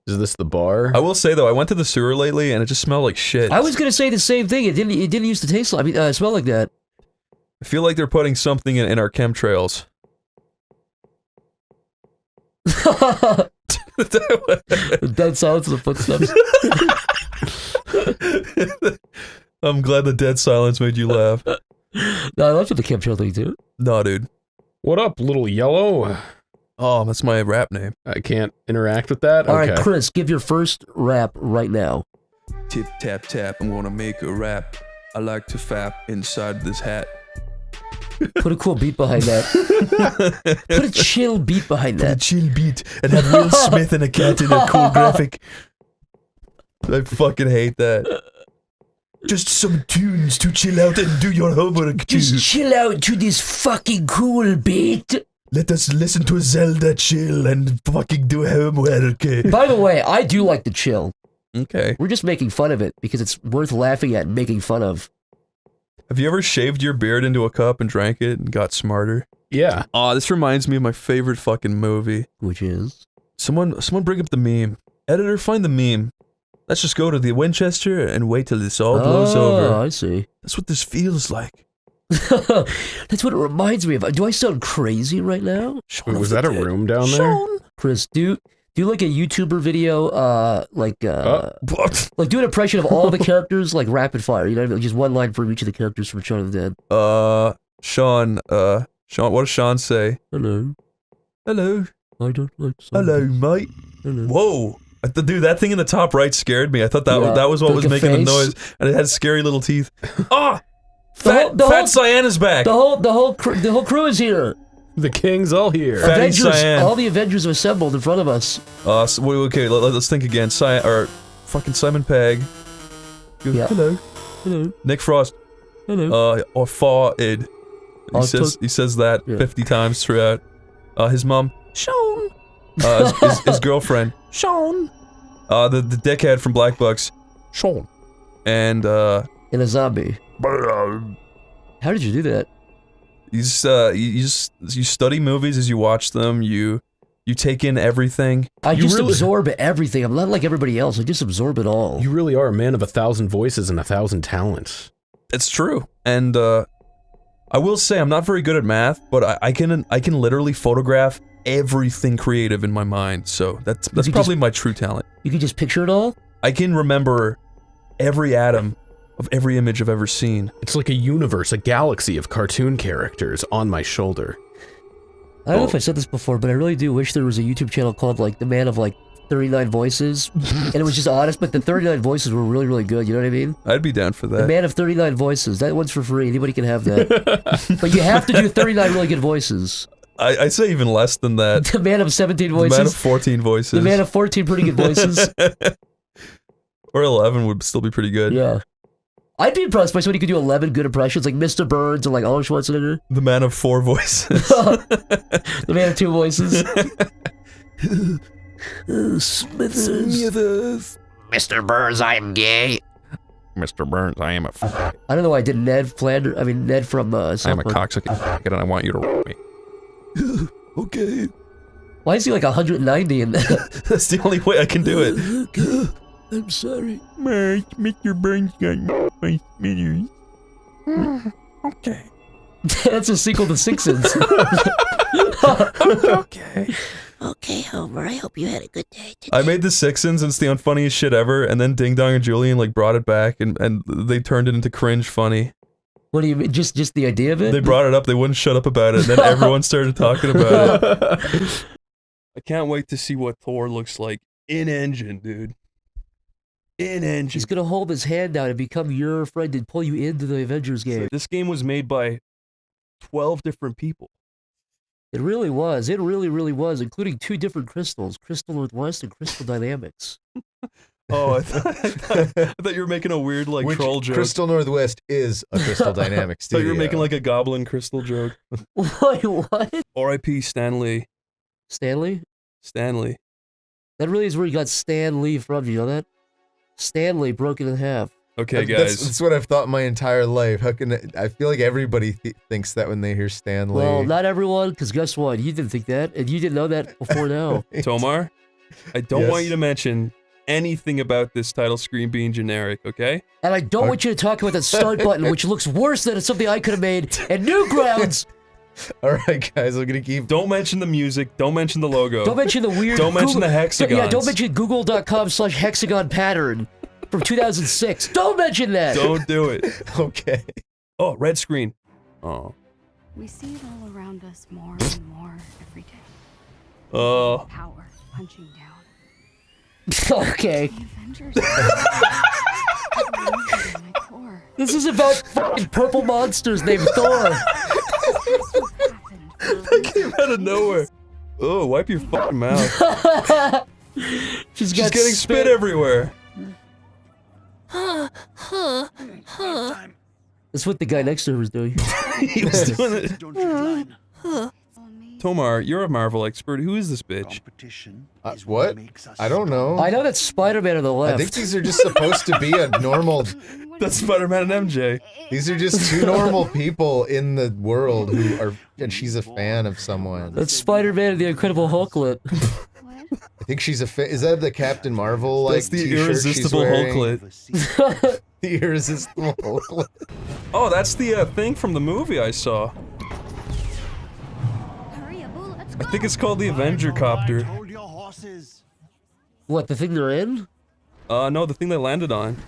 Is this the bar?
I will say though, I went to the sewer lately, and it just smelled like shit.
I was gonna say the same thing. It didn't used to taste like. I mean, smell like that.
I feel like they're putting something in our chemtrails.
The dead silence of the footsteps.
I'm glad the dead silence made you laugh.
No, I love the chemtrail thing too.
No, dude.
What up, little yellow?
Oh, that's my rap name.
I can't interact with that?
All right, Chris, give your first rap right now.
Tip, tap, tap, I'm gonna make a rap. I like to fap inside this hat.
Put a cool beat behind that. Put a chill beat behind that.
Put a chill beat and have Will Smith and a cat in a cool graphic. I fucking hate that. Just some tunes to chill out and do your homework to.
Just chill out to this fucking cool beat.
Let us listen to Zelda chill and fucking do homework.
By the way, I do like the chill.
Okay.
We're just making fun of it because it's worth laughing at and making fun of.
Have you ever shaved your beard into a cup and drank it and got smarter?
Yeah.
Aw, this reminds me of my favorite fucking movie.
Which is?
Someone bring up the meme. Editor, find the meme. Let's just go to the Winchester and wait till this all blows over.
Oh, I see.
That's what this feels like.
That's what it reminds me of. Do I sound crazy right now?
Wait, was that a room down there?
Chris, do like a YouTuber video, like do an impression of all the characters, like rapid fire. You know, like just one line for each of the characters from Shaun of the Dead.
Sean, what does Sean say?
Hello.
Hello.
I don't like.
Hello, mate.
Hello.
Whoa. Dude, that thing in the top right scared me. I thought that that was what
Like
was
a
making the
face?
noise, and it had scary little teeth. Ah,
The
Fat Cyan's back.
The whole crew is here.
The king's all here.
Fatty
Avengers,
Cyan.
all the Avengers have assembled in front of us.
Okay, let's think again. Fucking Simon Pegg.
Yeah.
Hello.
Hello.
Nick Frost.
Hello.
Or farted. He says that 50 times throughout. His mom. Sean. His girlfriend. Sean. The dickhead from Black Bucks. Sean. And
In a zombie. How did you do that?
You study movies as you watch them. You take in everything.
I just absorb everything. I'm not like everybody else. I just absorb it all.
You really are a man of 1,000 voices and 1,000 talents.
It's true. And I will say I'm not very good at math, but I can literally photograph everything creative in my mind. So that's probably my true talent.
You can just picture it all?
I can remember every atom of every image I've ever seen.
It's like a universe, a galaxy of cartoon characters on my shoulder.
I don't know if I said this before, but I really do wish there was a YouTube channel called like The Man of like 39 Voices, and it was just honest, but the 39 voices were really, really good, you know what I mean?
I'd be down for that.
The Man of 39 Voices, that one's for free, anybody can have that. But you have to do 39 really good voices.
I'd say even less than that.
The Man of 17 voices.
The Man of 14 voices.
The Man of 14 pretty good voices.
Or 11 would still be pretty good.
Yeah. I'd be impressed by somebody who could do 11 good impressions, like Mr. Burns or like Arnold Schwarzenegger.
The Man of 4 voices.
The Man of 2 voices.
Smithers. Mr. Burns, I am gay.
Mr. Burns, I am a
I don't know why I did Ned Flanders. I mean, Ned from
I am a cocksucker and I want you to roll me. Okay.
Why is he like 190 in that?
That's the only way I can do it.
I'm sorry.
Mr. Burns got my Smithers. Okay.
That's a sequel to Simpsons.
Okay.
Okay, Homer, I hope you had a good day today.
I made the Sixins and it's the unfunniest shit ever, and then Ding Dong and Julian like brought it back and they turned it into cringe funny.
What do you mean? Just the idea of it?
They brought it up, they wouldn't shut up about it, and then everyone started talking about it. I can't wait to see what Thor looks like in engine, dude. In engine.
He's gonna hold his hand down and become your friend and pull you into the Avengers game.
This game was made by 12 different people.
It really was. It really, really was, including 2 different crystals, Crystal Northwest and Crystal Dynamics.
Oh, I thought you were making a weird like
Which
troll joke.
Crystal Northwest is a Crystal Dynamics
I thought
studio.
you were making like a goblin crystal joke.
Wait, what?
R.I.P. Stanley.
Stanley?
Stanley.
That really is where you got Stan Lee from. You know that? Stanley broken in half.
Okay, guys.
That's what I've thought my entire life. How can I feel like everybody thinks that when they hear Stan Lee?
Well, not everyone, because guess what? You didn't think that, and you didn't know that before now.
Tomar, I don't
Yes.
want you to mention anything about this title screen being generic, okay?
And I don't want you to talk about that start button, which looks worse than something I could have made. And Newgrounds.
All right, guys, I'm gonna keep.
Don't mention the music. Don't mention the logo.
Don't mention the weird.
Don't mention the hexagons.
Yeah, don't mention Google.com/hexagon pattern from 2006. Don't mention that.
Don't do it.
Okay.
Oh, red screen. Oh.
We see it all around us more and more every day.
Oh.
Power punching down.
Okay.
The Avengers.
This is about fucking purple monsters named Thor.
That came out of nowhere. Oh, wipe your fucking mouth.
She's
getting spit everywhere.
That's what the guy next to her was doing.
He was doing it. Tomar, you're a Marvel expert. Who is this bitch?
What? I don't know.
I know that's Spider-Man on the left.
I think these are just supposed to be a normal.
That's Spider-Man and MJ.
These are just two normal people in the world who are, and she's a fan of someone.
That's Spider-Man and the Incredible Hulklet.
I think she's a fan. Is that the Captain Marvel like
That's the
t-shirt
irresistible
she's wearing?
Hulklet.
The irresistible Hulklet.
Oh, that's the thing from the movie I saw. I think it's called the Avenger Copter.
What, the thing they're in?
No, the thing they landed on.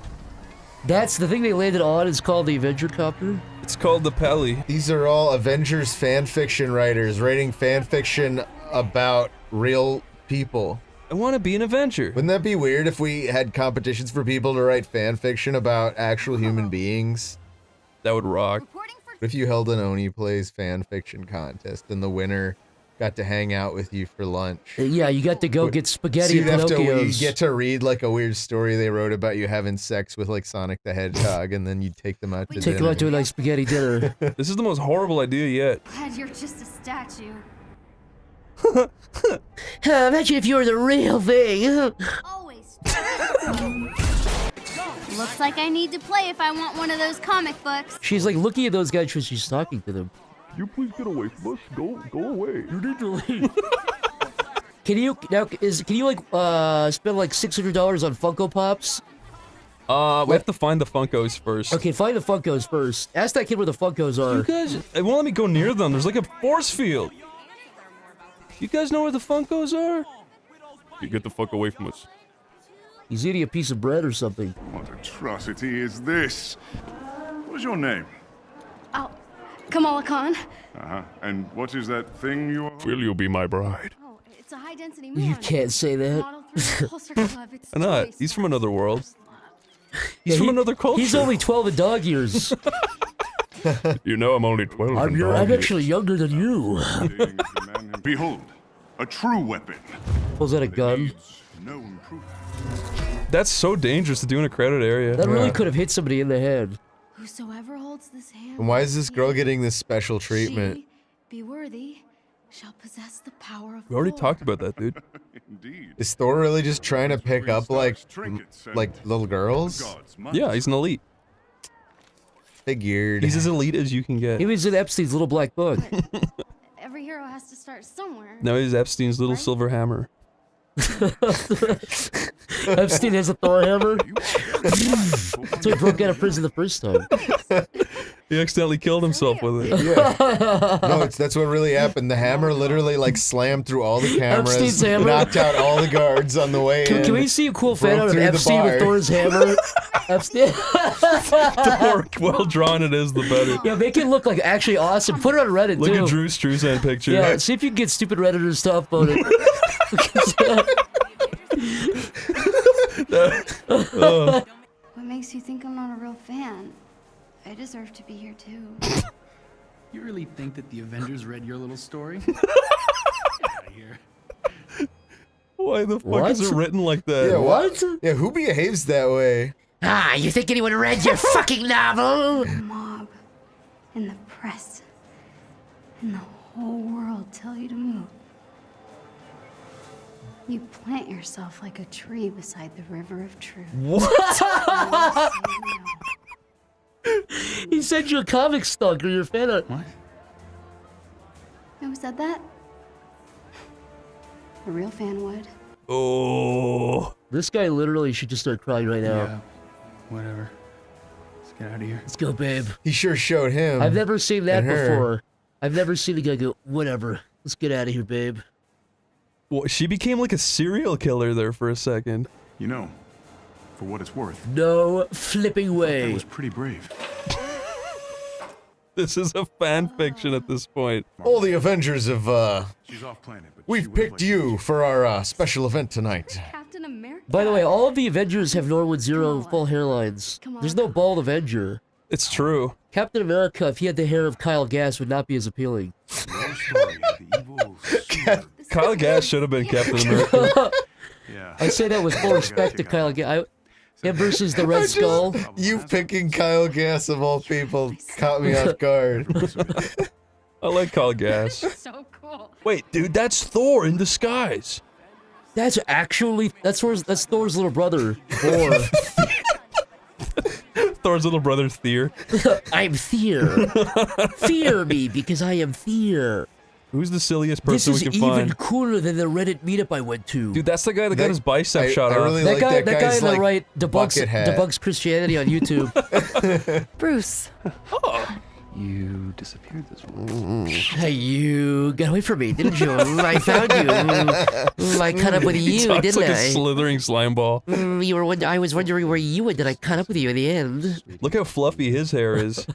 That's the thing they landed on is called the Avenger Copter?
It's called the Pelly.
These are all Avengers fan fiction writers writing fan fiction about real people.
I want to be an Avenger.
Wouldn't that be weird if we had competitions for people to write fan fiction about actual human beings?
That would rock.
What if you held an Oneyplays fan fiction contest and the winner got to hang out with you for lunch?
Yeah, you got to go get spaghetti
So you'd
and
have to,
Pinocchios.
you get to read like a weird story they wrote about you having sex with like Sonic the Hedgehog, and then you take them out to
Take
dinner.
them out to a nice spaghetti dinner.
This is the most horrible idea yet.
Glad you're just a statue.
Imagine if you were the real thing.
Always. Looks like I need to play if I want one of those comic books.
She's like looking at those guys when she's talking to them.
You please get away from us. Go away.
You need to leave. Can you like spend like $600 on Funko Pops?
We have to find the Funkos first.
Okay, find the Funkos first. Ask that kid where the Funkos are.
You guys, it won't let me go near them. There's like a force field. You guys know where the Funkos are?
You get the fuck away from us.
He's eating a piece of bread or something.
What atrocity is this? What is your name?
Oh, Kamala Khan.
Uh-huh. And what is that thing you are? Will you be my bride?
Oh, it's a high-density
You can't say that.
Why not? He's from another world. He's
Yeah,
from another culture.
He's only 12 in dog years.
You know I'm only 12.
I'm actually younger than you.
Behold, a true weapon.
Was that a gun?
No improvement.
That's so dangerous to do in a crowded area.
That really could have hit somebody in the head.
Whosoever holds this hand.
And why is this girl getting this special treatment?
Be worthy, shall possess the power of.
We already talked about that, dude.
Indeed.
Is Thor really just trying to pick up like little girls?
Yeah, he's an elite.
Figured.
He's as elite as you can get.
He was in Epstein's little black book.
Every hero has to start somewhere.
No, he's Epstein's little silver hammer.
Epstein has a Thor hammer. So he broke out of prison the first time.
He accidentally killed himself with it.
Yeah. No, that's what really happened. The hammer literally like slammed through all the cameras,
Epstein's hammer?
knocked out all the guards on the way in.
Can we see a cool fan
broke
out of
through the
Epstein with
bar.
Thor's hammer? Epstein.
The more well drawn it is, the better.
Yeah, make it look like actually awesome. Put it on Reddit
Look
too.
at Drew Struzan picture.
Yeah, see if you can get stupid Redditors to upvote it.
What makes you think I'm not a real fan? I deserve to be here too.
You really think that the Avengers read your little story? Get out of here.
Why the fuck is it written like that?
Yeah, what? Yeah, who behaves that way?
Ah, you think anyone read your fucking novel?
Mob and the press and the whole world tell you to move. You plant yourself like a tree beside the river of truth.
What? He sent you a comic stalker, you're a fan of. What?
Who said that? A real fan would.
Oh.
This guy literally should just start crying right now.
Yeah, whatever. Let's get out of here.
Let's go, babe.
He sure showed him.
I've never seen that
and her.
before. I've never seen a guy go, whatever. Let's get out of here, babe.
Well, she became like a serial killer there for a second.
You know, for what it's worth.
No flipping way.
That was pretty brave.
This is a fan fiction at this point.
All the Avengers have,
She's off planet, but
we've picked you for our, special event tonight.
Captain America.
By the way, all of the Avengers have Norwood Zero full hairlines. There's no bald Avenger.
It's true.
Captain America, if he had the hair of Kyle Gass, would not be as appealing.
Kyle Gass should have been Captain America.
I say that with full respect to Kyle Gass. Him versus the Red Skull.
You picking Kyle Gass of all people caught me off guard.
I like Kyle Gass.
So cool.
Wait, dude, that's Thor in disguise.
That's actually that's Thor's little brother, Thor.
Thor's little brother, Thor.
I'm Thor. Fear me because I am Thor.
Who's the silliest
This
person
is
we can
even
find?
cooler than the Reddit meetup I went to.
Dude, that's the guy that got his bicep shot off.
really
that
like
guy,
that guy's
on the
like
right
bucket hat.
debunks Christianity on YouTube.
Bruce.
You disappeared this morning.
Hey, you got away from me, didn't you? I found you. I caught up with
He
you,
talks
didn't
like
I?
a slithering slime ball.
I was wondering where you went, and I caught up with you in the end.
Look how fluffy his hair is.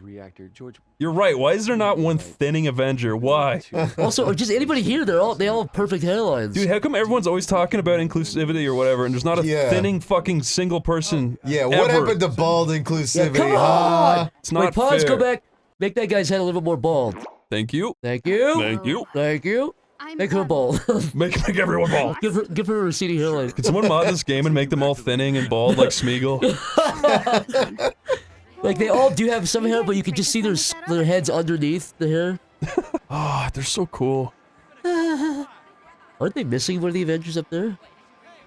Reactor, George.
You're right. Why is there not one thinning Avenger? Why?
Also, or just anybody here, they all have perfect hairlines.
Dude, how come everyone's always talking about inclusivity or whatever, and there's not a thinning fucking single person?
Yeah, what
ever?
happened to bald inclusivity?
Come
huh?
on!
It's not
Wait, pause,
fair.
go back. Make that guy's head a little more bald.
Thank you.
Thank you.
Thank you.
Thank you. Make her bald.
Make everyone bald.
Give her a receding hairline.
Can someone mod this game and make them all thinning and bald like Smeagol?
Like they all do have some hair, but you can just see their heads underneath the hair.
Ah, they're so cool.
Aren't they missing one of the Avengers up there?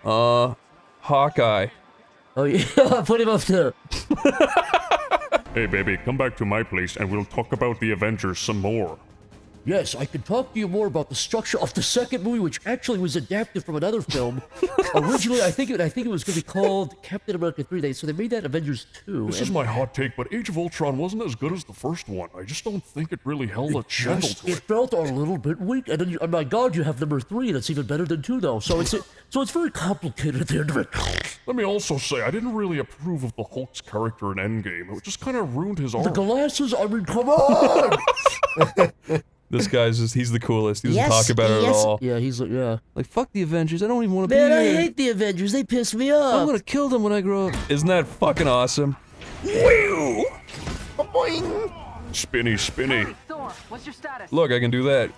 Hawkeye.
Oh yeah, put him up there.
Hey baby, come back to my place and we'll talk about the Avengers some more.
Yes, I can talk to you more about the structure of the second movie, which actually was adapted from another film. Originally, I think it was going to be called Captain America 3 so they made that Avengers 2.
This is my hot take, but Age of Ultron wasn't as good as the first one. I just don't think it really held a candle to
It
it.
felt a little bit weak, and then oh my God, you have number 3 that's even better than 2 though. So it's very complicated at the end of it.
Let me also say, I didn't really approve of the Hulk's character in Endgame. It just kind of ruined his
The
arc.
glasses, I mean, come on!
This guy's he's the coolest. He doesn't
Yes,
talk about it at
yes.
all.
Yeah, he's like, yeah.
Like, fuck the Avengers. I don't even want to be
Man,
here.
I hate the Avengers. They piss me off.
I'm gonna kill them when I grow up. Isn't that fucking awesome?
Spinny, spinny.
Thor, what's your status?
Look, I can do that.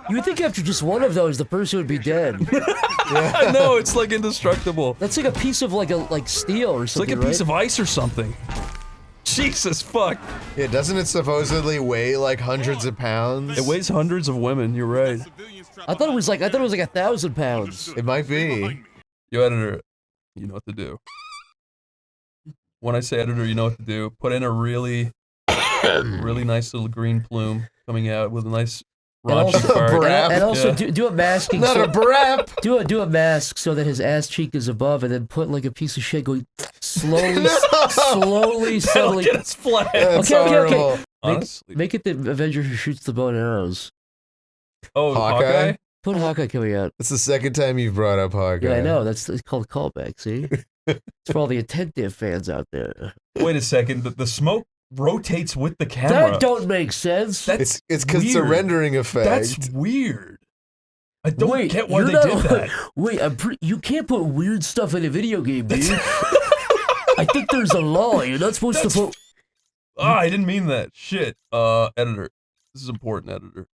You would think after just one of those, the person would be dead.
I know, it's like indestructible.
That's like a piece of like steel or
It's
something.
like a piece
right?
of ice or something. Jesus fuck.
Yeah, doesn't it supposedly weigh like hundreds of pounds?
It weighs hundreds of women, you're right.
I thought it was like 1,000 pounds.
It might be.
Yo, editor, you know what to do. When I say editor, you know what to do. Put in a really nice little green plume coming out with a nice raunchy fart.
And also
Yeah.
do a masking.
Not a brap.
Do a mask so that his ass cheek is above, and then put like a piece of shit going slowly, slowly, slowly.
Get us flat.
That's
Okay.
horrible.
Honestly.
Make it the Avenger who shoots the bow and arrows.
Oh, Hawkeye?
Put Hawkeye coming out.
It's the second time you've brought up Hawkeye.
Yeah, I know. It's called a callback. See, it's for all the attentive fans out there.
Wait a second. The smoke rotates with the camera.
That don't make sense.
That's
It's because it's a
weird.
rendering effect.
That's weird. I don't get why
you're
they
not-
did that.
Wait, you can't put weird stuff in a video game, dude. I think there's a law. You're not supposed to put.
Ah, I didn't mean that. Shit. Editor. This is important, editor.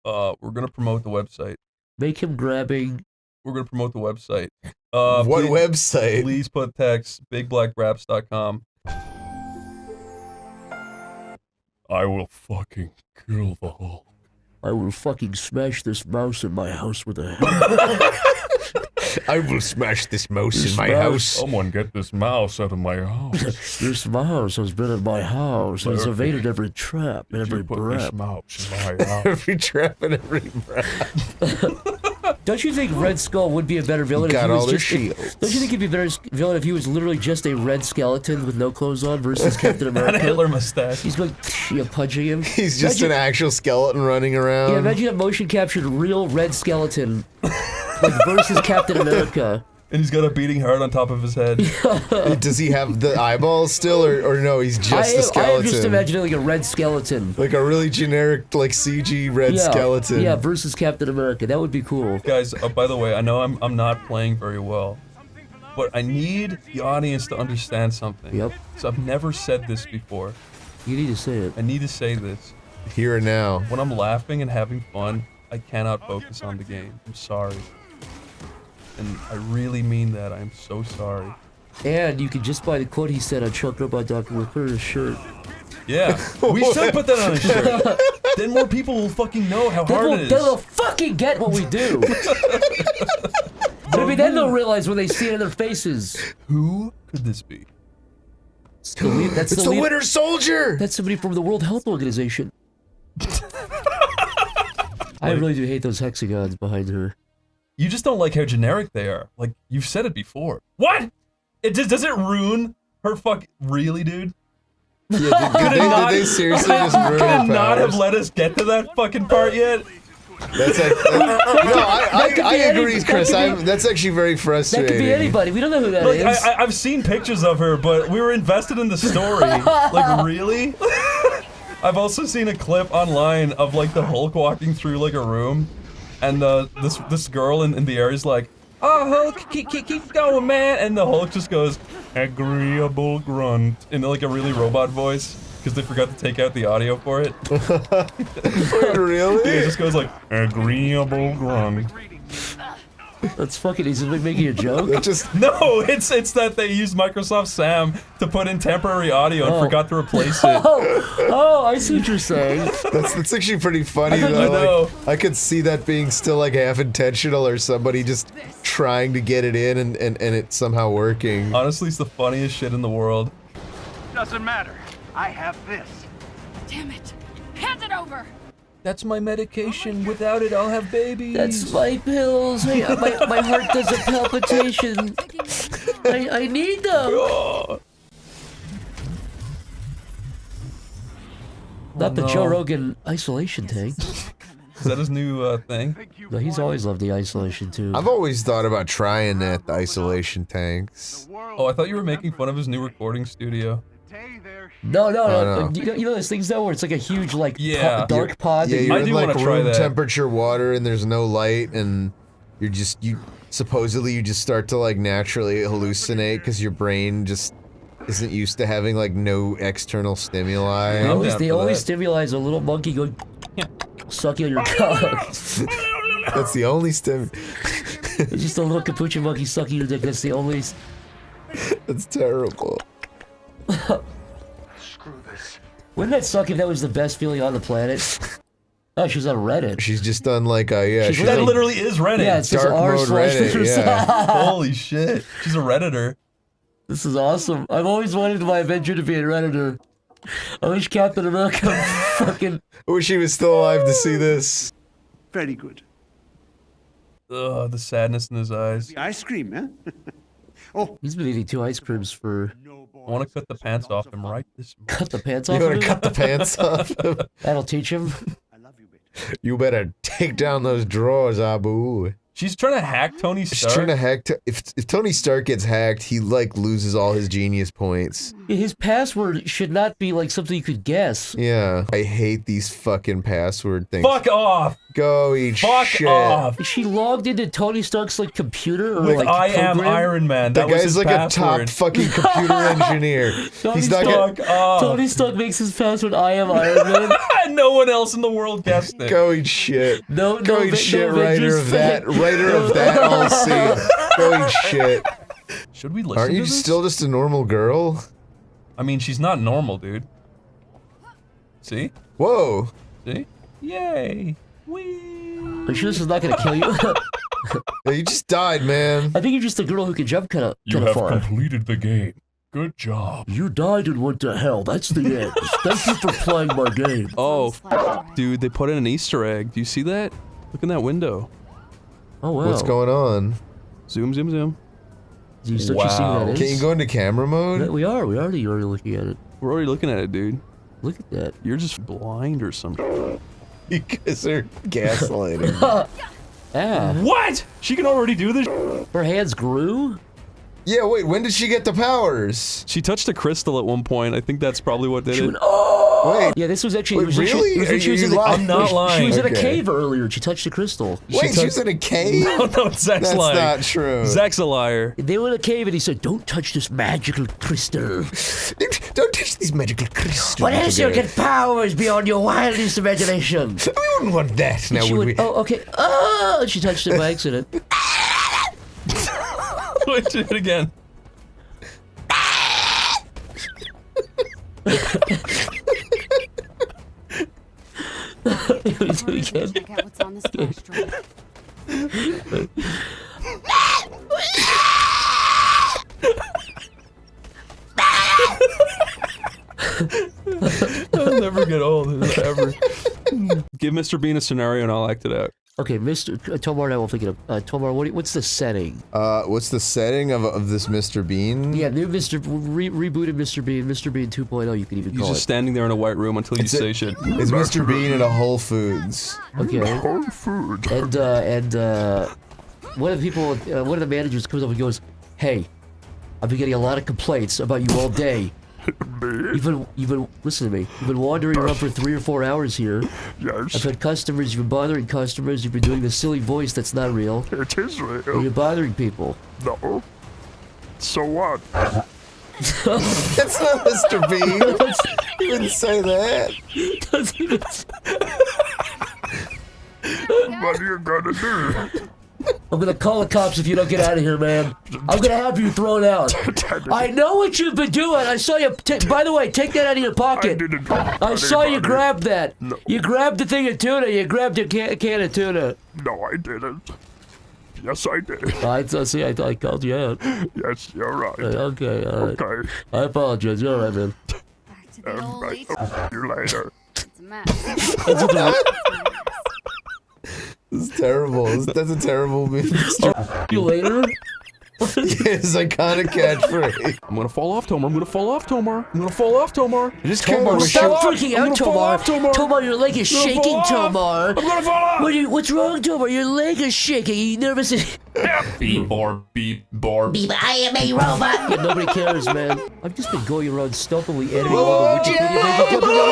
We're gonna promote the website.
Make him grabbing.
We're gonna promote the website.
What website?
Please put text bigblackbraps.com.
I will fucking kill the Hulk.
I will fucking smash this mouse in my house with a hammer.
I will smash this mouse
This
in my
mouse.
house.
Someone get this mouse out of my house.
This mouse has been in my house. It's evaded every trap and every
Put
breath.
this mouse in my house.
Every trap and every breath.
Don't you think Red Skull would be a better villain
Got
if he was
all their
just?
shields.
Don't you think he'd be a better villain if he was literally just a red skeleton with no clothes on versus Captain America?
And a Hitler mustache.
He's going, punching him.
He's just an actual skeleton running around.
Yeah, imagine a motion captured real red skeleton, like versus Captain America.
And he's got a beating heart on top of his head.
Does he have the eyeballs still, or no? He's just a skeleton.
I am just imagining like a red skeleton,
like a really generic, like CG red skeleton.
Yeah, versus Captain America. That would be cool.
Guys, by the way, I know I'm not playing very well, but I need the audience to understand something.
Yep.
So I've never said this before.
You need to say it.
I need to say this.
Here and now.
When I'm laughing and having fun, I cannot focus on the game. I'm sorry. And I really mean that. I'm so sorry.
And you can just buy the quote he said on ChuckRobot.com with put it in his shirt.
Yeah, we should put that on a shirt. Then more people will fucking know how hard it is.
They'll fucking get what we do. Maybe then they'll realize when they see it in their faces.
Who could this be?
It's the Winter Soldier!
That's somebody from the World Health Organization. I really do hate those hexagons behind her.
You just don't like how generic they are. Like, you've said it before. What? It just does it ruin her really, dude?
Yeah, did they seriously just ruin
Could
her
it not
powers?
have let us get to that fucking part yet?
That's I agree, Chris. That's actually very frustrating.
That could be anybody. We don't know who that is.
I've seen pictures of her, but we were invested in the story. Like, really? I've also seen a clip online of like the Hulk walking through like a room, and this girl in the area is like, "Oh, Hulk, keep going, man," and the Hulk just goes, "Agreeable grunt," in like a really robot voice, because they forgot to take out the audio for it.
Really?
Yeah, it just goes like, "Agreeable grunt."
That's fucking easy. Is it making a joke?
No, it's that they used Microsoft Sam to put in temporary audio and forgot to replace it.
Oh, I see what you're saying.
That's actually pretty funny
I
though.
know.
Like, I could see that being still like half intentional or somebody just trying to get it in and it somehow working.
Honestly, it's the funniest shit in the world.
Doesn't matter. I have this.
Damn it! Hand it over!
That's my medication. Without it, I'll have babies.
That's my pills. My heart does a palpitation. I need them. Not the Joe Rogan isolation tank.
Is that his new thing?
No, he's always loved the isolation too.
I've always thought about trying that, the isolation tanks.
Oh, I thought you were making fun of his new recording studio.
No.
no.
You know those things though, where it's like a huge dark pod.
Yeah,
that
you're
you
in like room temperature water and there's no light and you supposedly you just start to like naturally hallucinate because your brain just isn't used to having like no external stimuli.
The only stimuli is a little monkey going sucking on your cock.
That's the only stim.
It's just a little capuchin monkey sucking your dick. That's the only.
That's terrible.
Screw this.
Wouldn't that suck if that was the best feeling on the planet? Oh, she's on Reddit.
She's just done like a
That literally is Reddit.
Yeah, it's just
dark mode Reddit. Yeah.
Holy shit, she's a Redditor.
This is awesome. I've always wanted my Avenger to be a Redditor. I wish Captain America fucking.
I wish he was still alive to see this.
Very good.
Ugh, the sadness in his eyes.
The ice cream, huh?
He's been eating 2 ice creams for.
I want to cut the pants off him right this moment.
Cut the pants
You
off.
wanna
him?
cut the pants off him?
That'll teach him.
You better take down those drawers, Abu.
She's trying to hack Tony Stark.
She's trying to hack. If Tony Stark gets hacked, he like loses all his genius points.
His password should not be like something you could guess.
Yeah, I hate these fucking password things.
Fuck off!
Go eat
Fuck
shit.
off!
She logged into Tony Stark's like computer or
With
like
I am
program.
Iron Man.
That
was
guy's
his
like
password.
a top fucking computer engineer. He's not gonna.
Tony Stark makes his password I am Iron Man.
No one else in the world guessed it.
Go eat shit.
No,
Go eat shit, writer
Avengers
of that.
fan.
Writer of that all scene. Go eat shit.
Should we listen
Aren't
to
you
this?
still just a normal girl?
I mean, she's not normal, dude. See?
Whoa.
See? Yay.
Are you sure this is not gonna kill you?
Yeah, you just died, man.
I think you're just a girl who can jump kind of
You have
far.
completed the game. Good job.
You died and went to hell. That's the end. Thank you for playing my game.
Oh, dude, they put in an Easter egg. Do you see that? Look in that window.
Oh, wow.
What's going on?
Zoom, zoom, zoom.
Do you start to see what that is?
Can you go into camera mode?
Yeah, we are. We already looking at it.
We're already looking at it, dude.
Look at that.
You're just blind or something.
You guys are gaslighting.
Ah.
What? She can already do this?
Her hands grew?
Yeah, wait, when did she get the powers?
She touched a crystal at one point. I think that's probably what did it.
Wait.
Yeah, this was actually.
Wait,
it was when
really?
She, it was when she was
Are
in
you
the,
lying?
I'm not lying.
She was in a
Okay.
cave earlier. And she touched the crystal.
Wait, she was in a cave?
No, Zach's
That's
lying.
not true.
Zach's a liar.
They were in a cave and he said, "Don't touch this magical crystal."
Don't touch these magical crystals.
What else you
again.
get powers beyond your wildest imagination?
We wouldn't want that. Now,
She
would
went,
we?
oh, okay. Oh, she touched it by accident.
Wait, do it again.
Do it again.
Check out what's on this flash drive.
I'll never get old, ever. Give Mr. Bean a scenario and I'll act it out.
Okay, Mr. Tomar and I will think it up. Tomar, what's the setting?
What's the setting of this Mr. Bean?
Yeah, new rebooted Mr. Bean 2.0. You could even
He's
call
just
it.
standing there in a white room until you
It's
say shit.
It's Mr. Bean at a Whole Foods.
Okay. And one of the people, one of the managers comes up and goes, "Hey, I've been getting a lot of complaints about you all day. You've been listen to me. You've been wandering around for 3 or 4 hours here.
Yes.
I've had customers. You've been bothering customers. You've been doing the silly voice that's not real.
It is
And
real.
you're bothering people."
No. So what?
That's not Mr. Bean. You wouldn't say that.
Doesn't even.
What are you gonna do?
I'm gonna call the cops if you don't get out of here, man. I'm gonna have you thrown out. I know what you've been doing. I saw you. By the way, take that out of your pocket. I saw you grab that.
No.
You grabbed the thing of tuna. You grabbed a can of tuna.
No, I didn't. Yes, I did.
I called you out.
Yes, you're right.
Okay, all right.
Okay.
I apologize. You're all right, man.
I'll you later.
It's a mess.
This is terrible. That's a terrible movie.
You later?
His iconic catchphrase.
I'm gonna fall off, Tomar. I'm gonna fall off, Tomar. I'm gonna fall off, Tomar.
Just
Tomar, stop freaking out, Tomar.
Tomar.
Tomar, your leg is
I'm gonna
shaking,
fall off.
Tomar.
I'm gonna fall off.
What's wrong, Tomar? Your leg is shaking. Are you nervous?
Beep, bor, beep, bor.
Beep, I am a robot.
Yeah, nobody cares, man. I've just been going around stealthily editing all the Wikipedia pages.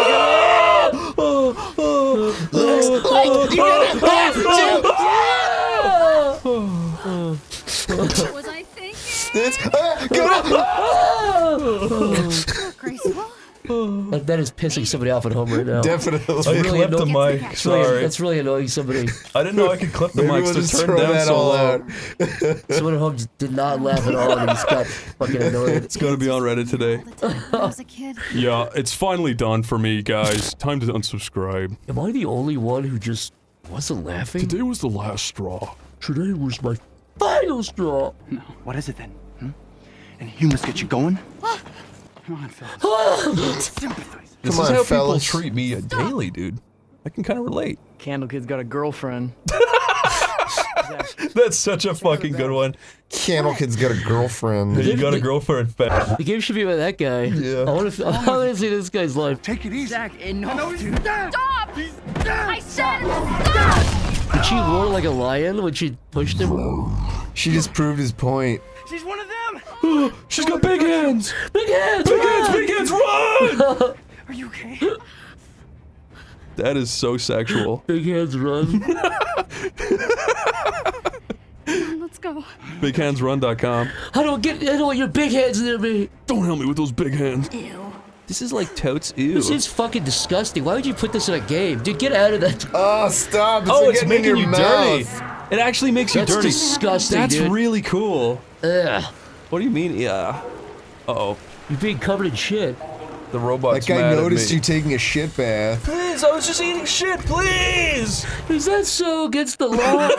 Was I thinking? Graceful?
That is pissing somebody off at home right now.
Definitely.
It's
I
really
clipped the mic.
That's
Sorry.
that's really annoying somebody.
I didn't know I could clip the
Maybe
mic,
we'll
so
just
turn
throw
down
that
so
all
low.
out.
Someone at home just did not laugh at all and just got fucking annoyed.
It's gonna be on Reddit today.
When I was a kid.
Yeah, it's finally done for me, guys. Time to unsubscribe.
Am I the only one who just wasn't laughing?
Today was the last straw.
Today was my final straw.
No, what is it then? And humans get you going? Come on, fellas. Sympathize.
This
Come
is
on,
how
fellas.
people treat me daily, dude. I can kind of relate.
Candle Kid's got a girlfriend.
That's such a fucking good one.
Candle Kid's got a girlfriend.
You got a girlfriend, fat.
The game should be about that guy.
Yeah.
I want to see this guy's life.
Take it easy.
Zach, enough, dude.
Stop! I said stop!
The she roar like a lion when she pushed him?
She just proved his point.
She's one of them!
She's got big hands!
Big hands!
Big hands! Big hands! Run!
Are you okay?
That is so sexual.
Big hands run.
Let's go.
BigHandsRun.com.
I don't want your big hands near me.
Don't help me with those big hands.
Ew.
This is like totes ew.
This is fucking disgusting. Why would you put this in a game? Dude, get out of that.
Oh, stop. It's
Oh,
like
it's
getting in
making
your
you dirty.
mouth.
It actually makes you
That's
dirty.
disgusting,
That's
dude.
really cool.
Ugh.
What do you mean, yeah? Uh-oh.
You're being covered in shit.
The robot's
That guy
mad at
noticed
me.
you taking a shit bath.
Please, I was just eating shit, please!
Is that so against the law?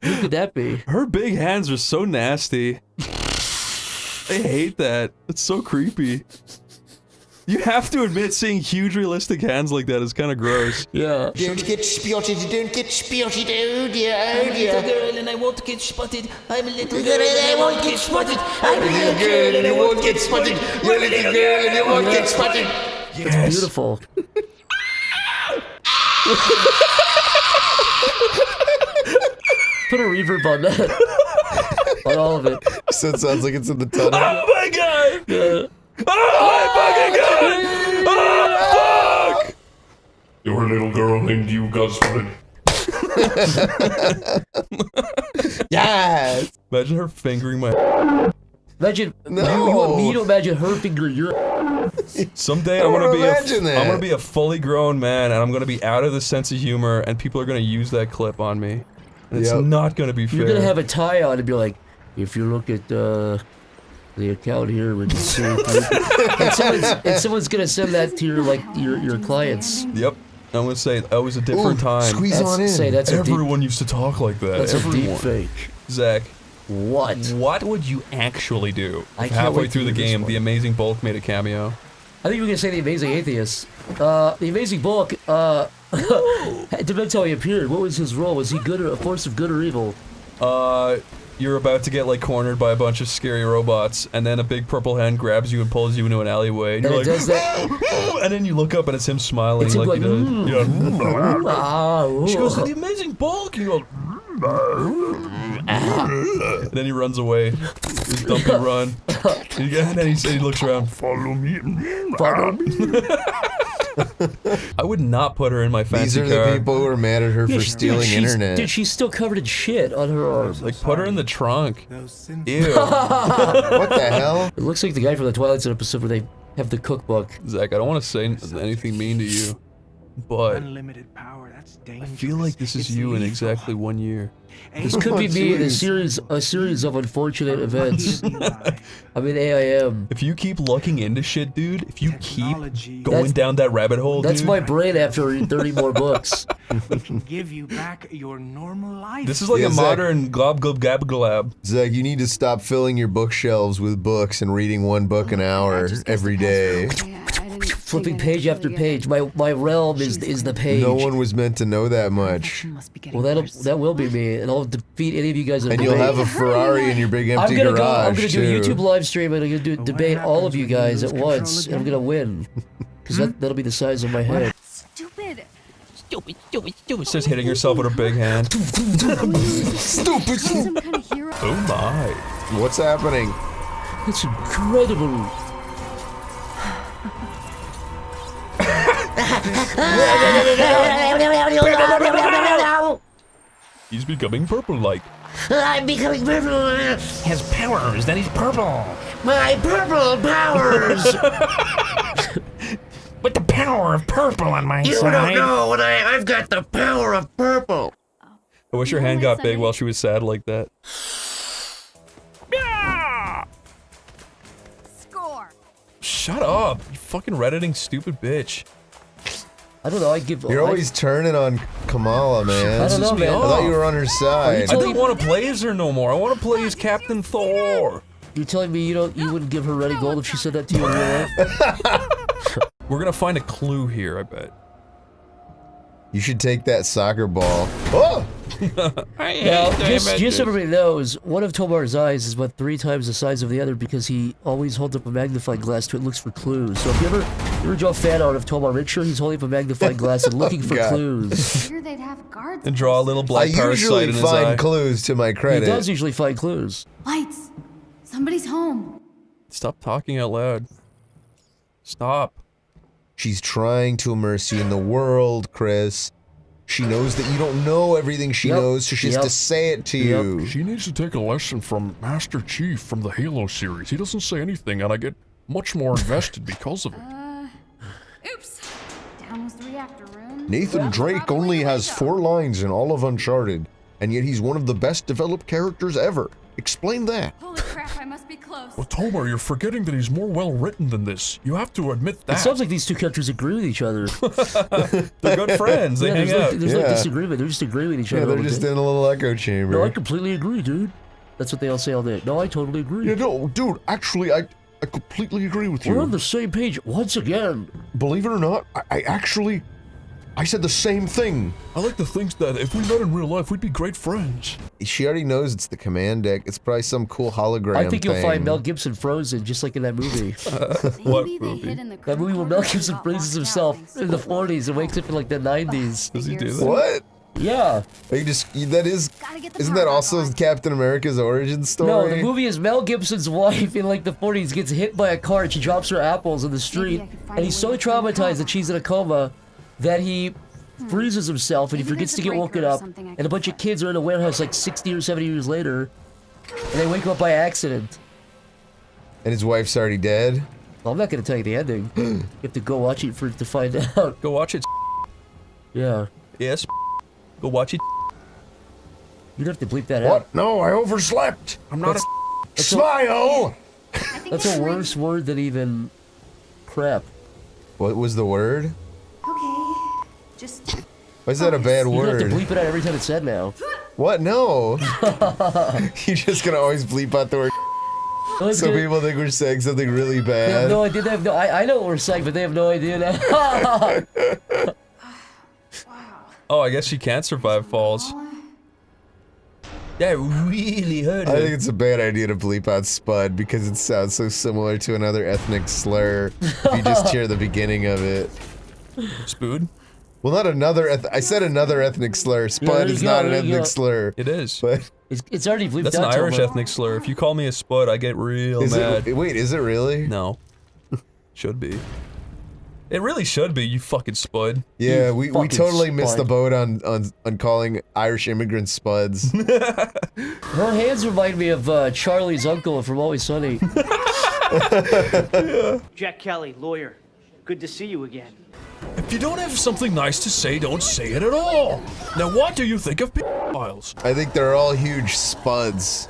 Who could that be?
Her big hands are so nasty. I hate that. It's so creepy. You have to admit, seeing huge realistic hands like that is kind of gross.
Yeah.
Don't get spotted, don't get spotted, oh dear, oh dear. I'm a little girl and I won't get spotted. I'm a little girl and I won't get spotted. I'm a little girl and I won't get spotted. You're a little girl and you won't get spotted.
It's beautiful. Put a reverb on that. On all of it.
So it sounds like it's in the tunnel.
Oh my god!
Yeah.
Oh my fucking god! Oh fuck!
You're a little girl and you got spotted.
Yes!
Imagine her fingering my.
Imagine
No.
you want me to imagine her finger your.
Someday
I
I'm gonna
wanna
be
imagine that.
I'm gonna be a fully grown man and I'm gonna be out of the sense of humor and people are gonna use that clip on me. And it's
Yep.
not gonna be fair.
You're gonna have a tie on and be like, if you look at the account here, we can see. and someone's gonna send that to your clients.
Yep. I'm gonna say that was a different
Ooh,
time.
squeeze on in.
Say that's
Everyone used to talk like that.
That's a
Everyone.
deep fake.
Zach,
What?
what would you actually do
I
if
can't
halfway
wait
through
to
the
hear this
game
one.
the Amazing Bulk made a cameo?
I think you were gonna say the Amazing Atheist. The Amazing Bulk. Depends how he appeared. What was his role? Was he good or a force of good or evil?
You're about to get like cornered by a bunch of scary robots, and then a big purple hand grabs you and pulls you into an alleyway, and you're
And
like,
it does that.
and then you look up and it's him smiling
It's him
like he
going,
does. Yeah. She goes,
"Ooh."
the Amazing Bulk, and you go, and then he runs away. His dumpy run. And then he looks around. Follow me.
Follow me.
I would not put her in my fancy
These are
car.
the people who are mad at her for stealing internet.
Dude, she's still covered in shit on her arms.
Like, put her in the trunk. Ew.
What the hell?
It looks like the guy from the Twilight Zone episode where they have the cookbook.
Zach, I don't want to say anything mean to you, but
Unlimited power, that's
I
dangerous.
feel like this is you in exactly 1 year.
This could be me in a series of unfortunate events. I mean, AIM.
If you keep looking into shit, dude, if you keep going
That's-
down that rabbit hole,
That's
dude,
my brain after reading 30 more books.
Give you back your normal life.
this is like
Yeah,
a
Zach.
modern glob glob gab glab.
Zach, you need to stop filling your bookshelves with books and reading one book an hour every day.
Flipping page after page. My realm is the page.
No one was meant to know that much.
Well, that will be me, and I'll defeat any of you guys in a
And you'll
debate.
have a Ferrari in your big empty
I'm gonna
garage,
do a
too.
YouTube live stream, and I'm gonna debate all of you guys at once, and I'm gonna win. Because that'll be the size of my head.
Stupid.
Stupid, stupid, stupid.
Starts hitting herself with her big hand.
Stupid.
Some kind of hero.
Oh my.
What's happening?
It's incredible.
He's becoming purple-like.
I'm becoming purple.
Has powers, then he's purple.
My purple powers.
With the power of purple on my
You
side.
don't know what I've got the power of purple.
I wish her hand got big while she was sad like that.
Score.
Shut up, you fucking redditing stupid bitch.
I don't know. I give.
You're always turning on Kamala, man.
I don't know, man.
I thought you were on her side.
I don't want to play as her no more. I want to play as Captain Thor.
You're telling me you wouldn't give her ready gold if she said that to you in real life?
We're gonna find a clue here, I bet.
You should take that soccer ball. Oh!
Now, just so everybody knows, one of Tomar's eyes is about 3 times the size of the other because he always holds up a magnifying glass to it, looks for clues. So if you ever You ever draw fan art of Tomar Rickshaw? He's holding up a magnifying glass and looking for clues.
Figured they'd have guards.
And draw a little black
I
parasite
usually
in his
find
eye.
clues to my
He
credit.
does usually find clues.
Lights. Somebody's home.
Stop talking out loud. Stop.
She's trying to immerse you in the world, Chris. She knows that you don't know everything she knows, so she has to say it to you.
She needs to take a lesson from Master Chief from the Halo series. He doesn't say anything, and I get much more invested because of it.
Oops. Down was the reactor room.
Nathan Drake only has 4 lines in all of Uncharted, and yet he's one of the best developed characters ever. Explain that.
Holy crap, I must be close.
Well, Tomar, you're forgetting that he's more well-written than this. You have to admit
It
that.
sounds like these two characters agree with each other.
They're good friends. They hang out.
There's like disagreement. They're just agreeing with each other.
Yeah, they're
all the
just
time.
in a little echo chamber.
No, I completely agree, dude. That's what they all say all day. No, I totally agree.
Yeah, no, dude, actually, I completely agree with you.
We're on the same page once again.
Believe it or not, I said the same thing. I like to think that if we met in real life, we'd be great friends.
She already knows it's the command deck. It's probably some cool hologram
I think you'll
thing.
find Mel Gibson frozen, just like in that movie.
What movie?
That movie where Mel Gibson freezes himself in the 40s and wakes up in like the 90s.
Does he do that?
What?
Yeah.
Are you just, isn't that also Captain America's origin story?
No, the movie is Mel Gibson's wife in like the 40s gets hit by a car and she drops her apples in the street. And he's so traumatized that she's in a coma that he freezes himself and he forgets to get woken up. And a bunch of kids are in a warehouse like 60 or 70 years later. And they wake up by accident.
And his wife's already dead?
Well, I'm not going to tell you the ending. You have to go watch it to find out.
Go watch it.
Yeah.
Yes. Go watch it.
You'd have to bleep that out.
What? No, I overslept. I'm not a smile.
That's a worse word than even crap.
What was the word?
Okay. Just.
Why is that a bad
You
word?
have to bleep it out every time it's said now.
What? No. You're just gonna always bleep out the word. So people think we're saying something really
They have
bad.
no idea. They have no. I know what we're saying, but they have no idea now.
Oh, I guess she can't survive falls. That really hurt her.
I think it's a bad idea to bleep out Spud because it sounds so similar to another ethnic slur if you just hear the beginning of it.
Spood?
Well, not another I said another ethnic slur. Spud is not an ethnic slur.
It is.
But
it's already bleeped
That's
out.
an
to
Irish
him.
ethnic slur. If you call me a spud, I get real
is
mad.
wait, is it really?
No. Should be. It really should be, you fucking spud.
Yeah,
You
we
fucking
totally missed the
spud.
boat on calling Irish immigrants spuds.
Her hands remind me of Charlie's uncle from Always Sunny.
Jack Kelly, lawyer. Good to see you again.
If you don't have something nice to say, don't say it at all. Now, what do you think of pedophiles?
I think they're all huge spuds.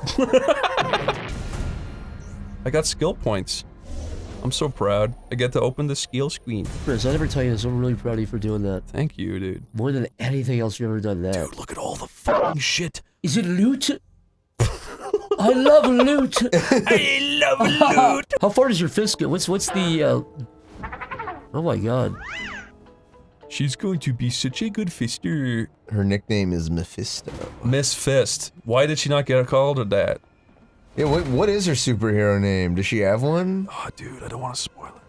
I got skill points. I'm so proud. I get to open the skill screen.
Chris, I never tell you this. I'm really proud of you for doing that.
Thank you, dude.
More than anything else you've ever done that.
Dude, look at all the fucking shit.
Is it loot? I love loot.
I love loot.
How far does your fist go? What's the? Oh my god.
She's going to be such a good fister.
Her nickname is Mephisto.
Miss Fist. Why did she not get called that?
Yeah, what is her superhero name? Does she have one?
Oh, dude, I don't want to spoil it.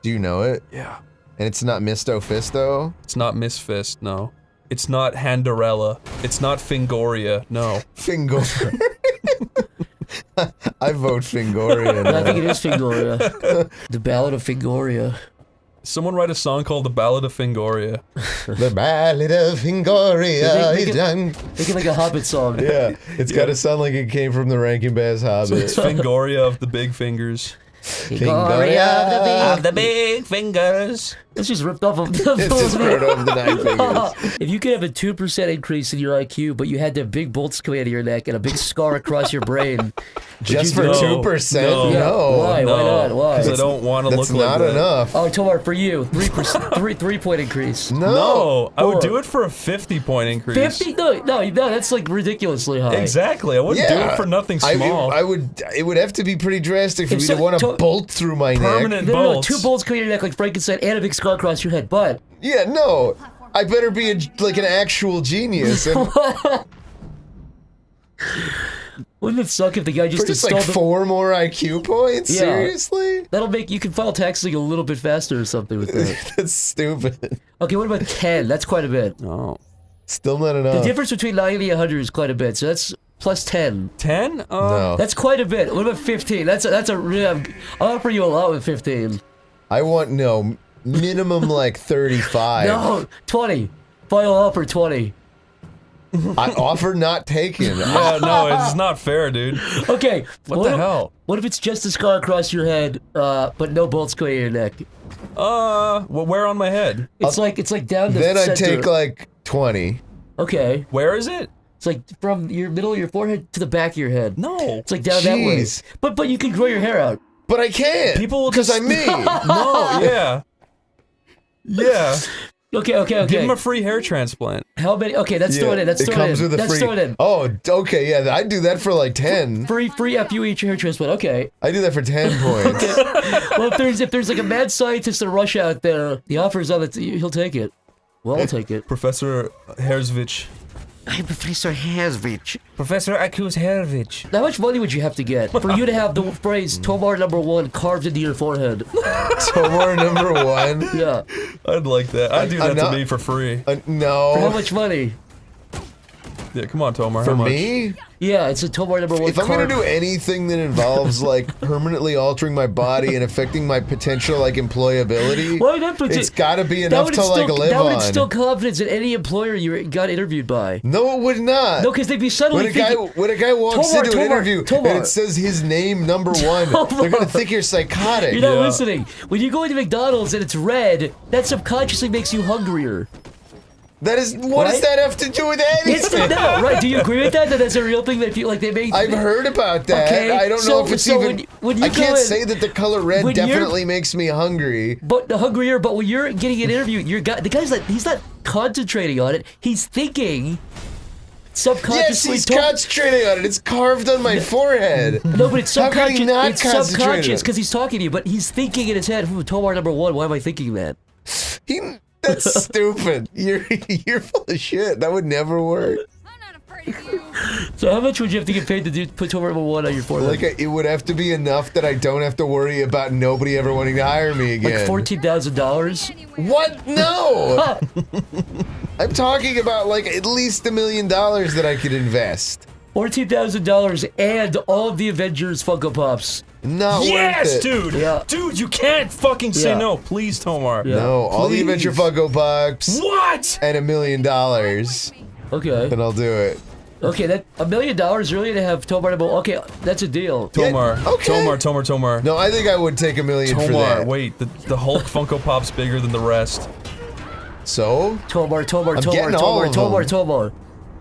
Do you know it?
Yeah.
And it's not Misto Fisto?
It's not Miss Fist, no. It's not Handarella. It's not Fingoria, no.
Fingoria. I vote Fingoria.
I think it is Fingoria. The Ballad of Fingoria.
Someone write a song called The Ballad of Fingoria.
The Ballad of Fingoria.
Make it like a Hobbit song.
Yeah, it's gotta sound like it came from the Rankin Bass Hobbit.
So it's Fingoria of the Big Fingers.
Fingoria
of the big fingers.
It's just ripped off of the
It's just ripped off the 9 fingers.
If you could have a 2% increase in your IQ, but you had to have big bolts coming out of your neck and a big scar across your brain.
Just for 2%?
Yeah.
No.
Why?
No,
Why not? Why?
Because I don't want to look
That's
like
not
that.
enough.
Oh, Tomar, for you, 3%, 3-point increase.
No, I would
Four.
do it for a 50-point increase.
50? No, that's like ridiculously high.
Exactly, I wouldn't do it for nothing small.
It would have to be pretty drastic for
If
me
so-
to want to
to-
bolt through my
Permanent
neck.
No, 2 bolts coming out of your neck like Frankenstein and a big scar across your head, but...
Yeah, no. I better be like an actual genius. And
Well, Wouldn't it suck if the guy just
For just
installed
like 4 more IQ points?
Yeah.
Seriously?
That'll make you can file taxing a little bit faster or something with that.
That's stupid.
Okay, what about 10? That's quite a bit.
Oh.
Still not enough.
The difference between 90 and 100 is quite a bit, so that's plus 10.
10?
No.
That's quite a bit. What about 15? That's a real. I'll offer you a lot with 15.
I want, no, minimum like 35.
No, 20. Final offer 20.
I offer not taken.
Yeah, no, it's not fair, dude.
Okay.
What the hell?
What if it's just a scar across your head, but no bolts going in your neck?
Well, where on my head?
It's like down the
Then
center.
I'd take like 20.
Okay.
Where is it?
It's like from your middle of your forehead to the back of your head.
No.
It's like down that way.
Jeez.
But you can grow your hair out.
But I can't.
People will
because
just...
I'm me.
No, yeah. Yeah.
Okay.
Give him a free hair transplant.
How many? Okay, that's throwing in. That's
it
throwing
comes
in.
with a
That's
free.
throwing in.
Oh, okay, yeah. I'd do that for like 10.
Free after you eat your hair transplant. Okay.
I do that for 10 points.
Well, if there's like a mad scientist in Russia out there, the offer's on it. He'll take it. Well, I'll take it.
Professor Herzvich.
I'm Professor Hazvich.
Professor Akuz Herzvich.
How much money would you have to get for you to have the phrase Tomar #1 carved into your forehead?
Tomar #1?
Yeah.
I'd like that. I'd do that to me for free.
No.
For how much money?
Yeah, come on, Tomar.
For
how much?
me?
Yeah, it's a Tomar #1
If I'm gonna do anything that involves like permanently altering my body and affecting my potential like employability,
Why not put
it's got to be enough to like live
that would
on.
instill confidence in any employer you got interviewed by.
No, it would not.
No, because they'd be suddenly
when a guy walks
Tomar,
into an
Tomar,
interview
Tomar.
and it says his name #1, they're gonna think you're psychotic.
You're not listening. When you go into McDonald's and it's red, that subconsciously makes you hungrier.
That is, what does that have to do with anything?
No, right? Do you agree with that? That that's a real thing that feel like they make.
I've heard about that.
Okay,
I don't know if it's even.
when you
I
go
can't
in-
say that the color red
when you're-
definitely makes me hungry.
But hungrier. But when you're getting an interview, the guy's like, he's not concentrating on it. He's thinking subconsciously.
Yes, he's concentrating on it. It's carved on my forehead.
No, but it's
How could
subconscious.
he not
It's
concentrate on
subconscious
it?
because he's talking to you, but he's thinking in his head, Tomar #1. Why am I thinking that?
That's stupid. You're full of shit. That would never work.
So how much would you have to get paid to put Tomar #1 on your forehead?
Like it would have to be enough that I don't have to worry about nobody ever wanting to hire me again.
Like $14,000.
What? No. I'm talking about like at least $1 million that I could invest.
$14,000 and all of the Avengers Funko Pops.
Not
Yes,
worth it.
dude.
Yeah.
Dude, you can't fucking say
Yeah.
no. Please, Tomar.
No, all the Adventure Funko Pops.
What?
And $1 million.
Okay.
Then I'll do it.
Okay, that $1 million really to have Tomar #1. Okay, that's a deal.
Tomar.
Yeah, okay.
Tomar.
No, I think I would take $1 million for
Tomar,
that.
wait. The Hulk Funko Pop's bigger than the rest.
So?
Tomar.
I'm getting all of them.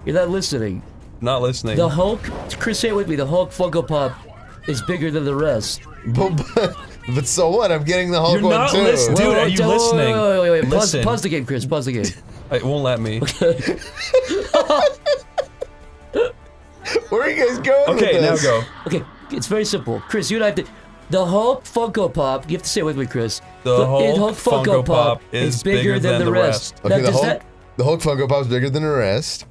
You're not listening.
Not listening.
The Hulk, Chris, say it with me. The Hulk Funko Pop is bigger than the rest.
But so what? I'm getting the Hulk
You're
one
not
too.
listening. Dude, are you listening?
Wait.
Listen.
Pause the game, Chris. Pause the game.
It won't let me.
Where are you guys going
Okay,
with
now
this?
go.
Okay, it's very simple. Chris, you and I have to... The Hulk Funko Pop, you have to say it with me, Chris.
The Hulk Funko Pop is bigger than the rest.
Okay,
Now,
the Hulk Funko Pop's bigger than the rest.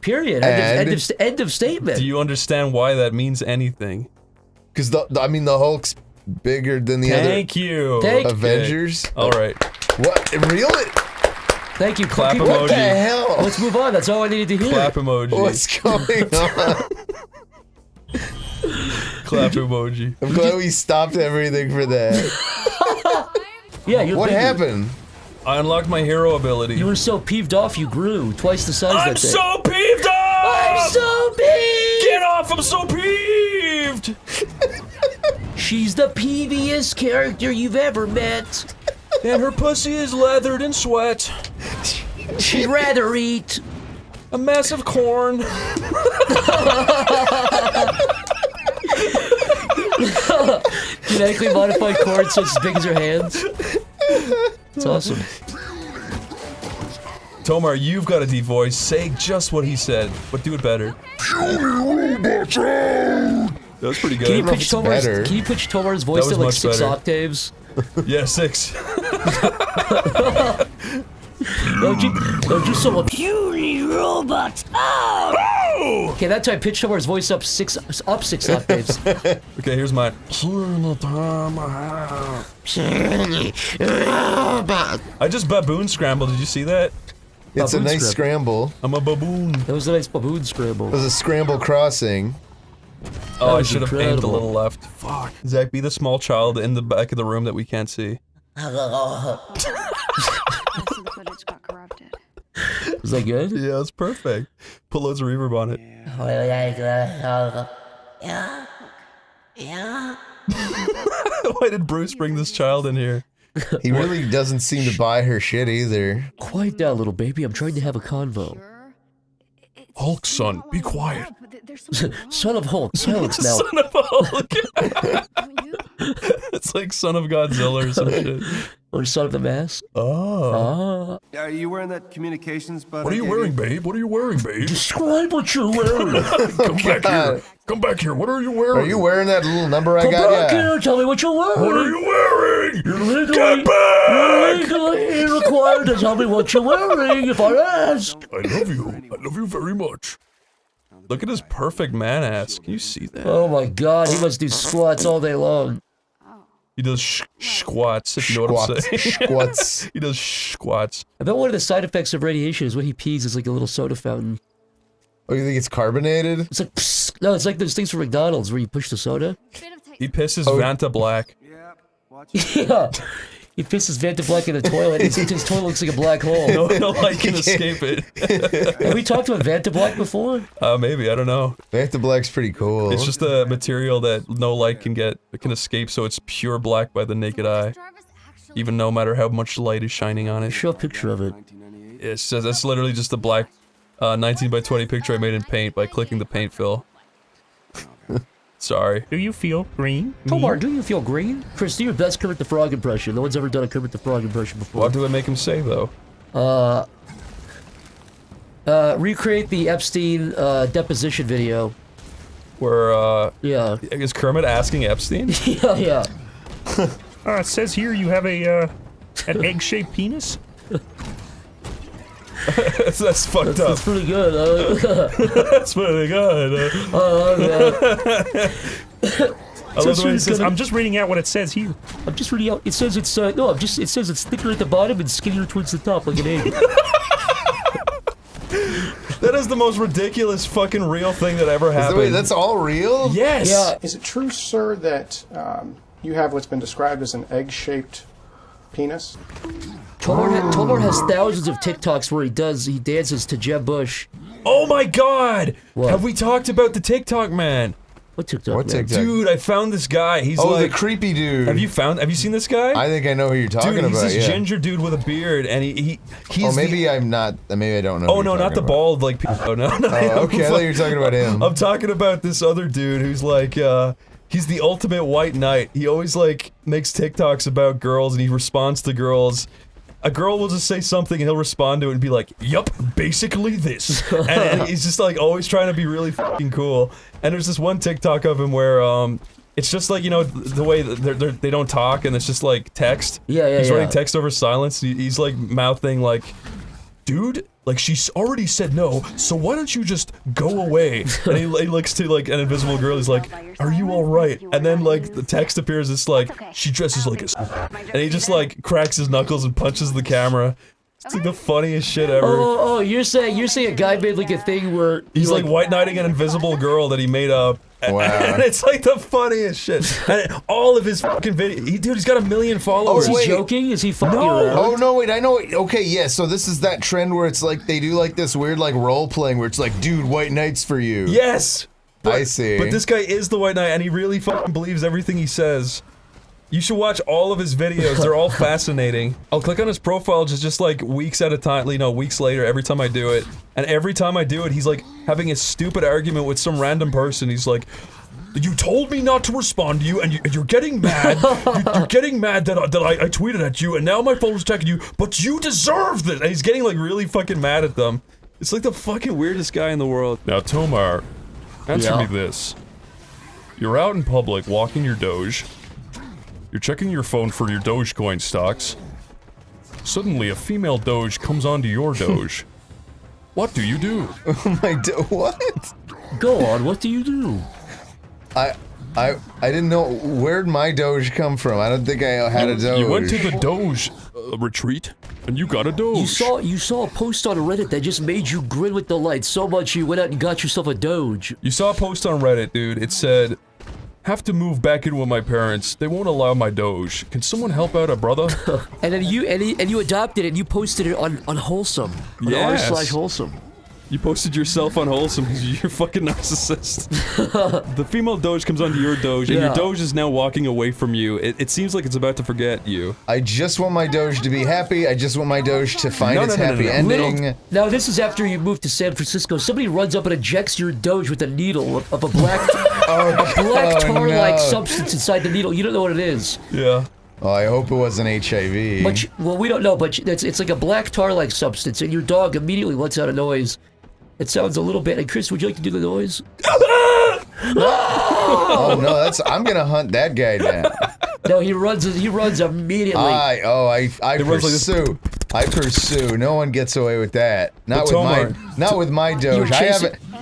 Period.
And-
End of statement.
Do you understand why that means anything?
Because the Hulk's bigger than the other
Thank you.
Avengers.
All right.
What? Really?
Thank you.
Clap
Keep-
emoji.
What the hell?
Let's move on. That's all I needed to hear.
Clap emoji.
What's going on?
Clap emoji.
I'm glad we stopped everything for that.
Yeah, you're
What
bigger.
happened?
I unlocked my hero ability.
You were so peeved off, you grew twice the size
I'm
that day.
so peeved off!
I'm so peeved!
Get off! I'm so peeved!
She's the peeviest character you've ever met.
And her pussy is leathered in sweat.
She'd rather eat
a massive corn.
Genetically modified corn so it's as big as her hands. It's awesome.
Tomar, you've got a deep voice. Say just what he said, but do it better. That was pretty good.
Can you pitch Tomar's voice
That
to
was
like
much
6
better.
octaves?
Yeah, 6.
do someone.
Puny robots. Oh!
Okay, that time pitch Tomar's voice up six octaves.
Okay, here's mine. I just baboon scrambled. Did you see that?
It's
Baboon
a nice scramble.
I'm a baboon.
That was a nice baboon scramble.
It was a scramble crossing.
Oh, I should have aimed a little left. Fuck. Zach, be the small child in the back of the room that we can't see.
Is that good?
Yeah, it's perfect. Put loads of reverb on it.
Yeah. Yeah.
Why did Bruce bring this child in here?
He really doesn't seem to buy her shit either.
Quiet down, little baby. I'm trying to have a convo.
Hulk, son, be quiet.
Son of Hulk, silence now.
Son of Hulk. It's like Son of Godzilla or some shit.
Or Son of the Mask.
Oh.
Are you wearing that communications button?
What are you wearing, babe? What are you wearing, babe?
Describe what you're wearing.
Come back here. Come back here. What are you wearing?
Are you wearing that little number I
Come
got?
back
Yeah.
here, tell me what you're wearing.
What are you wearing?
You're legally,
Get back!
You're legally required to tell me what you're wearing if I ask.
I love you. I love you very much.
Look at his perfect man ass. Can you see that?
Oh my god, he must do squats all day long.
He does squats, if you know what I'm saying.
Squats.
He does squats.
I bet one of the side effects of radiation is when he pees is like a little soda fountain.
Oh, you think it's carbonated?
It's like, psst. No, it's like those things from McDonald's where you push the soda.
He pisses Vanta black.
Yeah. He pisses Vanta Black in the toilet. His toilet looks like a black hole.
No light can escape it.
Have we talked about Vanta Black before?
Maybe, I don't know.
Vanta Black's pretty cool.
It's just a material that no light can escape, so it's pure black by the naked eye. Even no matter how much light is shining on it.
Show a picture of it.
It's just, that's literally just a black 19 by 20 picture I made in paint by clicking the paint fill. Sorry.
Do you feel green?
Tomar, do you feel green? Chris, do your best Kermit the Frog impression. No one's ever done a Kermit the Frog impression before.
What do I make him say, though?
Recreate the Epstein deposition video.
Where,
yeah.
Is Kermit asking Epstein?
Yeah.
It says here you have an egg-shaped penis?
That's fucked up.
That's pretty good.
That's pretty good.
I love the way it says, I'm just reading out what it says here.
I'm just reading out. It says it's it says it's thicker at the bottom and skinnier towards the top, like an egg.
That is the most ridiculous fucking real thing that ever happened.
Wait, that's all real?
Yes.
Yeah.
Is it true, sir, that you have what's been described as an egg-shaped penis?
Tomar has thousands of TikToks where he dances to Jeb Bush.
Oh my god!
What?
Have we talked about the TikTok man?
What TikTok
What
man?
TikTok?
Dude, I found this guy. He's like
the creepy dude.
Have you seen this guy?
I think I know who you're talking
dude, he's
about.
this
Yeah.
ginger dude with a beard, and he's
Oh, maybe I'm not. Maybe I don't know.
Oh
who
no,
you're
not
talking
the
about.
bald like. Oh no, no.
Oh, okay, I thought you were talking about him.
I'm talking about this other dude who's like, he's the ultimate white knight. He always like makes TikToks about girls, and he responds to girls. A girl will just say something, and he'll respond to it and be like, "Yup, basically this," and he's just like always trying to be really fucking cool. And there's this one TikTok of him where it's just like, you know, the way they don't talk, and it's just like text.
Yeah.
He's writing text over silence. He's like mouthing like, "Dude, like she's already said no, so why don't you just go away?" And he looks to like an invisible girl. He's like, "Are you all right?" And then like the text appears. It's like she dresses like a, and he just like cracks his knuckles and punches the camera. It's like the funniest shit ever.
Oh, you're saying a guy made like a thing where
He's like white knighting an invisible girl that he made up.
Wow.
And it's like the funniest shit. And all of his fucking videos, dude, he's got 1 million followers.
Is he joking? Is he fucking
No.
around?
Oh no, wait, I know. Okay, yeah. So this is that trend where it's like they do like this weird like role playing where it's like, dude, white knights for you.
Yes.
I see.
But this guy is the white knight, and he really fucking believes everything he says. You should watch all of his videos. They're all fascinating. I'll click on his profile just like weeks at a time, you know, weeks later, every time I do it. And every time I do it, he's like having a stupid argument with some random person. He's like, "You told me not to respond to you, and you're getting mad. You're getting mad that I tweeted at you, and now my phone's attacking you, but you deserve this." And he's getting like really fucking mad at them. It's like the fucking weirdest guy in the world.
Now, Tomar, answer
Yeah.
me this. You're out in public walking your Doge. You're checking your phone for your Dogecoin stocks. Suddenly, a female doge comes onto your doge. What do you do?
What?
Go on, what do you do?
I didn't know, where'd my doge come from? I don't think I had a doge.
You went to the doge retreat, and you got a doge.
You saw a post on Reddit that just made you grin with delight so much you went out and got yourself a doge.
You saw a post on Reddit, dude. It said, have to move back in with my parents. They won't allow my doge. Can someone help out a brother?
And then you adopted it and you posted it on Wholesome. On r/Wholesome.
You posted yourself on Wholesome because you're a fucking narcissist. The female doge comes onto your doge, and your doge is now walking away from you. It seems like it's about to forget you.
I just want my doge to be happy. I just want my doge to find its happy ending.
Now this is after you moved to San Francisco. Somebody runs up and ejects your doge with a needle of a black, tar-like substance inside the needle. You don't know what it is.
Yeah.
Oh, I hope it wasn't HIV.
But well, we don't know. But it's like a black tar-like substance, and your dog immediately lets out a noise. It sounds a little bit. And Chris, would you like to do the noise?
Oh no, I'm gonna hunt that guy down.
No, he runs immediately.
I pursue. I pursue. No one gets away with that. Not with my doge.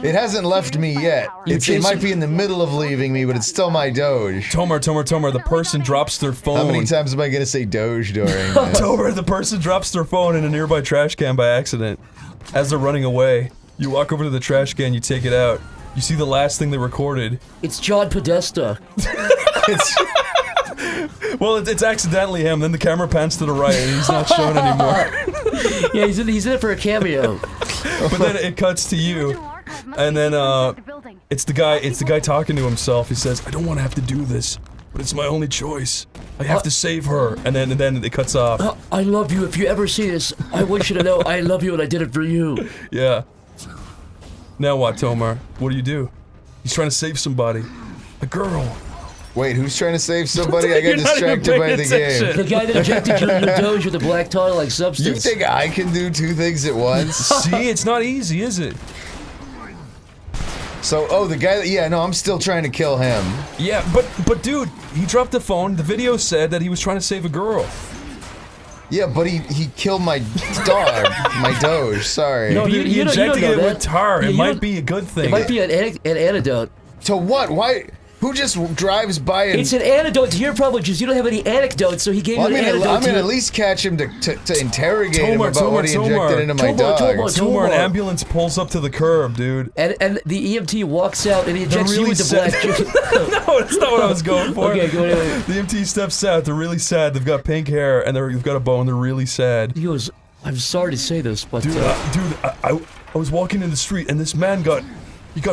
It hasn't left me yet. It might be in the middle of leaving me, but it's still my doge.
Tomer, the person drops their phone.
How many times am I gonna say doge during this?
Tomer, the person drops their phone in a nearby trash can by accident. As they're running away, you walk over to the trash can, you take it out. You see the last thing they recorded.
It's John Podesta.
Well, it's accidentally him. Then the camera pans to the right, and he's not shown anymore.
Yeah, he's in it for a cameo.
But then it cuts to you, and then it's the guy talking to himself. He says, "I don't want to have to do this, but it's my only choice. I have to save her." And then it cuts off.
I love you. If you ever see this, I want you to know I love you and I did it for you.
Yeah. Now what, Tomer? What do? He's trying to save somebody. A girl.
Wait, who's trying to save somebody? I got distracted by the game.
The guy that ejected your doge with a black tar-like substance.
You think I can do two things at once?
See, it's not easy, is it?
So, the guy that, I'm still trying to kill him.
Yeah, but dude, he dropped the phone. The video said that he was trying to save a girl.
Yeah, but he killed my dog, my doge, sorry.
No, dude, he injected it with tar. It might be a good thing.
It might be an antidote.
To what? Why? Who just drives by and...
It's an antidote to your problem, because you don't have any anecdotes, so he gave you an antidote.
I'm gonna at least catch him to interrogate him about what he injected into my dog.
Tomer, an ambulance pulls up to the curb, dude.
And the EMT walks out and he injects you with the black...
No, that's not what I was going for.
Okay, go ahead.
The EMT steps out, they're really sad, they've got pink hair, and they've got a bow, and they're really sad.
He goes, I'm sorry to say this, but...
Dude, I was walking in the street, and this man got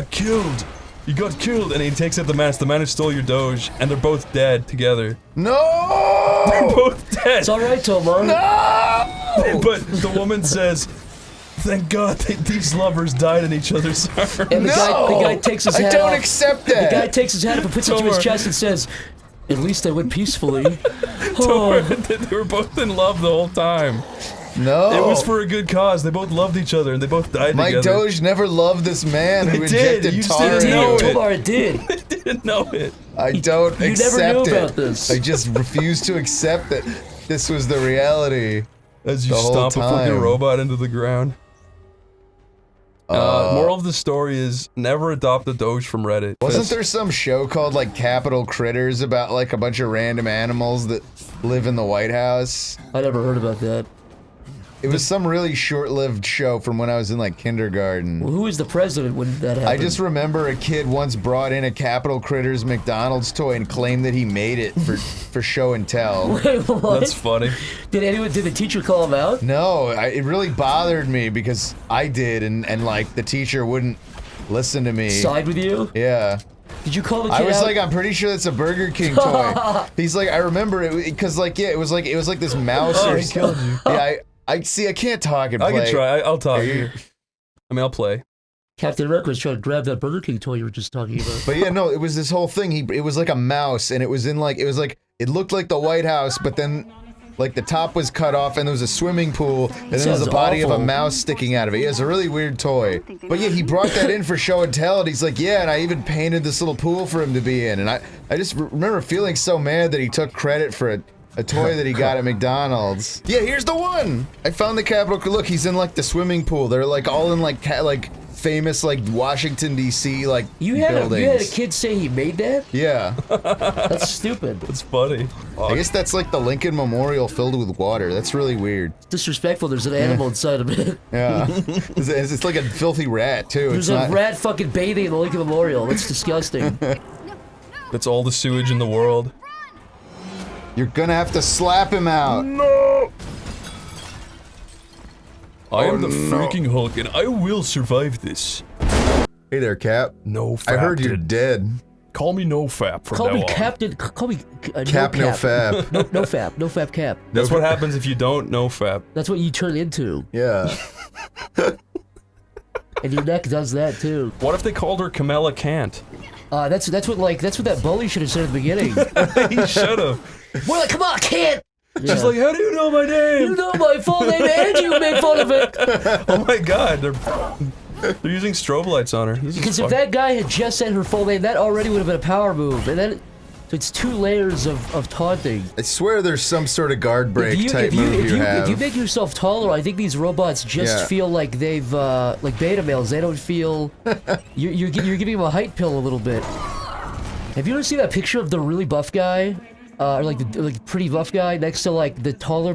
killed. He got killed, and he takes out the mask. The man who stole your doge, and they're both dead together.
No!
They're both dead.
It's all right, Tomer.
No!
But the woman says, "Thank God these lovers died in each other's arms."
And the guy takes his hat off.
I don't accept that.
The guy takes his hat off and puts it to his chest and says, "At least I went peacefully."
They were both in love the whole time.
No.
It was for a good cause. They both loved each other, and they both died together.
My doge never loved this man who injected tar into it.
Tomar, it did.
I didn't know it.
I don't accept
never knew
it.
about this.
I just refuse to accept that this was the reality.
As you stomp a fucking robot into the ground. Moral of the story is never adopt a doge from Reddit.
Wasn't there some show called like Capital Critters about like a bunch of random animals that live in the White House?
I never heard about that.
It was some really short-lived show from when I was in like kindergarten.
Well, who was the president when that happened?
I just remember a kid once brought in a Capital Critters McDonald's toy and claimed that he made it for show and tell.
Wait, what?
That's funny.
Did the teacher call him out?
No, it really bothered me because I did, and like the teacher wouldn't listen to me.
Side with you?
Yeah.
Did you call the kid
I was
out?
like, I'm pretty sure that's a Burger King toy. He's like, I remember it because like it was like this mouse or
he killed you.
Yeah, I see. I can't talk and play.
I can try. I'll talk. I mean, I'll play.
Captain America was trying to grab that Burger King toy you were just talking about.
But yeah, no, it was this whole thing. It was like a mouse, and it was in like it looked like the White House, but then like the top was cut off, and there was a swimming pool, and then there was the body of a mouse sticking out of it. Yeah, it's a really weird toy. But yeah, he brought that in for show and tell, and he's like, yeah, and I even painted this little pool for him to be in, and I just remember feeling so mad that he took credit for it. A toy that he got at McDonald's. Yeah, here's the one! I found the Capitol. Look, he's in like the swimming pool. They're like all in like famous like Washington D.C. like buildings.
You had a kid say he made that?
Yeah.
That's stupid.
That's funny.
I guess that's like the Lincoln Memorial filled with water. That's really weird.
Disrespectful. There's an animal inside of it.
Yeah. It's like a filthy rat too.
There's a rat fucking bathing in the Lincoln Memorial. That's disgusting.
That's all the sewage in the world.
You're gonna have to slap him out.
No! I am the freaking Hulk, and I will survive this.
Hey there, Cap.
No Fap.
I heard you're dead.
Call me No Fap from
Call
now
me
on.
Captain. Call me
Cap
no
No Fap.
No Fap. No Fap Cap.
That's what happens if you don't No Fap.
That's what you turn into.
Yeah.
And your neck does that too.
What if they called her Kamala Kant?
That's what that bully should have said at the beginning.
He should have.
We're like, come on, kid.
She's like, how do you know my name?
You know my full name and you made fun of it.
Oh my god, they're using strobe lights on her.
Because if that guy had just said her full name, that already would have been a power move. And then, so it's 2 layers of taunting.
I swear there's some sort of guard break type move you have.
If you make yourself taller, I think these robots just feel like they've, like beta males. They don't feel, you're giving them a height pill a little bit. Have you ever seen that picture of the really buff guy? Or like the pretty buff guy next to like the taller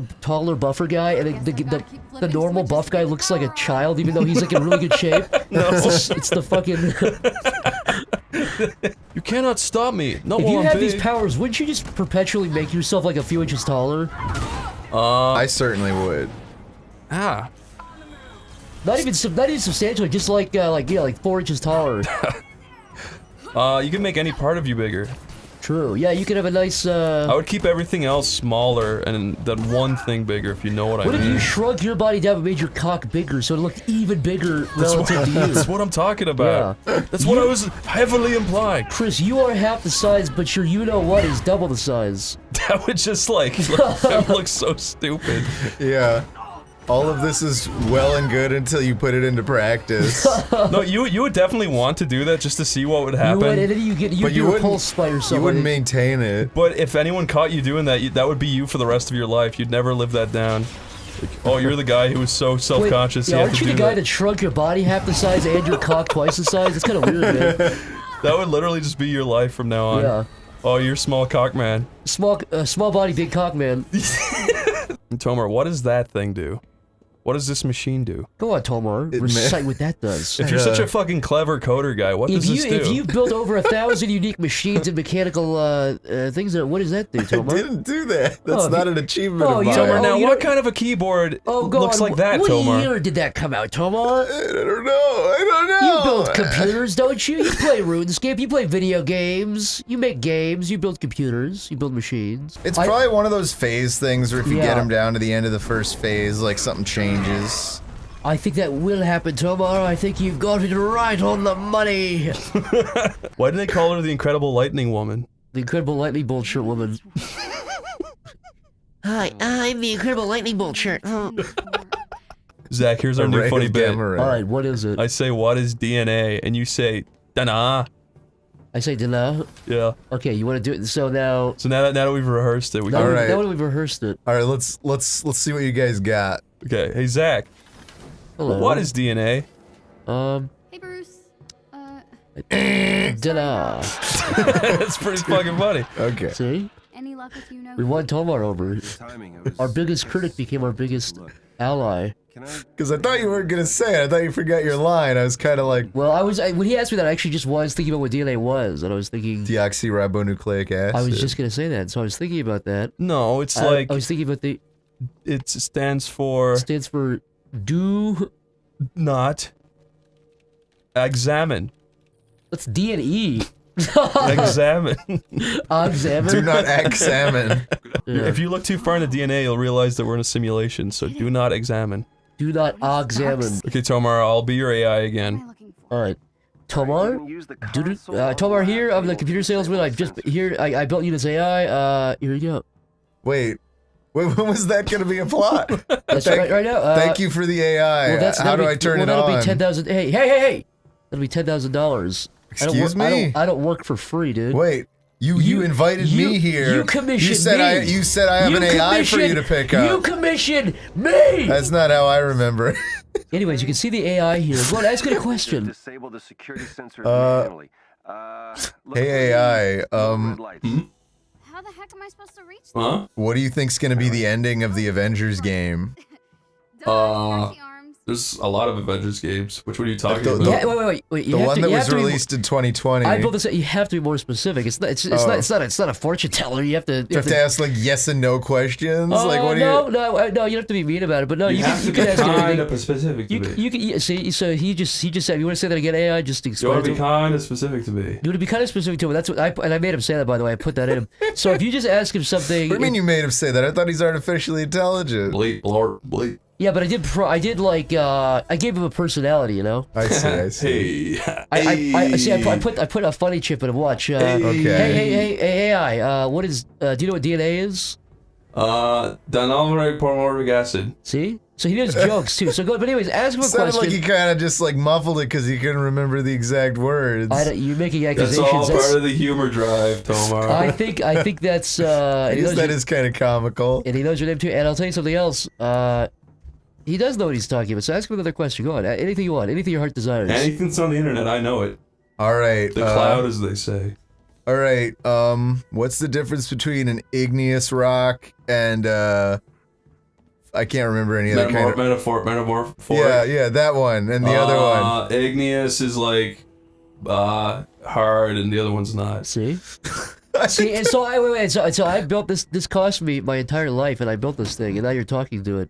buffer guy, and the normal buff guy looks like a child, even though he's like in really good shape.
No.
It's the fucking.
You cannot stop me. No,
if you
I'm
had
big.
these powers, wouldn't you just perpetually make yourself like a few inches taller?
I certainly would.
Ah.
Not even substantially, just like 4 inches taller.
You can make any part of you bigger.
True. Yeah, you could have a nice.
I would keep everything else smaller and then one thing bigger, if you know what I mean.
What if you shrunk your body down and made your cock bigger so it looked even bigger relative to you?
That's what I'm talking about.
Yeah.
That's what I was heavily implying.
Chris, you are half the size, but your you-know-what is double the size.
That would just that looks so stupid.
Yeah. All of this is well and good until you put it into practice.
No, you would definitely want to do that just to see what would happen.
You would, and then you'd be repulsed by yourself.
You wouldn't maintain it.
But if anyone caught you doing that, that would be you for the rest of your life. You'd never live that down. Like, oh, you're the guy who was so self-conscious.
Wait, aren't you the guy that shrunk your body half the size and your cock twice the size? It's kind of weird, man.
That would literally just be your life from now on.
Yeah.
Oh, you're small cock man.
Small body, big cock man.
Tomar, what does that thing do? What does this machine do?
Go on, Tomar. Recite what that does.
If you're such a fucking clever coder guy, what does this do?
If you built over 1,000 unique machines and mechanical things, what does that do, Tomar?
I didn't do that. That's not an achievement of mine.
Tomar, now what kind of a keyboard looks like that, Tomar?
What year did that come out, Tomar?
I don't know.
You build computers, don't you? You play RuneScape, you play video games, you make games, you build computers, you build machines.
It's probably one of those phase things where if you get them down to the end of the first phase, like something changes.
I think that will happen, Tomar. I think you've got it right on the money.
Why do they call her the Incredible Lightning Woman?
The Incredible Lightning Bolt Shirt Woman.
Hi, I'm the Incredible Lightning Bolt Shirt.
Zach, here's our new funny bit.
Alright, what is it?
I say, what is DNA? And you say, Dana.
I say Dana?
Yeah.
Okay, you want to do it? So now
that we've rehearsed it,
now that we've rehearsed it.
Alright, let's see what you guys got.
Okay, hey Zach.
Hello.
What is DNA?
Hey, Bruce.
Dana.
That's pretty fucking funny.
Okay.
See?
Any luck with you, no?
We won Tomar over. Our biggest critic became our biggest ally.
Because I thought you weren't gonna say it. I thought you forgot your line. I was kind of like,
well, when he asked me that, I actually just was thinking about what DNA was, and I was thinking
deoxyribonucleic acid.
I was just gonna say that, so I was thinking about that.
No, it's like
I was thinking about the.
It stands for.
Stands for do
not examine.
That's D and E.
Examine.
Examine.
Do not examine.
Yeah. If you look too far in the DNA, you'll realize that we're in a simulation. So do not examine.
Do not examine.
Okay, Tomar, I'll be your AI again.
All right, Tomar. Tomar here. I'm the computer salesman. I built you this AI. Here you go.
Wait, when was that gonna be a plot?
That's right now.
Thank you for the AI.
Well,
How do I turn it on?
That'll be $10,000. Hey! That'll be $10,000.
Excuse me?
I don't work for free, dude.
Wait, You invited me here.
You commissioned
You said I have an AI for you to pick up.
You commissioned me.
That's not how I remember.
Anyways, you can see the AI here. Go on, ask it a question.
Disable the security sensors manually.
Hey AI,
How the heck am I supposed to reach them?
Huh?
what do you think's gonna be the ending of the Avengers game?
There's a lot of Avengers games. Which one are you talking about?
Yeah, wait.
The one that was released in 2020.
I built this. You have to be more specific. It's not a fortune teller. You have to.
You have to ask like yes and no questions. Like what do you?
No. You have to be mean about it. But no, you can ask
kind
anything.
of specific to me.
You can see. So he just said. You want to say that again? AI just
You
explain.
want to be kind of specific to me.
You want to be kind of specific to him. That's what I made him say that. By the way, I put that in him. So if you just ask him something.
What do you mean you made him say that? I thought he's artificially intelligent.
Bleep.
Yeah, but I did I gave him a personality, you know.
I see.
I see. I put a funny chip in him. Watch.
Okay.
Hey, AI. What is? Do you know what DNA is?
Dinomeric acid.
See? So he does jokes too. So go. But anyways, ask him a
Sounded
question.
like he kind of just like muffled it because he couldn't remember the exact words.
You're making
That's
accusations.
all part of the humor drive, Tomar.
I think that's.
I guess that is kind of comical.
And he knows your name too. And I'll tell you something else. He does know what he's talking about. So ask him another question. Go on. Anything you want. Anything your heart desires.
Anything's on the internet. I know it.
All right.
The cloud, as they say.
All right. What's the difference between an igneous rock and I can't remember any other kind of
metamorph.
Yeah, that one and the other one.
Igneous is like hard, and the other one's not.
See. See, and so So I built this. This cost me my entire life, and I built this thing, and now you're talking to it.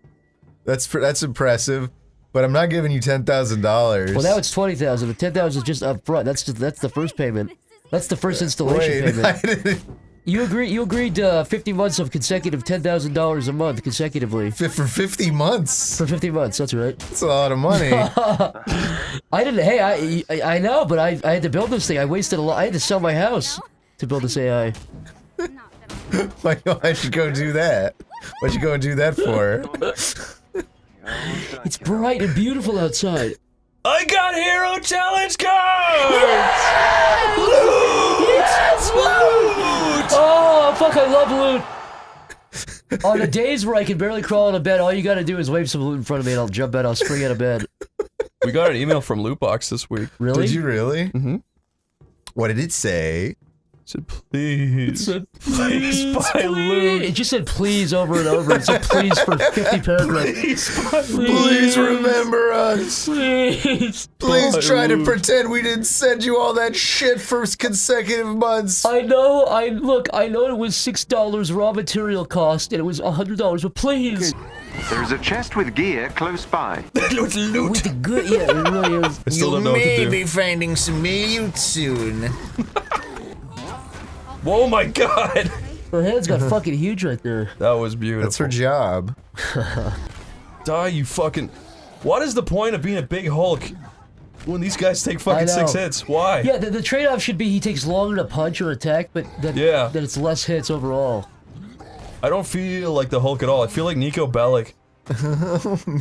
That's impressive, but I'm not giving you $10,000.
Well, now it's $20,000. The $10,000 is just up front. That's the first payment. That's the first installation payment. You agreed to 50 months of consecutive $10,000 a month consecutively.
For 50 months.
For 50 months, that's right.
That's a lot of money.
I didn't. Hey, I know, but I had to build this thing. I wasted a lot. I had to sell my house to build this AI.
Why'd you go do that? What'd you go and do that for?
It's bright and beautiful outside.
I got Hero Challenge cards!
Yes! Loot! Oh, fuck, I love loot. On the days where I can barely crawl out of bed, all you gotta do is wave some loot in front of me and I'll jump out, I'll spring out of bed.
We got an email from Lootbox this week.
Really?
Did you really?
Mm-hmm.
What did it say?
It said, please.
It said, please buy loot. It just said please over and over. It said please for 50 paragraphs.
Please remember us. Please try to
loot.
pretend we didn't send you all that shit for consecutive months.
I know, I know it was $6 raw material cost and it was $100, but please.
There's a chest with gear close by.
With the good, yeah, it really is.
I still don't know what to do.
be finding some loot soon.
Whoa, my God!
Her head's got fucking huge right there.
That was beautiful.
That's her job.
Die, you fucking... What is the point of being a big Hulk when these guys take fucking 6 hits? Why?
Yeah, the trade-off should be he takes longer to punch or attack, but that it's less hits overall.
I don't feel like the Hulk at all. I feel like Nico Bellic.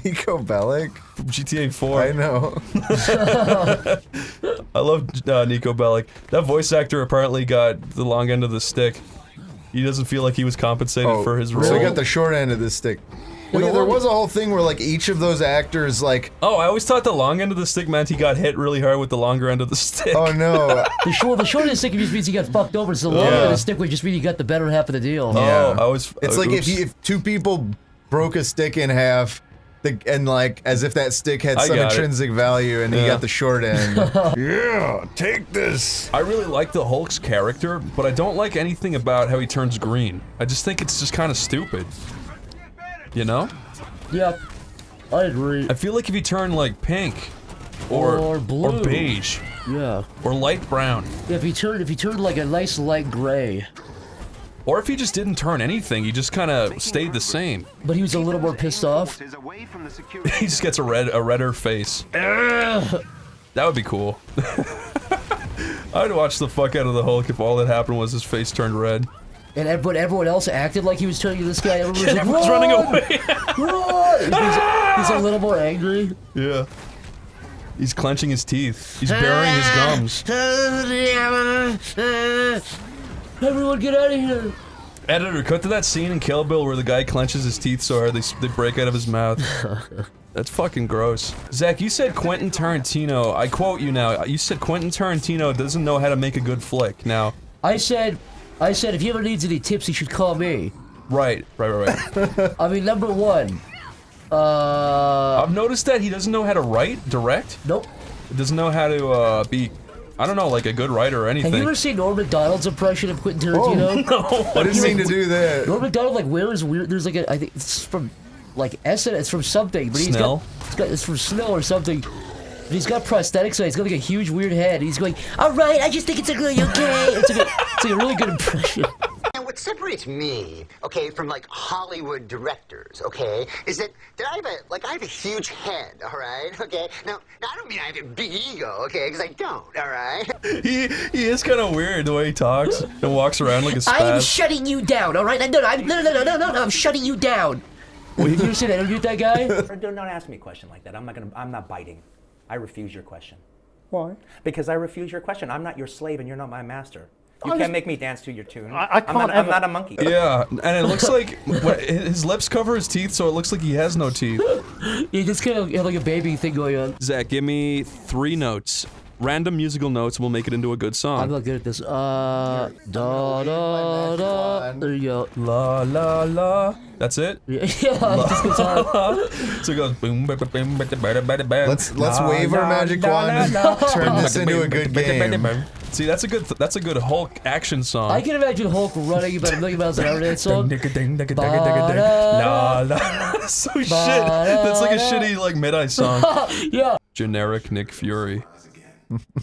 Nico Bellic?
From GTA 4.
I know.
I love Nico Bellic. That voice actor apparently got the long end of the stick. He doesn't feel like he was compensated for his role.
So he got the short end of the stick. Well, yeah, there was a whole thing where like each of those actors like...
Oh, I always thought the long end of the stick meant he got hit really hard with the longer end of the stick.
Oh no.
The short end of the stick just means he got fucked over, so the longer end of the stick would just mean he got the better half of the deal.
Yeah.
Oh,
It's like if two people broke a stick in half, and like as if that stick had some intrinsic value, and he got the short end. Yeah, take this.
I really like the Hulk's character, but I don't like anything about how he turns green. I just think it's just kind of stupid. You know?
Yeah, I agree.
I feel like if he turned like pink, or
blue,
or beige,
yeah,
or light brown.
Yeah, if he turned like a nice light gray.
Or if he just didn't turn anything, he just kind of stayed the same.
But he was a little more pissed off.
He just gets a redder face. That would be cool. I'd watch the fuck out of the Hulk if all that happened was his face turned red.
And everyone else acted like he was turning this guy.
Everyone's running away.
He's a little more angry.
Yeah. He's clenching his teeth. He's burying his gums.
Everyone get out of here!
Editor, cut to that scene in Kill Bill where the guy clenches his teeth so hard they break out of his mouth. That's fucking gross. Zach, you said Quentin Tarantino, I quote you now, you said Quentin Tarantino doesn't know how to make a good flick. Now...
I said if he ever needs any tips, he should call me.
Right.
I mean, number one,
I've noticed that he doesn't know how to direct?
Nope.
He doesn't know how to, be, I don't know, like a good writer or anything.
Have you ever seen Norm Macdonald's impression of Quentin Tarantino?
Oh, no.
I didn't mean to do that.
Norm Macdonald, like, wears weird, there's like I think it's from, like, it's from something, but it's from Snell or something. But he's got prosthetics, so he's got like a huge weird head. He's going, alright, I just think it's really okay. It's like a really good impression.
And what separates me, okay, from like Hollywood directors, okay, is that I have a huge head, all right, okay. Now I don't mean I have a big ego, okay, because I don't, all right.
He is kind of weird the way he talks and walks around like a spaz.
I'm shutting you down, all right? No, I'm shutting you down. Well, have you ever seen an interview with that guy?
Don't ask me a question like that. I'm not biting. I refuse your question.
Why?
Because I refuse your question. I'm not your slave and you're not my master. You can't make me dance to your tune.
I'm
not a monkey.
Yeah, and it looks like his lips cover his teeth, so it looks like he has no teeth.
You just kind of have like a baby thing going on.
Zach, give me 3 notes. Random musical notes, and we'll make it into a good song.
I'm not good at this. Da da da. There you go.
La la la. That's it?
Yeah, just guitar.
So it goes boom, ba, ba, boom, ba, ba, ba, ba, ba.
Let's wave our magic wand and turn this into a good game.
See, that's a good Hulk action song.
I can imagine Hulk running about 1,000,000 miles an hour to that song.
La la. So shit. That's like a shitty like mid-eye song.
Yeah.
Generic Nick Fury.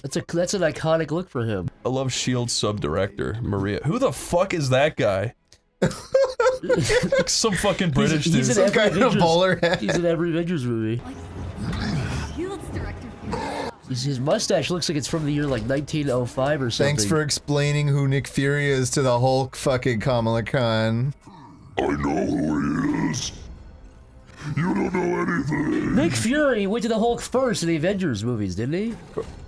That's an iconic look for him.
I love S.H.I.E.L.D. sub-director, Maria. Who the fuck is that guy? Like some fucking British dude.
He's
Some guy in a bowler hat.
He's in every Avengers movie. His mustache looks like it's from the year like 1905 or something.
Thanks for explaining who Nick Fury is to the Hulk fucking Kamala Khan.
I know who he is. You don't know anything.
Nick Fury went to the Hulk first in the Avengers movies, didn't he?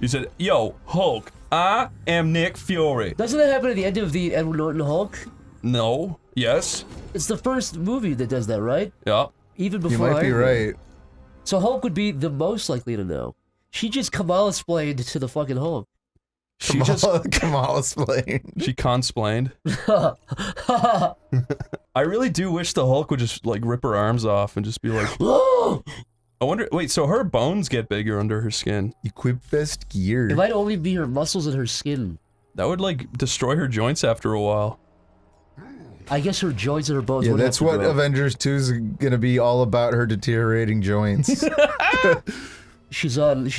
He said, yo, Hulk, I am Nick Fury.
Doesn't that happen at the end of the Edward Norton Hulk?
No. Yes.
It's the first movie that does that, right?
Yeah.
Even before
You might be right.
So Hulk would be the most likely to know. She just Kamala-splained to the fucking Hulk.
Kamala-splained.
She consplained. I really do wish the Hulk would just like rip her arms off and just be like, I wonder, wait, so her bones get bigger under her skin.
Equip best gear.
It might only be her muscles and her skin.
That would like destroy her joints after a while.
I guess her joints and her bones.
Yeah,
would
that's
have to
what
grow.
Avengers 2 is gonna be all about, her deteriorating joints.
She's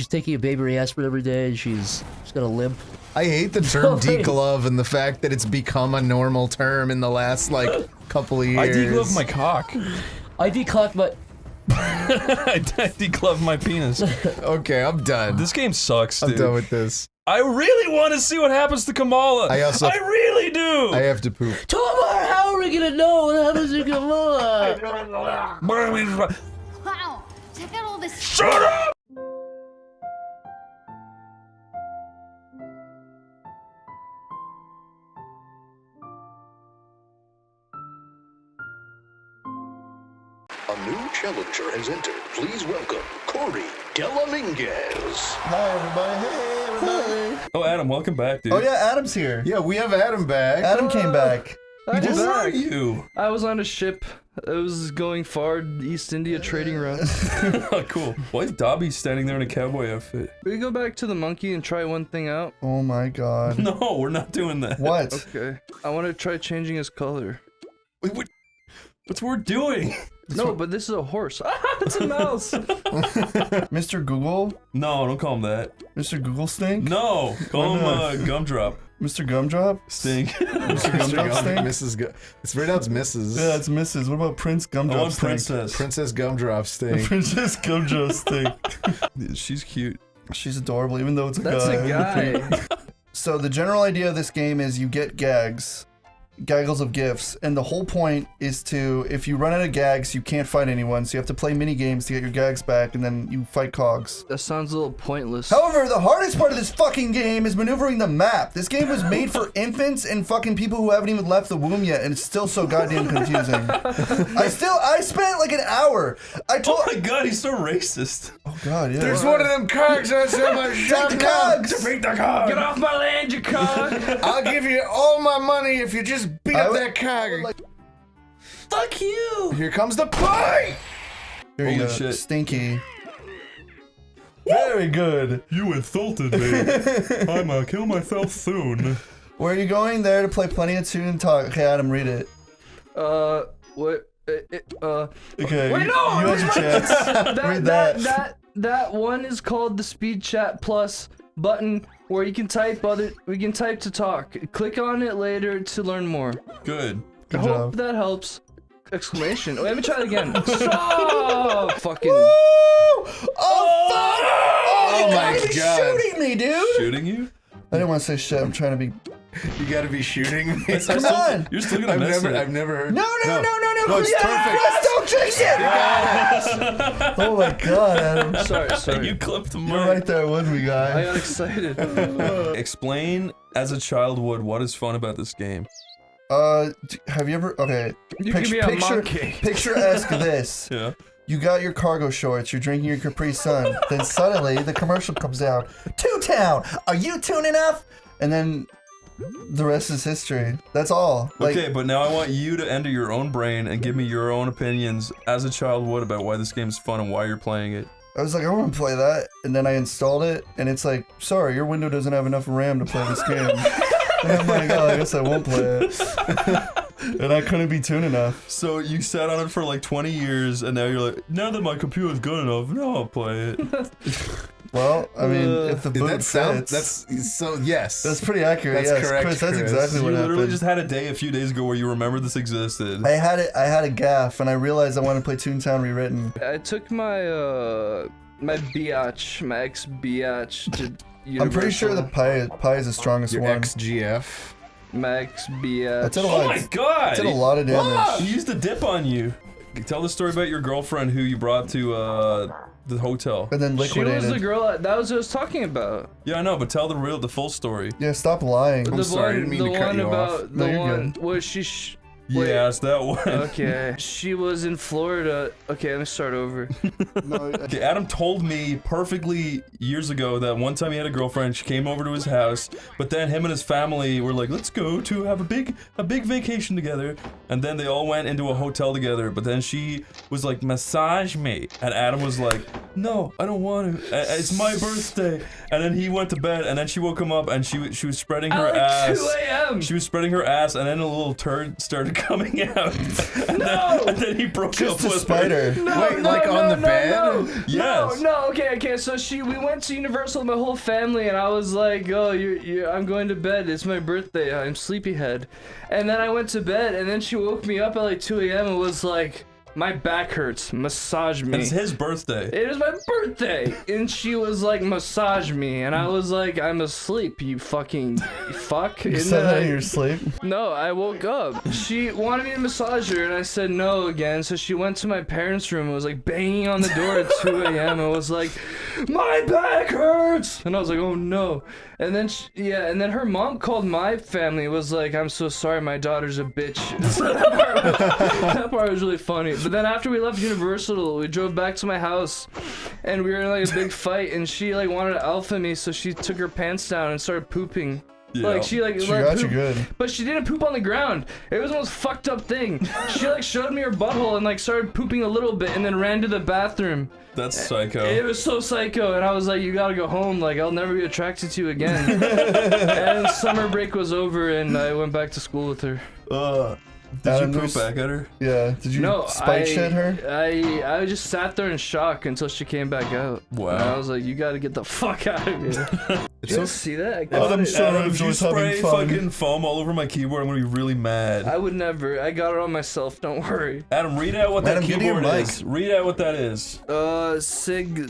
taking a baby aspirin every day and she's got a limp.
I hate the term deglove and the fact that it's become a normal term in the last like couple of years.
I deglove my cock.
I decock my
I deglove my penis.
Okay, I'm done.
This game sucks, dude.
I'm done with this.
I really want to see what happens to Kamala. I really do.
I have to poop.
Tomar, how are we gonna know what happens to Kamala?
Wow, check out all this.
Shut up!
A new challenger has entered. Please welcome Corey Delaminguez.
Hi, everybody. Hey, everybody.
Oh, Adam, welcome back, dude.
Oh, yeah, Adam's here.
Yeah, we have Adam back.
Adam came back.
Who are you?
I was on a ship. It was going far East India trading route.
Oh, cool. Why is Dobby standing there in a cowboy outfit?
We go back to the monkey and try one thing out.
Oh my god.
No, we're not doing that.
What?
Okay. I want to try changing his color.
Wait, what's we're doing?
No, but this is a horse. Ah, it's a mouse.
Mr. Google?
No, don't call him that.
Mr. Google Stink?
No, call him Gumdrop.
Mr. Gumdrop?
Stink.
Mr. Gumdrop Stink?
Mrs. It's right now it's Mrs.
Yeah, it's Mrs. What about Prince Gumdrop
I want
Stink?
Princess.
Princess Gumdrop Stink.
Princess Gumdrop Stink.
She's cute.
She's adorable, even though it's a
That's
guy.
a guy.
So the general idea of this game is you get gags. gaggles of gifts, and the whole point is to, if you run out of gags, you can't fight anyone, so you have to play mini games to get your gags back, and then you fight cogs.
That sounds a little pointless.
However, the hardest part of this fucking game is maneuvering the map. This game was made for infants and fucking people who haven't even left the womb yet, and it's still so goddamn confusing. I spent like an hour.
Oh my god, he's so racist.
Oh god, yeah.
There's one of them cogs outside my shop.
Take the cogs!
Take the cog!
Get off my land, you cog!
I'll give you all my money if you just beat up that cog.
Fuck you!
Here comes the pie!
Here you
Holy
go.
shit.
Stinky. Very good.
You insulted me. I'ma kill myself soon.
Where are you going? There to play plenty of tune and talk. Okay, Adam, read it.
What?
Okay,
Wait, no!
you had your chance. Read that.
That one is called the Speed Chat Plus button, where you can type to talk. Click on it later to learn more.
Good.
Good
I hope
job.
that helps. Exclamation. Oh, let me try it again. Stop! Fucking.
Oh, fuck! Oh, you
my
gotta be
God.
shooting me, dude!
Shooting you?
I didn't want to say shit. I'm trying to be.
You gotta be shooting me.
Come on!
You're still gonna miss it.
I've never heard.
No,
it's
Chris, don't jinx it! Oh my god, Adam.
Sorry.
You clipped
You're
mine.
right there with me, guy.
I got excited.
Explain, as a child would, what is fun about this game.
Have you ever? Okay.
You give me a monkey.
Picture-esque this.
Yeah.
You got your cargo shorts, you're drinking your Capri Sun, then suddenly the commercial comes out. Toontown, are you tuned enough? And then the rest is history. That's all. Like,
Okay, but now I want you to enter your own brain and give me your own opinions as a child would about why this game is fun and why you're playing it.
I was like, I want to play that, and then I installed it, and it's like, sorry, your window doesn't have enough RAM to play this game. And I'm like, oh, I guess I won't play it. And I couldn't be tuned enough.
So you sat on it for like 20 years, and now you're like, now that my computer's good enough, now I'll play it.
Well, I mean, if the boot fits,
that's so yes.
That's pretty accurate.
That's
yes,
correct,
Chris, that's
Chris.
exactly
You
what
literally
happened.
just had a day a few days ago where you remember this existed.
I had a gaff, and I realized I wanted to play Toontown rewritten.
I took my my biatch, my ex biatch to Universal.
I'm pretty sure the pie is the strongest
Your
one.
XGF.
Max biatch.
That's a lot.
Oh my god!
That's a lot of damage.
He used a dip on you. Tell the story about your girlfriend who you brought to the hotel.
And then
She
liquidated.
was the girl that was what I was talking about.
Yeah, I know, but tell the full story.
Yeah, stop lying.
The
sorry, I didn't mean to cut you off.
No,
the
you're
one
good.
where she. Wait.
Yes, that one.
Okay, she was in Florida. Okay, let me start over.
Okay, Adam told me perfectly years ago that one time he had a girlfriend, she came over to his house, but then him and his family were like, let's go to have a big vacation together, and then they all went into a hotel together, but then she was like, massage me, and Adam was like, no, I don't want to, it's my birthday, and then he went to bed, and then she woke him up, and she was spreading her
At like
ass.
2 a.m.
She was spreading her ass, and then a little turd started coming out, and then he broke
Just
up
a
with
spider.
her.
Wait, like on the bed?
Yes.
No, okay, so we went to Universal with my whole family, and I was like, oh, I'm going to bed, it's my birthday, I'm sleepyhead. And then I went to bed, and then she woke me up at like 2 a.m. and was like, my back hurts, massage me.
It's his birthday.
It is my birthday! And she was like, massage me, and I was like, I'm asleep, you fucking fuck.
You
And
said
then
that in your sleep?
No, I woke up. She wanted me to massage her, and I said no again, so she went to my parents' room and was like banging on the door at 2 a.m. and was like, my back hurts! And I was like, oh no. And then, and then her mom called my family and was like, I'm so sorry, my daughter's a bitch. So that part was really funny. But then after we left Universal, we drove back to my house, and we were in like a big fight, and she like wanted to alpha me, so she took her pants down and started pooping.
Yeah.
Like she let
got you
poop,
good.
but she didn't poop on the ground. It was the most fucked up thing. She like showed me her butthole and like started pooping a little bit, and then ran to the bathroom.
That's psycho.
It was so psycho, and I was like, you gotta go home, like I'll never be attracted to you again. And summer break was over, and I went back to school with her.
Did you poop back at her?
Yeah. Did you
No,
spite shit her?
I just sat there in shock until she came back out.
Wow.
And I was like, you gotta get the fuck out of here. Did you see that? I got
Adam
it.
sure
Adam, if you
enjoys having
spray
fun.
fucking foam all over my keyboard, I'm gonna be really mad.
I would never. I got it on myself, don't worry.
Adam, read out what that
Adam, give me your
keyboard
mic.
is. Read out what that is.
Sig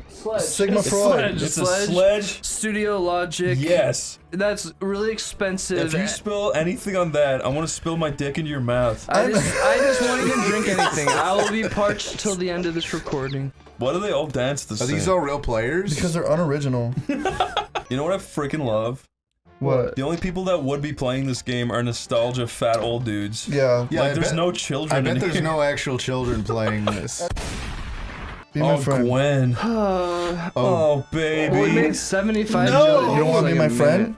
Sledge.
Sigma Freud.
Sledge.
It's a sledge.
Studio Logic.
Yes.
That's really expensive.
If you spill anything on that, I want to spill my dick into your mouth.
I just won't even drink anything. I will be parched till the end of this recording.
Why do they all dance the same?
Are these all real players?
Because they're unoriginal.
You know what I freaking love?
What?
The only people that would be playing this game are nostalgia fat old dudes.
Yeah.
Like, there's no children
I bet
in
there's
here.
no actual children playing this.
Be my
Oh,
friend.
Gwen. Oh, baby.
Well, we made 75
No!
jokes.
You don't want to be my friend?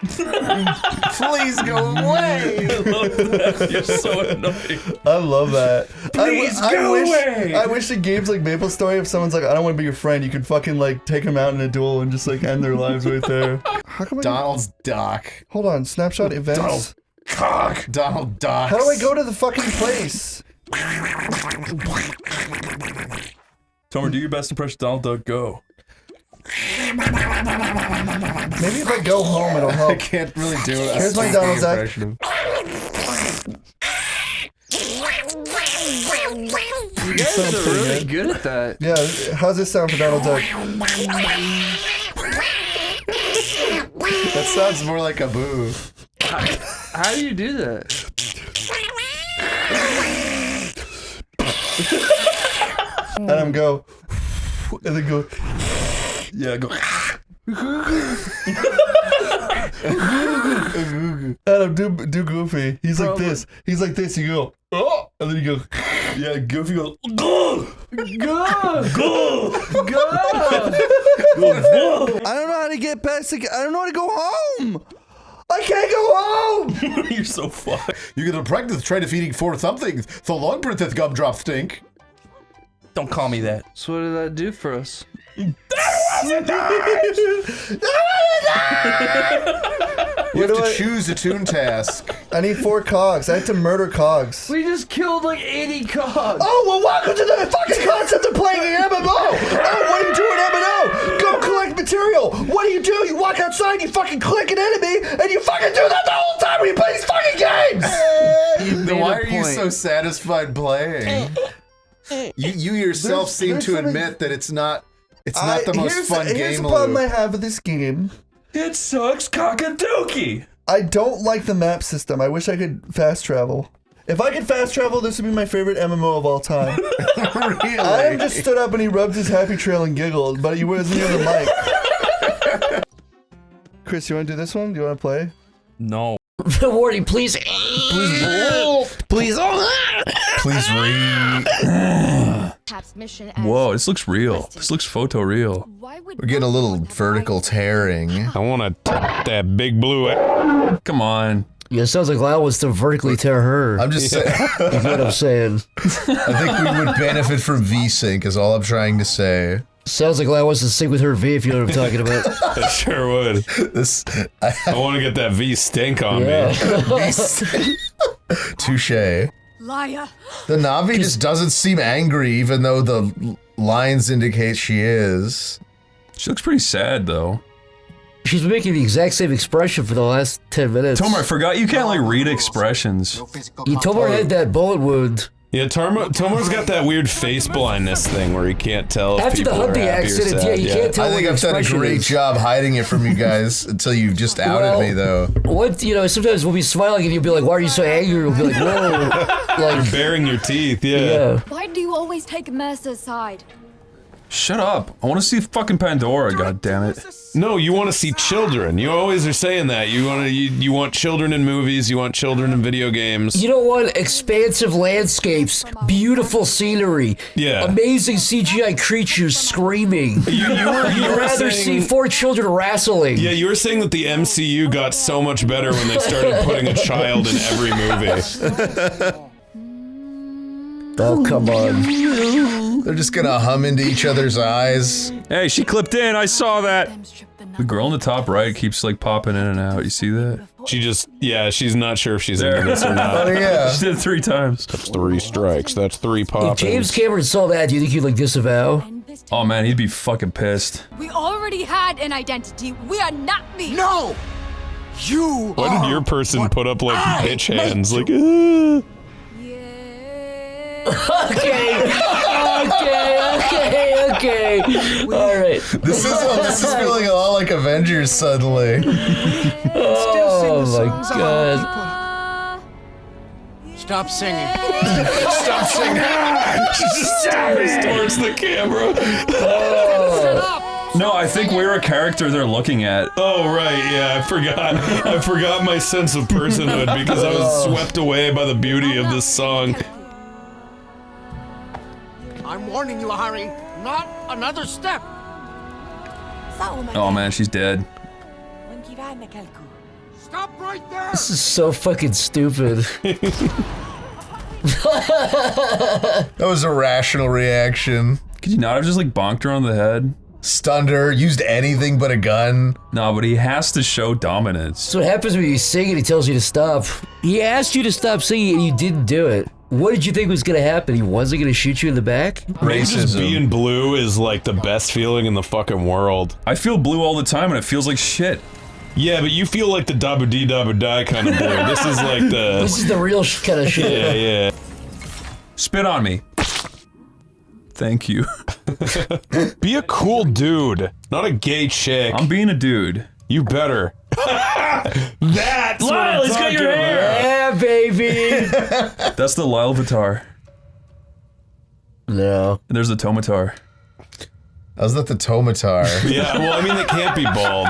Please go away!
I love that. You're so annoying.
I love that.
Please go away!
I wish in games like Maple Story, if someone's like, I don't want to be your friend, you could fucking like take them out in a duel and just like end their lives right there. How come I
Donald's Doc.
Hold on, snapshot events.
Donald Cock. Donald Docs.
How do I go to the fucking place?
Tomer, do your best impression. Donald Duck, go.
Maybe if I go home, it'll help.
I can't really do it.
Here's my Donald Duck.
You guys are really good at that.
Yeah, how's this sound for Donald Duck?
That sounds more like a boo.
How do you do that?
Adam, go. And then go.
Yeah, go.
Adam, do Goofy. He's like this. He's like this. You go. Oh, and then you go.
Yeah, Goofy goes. Go!
Go!
Go!
Go!
I don't know how to get past the. I don't know how to go home. I can't go home.
You're so fucked.
You get pregnant trying to feeding for something. So long, Princess Gumdrop stink.
Don't call me that.
So what did that do for us?
You have to choose a toon task.
I need 4 cogs. I have to murder cogs.
We just killed like 80 cogs.
Oh, well, welcome to the fucking concept of playing an MMO. Oh, what do you do in MMO? Go collect material. What do? You walk outside, you fucking click an enemy, and you fucking do that the whole time when you play these fucking games.
Then why are you so satisfied playing? You yourself seem to admit that it's not the most fun game.
Here's the problem I have with this game.
It sucks cockadookie.
I don't like the map system. I wish I could fast travel. If I could fast travel, this would be my favorite MMO of all time.
Really?
Adam just stood up and he rubbed his happy trail and giggled, but he wasn't near the mic. Chris, you want to do this one? Do you want to play?
No.
Warning, please.
Please read.
Whoa, this looks real. This looks photo-real.
We're getting a little vertical tearing.
I want to that big blue. Come on.
Yeah, it sounds like Lyle wants to vertically tear her.
I'm just saying.
That's what I'm saying.
I think we would benefit from V-Sync is all I'm trying to say.
Sounds like Lyle wants to sync with her V, if you know what I'm talking about.
I sure would. I want to get that V stink on me.
Touche.
Liar.
The Navi just doesn't seem angry, even though the lines indicate she is.
She looks pretty sad, though.
She's been making the exact same expression for the last 10 minutes.
Tomer, I forgot you can't, like, read expressions.
Tomer had that bullet wound.
Yeah, Tomer's got that weird face blindness thing where he can't tell if
After the
people
hunting
are happy
accident,
or sad.
yeah, you can't tell
I think I've done a great job hiding it from you guys until you just outed me, though.
What, sometimes we'll be smiling and you'll be like, why are you so angry? We'll be like, whoa.
You're baring your teeth, yeah.
Why do you always take Mercer's side?
Shut up. I want to see fucking Pandora, goddammit. No, you want to see children. You always are saying that. You want children in movies, you want children in video games.
You don't want expansive landscapes, beautiful scenery, amazing CGI creatures screaming.
You were
rather
saying,
see 4 children wrestling.
Yeah, you were saying that the MCU got so much better when they started putting a child in every movie.
Oh, come on.
They're just gonna hum into each other's eyes.
Hey, she clipped in, I saw that. The girl in the top right keeps like popping in and out, you see that? She just, she's not sure if she's into this or not.
Oh, yeah.
She did it 3 times. That's 3 strikes, that's 3 poppins.
If James Cameron saw that, do you think he'd like disavow?
Oh man, he'd be fucking pissed.
We already had an identity. We are not me.
No! You
Why did your person put up like bitch hands? Like,
Okay. Okay. All right.
This is feeling a lot like Avengers suddenly.
Oh my god.
Stop singing.
Stop singing. Stop towards the camera.
No, I think we're a character they're looking at.
Oh, right, yeah, I forgot my sense of personhood because I was swept away by the beauty of this song.
I'm warning you, Harry. Not another step.
Oh man, she's dead.
Stop right there.
This is so fucking stupid.
That was a rational reaction.
Could you not have just like bonked her on the head?
Stunned her, used anything but a gun.
No, but he has to show dominance.
So what happens when you sing and he tells you to stop? He asked you to stop singing and you didn't do it. What did you think was gonna happen? He wasn't gonna shoot you in the back?
Maybe just being blue is like the best feeling in the fucking world.
I feel blue all the time and it feels like shit.
Yeah, but you feel like the dabba-dee-dabba-die kind of blue. This is like the...
This is the real kind of shit.
Yeah.
Spit on me. Thank you.
Be a cool dude, not a gay chick.
I'm being a dude.
You better. That's what I'm
Lyle, got your
talking
hair.
about.
Yeah, baby.
That's the Lyle Vitar.
No.
And there's the Tomatar.
How's that the Tomatar?
Yeah, well, I mean, they can't be bald.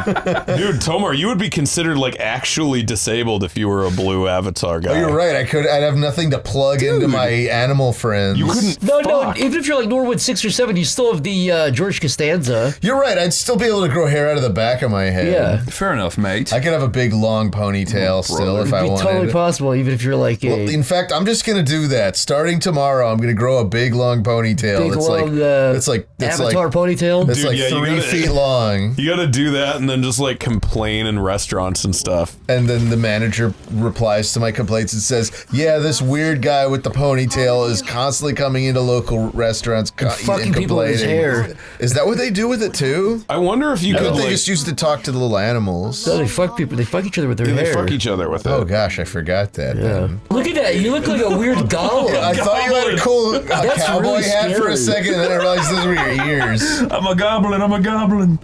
Dude, Tomar, you would be considered, like, actually disabled if you were a blue avatar guy.
Oh, you're right. I'd have nothing to plug into my animal friends.
You couldn't.
No, even if you're like Norwood 6 or 7, you still have the George Costanza.
You're right. I'd still be able to grow hair out of the back of my head.
Yeah.
Fair enough, mate.
I could have a big, long ponytail still if I wanted.
It'd be totally possible, even if you're like a...
Well, in fact, I'm just gonna do that. Starting tomorrow, I'm gonna grow a big, long ponytail.
Big, long, Avatar ponytail?
That's like
yeah,
3 feet long.
You gotta do that and then just, like, complain in restaurants and stuff.
And then the manager replies to my complaints and says, yeah, this weird guy with the ponytail is constantly coming into local restaurants
fucking people with his hair.
Is that what they do with it too?
I wonder if you could,
they
like...
just used to talk to the little animals.
No, they fuck people. They fuck each other with their
Yeah,
hair.
they fuck each other with it.
Oh gosh, I forgot that. Then.
Look at that. You look like a weird golem.
I thought you had a cool
That's
cowboy
really
hat for a
scary.
second, and then I realized those were your ears.
I'm a goblin. I'm a goblin.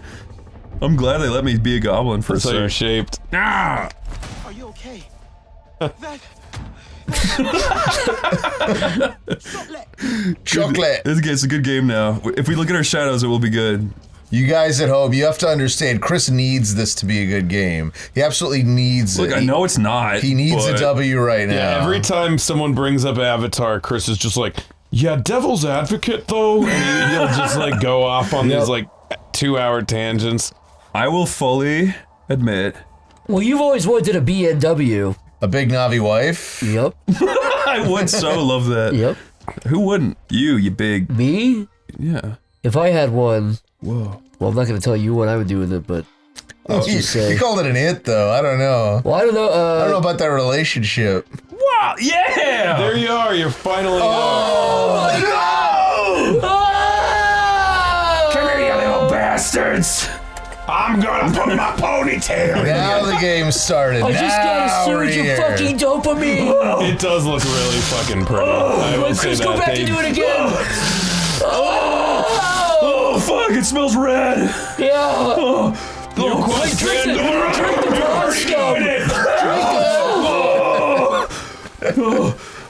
I'm glad they let me be a goblin for
That's
a
how you're
sec.
shaped.
Ah!
Are you okay?
Chocolate.
It's a good game now. If we look at our shadows, it will be good.
You guys at home, you have to understand, Chris needs this to be a good game. He absolutely needs it.
Look, I know it's not.
He needs a
but-
W right now.
Yeah, every time someone brings up Avatar, Chris is just like, yeah, Devil's Advocate, though? And he'll just, like, go off on these, like, 2-hour tangents.
I will fully admit.
Well, you've always wanted a BMW.
A big Navi wife?
Yep.
I would so love that.
Yep.
Who wouldn't? You big.
Me?
Yeah.
If I had one...
Whoa.
Well, I'm not going to tell you what I would do with it, but... Let's just say...
You called it an it, though. I don't know.
Well, I don't know,
I don't know about that relationship.
Wow, yeah!
There you are, you're finally...
Oh,
no! Come here, you little bastards!
I'm gonna put my ponytail in
Now
you.
the game started.
I just got a surge of fucking dopamine!
It does look really fucking pretty. I will
Let's
say
just
that.
go back and do it again!
Oh, fuck, it smells red!
Yeah!
Oh,
You quite
Drink the brown scum!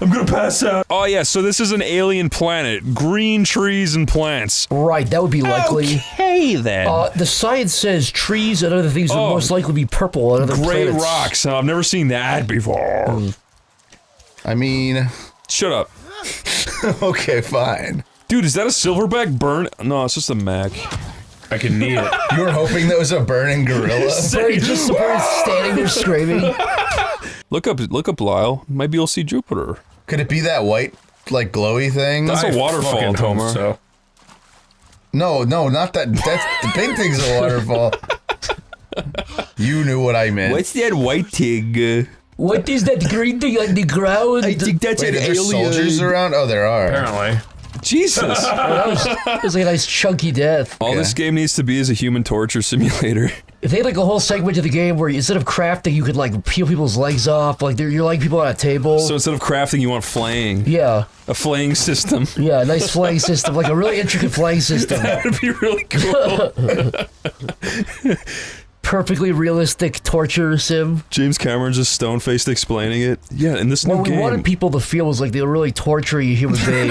I'm gonna pass out.
Oh yeah, so this is an alien planet. Green trees and plants.
Right, that would be likely.
Okay then.
The science says trees and other things would most likely be purple on other
Gray
planets.
rocks. I've never seen that before.
I mean...
Shut up.
Okay, fine.
Dude, is that a silverback burn? No, it's just a Mac.
I can knee it.
You were hoping that was a burning gorilla?
Sorry, just the bird standing there screaming.
Look up, Lyle. Maybe you'll see Jupiter.
Could it be that white, like, glowy thing?
That's a waterfall,
fucking hope
Tomer.
so.
No, not that. That's the big thing's a waterfall. You knew what I meant.
What's that white thing?
What is that green thing on the ground?
I think that's
Wait,
an
are there
alien.
soldiers around? Oh, there are.
Apparently.
Jesus.
That was like a nice chunky death.
All this game needs to be is a human torture simulator.
If they had like a whole segment of the game where instead of crafting, you could like peel people's legs off, like you're like people on a table.
So instead of crafting, you want flaying.
Yeah.
A flaying system.
Yeah, a nice flaying system, like a really intricate flaying system.
That would be really cool.
Perfectly realistic torture sim.
James Cameron just stone-faced explaining it. Yeah, in this new
What we
game.
wanted people to feel was like they were really torturing a human being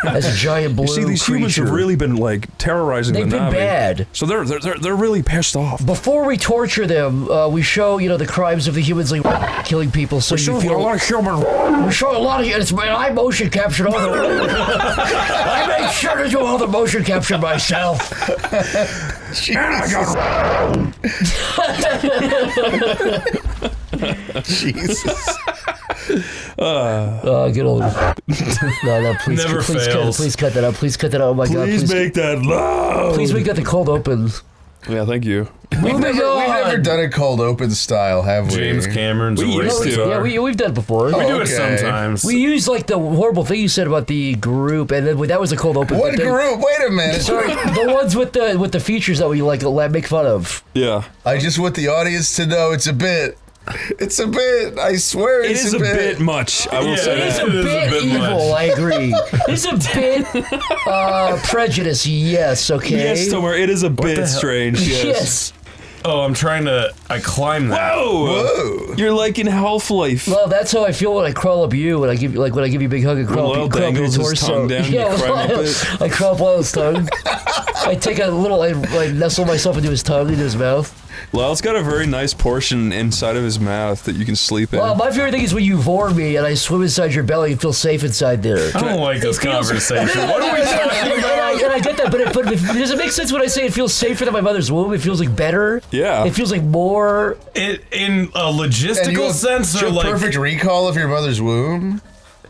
as a giant blue
You see, these
creature.
humans have really been like terrorizing
They've
the
been
Navi.
bad.
So they're really pissed off.
Before we torture them, we show the crimes of the humans, like killing people. So you feel
a lot of human.
We show a lot of it's I motion captured all the. I made sure to do all the motion capture myself.
And I got
Jesus.
Get over it. No, please,
Never
please
fails.
Please cut that out. Please cut that out. Oh my god.
Please make that loud.
Please make that the cold open.
Yeah, thank you.
We've never done a cold open style, have we?
James Cameron's
We used
race
to.
car.
Yeah, we've done it before.
We do it
okay.
sometimes.
We use like the horrible thing you said about the group, and then that was a cold open.
What
but then-
group? Wait a minute.
Sorry, the ones with the features that we like make fun of.
Yeah.
I just want the audience to know it's a bit. It's a bit. I swear
It
it's
is a bit much. I will
Yeah,
say
It is
that.
a bit evil, I agree. It's a bit prejudice, yes, okay?
Yes, Tomer, it is a bit strange.
Yes.
Oh, I climb that.
Whoa! You're like in Half-Life.
Well, that's how I feel when I crawl up you, when I give you a big hug and crawl
Lyle
up your
dangles his
torso.
tongue down, you climb up it.
I crawl up Lyle's tongue. I take a little, I nestle myself into his tongue, into his mouth.
Lyle's got a very nice portion inside of his mouth that you can sleep in.
Well, my favorite thing is when you vor me and I swim inside your belly and feel safe inside there.
I don't like this conversation. What are we talking about?
And I get that, but does it make sense when I say it feels safer than my mother's womb? It feels like better.
Yeah.
It feels like more.
In a
And you
logistical
have
sense, or like
perfect recall of your mother's womb?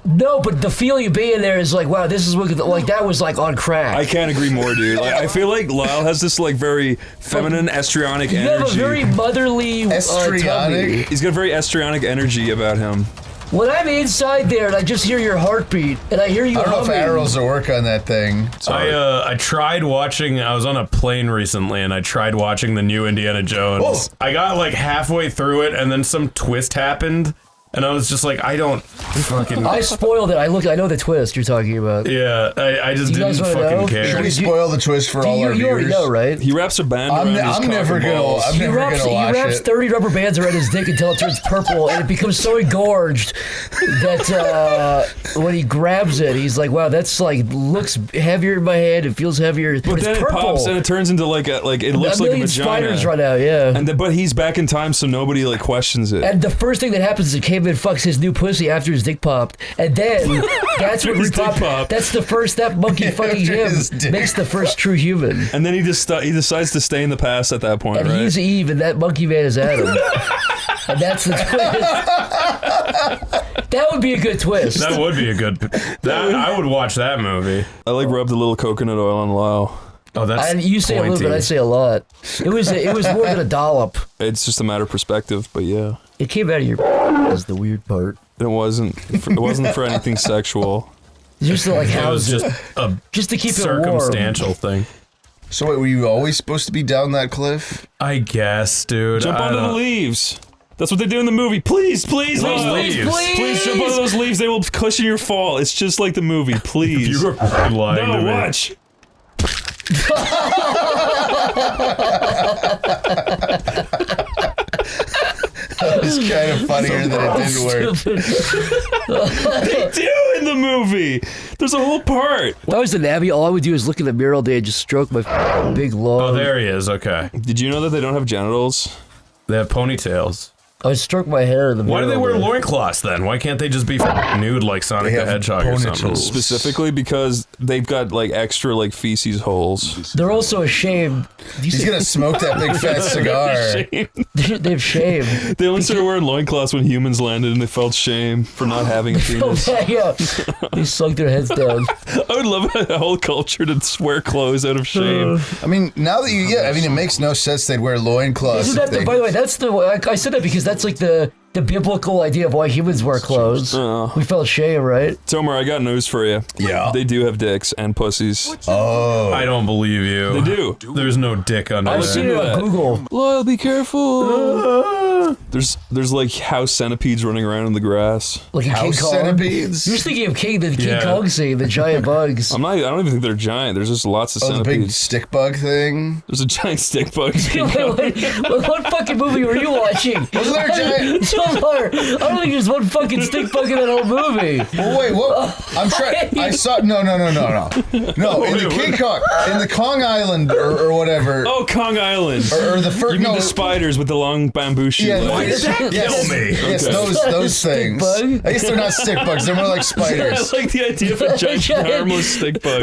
No, but the feeling of being there is like, wow, this is what, like that was like on crack.
I can't agree more, dude. Like, I feel like Lyle has this like very feminine, estrionic
You
energy.
have a very motherly tummy.
He's got very estrionic energy about him.
When I'm inside there and I just hear your heartbeat and I hear you
I don't know if
humming.
arrows will work on that thing.
I tried watching. I was on a plane recently, and I tried watching the new Indiana Jones. I got like halfway through it, and then some twist happened, and I was just like, I don't fucking.
I spoiled it. I know the twist you're talking about.
Yeah, I just
Do you guys
didn't
wanna
fucking
know?
care.
Should we spoil the twist for all our
You already
viewers?
know, right?
He wraps a band around his cock
never
and
gonna.
balls.
I'm
He
never
wraps
gonna watch
30 rubber bands around his dick until it turns purple, and it becomes so engorged that when he grabs it, he's like, "Wow, that's like looks heavier in my hand. It feels heavier,
But
it's
then it
purple."
pops and it turns into like it looks like a
million
vagina.
spiders run out, yeah.
And but he's back in time, so nobody like questions it.
And the first thing that happens is a caveman fucks his new pussy after his dick popped, and then that's what
His dick
repop.
popped.
That's the first. That monkey fucking him
his dick
makes the first true human.
And then he decides to stay in the past at that point,
And
right?
he's Eve, and that monkey man is Adam. And that's the twist. That would be a good twist.
That would be a good. I would watch that movie.
I like rubbed a little coconut oil on Lyle.
Oh, that's
You say a little bit, I say a lot. It was more than a dollop.
It's just a matter of perspective, but yeah.
It came out of your is the weird part.
It wasn't for anything sexual.
Just to like
It was
house
just a
just to keep it warm.
circumstantial thing.
So wait, were you always supposed to be down that cliff?
I guess, dude.
Jump onto the leaves. That's what they do in the movie. Please, please,
Those
Lyle.
leaves.
Please jump onto those leaves. They will cushion your fall. It's just like the movie. Please.
You were lying to me.
watch.
It's kind of funnier that it didn't work.
They do in the movie. There's a whole part.
When I was in the Navy, all I would do is look in the mirror all day and just stroke my big long.
Oh, there he is. Okay.
Did you know that they don't have genitals?
They have ponytails.
I would stroke my hair in the mirror.
Why do they
all
wear
day.
loincloths then? Why can't they just be nude like Sonic
They
the
have
Hedgehog or something?
ponytails.
Specifically because they've got like extra like feces holes.
They're also ashamed.
He's gonna smoke that big fat cigar.
They have shame.
They only started wearing loincloths when humans landed and they felt shame for not having a penis.
Yeah, they sunk their heads down.
I would love a whole culture to wear clothes out of shame.
I mean, now that it makes no sense they'd wear loincloths.
Isn't that
if they,
by the way, that's the I said that because that's like the the biblical idea of why humans wear clothes. We felt shame, right?
Tomer, I got news for you.
Yeah.
They do have dicks and pussies.
Oh.
I don't believe you.
They do.
There's no dick under
I've
there.
seen it on Google.
Lyle, be careful. There's like house centipedes running around in the grass.
Like a King
House
Kong.
centipedes?
You're thinking of the King
Yeah.
Kong scene, the giant bugs.
I don't even think they're giant. There's just lots of
Oh, the big
centipedes.
stick bug thing?
There's a giant stick bug.
What fucking movie were you watching?
Wasn't there a giant...
So far, I don't think there's one fucking stick bug in that whole movie.
Well, wait, what? I'm trying... I saw... No, in the King Kong... In the Kong Island or whatever...
Oh, Kong Island.
Or the first...
You mean the spiders with the long bamboo shoe
Yeah,
legs?
yes,
me?
Yes,
Okay.
those things.
bug?
I guess they're not stick bugs. They're more like spiders.
I like the idea of a giant harmless stick bug.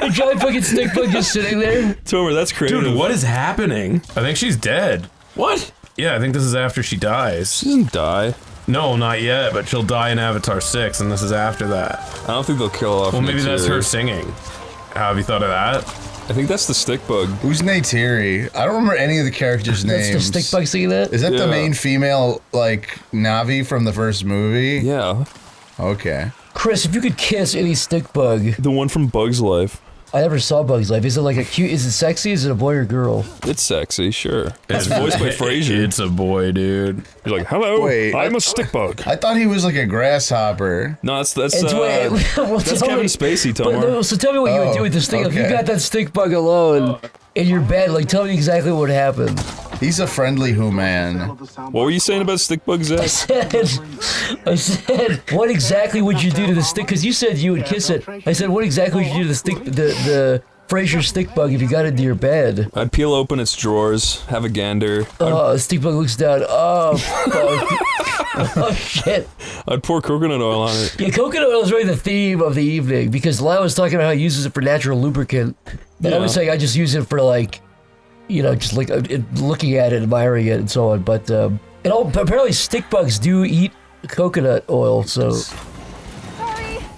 A giant fucking stick bug just sitting there.
Tomer, that's creative.
Dude, what is happening? I think she's dead.
What?
Yeah, I think this is after she dies.
She doesn't die.
No, not yet, but she'll die in Avatar 6, and this is after that.
I don't think they'll kill off.
Well, maybe that's her
Neytiri.
singing. How have you thought of that?
I think that's the stick bug.
Who's Neytiri? I don't remember any of the characters' names.
That's the stick bug singing that?
Is that the
Yeah.
main female, like, Navi from the first movie?
Yeah.
Okay.
Chris, if you could kiss any stick bug.
The one from Bug's Life.
I never saw Bug's Life. Is it like a cute? Is it sexy? Is it a boy or girl?
It's sexy, sure. It's voiced by Frasier.
It's a boy, dude.
He's like, hello,
Wait.
I'm a stick bug.
I thought he was like a grasshopper.
No, that's
Well,
that's
tell
Kevin
me-
Spacey,
but
Tomer.
no, so tell me what you would do with this thing. If you
okay.
got that stick bug alone in your bed, like tell me exactly what happened.
He's a friendly human.
What were you saying about stick bugs, Zach?
I said, what exactly would you do to the stick? Because you said you would kiss it. I said, what exactly would you do to the stick, the Frasier stick bug if you got into your bed?
I'd peel open its drawers, have a gander.
Oh, the stick bug looks down. Oh, fuck. Oh, shit.
I'd pour coconut oil on it.
Yeah, coconut oil is really the theme of the evening because Lyle was talking about how he uses it for natural lubricant. And I was saying I just use it for like, you know, just like looking at it, admiring it, and so on. But apparently stick bugs do eat coconut oil, so...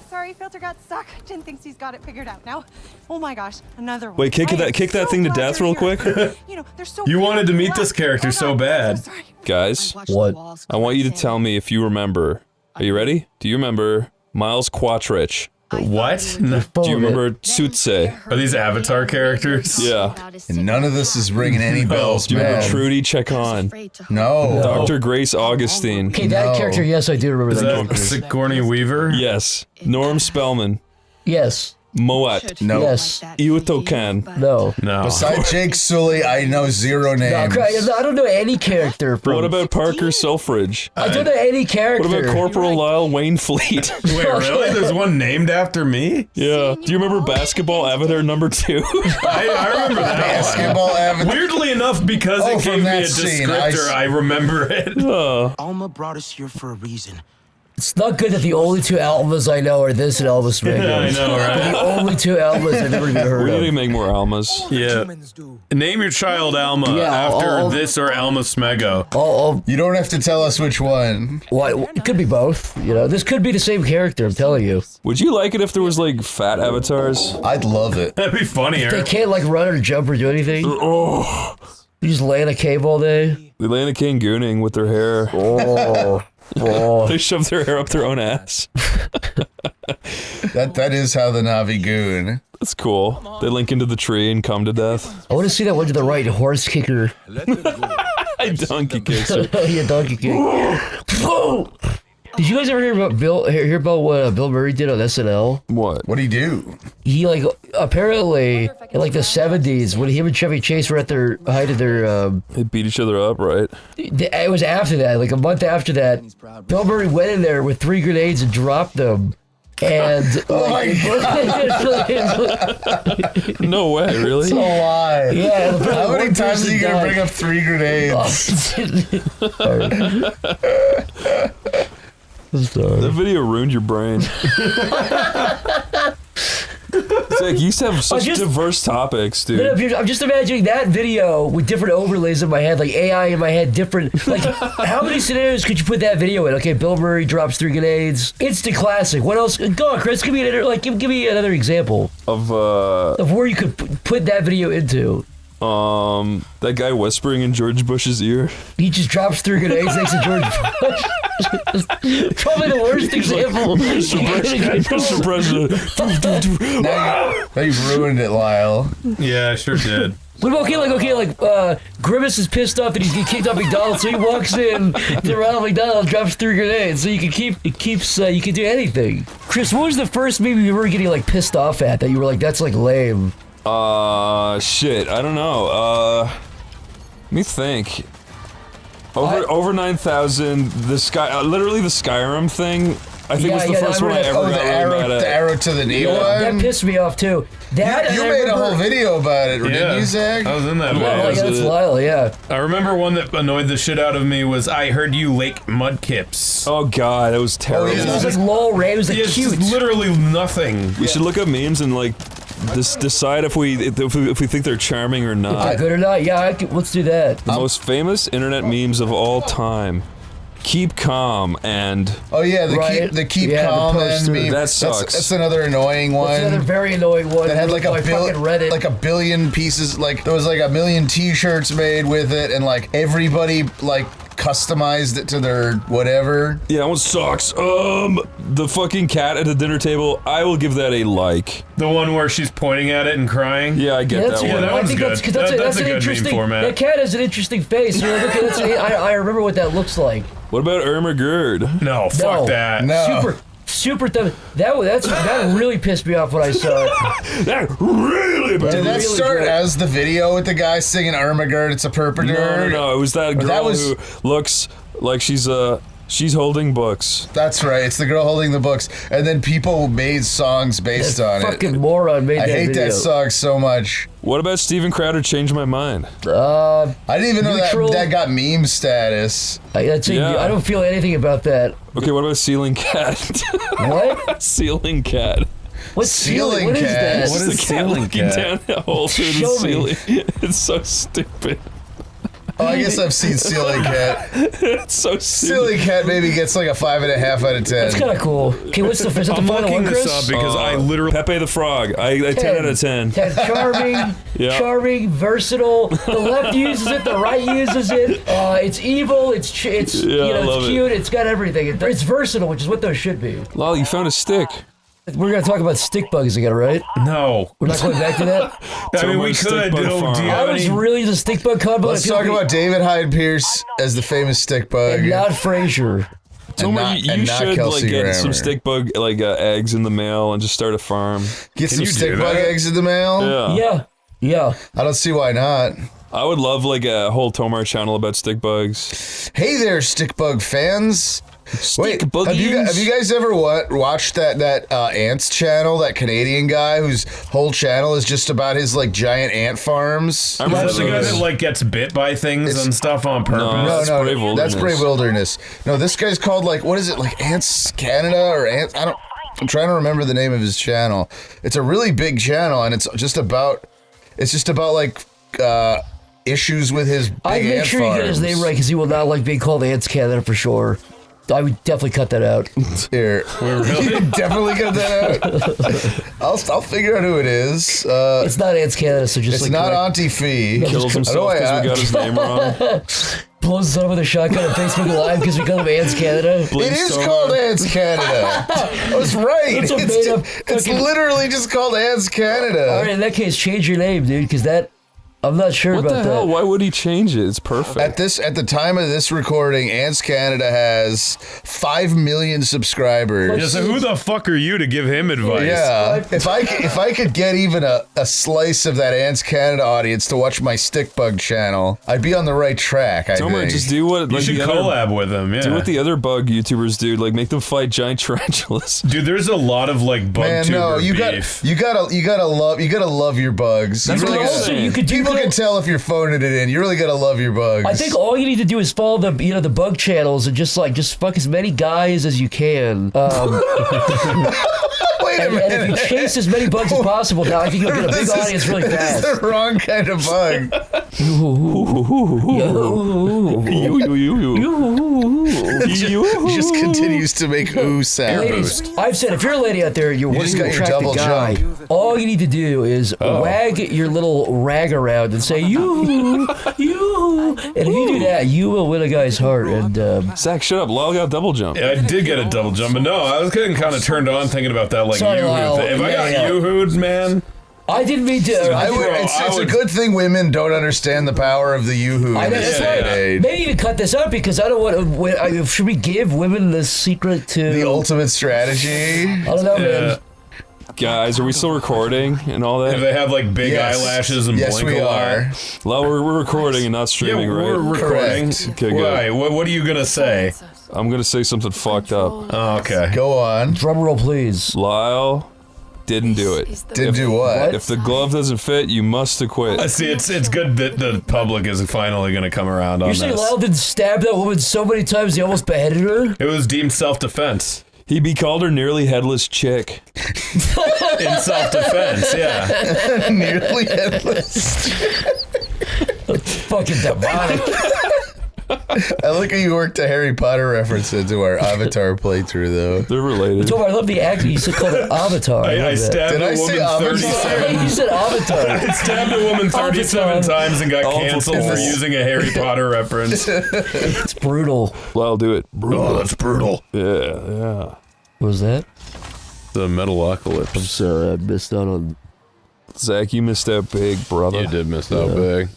Sorry, filter got stuck. Jin thinks he's got it figured out now. Oh my gosh, another one.
Wait, kick that thing to death real quick.
You know, they're so
You wanted to meet this character so bad.
Guys,
what?
I want you to tell me if you remember. Are you ready? Do you remember Miles Quattrich?
What?
Do you remember Tsutse?
Are these Avatar characters?
Yeah.
And none of this is ringing any bells,
Do you remember
man.
Trudy Chekon?
No.
Dr. Grace Augustine?
Okay, that character, yes, I do remember
Is
that.
that Sigourney Weaver?
Yes. Norm Spellman?
Yes.
Moet?
No.
Yes.
Iuto Kan?
No.
No.
Besides Jake Sully, I know zero
No,
names.
I don't know any character from...
What about Parker Selfridge?
I don't know any character.
What about Corporal Lyle Wainfleet?
Wait, really? There's one named after me?
Yeah. Do you remember Basketball Avatar number 2?
I remember that
Basketball
one.
Avatar.
Weirdly enough, because
Oh,
it
from
gave me
that
a
scene,
descriptor, I remember it.
Alma brought us here for a reason.
It's not good that the only two Almas I know are this and Elvis Mego.
I know, right?
The only two Almas I've ever even heard
We need to
of.
make more Almas.
Yeah. Name your child Alma
Yeah,
after this or Alma Smego.
You don't have to tell us which one.
Well, it could be both. You know, this could be the same character. I'm telling you.
Would you like it if there was like fat avatars?
I'd love it.
That'd be funnier.
They can't like run or jump or do anything.
Oh.
You just lay in a cave all day.
They lay in a cane gooning with their hair.
Oh. Oh.
They shove their hair up their own ass.
That is how the Navi goon.
That's cool. They link into the tree and come to death.
I want to see that one to the right, horse kicker.
I donkey kisser.
Yeah, donkey kick. Did you guys ever hear about what Bill Murray did on SNL?
What?
What'd he do?
He like apparently in like the 70s when him and Chevy Chase were at their height of their
They beat each other up, right?
it was after that, like a month after that, Bill Murray went in there with 3 grenades and dropped them. And
Oh my
No way, really?
It's a lie.
Yeah.
How many times are you gonna bring up 3 grenades?
That video ruined your brain. It's like, you used to have such diverse topics, dude.
I'm just imagining that video with different overlays in my head, like AI in my head, different. Like, how many scenarios could you put that video in? Okay, Bill Murray drops 3 grenades. Instant classic. What else? Go on, Chris. Give me another example
of
where you could put that video into.
That guy whispering in George Bush's ear.
He just drops 3 grenades next to George Bush. Probably the worst example.
Mr. President.
Now you've ruined it, Lyle.
Yeah, I sure did.
Grimace is pissed off that he's getting kicked out of McDonald's, so he walks in to Ronald McDonald, drops 3 grenades, so you can you can do anything. Chris, what was the first meme you were getting like pissed off at that you were like, that's like lame?
Shit, I don't know. Let me think. Over 9,000. The literally the Skyrim thing. I think was the first one I ever got mad at.
The arrow to the knee one?
That pissed me off too. That
you made a whole video about it, didn't you, Zach?
I was in that video.
Yeah, that's Lyle, yeah.
I remember one that annoyed the shit out of me was I heard you lake mudkips.
Oh god, that was terrible.
It was like lol, Ray. It was like cute.
It's literally nothing.
We should look up memes and like decide if we think they're charming or not.
If they're good or not, yeah, let's do that.
The most famous internet memes of all time. Keep calm and
oh yeah, the keep calm and meme.
That sucks.
That's another annoying one.
That's another very annoying one.
That had like a billion pieces. Like there was like 1 million T-shirts made with it, and like everybody like customized it to their whatever.
Yeah, that one sucks. The fucking cat at the dinner table. I will give that a like.
The one where she's pointing at it and crying.
Yeah, I get that one.
Yeah, that one's good. That's a good meme format.
That cat has an interesting face. You know, look at I remember what that looks like.
What about Irma Gerd?
No, fuck that.
No.
Super dumb. That really pissed me off when I saw it.
That really pissed me off.
Did that start as the video with the guy singing Ermagerd, it's a perpetrator?
No. It was that girl who looks like she's holding books.
That's right. It's the girl holding the books. And then people made songs based on it.
Fucking moron made that video.
I hate that song so much.
What about Steven Crowder Changed My Mind?
I didn't even know that got meme status.
I don't feel anything about that.
Okay, what about Ceiling Cat?
What?
Ceiling Cat.
What's Ceiling Cat?
What is Ceiling
Cat? Down a hole through the ceiling. It's so stupid.
Oh, I guess I've seen Ceiling Cat.
It's so stupid.
Ceiling Cat maybe gets like a 5.5 out of 10.
That's kind of cool. Okay, what's the final one, Chris?
I'm looking this up because I literally...
Pepe the Frog. I 10 out of 10.
Charming, charming, versatile. The left uses it, the right uses it. It's evil, it's cute, it's got everything. It's versatile, which is what those should be.
Lol, you found a stick.
We're gonna talk about stick bugs again, right?
No.
We're not going back to that?
I mean, we could.
I was really the stick bug convo.
Let's talk about David Hyde Pierce as the famous stick bug.
And not Frasier.
You should like get some stick bug eggs in the mail and just start a farm.
Get some stick bug eggs in the mail?
Yeah.
I don't see why not.
I would love like a whole Tomar channel about stick bugs.
Hey there, stick bug fans. Wait, have you guys ever watched that ants channel? That Canadian guy whose whole channel is just about his like giant ant farms.
I remember the guy that like gets bit by things and stuff on purpose.
No, that's Brave Wilderness. No, this guy's called like what is it like Ants Canada or Ants? I'm trying to remember the name of his channel. It's a really big channel and it's just about like issues with his big
I'd make sure you get his name right because he will not like being called Ants Canada for sure. I would definitely cut that out.
Here, you definitely cut that out. I'll figure out who it is.
It's not Ants Canada, so just
it's not Auntie Fee.
Kills himself because we got his name wrong.
Blows his up with a shotgun on Facebook Live because we call him Ants Canada.
It is called Ants Canada. I was right. It's literally just called Ants Canada.
All right, in that case, change your name, dude, because I'm not sure about that.
What the hell? Why would he change it? It's perfect.
At the time of this recording, Ants Canada has 5 million subscribers.
Yeah, so who the fuck are you to give him advice?
Yeah, if I could get even a slice of that Ants Canada audience to watch my stick bug channel, I'd be on the right track. I think.
Just do what
you should collab with them. Yeah,
do what the other bug YouTubers do. Like make them fight giant tarantulas.
Dude, there's a lot of like bug beef.
You gotta love your bugs.
That's what also you could do.
People can tell if you're phoning it in. You really gotta love your bugs.
I think all you need to do is follow the bug channels and just fuck as many guys as you can.
Wait a minute.
And if you chase as many bugs as possible, now I think you'll get a big audience really fast.
It's the wrong kind of bug. just continues to make ooh sounds.
Ladies, I've said if you're a lady out there, you're
just
wanting to
got your
attract a
double
guy,
jump.
all you need to do is wag your little rag around and say you, and if you do that, you will win a guy's heart. And
Zach, shut up. Lyle got double jump.
Yeah, I did get a double jump, but no, I was getting kind of turned on thinking about that, like
Sorry, Lyle.
yoo-hoo thing. If I got
Yeah.
yoo-hooed, man.
I didn't mean to.
It's a good thing women don't understand the power of the yoo-hoo.
I know, that's right. Maybe you could cut this out because I don't want to. Should we give women the secret to
the ultimate strategy?
I don't know, man.
Guys, are we still recording and all that?
If they have like big eyelashes and blink a lot.
Well, we're recording and not streaming,
Yeah,
right?
we're recording.
Okay,
Why?
good.
What are you gonna say?
I'm gonna say something fucked up.
Oh, okay.
Go on.
Drum roll, please.
Lyle didn't do it.
Didn't do what?
If the glove doesn't fit, you must acquit.
I see. It's good that the public is finally gonna come around on
You're
this.
saying Lyle didn't stab that woman so many times he almost beheaded her?
It was deemed self-defense.
He called her nearly headless chick.
In self-defense, yeah.
Nearly headless.
That's fucking demonic.
I like how you worked a Harry Potter reference into our Avatar playthrough, though.
They're related.
Told me I love the acting. You said called it Avatar.
I stabbed
Did
a
I say
woman
Avatar?
37.
You said Avatar.
I stabbed a woman 37 times and got canceled for using a Harry Potter reference.
It's brutal.
Lyle, do it.
Oh, that's brutal.
Yeah.
What was that?
The Metalocalypse.
I'm sorry, I missed out on.
Zach, you missed out big, brother.
You did miss out big.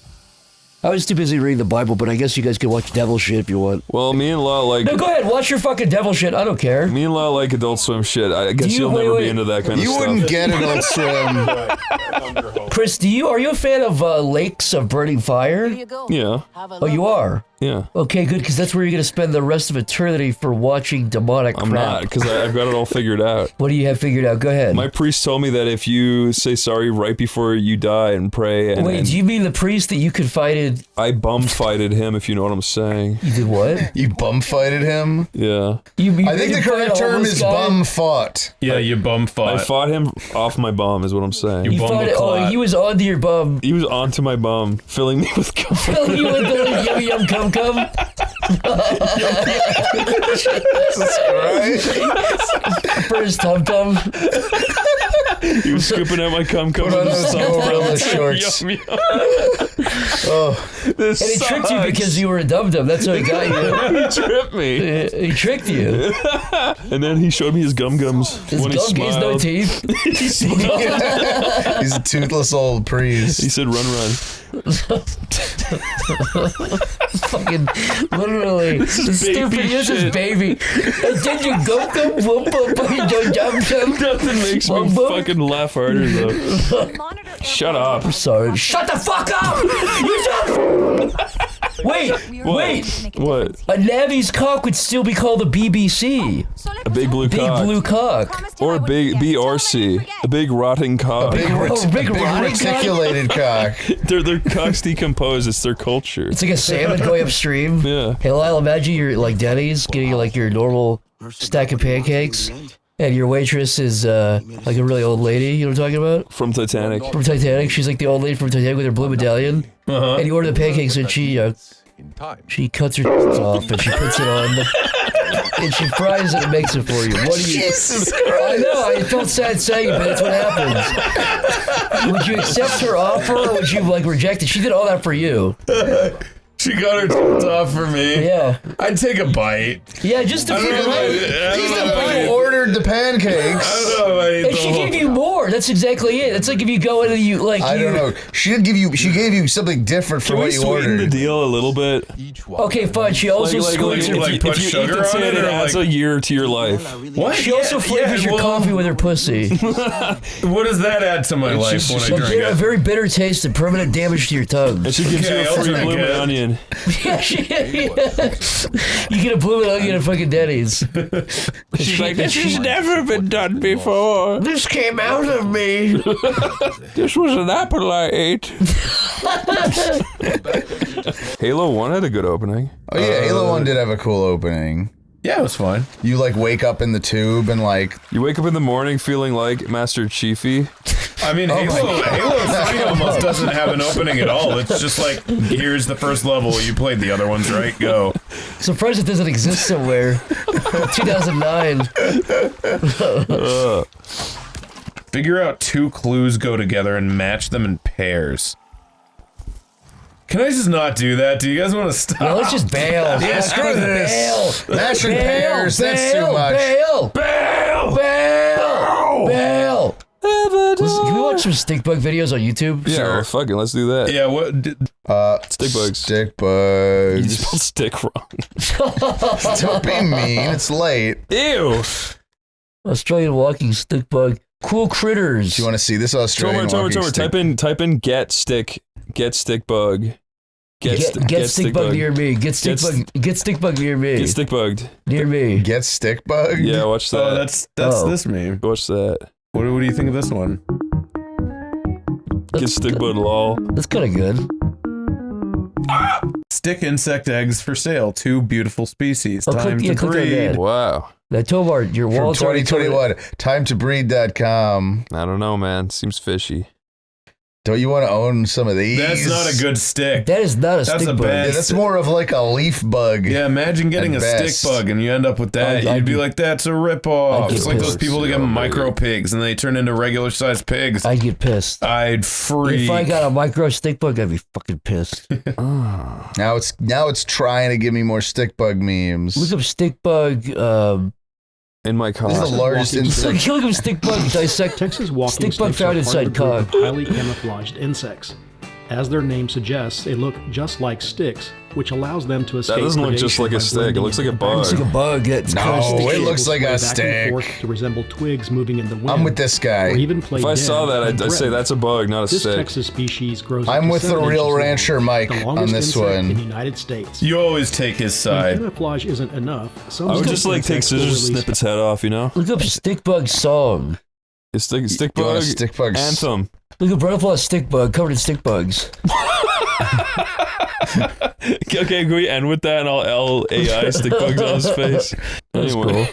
I was too busy reading the Bible, but I guess you guys can watch devil shit if you want.
Well, me and Lyle like.
No, go ahead, watch your fucking devil shit. I don't care.
Me and Lyle like Adult Swim shit. I guess you'll never be into that kind of
You
stuff.
wouldn't get Adult Swim.
Chris, are you a fan of Lakes of Burning Fire?
Yeah.
Oh, you are?
Yeah.
Okay, good, because that's where you're going to spend the rest of eternity for watching demonic crap.
I'm not, because I've got it all figured out.
What do you have figured out? Go ahead.
My priest told me that if you say sorry right before you die and pray and...
Wait, do you mean the priest that you confided...
I bum-fighted him, if you know what I'm saying.
You did what?
You bum-fighted him?
Yeah.
I think the correct term is bum-fought.
Yeah, you bum-fought.
I fought him off my bum, is what I'm saying.
You fought it, oh, he was onto your bum.
He was onto my bum, filling me with cum.
Filling you with the yum yum cum cum?
Jesus Christ.
First tum tum.
He was scooping out my cum cum.
Put on those umbrella shorts.
Yum, yum.
Oh,
this
And he tricked you because you were a dum dum. That's how he got you.
He tripped me.
He tricked you.
And then he showed me his gum gums when he
He's no
smiled.
teeth.
He smiled.
He's a toothless old priest.
He said, "Run, run."
Fucking literally the stupidest is baby. And then you go whoop whoop.
Nothing makes me fucking laugh harder though. Shut up.
I'm sorry. Shut the fuck up! You don't. Wait.
What?
A Navi's cock would still be called a BBC.
A big blue
Big
cock.
blue cock.
Or a big BRC. A big rotting cock.
Big reticulated cock.
Their cocks decompose. It's their culture.
It's like a salmon going upstream.
Yeah.
Hey, Lyle, imagine you're like Denny's getting like your normal stack of pancakes, and your waitress is like a really old lady. You know what I'm talking about?
From Titanic.
From Titanic. She's like the old lady from Titanic with her blue medallion. And you order the pancakes, and she cuts her off and she puts it on. And she fries it and makes it for you. What do you?
Jesus Christ.
I know. I felt sad saying it, but that's what happens. Would you accept her offer, or would you like reject it? She did all that for you.
She got her tits off for me.
Yeah.
I'd take a bite.
Yeah, just to
I don't
feel
know if I-
right.
I don't know if I
You
ate-
ordered the pancakes.
I don't know if I ate
And
the
she
whole-
gave you more. That's exactly it. It's like if you go in and you like.
I don't know. She gave you something different for
Can we
what you
sweeten
ordered.
the deal a little bit?
Okay, fine. She also squeezes
like,
your.
put
if you
sugar
eat the
on
tit,
it,
it
or
adds
like-
a year to your life.
What?
She also flavors your coffee with her pussy.
What does that add to my
And
life
she-
when I
she-
drink
A
it?
very bitter taste and permanent damage to your tongue.
And she gives
Okay,
you a
I'll
free
drink
bloomin'
it.
onion.
You get a bloomin' onion at fucking Denny's.
She's like, this has never been done before.
This came out of me.
This was an apple I ate. Halo 1 had a good opening.
Oh yeah, Halo 1 did have a cool opening.
Yeah, it was fine.
You like wake up in the tube and like
You wake up in the morning feeling like Master Chiefy.
I mean, Halo 3 almost doesn't have an opening at all. It's just like, here's the first level. You played the other ones, right? Go.
Surprised it doesn't exist somewhere. 2009.
Figure out 2 clues go together and match them in pairs. Can I just not do that? Do you guys want to stop?
No, let's just bail.
Yeah, screw this. Match in pairs, that's too much.
Bail. Can we watch some stick bug videos on YouTube?
Yeah, fuck it, let's do that.
Yeah, what?
Stick bugs.
Stick bugs.
You spelled stick wrong.
Don't be mean. It's late.
Ew.
Australian walking stick bug. Cool critters.
Do you want to see this Australian walking stick?
Type in get stick bug. Get
stick bug near me. Get stick bug near me.
Get stick bugged
near me.
Get stick bug.
Yeah, watch that.
Oh, that's this meme.
Watch that.
What do you think of this one?
Get stick bug lol.
That's kind of good.
Stick insect eggs for sale. 2 beautiful species.
Oh,
Time to breed.
Wow.
Now, Tovar, your
From
walls
2021. Timetobreed.com.
I don't know, man. Seems fishy.
Don't you want to own some of these?
That's not a good stick.
That is not a stick bug.
Yeah, that's more of like a leaf bug.
Yeah, imagine getting a stick bug and you end up with that. You'd be like, that's a ripoff. It's like those people that get micro pigs and they turn into regular sized pigs.
I'd get pissed.
I'd freak.
If I got a micro stick bug, I'd be fucking pissed.
Now it's trying to give me more stick bug memes.
Look up stick bug.
In my car.
This is the largest insect.
Look up stick bug dissect.
Texas walking
stick bug
sticks
found
are part of
inside
a group of
cog.
highly camouflaged insects. As their name suggests, they look just like sticks, which allows them to escape.
That doesn't look just like a stick. It looks like a bug.
It looks like a bug.
It looks like a stick.
To resemble twigs moving in the wind.
I'm with this guy.
Or even play
If I
dead
saw that,
and
I'd say that's a bug, not a
this
stick.
Texas species grows.
I'm
up to
with the
7
real
inches
rancher
long,
Mike
the
on
longest
this
insect
one.
in the United States.
You always take his side.
Camouflage isn't enough. Some
I would just like take
insects will
scissors,
release
snip its head off, you know?
Look up stick bug song.
It's stick
You want
bug
a stick bug
anthem.
Look up butterfly stick bug covered in stick bugs.
Okay, can we end with that and I'll AI stick bugs on his face? Anyway.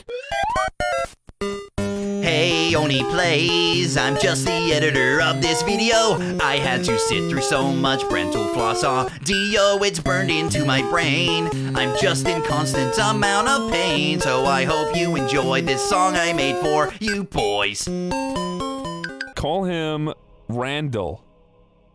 Hey, Oneyplays, I'm just the editor of this video. I had to sit through so much parental floss audio, it's burned into my brain. I'm just in constant amount of pain, so I hope you enjoy this song I made for you boys.
Call him Randall.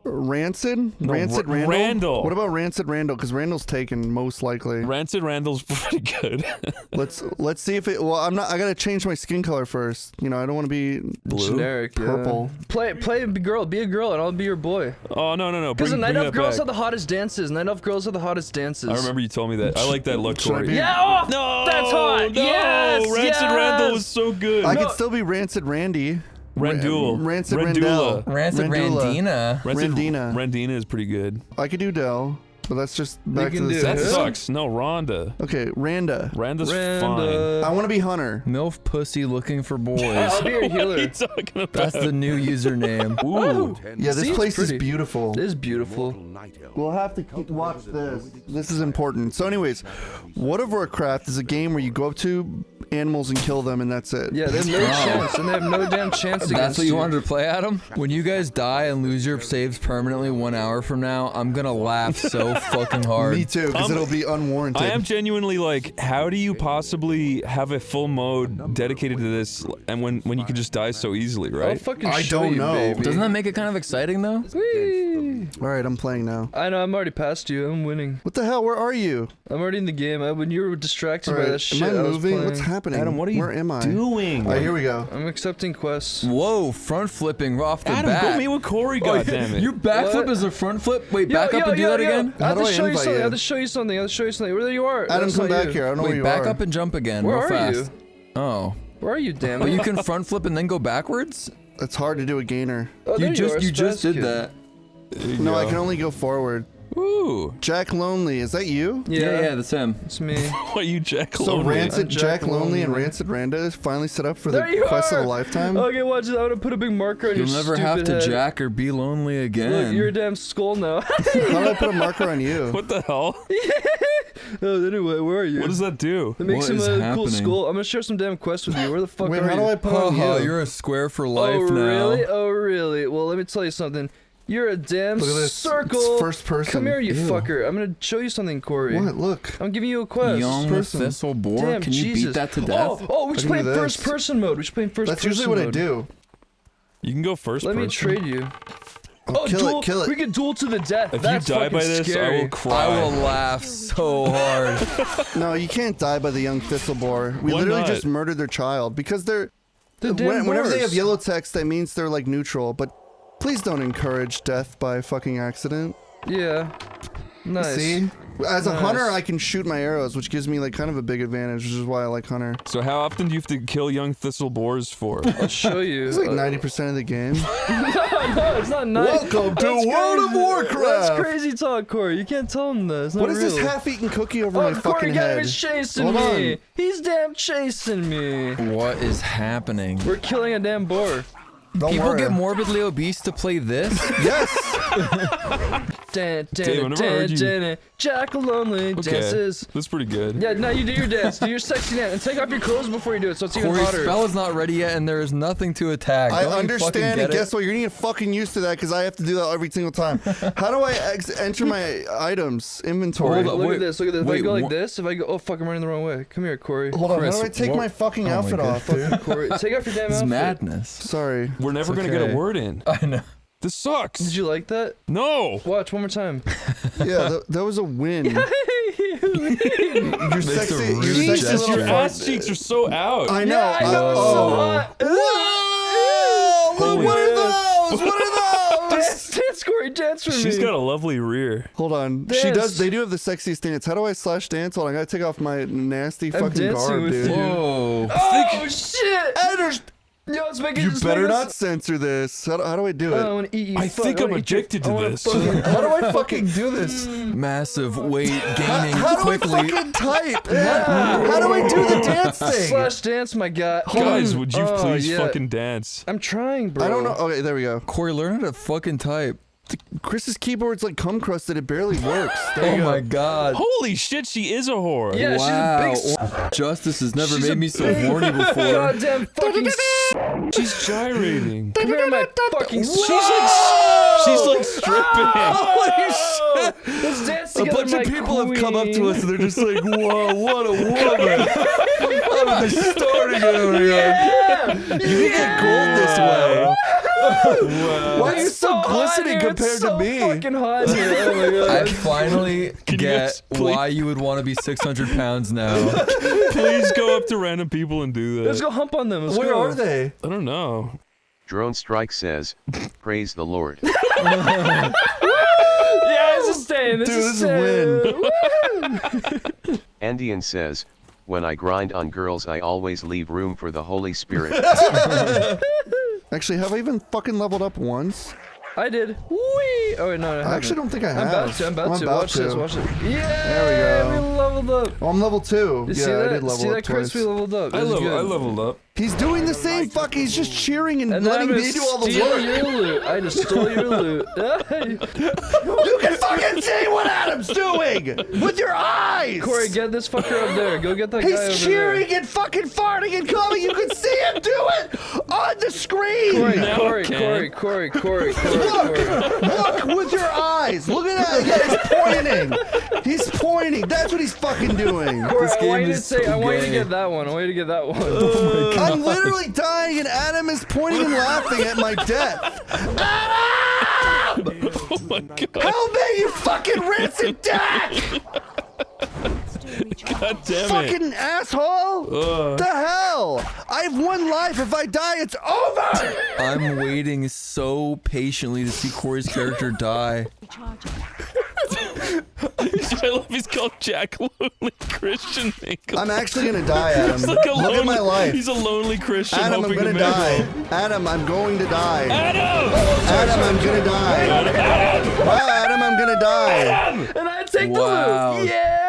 Rancid?
No,
Rancid Randall?
Randall.
What about Rancid Randall? Because Randall's taken, most likely.
Rancid Randall's pretty good.
let's see if it. Well, I gotta change my skin color first. You know, I don't want to be
blue,
generic,
purple.
Yeah. Play a girl, be a girl, and I'll be your boy.
Oh no!
Because the Night
bring
Elf
that
girls
back.
have the hottest dances. Night Elf girls have the hottest dances.
I remember you told me that. I like that look, Corey.
Yeah. Oh, no. That's hot.
No,
Yes.
Rancid Randall was so good.
I could still be Rancid Randy.
Randul.
Rancid
Randula.
Randell.
Rancid Randina.
Randina.
Randina is pretty good.
I could do Dell, but that's just back to the
That sucks. No, Rhonda.
Okay, Randa.
Randa's fine.
I want to be Hunter.
MILF pussy looking for boys.
I'll be your healer.
What are you talking about?
That's the new username.
Ooh.
Yeah, this place is beautiful.
It is beautiful.
We'll have to watch this. This is important. So anyways, World of Warcraft is a game where you go up to animals and kill them and that's it.
Yeah, they have no chance, and they have no damn chance against
That's what you wanted to play, Adam? When you guys die and lose your saves permanently 1 hour from now, I'm gonna laugh so fucking hard.
Me too, because it'll be unwarranted.
I am genuinely like, how do you possibly have a full mode dedicated to this, and when you can just die so easily, right?
I'll fucking
I
show
don't
you,
know.
baby.
Doesn't that make it kind of exciting though?
Whee!
All right, I'm playing now.
I know, I'm already past you. I'm winning.
What the hell? Where are you?
I'm already in the game. When you were distracted by that shit,
Am I
was
moving?
playing.
What's happening?
Adam, what are you
Where am I?
doing?
All right, here we go.
I'm accepting quests.
Whoa, front flipping off the
Adam,
bat.
go meet with Corey, goddammit.
Your backflip
What?
is a front flip? Wait, back up and do that again?
How do I invite you?
I have to show you something. I have to show you something. Where you are.
Adam,
That's
come
not
back
you.
here. I don't know
Wait,
where you
back
are.
up and jump again
Where
real
are
fast.
you?
Oh.
Where are you, damn
But
it?
you can front flip and then go backwards?
It's hard to do a gainer.
Oh, there
You just
are,
did
Spaz
that.
No, I can only go forward.
Ooh.
Jack Lonely, is that you?
Yeah, that's him.
It's me.
What, you Jack
So
Lonely?
Rancid, Jack
Jack
Lonely, and
Lonely.
Rancid Randa is finally set up for
There
the
you
quest
are!
of a lifetime.
Okay, watch this. I'm gonna put a big marker on
You'll
your
never have
stupid
to
head.
jack or be lonely again.
Look, you're a damn skull now.
How do I put a marker on you?
What the hell?
Anyway, where are you?
What does that do?
It makes him a cool skull. I'm gonna share some damn quests with you. Where the fuck are you?
how do I put on you? You're a square for life now.
Really? Oh, really? Well, let me tell you something. You're a damn circle.
It's first person.
Come here, you
Ew.
fucker. I'm gonna show you something, Corey.
What? Look.
I'm giving you a quest.
Young thistle boar.
Damn,
Can you
Jesus.
beat that to death?
Oh, we should play first person mode. We should play first
That's
person
usually what I
mode.
do.
You can go first
Let
person.
me trade you.
Oh, kill it.
We can duel to the death.
If
That's
you die by
fucking
this,
scary.
I will cry.
I will laugh so hard.
No, you can't die by the young thistleboar. We
Why
literally
not?
just murdered their child because they're
damn
whenever they
boars.
have yellow text, that means they're like neutral. But please don't encourage death by fucking accident.
Yeah. Nice.
See? As a
Nice.
hunter, I can shoot my arrows, which gives me like kind of a big advantage, which is why I like hunter.
So how often do you have to kill young thistle boars for?
I'll show you.
It's like 90% of the game.
No, it's not nice.
Welcome to World of Warcraft.
That's crazy talk, Corey. You can't tell him that. It's not
What is
real.
this half-eaten cookie over my
Corey
fucking
got
head?
him chasing
Hold
me.
on.
He's damn chasing me.
What is happening?
We're killing a damn boar.
Don't
People
worry.
get morbidly obese to play this?
Yes.
Dun,
Damn, I
dun,
never heard you.
dun, dun. Jack Lonely dances.
That's pretty good.
Yeah, now you do your dance. Do your sexy dance. And take off your clothes before you do it so it's even
Corey's
hotter.
spell is not ready yet, and there is nothing to attack.
I
Don't you fucking
understand,
get
and
it?
guess what? You're gonna get fucking used to that because I have to do that every single time. How do I enter my items inventory?
Hold up,
Look
wait,
at this. Look at this. If I
wait,
go like
what-
this, if I go, oh fuck, I'm running the wrong way. Come here, Corey.
Hold on,
Chris,
how do I take
what-
my fucking
Oh my
outfit off, dude?
Corey, take off your damn
This is
outfit.
madness.
Sorry.
We're never
It's
gonna get
okay.
a word in.
I know.
This sucks.
Did you like that?
No.
Watch one more time.
Yeah, that was a win. You're
Makes
sexy.
a
You're
rude
sexy
Jesus,
little
your
fuck.
ass cheeks are so out.
I know.
Yeah, I know. It's so hot.
Whoa! Look, what are those? What are those?
Dance, Corey, dance for me.
She's got a lovely rear.
Hold on. She
Dance.
does. They do have the sexiest dance. How do I slash dance? Hold on. I gotta take off my nasty
I'm
fucking
dancing
garb,
with
dude.
you.
Whoa.
Oh shit! Yo, let's make it.
You
let's
better
make
not
us-
censor this. How do I do
I
it?
want to eat you.
I think I'm addicted to this.
How do I fucking do this?
Massive weight gaining
How do I
quickly.
fucking type? How do I do the dance thing?
Slash dance, my guy.
Guys, would you
Oh,
please
yeah.
fucking dance?
I'm trying, bro.
I don't know. Okay, there we go.
Corey, learn how to fucking type.
Chris's keyboard's like cum crusted. It barely works. There
Oh
you go.
my god.
Holy shit, she is a whore.
Yeah,
Wow.
she's a big.
Justice has never
She's
made
a
me so
big
horny before.
Goddamn fucking.
She's gyrating.
Come here, my fucking.
She's like stripping.
Holy shit! Let's dance
A
together,
bunch of
my
people have come up to
queen.
us and they're just like, whoa, what a woman. I'm starting over here.
Yeah!
You can get gold this way.
Wow.
Why are you
It's
so
hot
glistening
here.
compared
It's so
to me?
fucking hot here. Oh my god.
I finally
Can you
get
please-
why you would want to be 600 pounds now.
Please go up to random people and do that.
Let's go hump on them. Let's
Where
go.
are they?
I don't know.
Drone Strike says, praise the Lord.
Yeah, this is staying. This
Dude,
is
this is
staying. Woo!
Andean says, when I grind on girls I always leave room for the Holy Spirit.
Actually, have I even fucking leveled up once?
I did. Whee! Oh wait, no,
I actually don't think I have.
I'm about to. I'm about to. Watch this. Watch it. Yeah.
There we go.
We leveled up.
Oh, I'm level 2.
You
Yeah,
see that?
I did level
see
up
that, Chris?
twice.
We leveled up.
I
This is good.
leveled up.
He's doing the same fucking. He's just cheering and,
And then
letting
I'm
me
gonna
do all the
steal
work.
your loot. I just stole your loot.
You can fucking see what Adam's doing with your eyes.
Corey, get this fucker up there. Go get that guy over
He's
there.
cheering and fucking farting and coming. You can see him do it on the screen.
Corey.
Look with your eyes. Look at that. Yeah, he's pointing. He's pointing. That's what he's fucking doing.
Corey, I want you to
is
say,
so
I want you to
gay.
get that one. I want you to get that one.
Oh my god.
I'm literally dying, and Adam is pointing and laughing at my death. Adam!
Oh my god.
Help me, you fucking rancid dick!
God damn it.
Fucking asshole! The hell! I have one life. If I die, it's over!
I'm waiting so patiently to see Corey's character die.
I love he's called Jack Lonely Christian Mingle.
I'm actually gonna die, Adam.
He's like a
Look
lonely,
at my life.
He's a lonely Christian
Adam, I'm
hoping
gonna
to
die.
mingle.
Adam, I'm going to die.
Adam!
Adam, I'm gonna die. Wow, Adam, I'm gonna die.
And I take
Wow.
the loot. Yeah.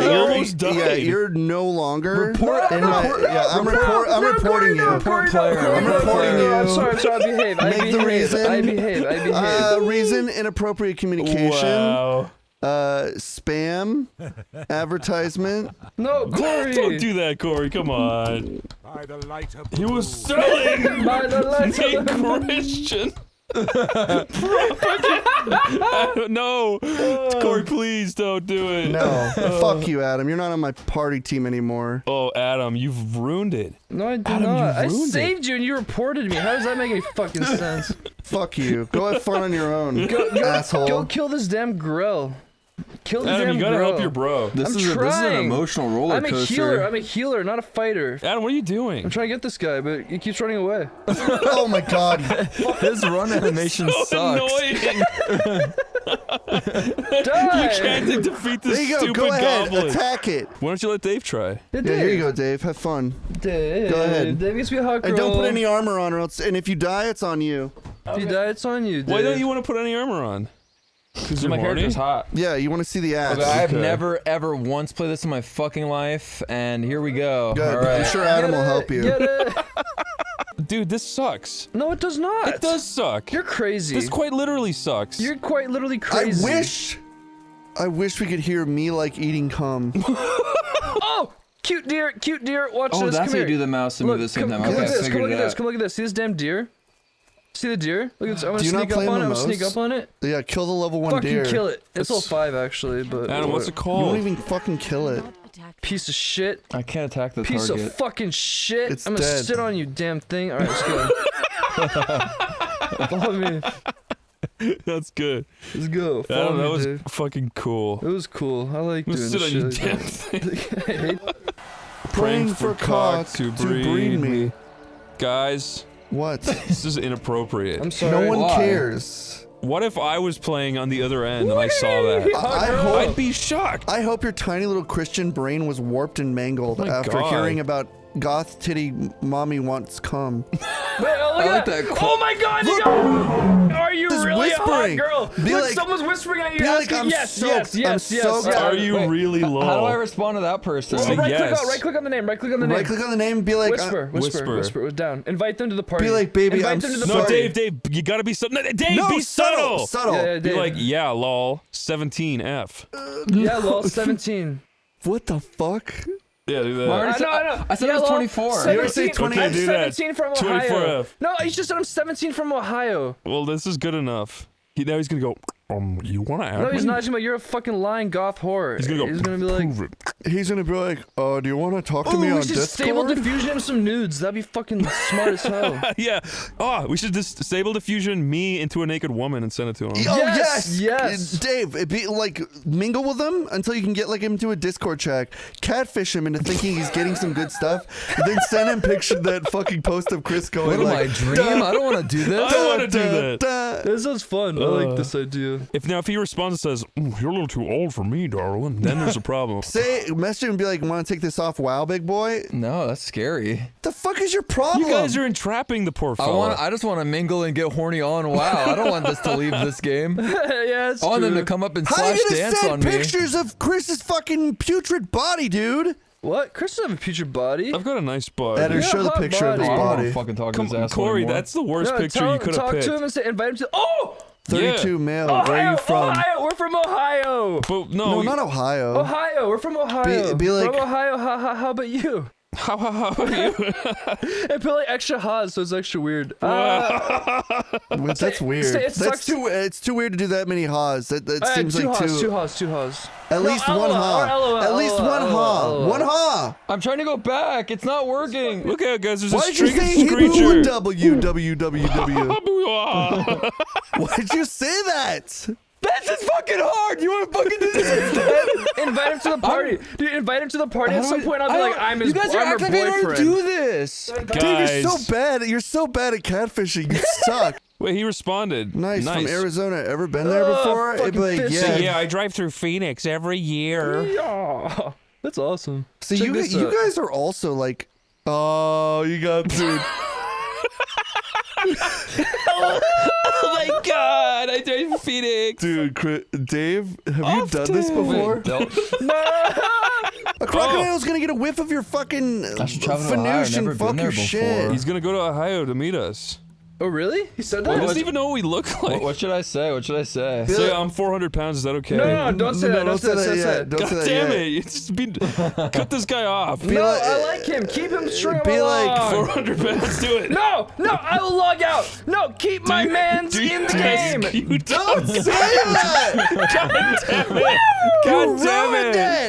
You almost died.
Yeah, you're no longer
Report-
in my. Yeah, I'm reporting you.
Report player.
I'm reporting you.
I'm sorry. I behave.
Make the reason.
I behave.
Reason inappropriate communication.
Wow.
spam, advertisement.
No, Corey.
Don't do that, Corey. Come on. He was selling
By the light
me
of the
Christian. No, Corey, please don't do it.
No, fuck you, Adam. You're not on my party team anymore.
Oh, Adam, you've ruined it.
No, I did
Adam,
not. I
you ruined
saved you and you reported me. How does that make any fucking sense?
Fuck you. Go have fun on your own,
Go
asshole.
kill this damn grill. Kill the
Adam,
damn
you gotta
grill.
help your bro.
This
I'm
is an emotional roller
I'm a
coaster.
healer. I'm a healer, not a fighter.
Adam, what are you doing?
I'm trying to get this guy, but he keeps running away.
Oh my god.
His run animation
so
sucks.
annoying.
Die!
You can't defeat this
There you go.
stupid
Go ahead.
goblin.
Attack it.
Why don't you let Dave try?
Yeah, here you go, Dave. Have fun.
Dave,
Go ahead.
Dave gets to be a hot girl.
And don't put any armor on, or else. And if you die, it's on you.
If you die, it's on you, Dave.
Why don't you want to put any armor on? Because
my character's hot.
Yeah, you want to see the ass.
Okay, I've never ever once played this in my fucking life, and here we go.
Good.
All right.
I'm sure Adam will help you.
Get it?
Dude, this sucks.
No, it does not.
It does suck.
You're crazy.
This quite literally sucks.
You're quite literally crazy.
I wish we could hear me like eating cum.
Oh! Cute deer, watch
Oh,
this.
that's
Come
how you
here.
do the mouse and move at the same time.
Come
Okay,
look at this,
I
come look
figured
at
it
this,
out.
come look at this. See this damn deer? See the deer? Look at this. I'm gonna
Do you
sneak
not
up
play
on it. I'm gonna
Mimose?
sneak up on it.
Yeah, kill the level 1
Fucking
deer.
kill it. It's all 5 actually, but
Adam, what's it
You
called?
won't even fucking kill it.
piece of shit.
I can't attack the
Piece
target.
of fucking shit.
It's
I'm gonna
dead.
sit on you, damn thing. Alright, let's go. Follow me.
That's good.
Let's go.
Adam,
Follow
that
me,
was
dude.
fucking cool.
It was cool. I like doing
Sit
this
on you
shit.
damn thing. Praying for cock to breed me. Guys.
What?
This is inappropriate.
I'm sorry.
No one
Why?
cares.
What if I was playing on the other end and I saw that?
I hope,
I'd be shocked.
I hope your tiny little Christian brain was warped and mangled
Oh my
after
God.
hearing about goth titty mommy wants cum.
Wait, oh, look
I
at
like
that.
that
Oh my god,
Look.
Are you
Just
really
whispering.
a hot girl?
Be
Look,
like-
someone's whispering at you.
be like,
asking,
I'm
yes,
so-
yes,
I'm
yes,
so
yes.
glad-
Are you really low?
How do I respond to that person?
So right
yes.
click on the name. Right click on the name.
Right click on the name. Be like,
Whisper. It was down. Invite them to the party.
Be like, baby,
Invite
I'm
them to the
No,
party.
Dave, you gotta be subtle. No, Dave,
No,
be
subtle.
subtle.
Yeah, yeah,
Be
Dave.
like, yeah, lol, 17F.
Yeah, lol, 17.
what the fuck?
Yeah, do that.
Already said-
I know.
I said I was
lol,
24.
You already said
17.
20.
I'm
Okay, do that.
17 from Ohio.
24F.
No, he just said I'm 17 from Ohio.
Well, this is good enough. Now he's gonna go, you wanna add
No, he's
me?
not. He's about you're a fucking lying goth whore.
He's gonna go,
He's gonna be like,
prove it.
He's gonna be like, do you want to talk to
oh,
me on
we should stable
Discord?
diffusion him some nudes. That'd be fucking smart as hell.
Yeah. Oh, we should just disable diffusion me into a naked woman and send it to him.
Oh
Yes,
yes,
yes.
Dave. It'd be like mingle with him until you can get like him to a Discord chat, catfish him into thinking he's getting some good stuff, and then send him picture that fucking post of Chris going
What am
like,
I, dream? I don't want to do this.
I want to do that.
This is fun. I like this idea.
If he responds and says, you're a little too old for me, darling, then there's a problem.
Say, message him and be like, want to take this off? Wow, big boy.
No, that's scary.
The fuck is your problem?
You guys are entrapping the poor fella.
I just want to mingle and get horny on WoW. I don't want this to leave this game.
Yeah, it's
I want them
true.
to come up and
How
slash
you gonna
dance
send
on me.
pictures of Chris's fucking putrid body, dude?
What? Chris doesn't have a putrid body.
I've got a nice body.
Editor,
Yeah,
show the
hot
picture of his
body.
I don't want
body.
to fucking talk to
Come
his
on,
asshole
Corey,
anymore.
that's the worst
No,
picture
tell
you
him-
could have
talk
picked.
to him and say, invite him to. Oh!
32 male.
Ohio,
Where are you from?
Ohio. We're from Ohio.
But
No, not Ohio.
Ohio. We're from Ohio.
Be like-
from Ohio. Ha ha. How about you?
How are you?
And put like extra ha's, so it's extra weird.
That's weird.
It sucks.
It's too weird to do that many ha's. That seems
two
like
ha's,
too.
two ha's.
At least one ha. At least one ha. One ha.
I'm trying to go back. It's not working.
Look out, guys. There's
Why
a
did you
string
say
screecher.
www? Why'd you say that?
This is fucking hard. You want to fucking do this instead?
Invite him to the party. Dude, invite him to the party. At some point, I'll be like, I'm his
You guys are
I'm her
acting like I don't
boyfriend.
do this.
Dude, you're so bad. You're so bad at catfishing. You suck.
Wait, he responded.
Nice. From Arizona. Ever been there before? It'd be like,
fucking
yeah.
Yeah, I drive through Phoenix every year.
Yeah. That's awesome.
So
Check
you
this
you
out.
guys are also like, oh, you got dude.
Oh my god, I drive Phoenix.
Dude, Dave, have you done this before? A crocodile's gonna get a whiff of your fucking
I should travel to Ohio. I've
Fanouche
never
and
been
fuck
there
your
before.
shit.
He's gonna go to Ohio to meet us.
Oh really? He said
He
that?
doesn't even know what we look like.
What should I say? What should I say?
Say I'm 400 pounds. Is that okay?
No, don't say that. Don't say that.
God damn it! It's been cut this guy off.
No, I like him. Keep him string him
Be like
along.
400 pounds. Do it.
No, I will log out. No, keep my man's in the game.
You
Don't say that!
God damn it! God damn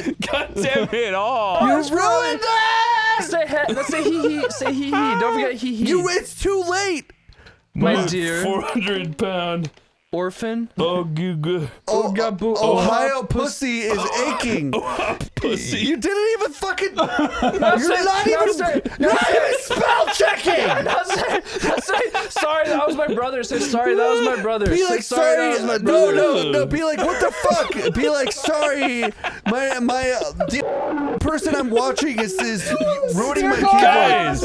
it! God damn it! Oh,
You ruined it!
Let's say hee. Say hee. Don't forget hee.
It's too late.
My dear
400-pound
orphan.
Oh, good.
Ohio pussy is aching.
Pussy.
You didn't even fucking.
You're
not even spell checking.
Sorry, that was my brother. Say sorry, that was my brother.
Be
Say
like
sorry, that was my brother.
No. Be like, what the fuck? Be like, sorry. The person I'm watching is ruining my
Guys.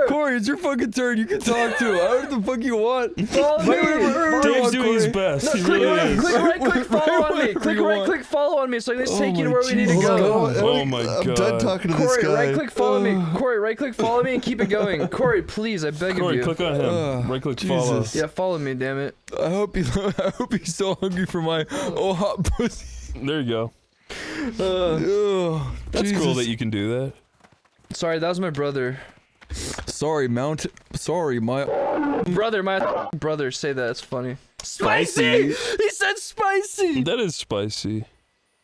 Corey, it's your fucking turn. You can talk to him. What the fuck you want?
Dave's doing his best. He really is.
Click right click follow on me. Click right click follow on me so I can just take you to where we need to go.
Oh my god.
I'm done talking to this
Corey,
guy.
right click follow me. Corey, right click follow me and keep it going. Corey, please, I beg of
Corey,
you.
click on him. Right click follow.
Jesus.
Yeah, follow me, damn it.
I hope he's so hungry for my hot pussy.
There you go. That's
Jesus.
cool that you can do that.
Sorry, that was my brother.
Sorry, my
brother. Say that. It's funny. Spicy. He said spicy.
That is spicy.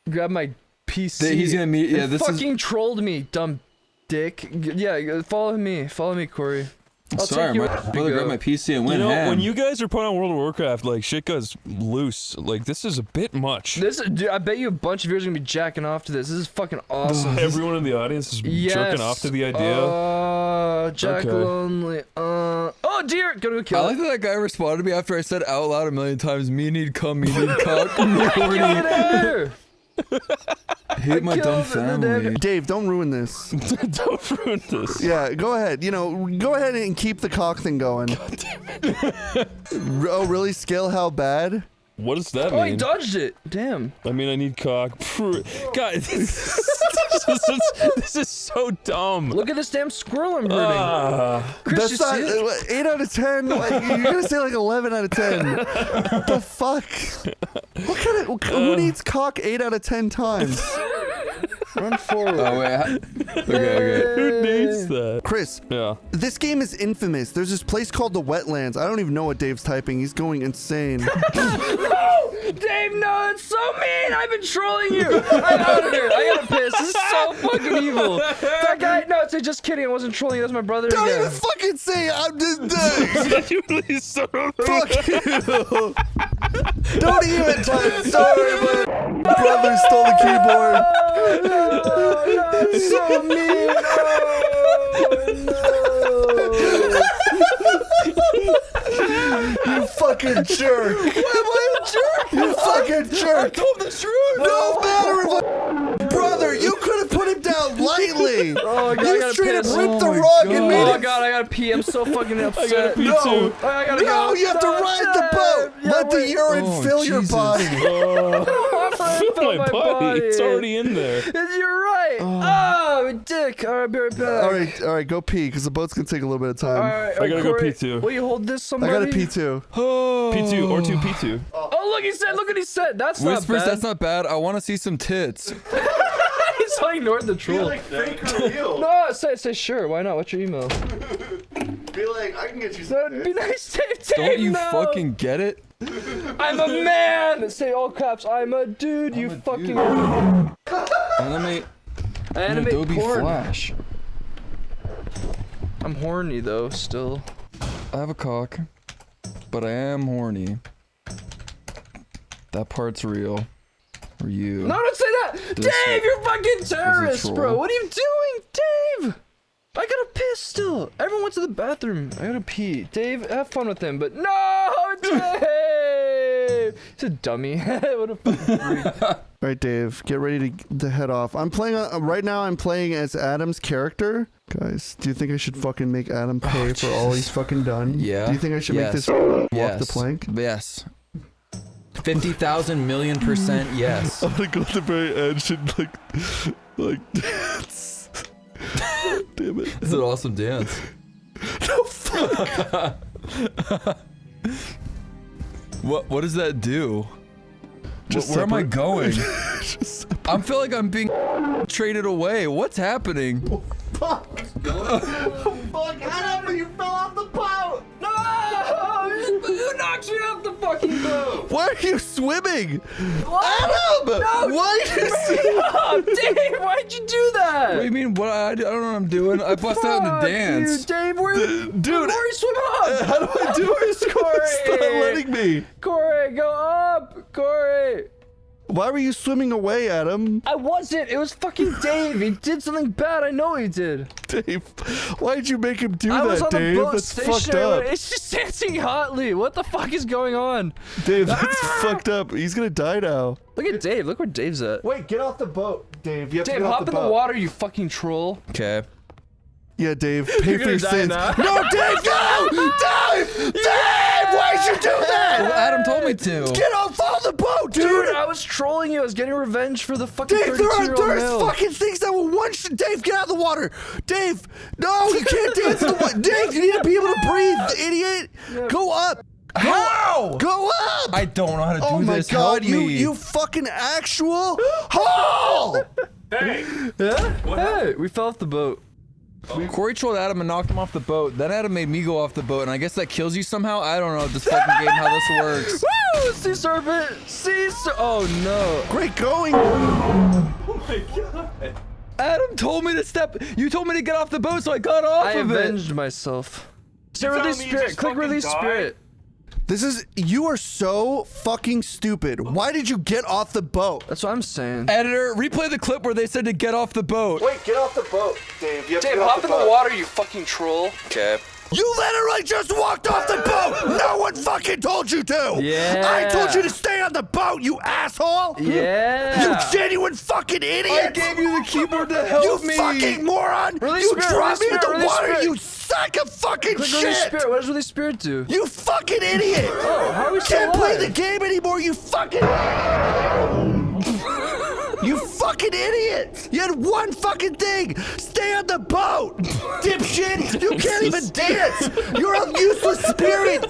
Grab my PC.
He's gonna meet. Yeah,
They
this
fucking trolled me, dumb dick. Yeah, follow me, Corey. I'll
Sorry,
take you
my
where
brother
we
grabbed
go.
my PC and
You
went
know,
ham.
when you guys are put on World of Warcraft, like shit goes loose. Like this is a bit much.
Dude, I bet you a bunch of viewers are gonna be jacking off to this. This is fucking awesome.
Everyone in the audience is jerking off to the idea.
Jack
Okay.
Lonely. Oh dear, go to a kill.
I like that guy responded to me after I said out loud a million times, me need cum, me need cock, me
Get
horny.
there.
Hate my dumb family.
Dave, don't ruin this.
Don't ruin this.
Yeah, go ahead. Go ahead and keep the cock thing going.
God damn it.
Oh, really? Scale how bad?
What does that
Oh,
mean?
he dodged it. Damn.
I mean, I need cock. Guys, this is so dumb.
Look at this damn squirrel I'm hurting. Chris, you
That's
see
not
it?
8 out of 10. Like, you're gonna say like 11 out of 10. What the fuck? What kind of? Who needs cock 8 out of 10 times?
Run forward.
Oh wait. Okay.
Who needs that?
Chris.
Yeah.
This game is infamous. There's this place called the Wetlands. I don't even know what Dave's typing. He's going insane.
No! Dave, no, it's so mean! I've been trolling you! I'm out of here! I gotta piss. This is so fucking evil. That guy, no, say just kidding. I wasn't trolling you. That's my brother
Don't
again.
even fucking say I'm just Dave.
You please son of a-
Fuck you. Don't even type. Sorry, but brother stole the keyboard.
No, it's so mean.
You fucking jerk.
Why am I a jerk?
You fucking jerk.
I told the truth.
No matter if brother, you could have put him down lightly.
Oh, God, I
You
gotta
straight up
piss.
ripped the
Oh my
rug and made
Oh
it.
god, I gotta pee. I'm so fucking upset.
I gotta pee
No.
too.
I gotta
No,
go.
you have to ride the boat.
Yeah,
Let the
wait.
urine
Oh,
fill your
Jesus.
body.
Fill my body. It's already in there.
You're right. Oh, dick. All right, be right back.
All right, go pee because the boat's gonna take a little bit of time.
All right,
I gotta go
Corey,
pee too.
Will you hold this,
I
somebody?
gotta pee too.
P2 or 2P2.
Oh, look, he said. Look what he said. That's
Whispers,
not bad.
that's not bad. I want to see some tits.
He's so ignored the troll.
Fake or real?
No, say sure. Why not? What's your email?
Be like, I can get you
That'd be nice, Dave.
Don't you
no.
fucking get it?
I'm a man. Say all caps. I'm a dude. You fucking.
Animate
Animate
Adobe
porn.
Flash.
I'm horny though. Still.
I have a cock, but I am horny. That part's real. For you.
No, don't say that!
This
Dave, you're fucking terrorist,
troll.
bro! What are you doing, Dave? I gotta piss still. Everyone went to the bathroom. I gotta pee. Dave, have fun with him, but no, Dave! He's a dummy. What a fucking freak.
All right, Dave, get ready to head off. I'm playing right now. I'm playing as Adam's character. Guys, do you think I should fucking make Adam pay for all he's fucking done?
Yeah.
Do you think I should make this
Yes.
walk the plank?
Yes. 50,000,000,000% yes.
I'm gonna go to the very edge and like dance. Damn it.
It's an awesome dance.
No fuck.
What does that do?
Where am I going?
I feel like I'm being traded away. What's happening?
Fuck! Fuck, Adam, you fell off the boat!
No! Who knocked you off the fucking boat?
Why are you swimming?
What?
Adam!
No,
why did you
Dave, why'd you do that?
What do you mean? What? I don't know what I'm doing. I bust out in the dance.
Dude, Dave, dude, Corey, swim up!
How do I do it?
Corey!
Stop letting me.
Corey, go up! Corey!
Why were you swimming away, Adam?
I wasn't. It was fucking Dave. He did something bad. I know he did.
Dave, why did you make him do
I was
that,
on
Dave?
the boat
That's fucked
stationary.
up.
It's just dancing hotly. What the fuck is going on?
Dave, that's fucked up. He's gonna die now.
Look at Dave. Look where Dave's at.
Wait, get off the boat, Dave. You have to
Dave,
get off
hop
the
in the
boat.
water, you fucking troll.
Okay.
Yeah, Dave, pay
You're
for your
gonna die
sins.
now.
No, Dave, no! Dave! Dave! Why'd you do that?
Well, Adam told me to.
Get off the boat, dude!
Dude, I was trolling you. I was getting revenge for the fucking
Dave,
32-year-old
there's
male.
fucking things that will Dave, get out of the water! Dave, no, you can't dance in the water! Dave, you need to be able to breathe, idiot! Go up!
How?
Go up!
I don't know how to do
Oh my
this.
god,
Help me.
you fucking actual hole!
Hey!
Yeah? Hey, we fell off the boat.
Corey trolled Adam and knocked him off the boat. Then Adam made me go off the boat, and I guess that kills you somehow? I don't know this fucking game, how this works.
Woo! Sea serpent! Oh no.
Great going!
Oh my god.
Adam told me to step. You told me to get off the boat, so I got off
I
of it.
avenged myself. Say
telling
release
me you
spirit.
just
Click
fucking
release
died?
spirit.
You are so fucking stupid. Why did you get off the boat?
That's what I'm saying.
Editor, replay the clip where they said to get off the boat.
Wait, get off the boat, Dave. You have to
Dave,
get off
hop
the
in the
boat.
water, you fucking troll.
Okay.
You literally just walked off the boat! No one fucking told you to!
Yeah.
I told you to stay on the boat, you asshole!
Yeah.
You genuine fucking idiot!
I gave you the keyboard to help
you
me.
You fucking moron!
Release
you
spirit,
dropped me
release
in the
spirit,
water,
release
you sack of fucking
Click
shit!
release spirit. What does release spirit do?
You fucking idiot!
Oh, how are we still
Can't play
alive?
the game anymore, you fucking... You fucking idiot! You had one fucking thing! Stay on the boat! Dipshit! You can't even dance! You're a useless spirit!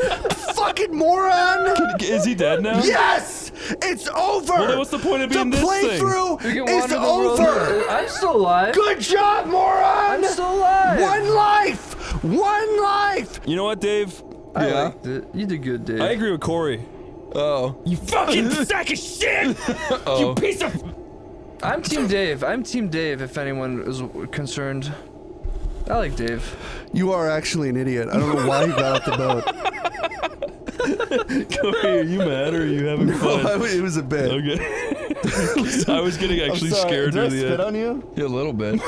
Fucking moron!
Is he dead now?
Yes! It's over!
Well, then what's the point of being
the
this thing?
playthrough
You can
is
wander the world.
over!
I'm still alive.
Good job, moron!
I'm still alive.
One life! One life!
You know what, Dave?
I liked it. You did good, Dave.
I agree with Corey.
Oh.
You fucking sack of shit!
Oh.
You piece of...
I'm Team Dave. I'm Team Dave, if anyone is concerned. I like Dave.
You are actually an idiot. I don't know why you got off the boat.
Corey, are you mad or are you having fun?
It was a bit.
Okay. I was getting actually
I'm sorry,
scared
did I
near the
spit
end.
on you?
Yeah, a little bit.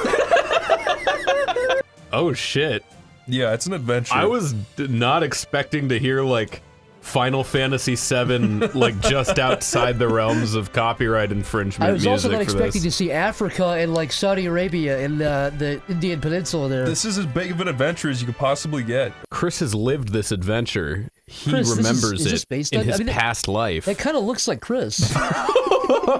Oh shit.
Yeah, it's an adventure.
I was not expecting to hear like Final Fantasy VII like just outside the realms of copyright infringement
I was also not
music for
expecting
this.
to see Africa and like Saudi Arabia in the Indian Peninsula there.
This is as big of an adventure as you could possibly get.
Chris has lived this adventure. He
Chris, this
remembers
is this
it
based
in
on-
his
I mean,
past life.
That kind of looks like Chris.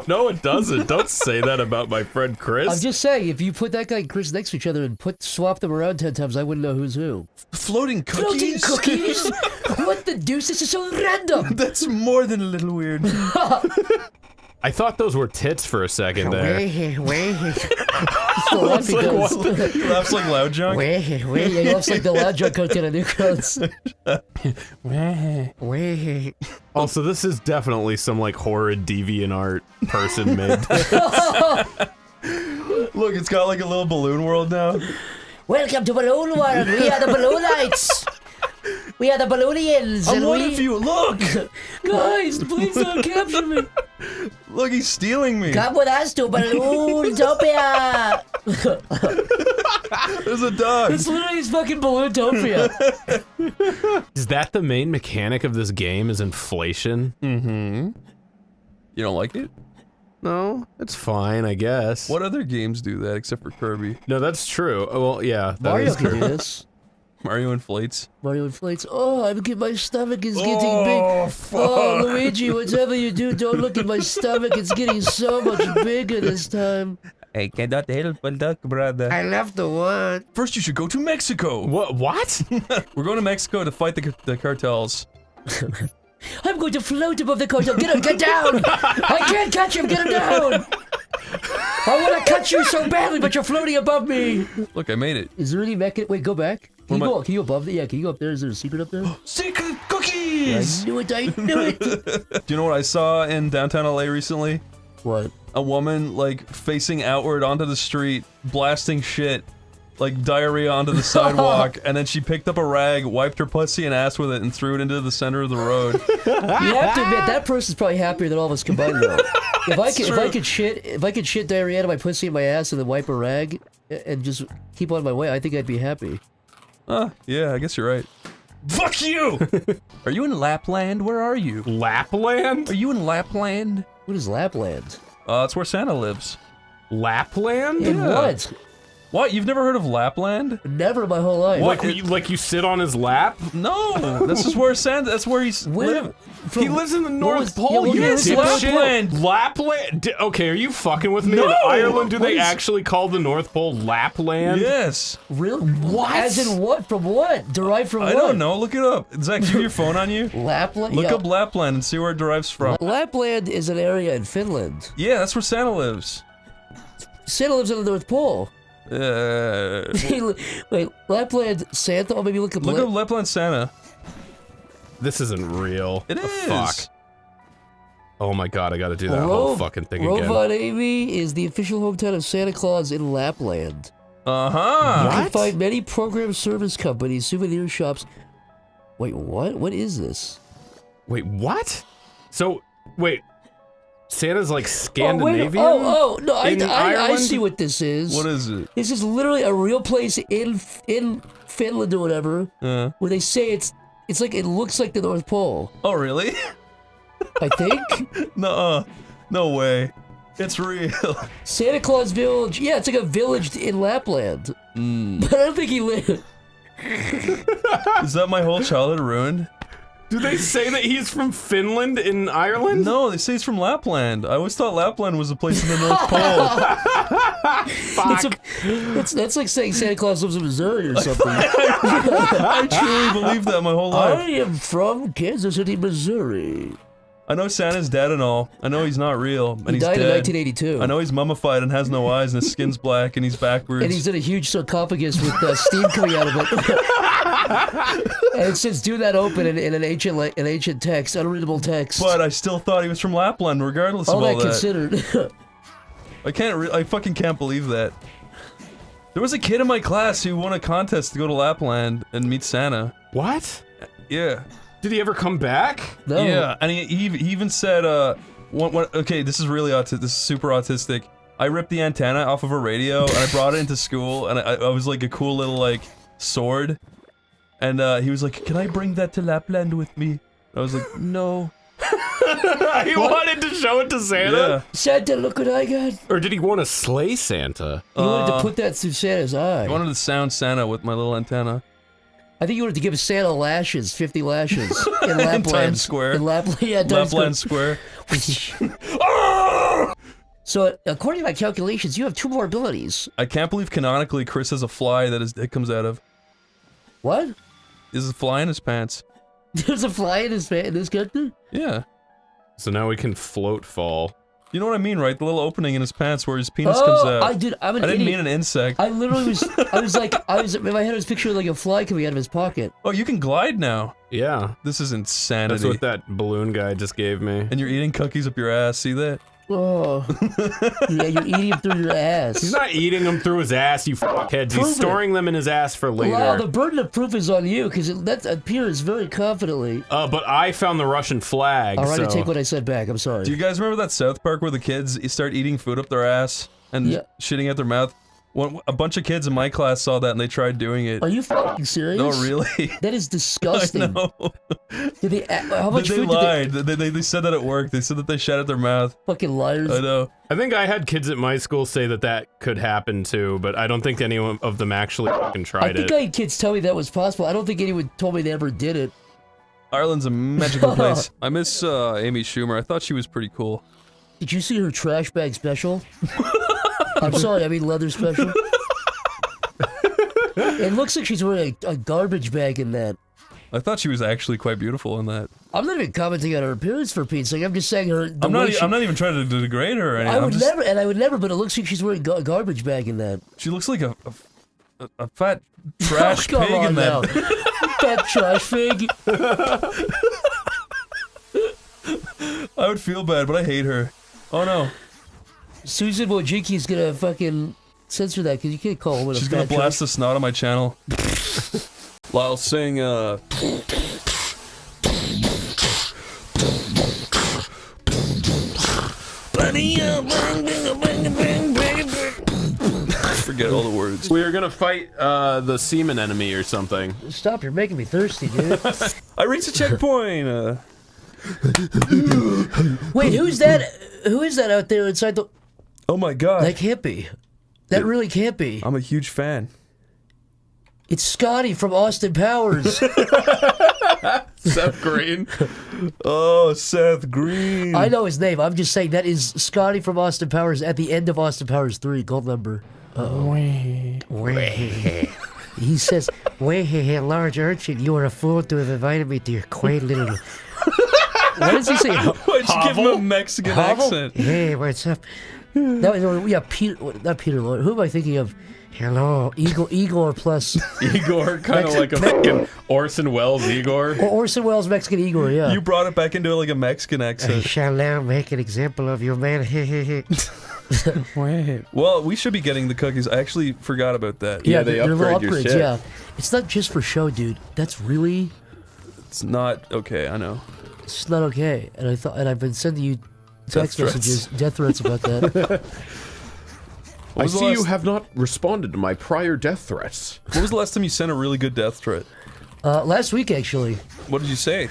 No, it doesn't. Don't say that about my friend Chris.
I'm just saying, if you put that guy and Chris next to each other and swap them around 10 times, I wouldn't know who's who.
Floating
Floating cookies? What the deuce? This is so random.
That's more than a little weird.
I thought those were tits for a second there.
He
It's like, what the-
He laughs like Loud Junk.
Yeah, he looks like the Loud Junk cartoon on New Codes.
Also, this is definitely some like horrid DeviantArt person made.
Look, it's got like a little balloon world now.
Welcome to Balloon World. We are the Balloonites. We are the Balloonians.
I'm
and
one
we...
of you. Look,
Guys, please don't capture me.
look, he's stealing me.
Come with us to Balloon-topia.
There's a dog.
It's literally his fucking Balloon-topia.
Is that the main mechanic of this game? Is inflation?
Mm-hmm. You don't like it?
No, it's fine, I guess.
What other games do that except for Kirby?
No, that's true. Oh, well, yeah, that
Mario
is
can
true.
do this.
Mario inflates.
Mario inflates. Oh, my stomach is getting
Oh,
big.
fuck.
Oh, Luigi, whatever you do, don't look at my stomach. It's getting so much bigger this time.
I cannot help but look, brother.
I love the wood.
First, you should go to Mexico.
What?
We're going to Mexico to fight the cartels.
I'm going to float above the cartel. Get him, get down! I can't catch him, get him down! I want to catch you so badly, but you're floating above me!
Look, I made it.
Is there any mechanism? Wait, go back. Can you go above? Yeah, can you go up there? Is there a secret up there?
Secret cookies!
I knew it, I knew it!
Do you know what I saw in downtown LA recently?
What?
A woman, like, facing outward onto the street, blasting shit. Like diarrhea onto the sidewalk, and then she picked up a rag, wiped her pussy and ass with it, and threw it into the center of the road.
You have to admit that person's probably happier than all of us combined, though. If I could shit diarrhea out of my pussy and my ass and then wipe a rag and just keep on my way, I think I'd be happy.
Yeah, I guess you're right. Fuck you! Are you in Lapland? Where are you?
Lapland?
Are you in Lapland?
What is Lapland?
That's where Santa lives.
Lapland?
In what?
What? You've never heard of Lapland?
Never in my whole life.
What? Like you sit on his lap?
No, this is where Santa. That's where he's.
He lives in the North Pole.
You
Lapland. Lapland. Okay, are you fucking with me?
No!
In Ireland, do they
What is-
actually call the North Pole Lapland?
Yes.
Really?
What?
As in what? From what? Derived from what?
I don't know. Look it up. Zach, do you have your phone on you?
Lapland?
Look
Yeah.
up Lapland and see where it derives from.
Lapland is an area in Finland.
Yeah, that's where Santa lives.
Santa lives in the North Pole. Wait, Lapland Santa? Oh, maybe look up
Lapland Santa.
This isn't real.
It is.
Fuck. Oh my god, I gotta do that whole fucking thing again.
Rovaniemi is the official hometown of Santa Claus in Lapland.
Uh-huh.
You can find many program service companies, souvenir shops. Wait, what? What is this?
Wait, what? So, wait. Santa's like
Oh,
Scandinavian?
no, I
Ireland?
see what this is.
What is it?
This is literally a real place in Finland or whatever, where they say it's like, it looks like the North Pole.
Oh, really?
I think?
No way. It's real.
Santa Claus Village. Yeah, it's like a village in Lapland. But I don't think he lived.
Is that my whole childhood ruined?
Do they say that he's from Finland in Ireland?
No, they say he's from Lapland. I always thought Lapland was a place in the North Pole.
That's like saying Santa Claus lives in Missouri or something.
I truly believed that my whole life.
I am from Kansas City, Missouri.
I know Santa's dead and all. I know he's not real. And
He
he's
died in
dead.
1982.
I know he's mummified and has no eyes and his skin's black and he's backwards.
And he's in a huge sarcophagus with steam coming out of it. And it says, "Do not open" in an ancient text, unreadable text.
But I still thought he was from Lapland, regardless of all that.
Considered.
I fucking can't believe that. There was a kid in my class who won a contest to go to Lapland and meet Santa.
What?
Yeah.
Did he ever come back?
No.
Yeah, and he even said, okay, this is really this is super autistic. I ripped the antenna off of a radio and I brought it into school and I was like a cool little like sword. And he was like, "Can I bring that to Lapland with me?" I was like, "No."
He wanted to show it to Santa?
Yeah.
Santa, look what I got.
Or did he want to slay Santa?
He wanted to put that through Santa's eye.
I wanted to sound Santa with my little antenna.
I think you wanted to give Santa lashes, 50 lashes. In Lapland.
Times Square.
In Lapland, yeah,
Lapland Square.
So, according to my calculations, you have 2 more abilities.
I can't believe canonically Chris has a fly that his dick comes out of.
What?
There's a fly in his pants.
There's a fly in his in this character?
Yeah.
So now we can float fall.
You know what I mean, right? The little opening in his pants where his penis comes out.
I'm an
I didn't
idiot.
mean an insect.
I literally was, in my head I was picturing like a fly coming out of his pocket.
Oh, you can glide now.
Yeah.
This is insanity.
That's what that balloon guy just gave me.
And you're eating cookies up your ass, see that?
Oh. Yeah, you're eating him through your ass.
He's not eating them through his ass, you fuckheads.
Prove
He's storing them in his ass for later.
Wow, the burden of proof is on you, because that appears very confidently.
But I found the Russian flag,
Alright, I
so...
take what I said back, I'm sorry.
Do you guys remember that South Park where the kids start eating food up their ass and shitting out their mouth? A bunch of kids in my class saw that and they tried doing it.
Are you fucking serious?
No, really.
That is disgusting.
I know.
Did they, how much
they
food
lied.
did
They said that it worked. They said that they shat out their mouth.
Fucking liars.
I know.
I think I had kids at my school say that could happen too, but I don't think any of them actually fucking tried
I think I had kids tell me that was possible. I don't think anyone told me they ever did it.
Ireland's a magical place. I miss Amy Schumer. I thought she was pretty cool.
Did you see her trash bag special? I'm sorry, I mean leather special. It looks like she's wearing a garbage bag in that.
I thought she was actually quite beautiful in that.
I'm not even commenting on her appearance for Pete's sake. I'm just saying her.
I'm not even trying to degrade her or anything.
I would never. But it looks like she's wearing a garbage bag in that.
She looks like a fat trash pig in that.
Fat trash pig.
I would feel bad, but I hate her. Oh no.
Susan Wojcicki's gonna fucking censor that because you can't call her.
She's gonna blast the snot on my channel. Lyle, sing forget all the words.
We were gonna fight the semen enemy or something.
Stop! You're making me thirsty, dude.
I reached a checkpoint.
Wait, who's that? Who is that out there inside the?
Oh my god!
That can't be. That really can't be.
I'm a huge fan.
It's Scotty from Austin Powers.
Seth Green.
Oh, Seth Green.
I know his name. I'm just saying that is Scotty from Austin Powers at the end of Austin Powers 3. Gold number. He says, large urchin, you are a fool to have invited me to your quaint little... What does he say?
Why'd you give him a Mexican accent?
Hey, what's up? Not Peter Lord. Who am I thinking of? Hello, Igor plus...
Igor, kind of like a fucking Orson Welles Igor.
Or Orson Welles Mexican Igor, yeah.
You brought it back into like a Mexican accent.
I shall now make an example of you, man.
Well, we should be getting the cookies. I actually forgot about that.
Yeah, they're little upgrades, yeah. It's not just for show, dude. That's really...
It's not okay, I know.
It's not okay. And I've been sending you text messages, death threats about that.
I see you have not responded to my prior death threats.
What was the last time you sent a really good death threat?
Last week, actually.
What did you say?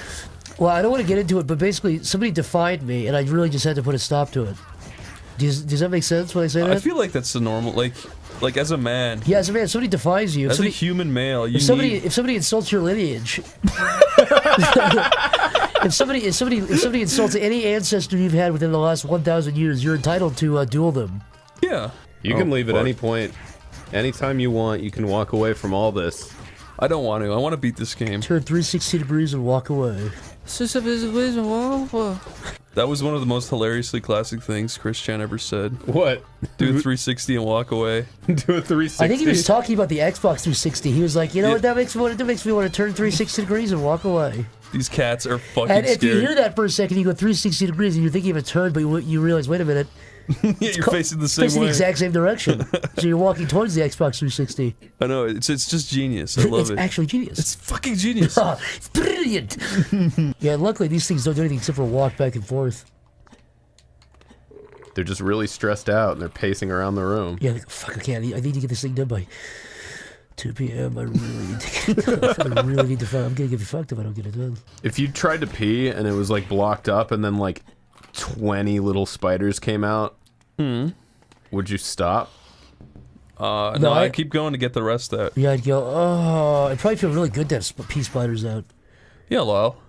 Well, I don't want to get into it, but basically, somebody defied me, and I really just had to put a stop to it. Does that make sense when I say that?
I feel like that's the normal, like as a man.
Yeah, as a man, somebody defies you.
As a human male, you
if somebody insults your lineage, if somebody insults any ancestor you've had within the last 1,000 years, you're entitled to duel them.
Yeah.
You can leave at any point. Anytime you want, you can walk away from all this.
I don't want to. I want to beat this game.
Turn 360 degrees and walk away.
That was one of the most hilariously classic things Chris Chan ever said.
What?
Do a 360 and walk away.
Do a 360?
I think he was talking about the Xbox 360. He was like, you know what, that makes me want to turn 360 degrees and walk away.
These cats are fucking
And if
scary.
you hear that for a second, you go 360 degrees and you're thinking of a turn, but you realize, wait a minute.
Yeah, you're facing the same way.
Facing the exact same direction. So you're walking towards the Xbox 360.
I know, it's just genius. I love
It's
it.
actually genius.
It's fucking genius.
It's brilliant. Yeah, luckily these things don't do anything except for walk back and forth.
They're just really stressed out and they're pacing around the room.
Yeah, like, fuck, I need to get this thing done by 2 p.m. I really need to I'm gonna get fucked if I don't get it done.
If you tried to pee and it was like blocked up and then like 20 little spiders came out, would you stop?
No, I keep going to get the rest out.
Yeah, I'd go, oh, I'd probably feel really good to have pee spiders out.
Yeah, Lyle.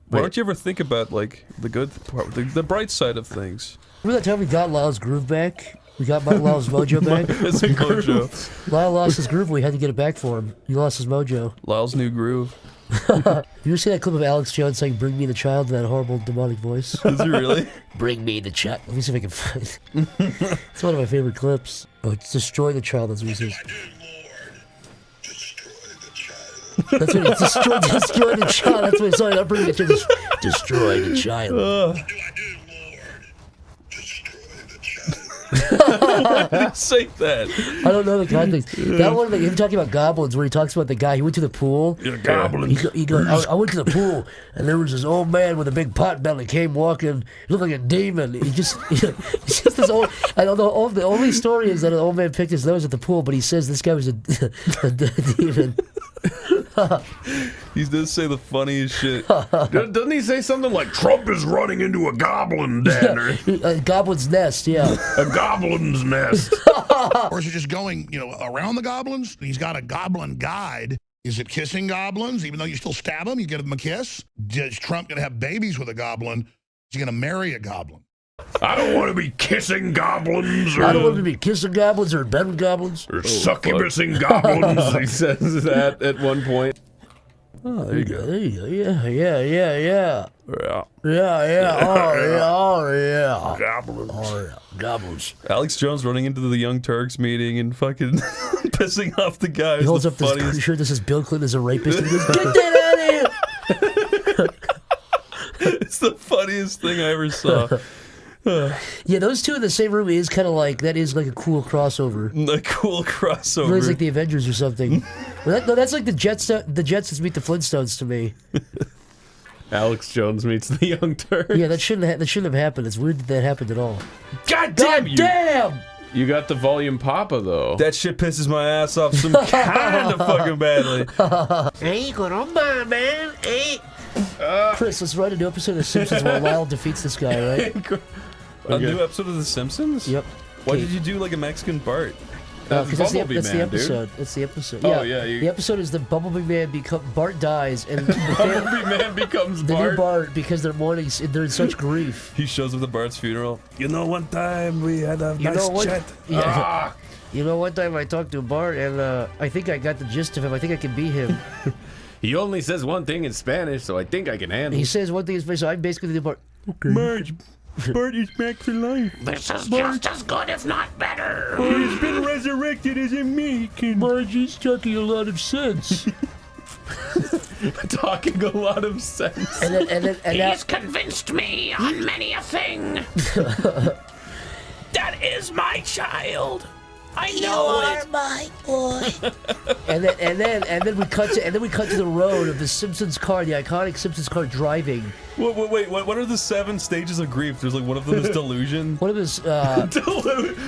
Why don't you ever think about, like, the good part, the bright side of things?
Remember that time we got Lyle's groove back? We got Lyle's mojo back?
His mojo.
Lyle lost his groove, we had to get it back for him. He lost his mojo.
Lyle's new groove.
You ever see that clip of Alex Jones saying, "Bring me the child" in that horrible demonic voice?
Is he really?
Bring me the child. Let me see if I can find it. It's one of my favorite clips. Oh, it's destroy the child, that's what he says. That's what it's destroy the child. That's what it's sorry, not bring me the child. Destroy the child.
Why did he say that?
I don't know the context. That one, like, him talking about goblins, where he talks about the guy, he went to the pool.
Yeah, goblins.
He goes, I went to the pool, and there was this old man with a big pot belly came walking. He looked like a demon. He's just this old. I don't know. The only story is that an old man picked his nose at the pool, but he says this guy was a demon.
He does say the funniest shit.
Doesn't he say something like Trump is running into a goblin den? Or
A goblin's nest, yeah.
a goblin's nest.
Or is it just going, around the goblins? He's got a goblin guide. Is it kissing goblins? Even though you still stab them, you give them a kiss? Is Trump going to have babies with a goblin? Is he going to marry a goblin?
I don't want to be kissing goblins
I don't want to be kissing goblins or bedding goblins.
or succubusing goblins.
He says that at one point.
Oh, there you go. Yeah.
Yeah.
Goblins.
Alex Jones running into the Young Turks meeting and fucking pissing off the guys.
He holds
the
up this.
funniest.
Pretty sure this is Bill Clinton as a rapist. He goes, "Get that out of here!"
It's the funniest thing I ever saw.
Yeah, those two in the same room is kind of like that. Is like a cool crossover.
A cool crossover.
It's like the Avengers or something. No, that's like the Jetsons meet the Flintstones to me.
Alex Jones meets the Young Turks.
Yeah, that shouldn't have happened. It's weird that happened at all.
God damn you!
Damn!
You got the volume papa though.
That shit pisses my ass off some kind of fucking badly.
Hey, caramba, man. Hey.
Chris, let's write a new episode of The Simpsons where Lyle defeats this guy, right?
A new episode of The Simpsons?
Yep.
Why did you do like a Mexican Bart?
Because that's the
Bumblebee
the
Man,
episode.
dude.
That's the episode.
Oh, yeah, you-
The episode is the Bumblebee Man Bart dies and
Bumblebee Man becomes
the
Bart.
new Bart because they're mourning. They're in such grief.
He shows up at Bart's funeral. You know, one time we had a
You know
nice
what?
chat.
Yeah. You know, one time I talked to Bart and I think I got the gist of him. I think I can be him.
He only says one thing in Spanish, so I think I can handle.
He says one thing in Spanish, so I'm basically the Bart. Okay.
Marge, Bart is back to life.
This is just as good, if not better.
He's been resurrected as a mannequin.
Margie's talking a lot of sense.
Talking a lot of sense.
And
He's convinced me on many a thing. That is my child. I know it.
my boy.
and then we cut to the road of the Simpsons car, the iconic Simpsons car driving.
Wait, what are the 7 stages of grief? There's like one of them is delusion.
One of his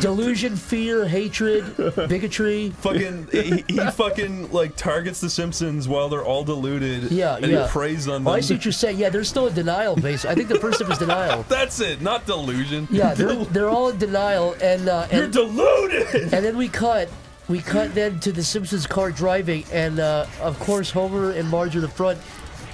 delusion, fear, hatred, bigotry.
Fucking he fucking like targets the Simpsons while they're all deluded.
Yeah,
and
yeah.
he preys on them.
Oh, I see what you're saying. Yeah, they're still in denial base. I think the first step is denial.
That's it, not delusion.
Yeah, they're all in denial, and
you're deluded.
And then we cut then to the Simpsons car driving, and of course Homer and Marge are in the front.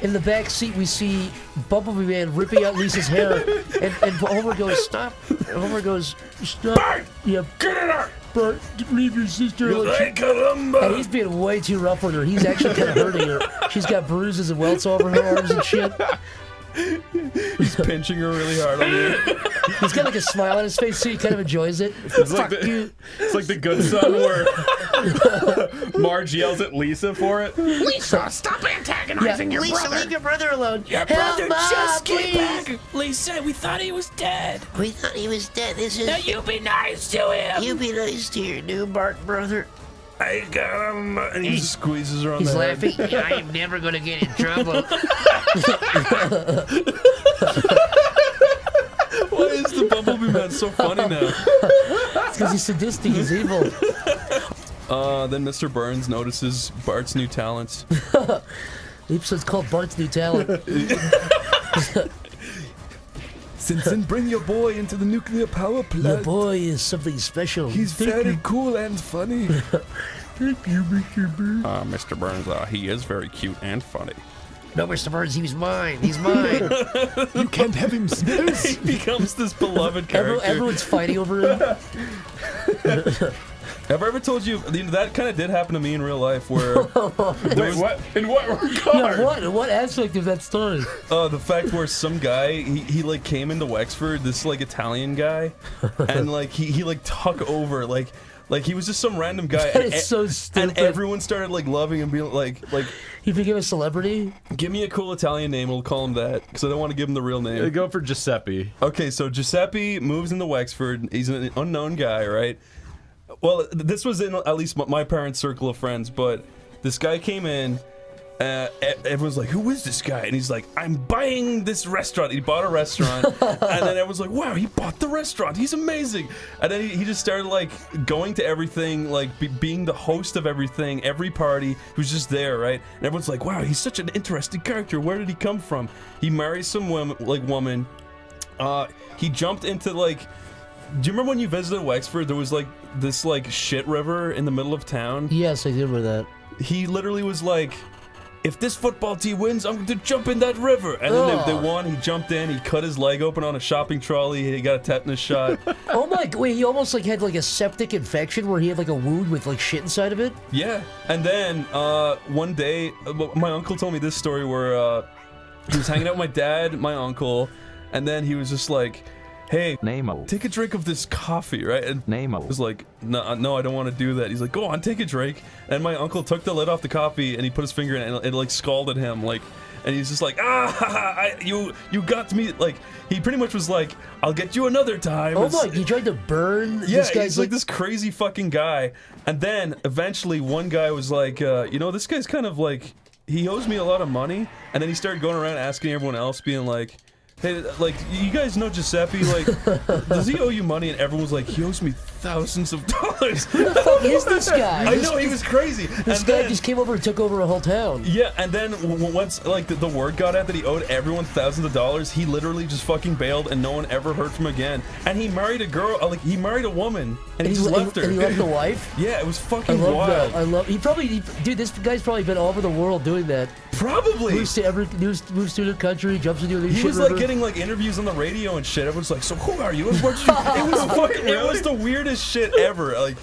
In the back seat, we see Bumblebee Man ripping out Lisa's hair, and Homer goes, "Stop!" And Homer goes, "Stop!"
Bart!
Yeah,
Get in there!
Bart, leave your sister alone.
Hey, caramba!
And he's being way too rough with her. He's actually kind of hurting her. She's got bruises and welts all over her arms and shit.
He's pinching her really hard on you.
He's got like a smile on his face, so he kind of enjoys it.
It's like it's like the Good Son where Marge yells at Lisa for it.
Lisa, stop antagonizing your
Lisa,
brother.
leave your brother alone.
Your
Help,
brother
Mom,
just came
please.
back. Lisa, we thought he was dead.
We thought he was dead. This is.
Now you be nice to him.
You be nice to your new Bart brother.
I got him.
And he just squeezes her on
He's
the
laughing.
head.
Yeah, I am never gonna get in trouble.
Why is the Bumblebee Man so funny now?
It's because he's sadistic. He's evil.
Then Mr. Burns notices Bart's new talents.
The episode's called Bart's New Talent.
Simpson, bring your boy into the nuclear power plant.
Your boy is something special.
He's very cool and funny.
Thank you, Mr. Burns.
Mr. Burns, he is very cute and funny.
No, Mr. Burns, he's mine. He's mine.
You can't have him, Smithers.
He becomes this beloved character.
Everyone's fighting over him.
Have I ever told you that kind of did happen to me in real life? Where
Wait, what? In what regard?
Yeah, what aspect of that story?
The fact where some guy he like came into Wexford, this like Italian guy, and like he like took over like he was just some random guy.
That is so stupid.
And everyone started like loving him, being like
he became a celebrity.
Give me a cool Italian name, we'll call him that because I don't want to give him the real name.
Go for Giuseppe.
Okay, so Giuseppe moves into Wexford. He's an unknown guy, right? Well, this was in at least my parents' circle of friends, but this guy came in. Everyone's like, "Who is this guy?" And he's like, "I'm buying this restaurant." He bought a restaurant, and then everyone's like, "Wow, he bought the restaurant. He's amazing." And then he just started like going to everything, like being the host of everything, every party. He was just there, right? And everyone's like, "Wow, he's such an interesting character. Where did he come from?" He marries some woman. He jumped into like. Do you remember when you visited Wexford? There was like this like shit river in the middle of town.
Yes, I do remember that.
He literally was like,
if this football team wins, I'm going to jump in that river. And then they won. He jumped in. He cut his leg open on a shopping trolley. He got a tetanus shot.
Oh my, wait, he almost like had like a septic infection where he had like a wound with like shit inside of it?
Yeah. And then one day, my uncle told me this story where he was hanging out with my dad, my uncle, and then he was just like, hey, Nemo, take a drink of this coffee, right? And Nemo was like, no, I don't want to do that. He's like, go on, take a drink. And my uncle took the lid off the coffee and he put his finger in it and it like scalded him, like, and he's just like, you got me. Like, he pretty much was like, I'll get you another time.
Oh my, he tried to burn
yeah,
this guy's
he's like this crazy fucking guy. And then eventually one guy was like, you know, this guy's kind of like, he owes me a lot of money. And then he started going around asking everyone else, being like, hey, like, you guys know Giuseppe, like, does he owe you money? And everyone was like, he owes me thousands of dollars.
Who the fuck is this guy?
I know, he was crazy.
This guy just came over and took over a whole town.
Yeah, and then once, like, the word got out that he owed everyone thousands of dollars, he literally just fucking bailed and no one ever heard from him again. And he married a girl, like, he married a woman, and he just left her.
And he left the wife?
Yeah, it was fucking
I love
wild.
that. I love, dude, this guy's probably been all over the world doing that.
Probably.
Moves to the country, jumps into the shit
He was
river.
like getting like interviews on the radio and shit. Everyone's like, so who are you? It was the weirdest shit ever. Like,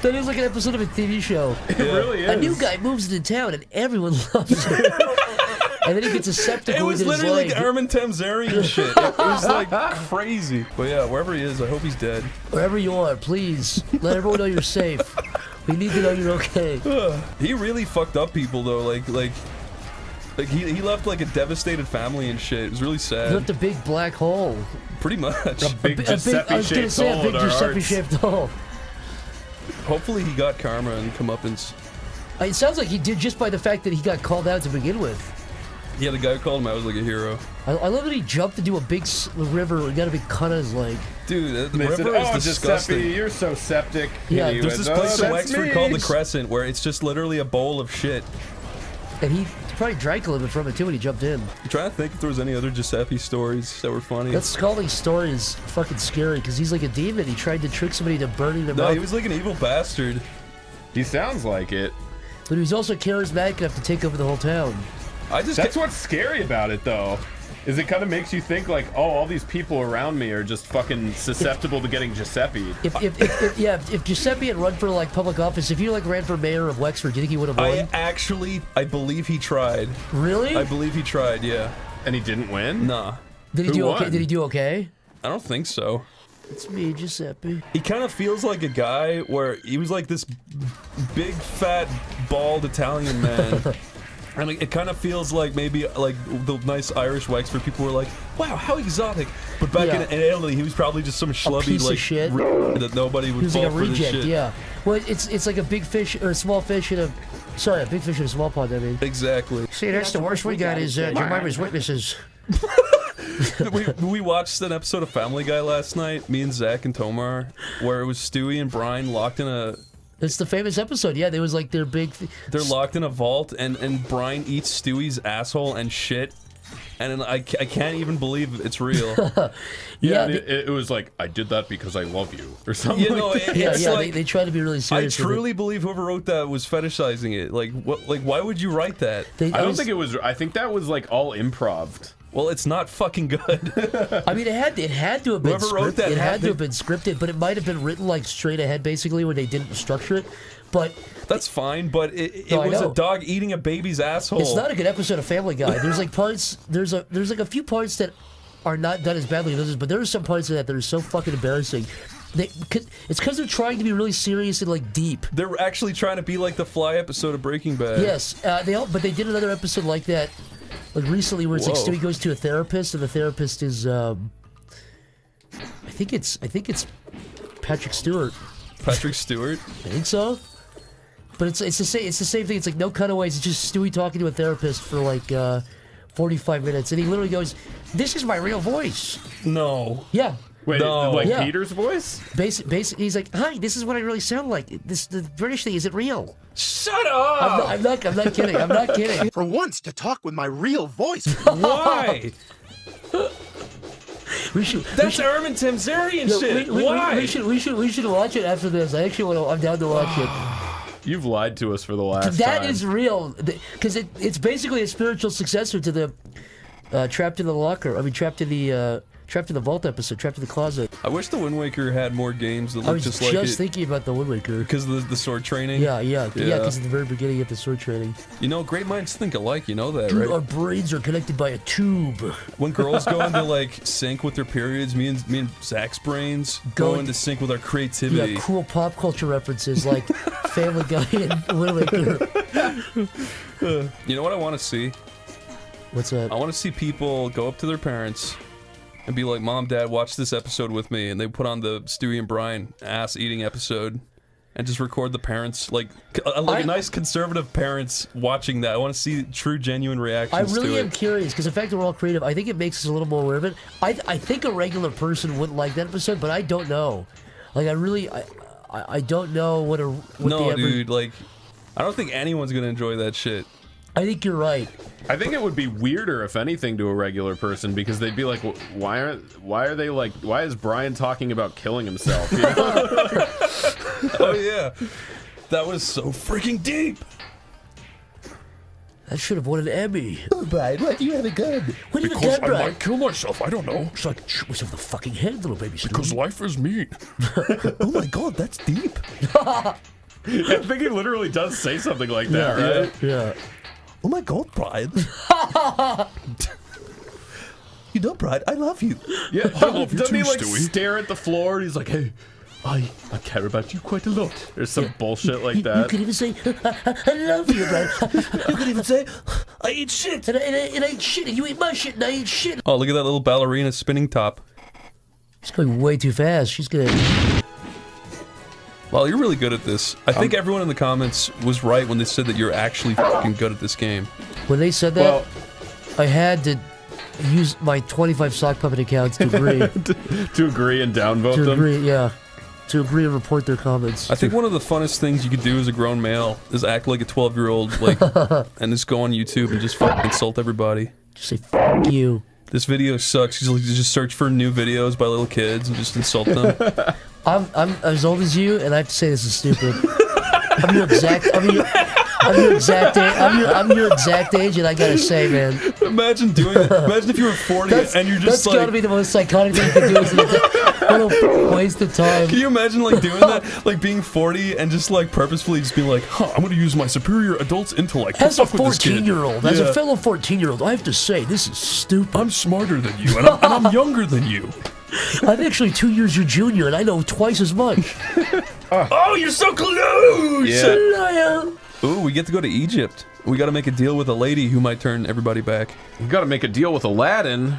that is like an episode of a TV show.
It really is.
A new guy moves into town and everyone loves him. And then he gets a septic
it
wound
was
in his
literally
leg.
like Armin Tamzarian shit. It was like crazy. But yeah, wherever he is, I hope he's dead.
Wherever you are, please let everyone know you're safe. We need to know you're okay.
He really fucked up people though. Like he left like a devastated family and shit. It was really sad.
He left a big black hole.
Pretty much.
A big
Giuseppe-shaped hole.
Hopefully he got karma and comeuppance.
It sounds like he did just by the fact that he got called out to begin with.
Yeah, the guy who called him out was like a hero.
I love that he jumped into a big river and got a big cut on his leg.
Dude, the river is disgusting.
Giuseppe, you're so septic.
Yeah,
there's this place in Wexford called the Crescent where it's just literally a bowl of shit.
And he probably drank a little bit from it too when he jumped in.
I'm trying to think if there was any other Giuseppe stories that were funny.
That Scalding story is fucking scary because he's like a demon. He tried to trick somebody into burning them up.
No, he was like an evil bastard.
He sounds like it.
But he was also charismatic enough to take over the whole town.
That's what's scary about it, though, is it kind of makes you think like, oh, all these people around me are just fucking susceptible to getting Giuseppe.
If Giuseppe had run for like public office, if you like ran for mayor of Wexford, do you think he would have won?
I believe he tried.
Really?
I believe he tried, yeah.
And he didn't win?
Nah.
Did he do okay? Did he do okay?
I don't think so.
It's me, Giuseppe.
He kind of feels like a guy where he was like this big, fat, bald Italian man. And like, it kind of feels like maybe like the nice Irish Wexford people were like, wow, how exotic. But back in Italy, he was probably just some schlubby like
shit
that nobody would fall
like a
for
reject,
this shit.
Yeah. Well, it's like a big fish or a small fish in a big fish in a small pond. I mean.
Exactly.
See, that's the worst we got is Jemima's witnesses.
we watched an episode of Family Guy last night, me and Zach and Tomar, where it was Stewie and Brian locked in a...
It's the famous episode, yeah. There was like their big...
They're locked in a vault, and Brian eats Stewie's asshole and shit. And I can't even believe it's real.
It was like, I did that because I love you, or something.
You know,
like, they try to be really serious.
I truly believe whoever wrote that was fetishizing it. Like, what? Like, why would you write that?
I don't think it was. I think that was like all improv.
Well, it's not fucking good.
I mean, it had to have been
Whoever wrote that
it had to have been scripted, but it might have been written like straight ahead, basically, when they didn't structure it. But
that's fine. But it was a dog eating a baby's asshole.
It's not a good episode of Family Guy. There's like parts. There's like a few parts that are not done as badly as others, but there are some parts of that are so fucking embarrassing. It's because they're trying to be really serious and like deep.
They're actually trying to be like the Fly episode of Breaking Bad.
Yes, but they did another episode like that. Like recently, where it's like Stewie goes to a therapist, and the therapist is, I think it's Patrick Stewart.
Patrick Stewart?
I think so. But it's the same thing. It's like no cutaways. It's just Stewie talking to a therapist for like 45 minutes, and he literally goes, "This is my real voice."
No.
Yeah.
Wait, like Peter's voice?
Basically, he's like, "Hi, this is what I really sound like. The British thing isn't real."
Shut up!
I'm not kidding. I'm not kidding.
For once, to talk with my real voice.
Why? That's Armin Tamzarian shit. Why?
We should watch it after this. I actually I'm down to watch it.
You've lied to us for the last
That
time.
is real, because it's basically a spiritual successor to the Trapped in the Locker. I mean, Trapped in the Vault episode, Trapped in the Closet.
I wish the Wind Waker had more games that
I
looked
was
just like it.
thinking about the Wind Waker.
Because of the sword training?
Yeah, because at the very beginning of the sword training.
You know, great minds think alike, you know that,
Dude,
right?
our brains are connected by a tube.
When girls go into, like, sync with their periods, me and Zach's brains go into sync with our creativity.
Yeah, cool pop culture references like Family Guy and Wind Waker.
You know what I want to see?
What's that?
I want to see people go up to their parents and be like, Mom, Dad, watch this episode with me. And they put on the Stewie and Brian ass-eating episode and just record the parents, like a nice conservative parents watching that. I want to see true, genuine reactions
I really
to
am
it.
curious, because the fact that we're all creative, I think it makes us a little more aware of it. I think a regular person wouldn't like that episode, but I don't know. Like, I don't know what
dude, like, I don't think anyone's gonna enjoy that shit.
I think you're right.
I think it would be weirder, if anything, to a regular person, because they'd be like, why are they like, why is Brian talking about killing himself? You know?
Oh yeah, that was so freaking deep.
That should have won an Emmy.
Oh, Brian, why do you have a gun?
What do you
Because
have a gun,
I
Brian?
might kill myself, I don't know.
It's like, shoot myself in the fucking head, little baby.
Because life is mean. Oh my god, that's deep.
I think he literally does say something like that, right?
Yeah.
Oh my god, Brian. You know, Brian, I love you.
Yeah,
I love you
doesn't he
too,
like
Stewie.
stare at the floor and he's like, hey, I care about you quite a lot. There's some bullshit like
You
that.
could even say, I love you, Brian. You could even say, I eat shit, and I eat shit, and you eat my shit, and I eat shit.
Oh, look at that little ballerina spinning top.
She's going way too fast. She's gonna...
Well, you're really good at this. I think everyone in the comments was right when they said that you're actually fucking good at this game.
When they said that, I had to use my 25 sock puppet accounts to agree.
To agree and downvote
to
them?
agree, yeah. To agree and report their comments.
I think one of the funnest things you could do as a grown male is act like a 12-year-old, like, and just go on YouTube and just fucking insult everybody.
Just say, fuck you.
This video sucks. Just search for new videos by little kids and just insult them.
I'm as old as you, and I have to say this is stupid. I'm your exact age, and I gotta say, man.
Imagine doing it. Imagine if you were 40 and you're just
that's gotta be the most psychotic thing to do. What a waste of time.
Can you imagine like doing that? Like being 40 and just like purposefully just being like, I'm gonna use my superior adult's intellect to
As a
fuck with this kid.
14-year-old, as a fellow 14-year-old, I have to say, this is stupid.
I'm smarter than you, and I'm younger than you.
I'm actually 2 years your junior, and I know twice as much.
Oh, you're so close!
Yeah.
Ooh, we get to go to Egypt. We gotta make a deal with a lady who might turn everybody back.
You gotta make a deal with Aladdin.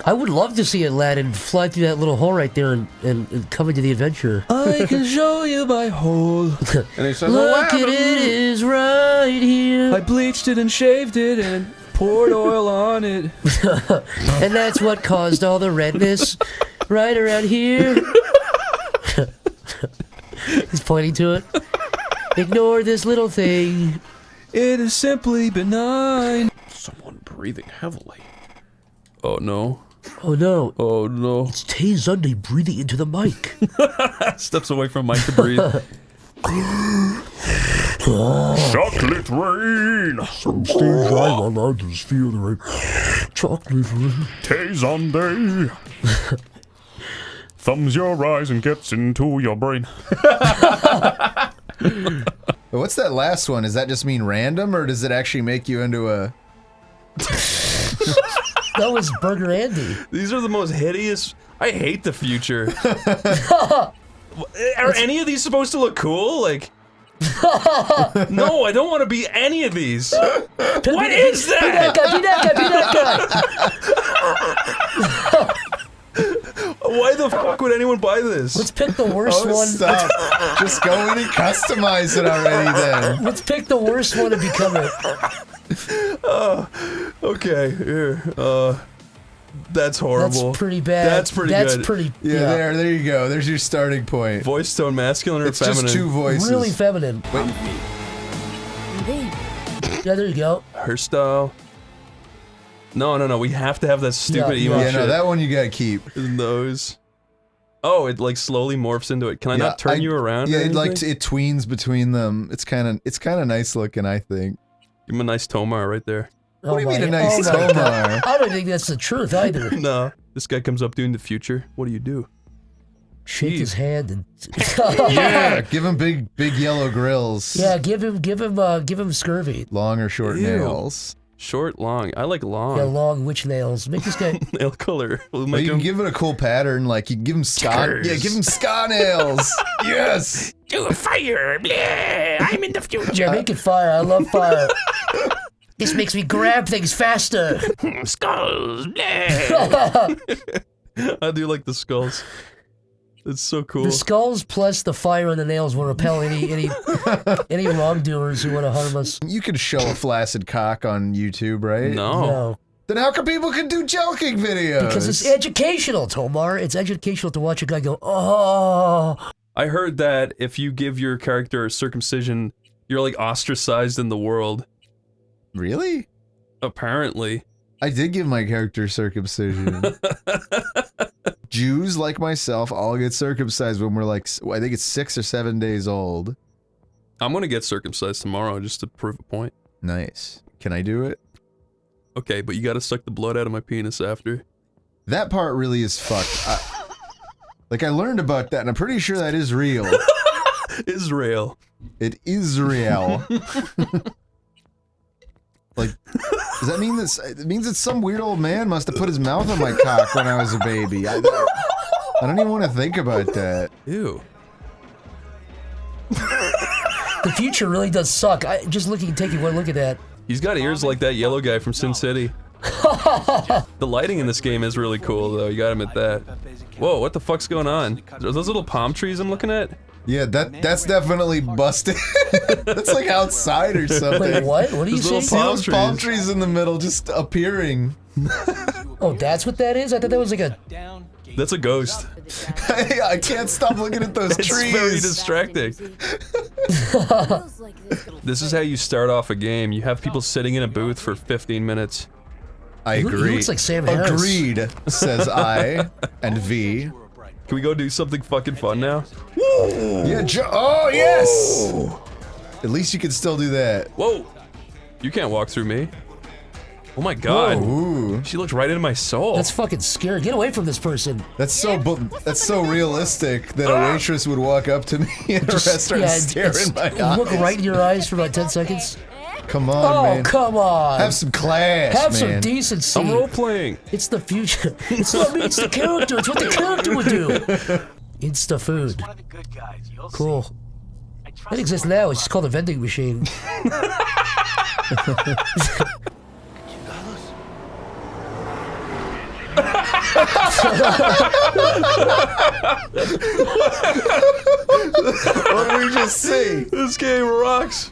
I would love to see Aladdin fly through that little hole right there and come into the adventure.
I can show you my hole.
And he says,
Look at it is right here.
I bleached it and shaved it and poured oil on it.
And that's what caused all the redness right around here. He's pointing to it. Ignore this little thing.
It is simply benign.
Someone breathing heavily.
Oh no.
Oh no.
Oh no.
It's Tay Sunday breathing into the mic.
Steps away from mic to breathe.
Chocolate rain. Some stage I'm allowed to feel the rain. Chocolate rain. Tay Sunday. Thumbs your eyes and gets into your brain.
What's that last one? Does that just mean random, or does it actually make you into a...
That was Burger Andy.
These are the most hideous... I hate the future. Are any of these supposed to look cool? Like... No, I don't want to be any of these. What is that?
Be that guy.
Why the fuck would anyone buy this?
Let's pick the worst one.
Stop. Just go in and customize it already then.
Let's pick the worst one to become it.
Okay, here. That's horrible.
That's pretty bad.
That's pretty good.
That's pretty...
Yeah, there you go. There's your starting point.
Voice tone, masculine or
it's
feminine?
It's just two voices.
Really feminine.
Wait.
Yeah, there you go.
Her style. No, we have to have that stupid emo
Yeah,
shit.
no, that one you gotta keep.
His nose. Oh, it like slowly morphs into it. Can I not turn you around?
Yeah,
or
it like
anything?
it tweens between them. It's kind of nice looking, I think.
Give him a nice Tomar right there.
What do you mean a nice Tomar?
I don't think that's the truth either.
No, this guy comes up to you in the future. What do you do?
Shake his hand and
Yeah, give him big yellow grills.
yeah, give him scurvy.
Long or short
Ew.
nails.
Short, long. I like long.
Yeah, long witch nails. Make this guy.
Nail color. We'll
Well,
make
you
him.
can give it a cool pattern, like you give him ska.
Checkers.
Yeah, give him ska nails. Yes.
Do a fire! Bleh, I'm in the future.
Yeah, make it fire. I love fire. This makes me grab things faster.
Skulls! Bleh.
I do like the skulls. It's so cool.
The skulls plus the fire on the nails will repel any wrongdoers who want to harm us.
You could show a flaccid cock on YouTube, right?
No.
Then how come people can do joking videos?
Because it's educational, Tomar. It's educational to watch a guy go, oh.
I heard that if you give your character a circumcision, you're like ostracized in the world.
Really?
Apparently.
I did give my character circumcision. Jews like myself all get circumcised when we're like, I think it's 6 or 7 days old.
I'm gonna get circumcised tomorrow just to prove a point.
Nice. Can I do it?
Okay, but you gotta suck the blood out of my penis after.
That part really is fucked. I learned about that, and I'm pretty sure that is real.
Israel.
It is real. Like, does that mean that it means that some weird old man must have put his mouth on my cock when I was a baby? I don't even want to think about that.
Ew.
The future really does suck. Just taking one look at that.
He's got ears like that yellow guy from Sin City. The lighting in this game is really cool, though. You gotta admit that. Whoa, what the fuck's going on? Are those little palm trees I'm looking at?
Yeah, that's definitely busted. That's like outside or something.
Wait, what? What are you saying?
See those palm trees in the middle just appearing.
Oh, that's what that is? I thought that was like a...
That's a ghost.
I can't stop looking at those
It's
trees.
very distracting. This is how you start off a game. You have people sitting in a booth for 15 minutes.
I agree.
He looks like Sam Harris.
Agreed, says I and V.
Can we go do something fucking fun now?
Yeah, oh, yes! At least you can still do that.
Whoa! You can't walk through me. Oh my god.
Whoa.
She looked right into my soul.
That's fucking scary. Get away from this person.
That's so realistic that a waitress would walk up to me in a restaurant and stare in my eyes.
Look right in your eyes for about 10 seconds.
Come on, man.
Oh, come on.
Have some class,
Have
man.
some decency.
I'm role-playing.
It's the future. It's not me, it's the character. It's what the character would do. Insta food. Cool. It exists now. It's just called a vending machine.
What did we just see?
This game rocks.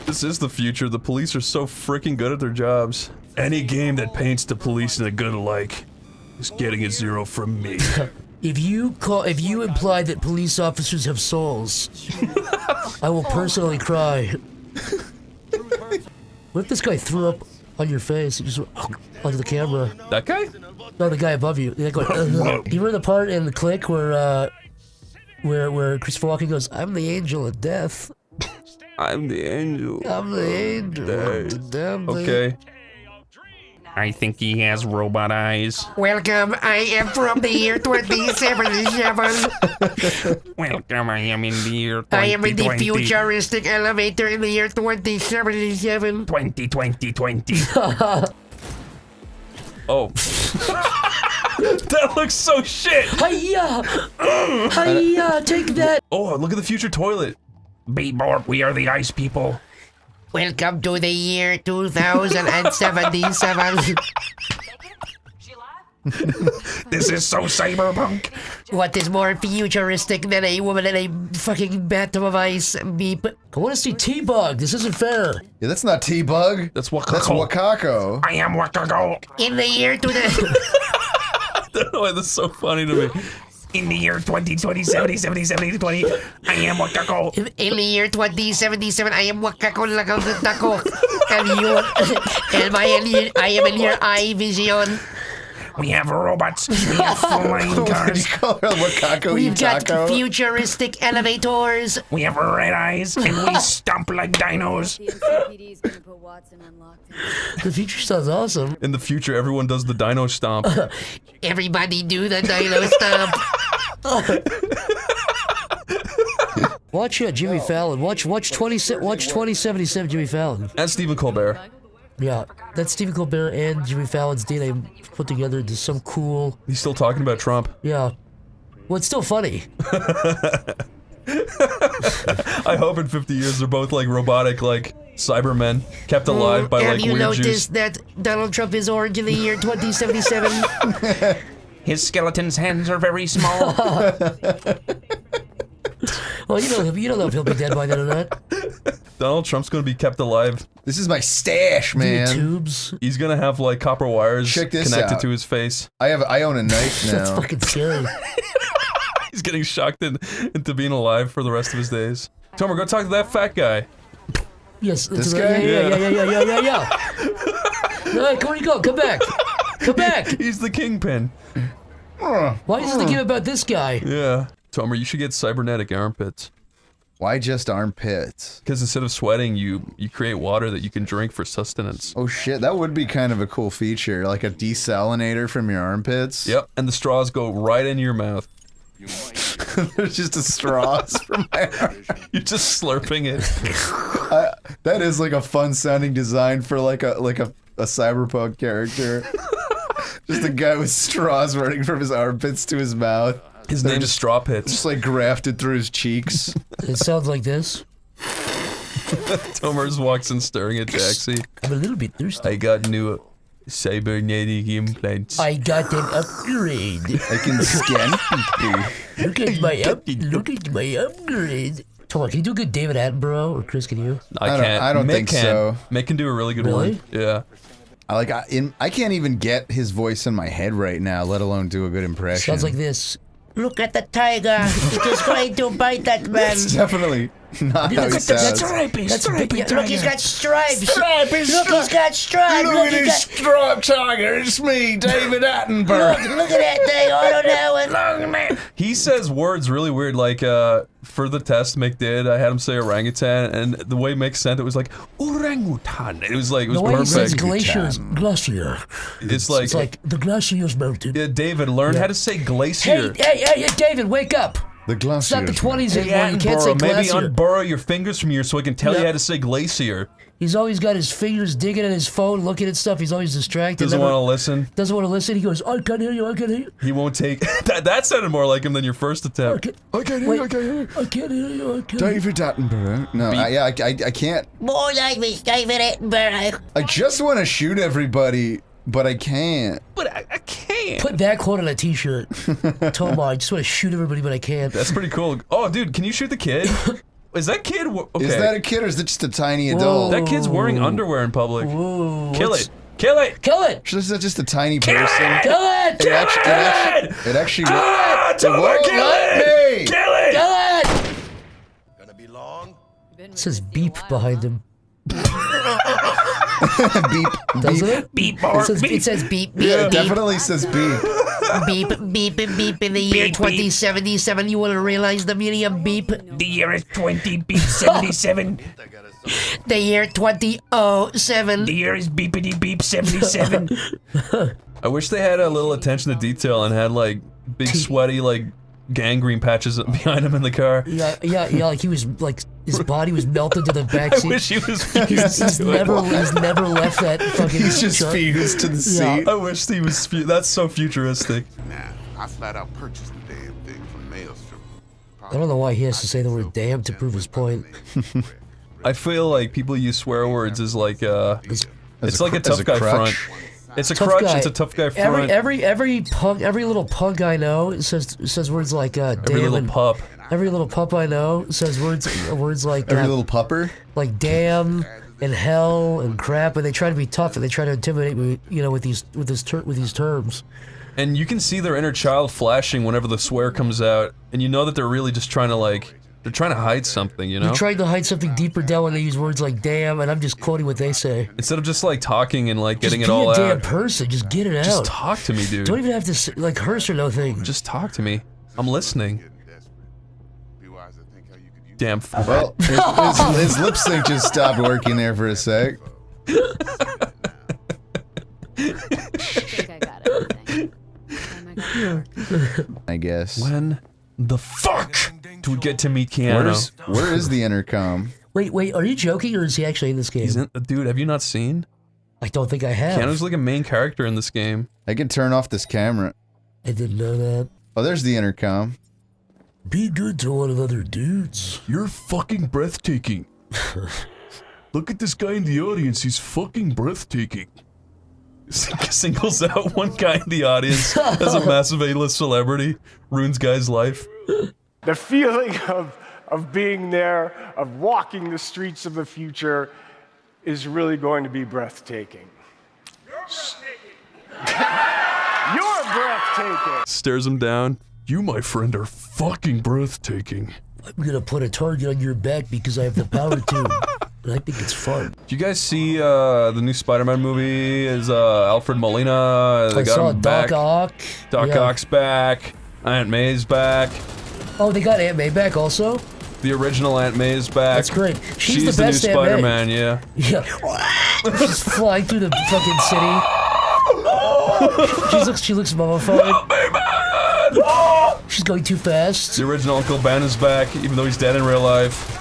This is the future. The police are so freaking good at their jobs. Any game that paints the police in a good light is getting a 0 from me.
If you imply that police officers have souls, I will personally cry. What if this guy threw up on your face? Just onto the camera.
That guy?
No, the guy above you. The guy going, you remember the part in the Click where Christopher Walken goes, "I'm the angel of death."
I'm the angel.
I'm the angel. Damn
Okay.
I think he has robot eyes.
Welcome, I am from the year 2077.
Welcome, I am in the year 2020.
I am in the futuristic elevator in the year 2077.
2020.
Oh. That looks so shit!
Hiya! Hiya! Take that!
Oh, look at the future toilet.
Beat Borp, we are the ice people.
Welcome to the year 2077.
This is so cyberpunk.
What is more futuristic than a woman in a fucking bathtub of ice? Beep.
I want to see T-Bug. This isn't fair.
Yeah, that's not T-Bug.
That's Wakako.
That's Wakako.
I am Wakako.
In the year to the...
I don't know why that's so funny to me.
In the year 2020, 70, 70, 70, 20, I am Wakako.
In the year 2077, I am Wakako Lagao. And you... I am in your eye vision.
We have robots. We have flying cars.
We've got futuristic elevators.
We have red eyes and we stomp like dinos.
The future sounds awesome.
In the future, everyone does the dino stomp.
Everybody do the dino stomp.
Watch Jimmy Fallon. Watch 2077 Jimmy Fallon.
And Stephen Colbert.
Yeah, that's Stephen Colbert and Jimmy Fallon's DNA put together into some cool.
He's still talking about Trump.
Yeah. Well, it's still funny.
I hope in 50 years they're both like robotic, like Cybermen, kept alive by like weird juice.
Have you noticed that Donald Trump is orange in the year 2077?
His skeleton's hands are very small.
Well, you don't know if he'll be dead by then or not.
Donald Trump's gonna be kept alive.
This is my stash, man.
Tubes.
He's gonna have like copper wires connected to his face.
I own a knife now.
That's fucking scary.
He's getting shocked into being alive for the rest of his days. Tomer, go talk to that fat guy.
Yes,
this guy.
Yeah. Hey, where you go? Come back. Come back.
He's the kingpin.
Why does it give about this guy?
Yeah. Tomer, you should get cybernetic armpits.
Why just armpits?
Because instead of sweating, you create water that you can drink for sustenance.
Oh shit, that would be kind of a cool feature, like a desalinator from your armpits.
Yep, and the straws go right in your mouth.
There's just a straws from my arm.
You're just slurping it.
That is like a fun sounding design for like a cyberpunk character. Just a guy with straws running from his armpits to his mouth.
His name's
just
Straw Pits.
Just like grafted through his cheeks.
It sounds like this.
Tomer's walks in staring at Jaxie.
I'm a little bit thirsty.
I got new cybernetic implants.
I got an upgrade.
I can scan people.
Look at my upgrade. Tomer, can you do a good David Attenborough, or Chris, can you?
I can't.
I don't think so.
Mick can do a really good
Really?
one. Yeah.
I can't even get his voice in my head right now, let alone do a good impression.
Sounds like this.
Look at the tiger. It is going to bite that man.
That's definitely not how he sounds.
That's stripy Look, he's got stripes. Look, he's got stripes.
Look at this striped tiger. It's me, David Attenborough.
Look at that thing. I don't know it. Long man.
He says words really weird, like, for the test Mick did, I had him say orangutan, and the way Mick sent it was like, orangutan. It was like, it was
the way
perfect.
he says glacier.
It's like
the glacier's melted.
Yeah, David, learn how to say glacier.
Hey, David, wake up.
The glacier.
It's not the 20s
Hey,
anymore. You can't say
maybe
glacier.
unburrow your fingers from here so I can tell you how to say glacier.
He's always got his fingers digging at his phone, looking at stuff. He's always distracted.
Doesn't want to listen.
Doesn't want to listen. He goes, I can't hear you.
He won't take... that sounded more like him than your first attempt.
I can't hear you. David Attenborough. No, I can't.
More like me, David Attenborough.
I just want to shoot everybody, but I can't.
But I can't.
Put that quote on a t-shirt. Tomo, I just want to shoot everybody, but I can't.
That's pretty cool. Oh, dude, can you shoot the kid? Is that kid... Okay.
Is that a kid or is it just a tiny adult?
That kid's wearing underwear in public.
Whoa,
Kill it. Kill it.
Kill it.
Is that just a tiny person?
Kill it.
It actually
Tomer, kill it. Kill it.
Kill it. It says beep behind him.
Beep.
Doesn't it?
Beep, more.
It says beep, beep,
Yeah, it
beep.
definitely says beep.
Beep, beep, beep in the year
Beep,
2077. You want to realize the meaning of beep?
The year is 20 beep 77.
The year 2007.
The year is beepity beep 77.
I wish they had a little attention to detail and had like big sweaty like gangrene patches behind him in the car.
Yeah, like he was like his body was melted to the backseat.
I wish he was
He's never left that fucking.
He's just fused to the seat.
I wish he was. That's so futuristic.
Nah, I flat out purchased the damn thing from Maelstrom.
I don't know why he has to say the word "damn" to prove his point.
I feel like people use swear words as like it's like a tough guy
crutch.
front. It's a crutch. It's a tough guy front.
Every little pug I know says words like damn.
Every little pup.
Every little pup I know says words like
every little pupper,
like damn and hell and crap, and they try to be tough and they try to intimidate me, with these terms.
And you can see their inner child flashing whenever the swear comes out, and you know that they're really just trying to like They're trying to hide something, you know?
They're trying to hide something deeper down when they use words like damn, and I'm just quoting what they say.
Instead of just like talking and like getting
Just
it all
be a damn
out.
person. Just get it out.
Just talk to me, dude.
Don't even have to say, like hearse or no thing.
Just talk to me. I'm listening. Damn.
Well, his lip sync just stopped working there for a sec. I guess.
When the fuck do we get to meet Keanu?
Where is the intercom?
Wait, are you joking or is he actually in this game?
He's in, dude, have you not seen?
I don't think I have.
Keanu's like a main character in this game.
I can turn off this camera.
I didn't know that.
Oh, there's the intercom.
Be good to one another, dudes.
You're fucking breathtaking. Look at this guy in the audience. He's fucking breathtaking. Singles out one guy in the audience as a massive A-list celebrity. Ruins guy's life.
The feeling of being there, of walking the streets of the future, is really going to be breathtaking. You're breathtaking!
Stares him down. You, my friend, are fucking breathtaking.
I'm gonna put a target on your back because I have the power to. And I think it's fun.
Did you guys see the new Spider-Man movie? Is Alfred Molina? They
I
got
saw
him
Doc
back.
Ock.
Doc
Yeah.
Ock's back. Aunt May's back.
Oh, they got Aunt May back also?
The original Aunt May's back.
That's great. She's the
the
best
new
Aunt May.
Spider-Man, yeah.
Yeah. She's flying through the fucking city. She looks mummified. She's going too fast.
The original Uncle Ben is back, even though he's dead in real life.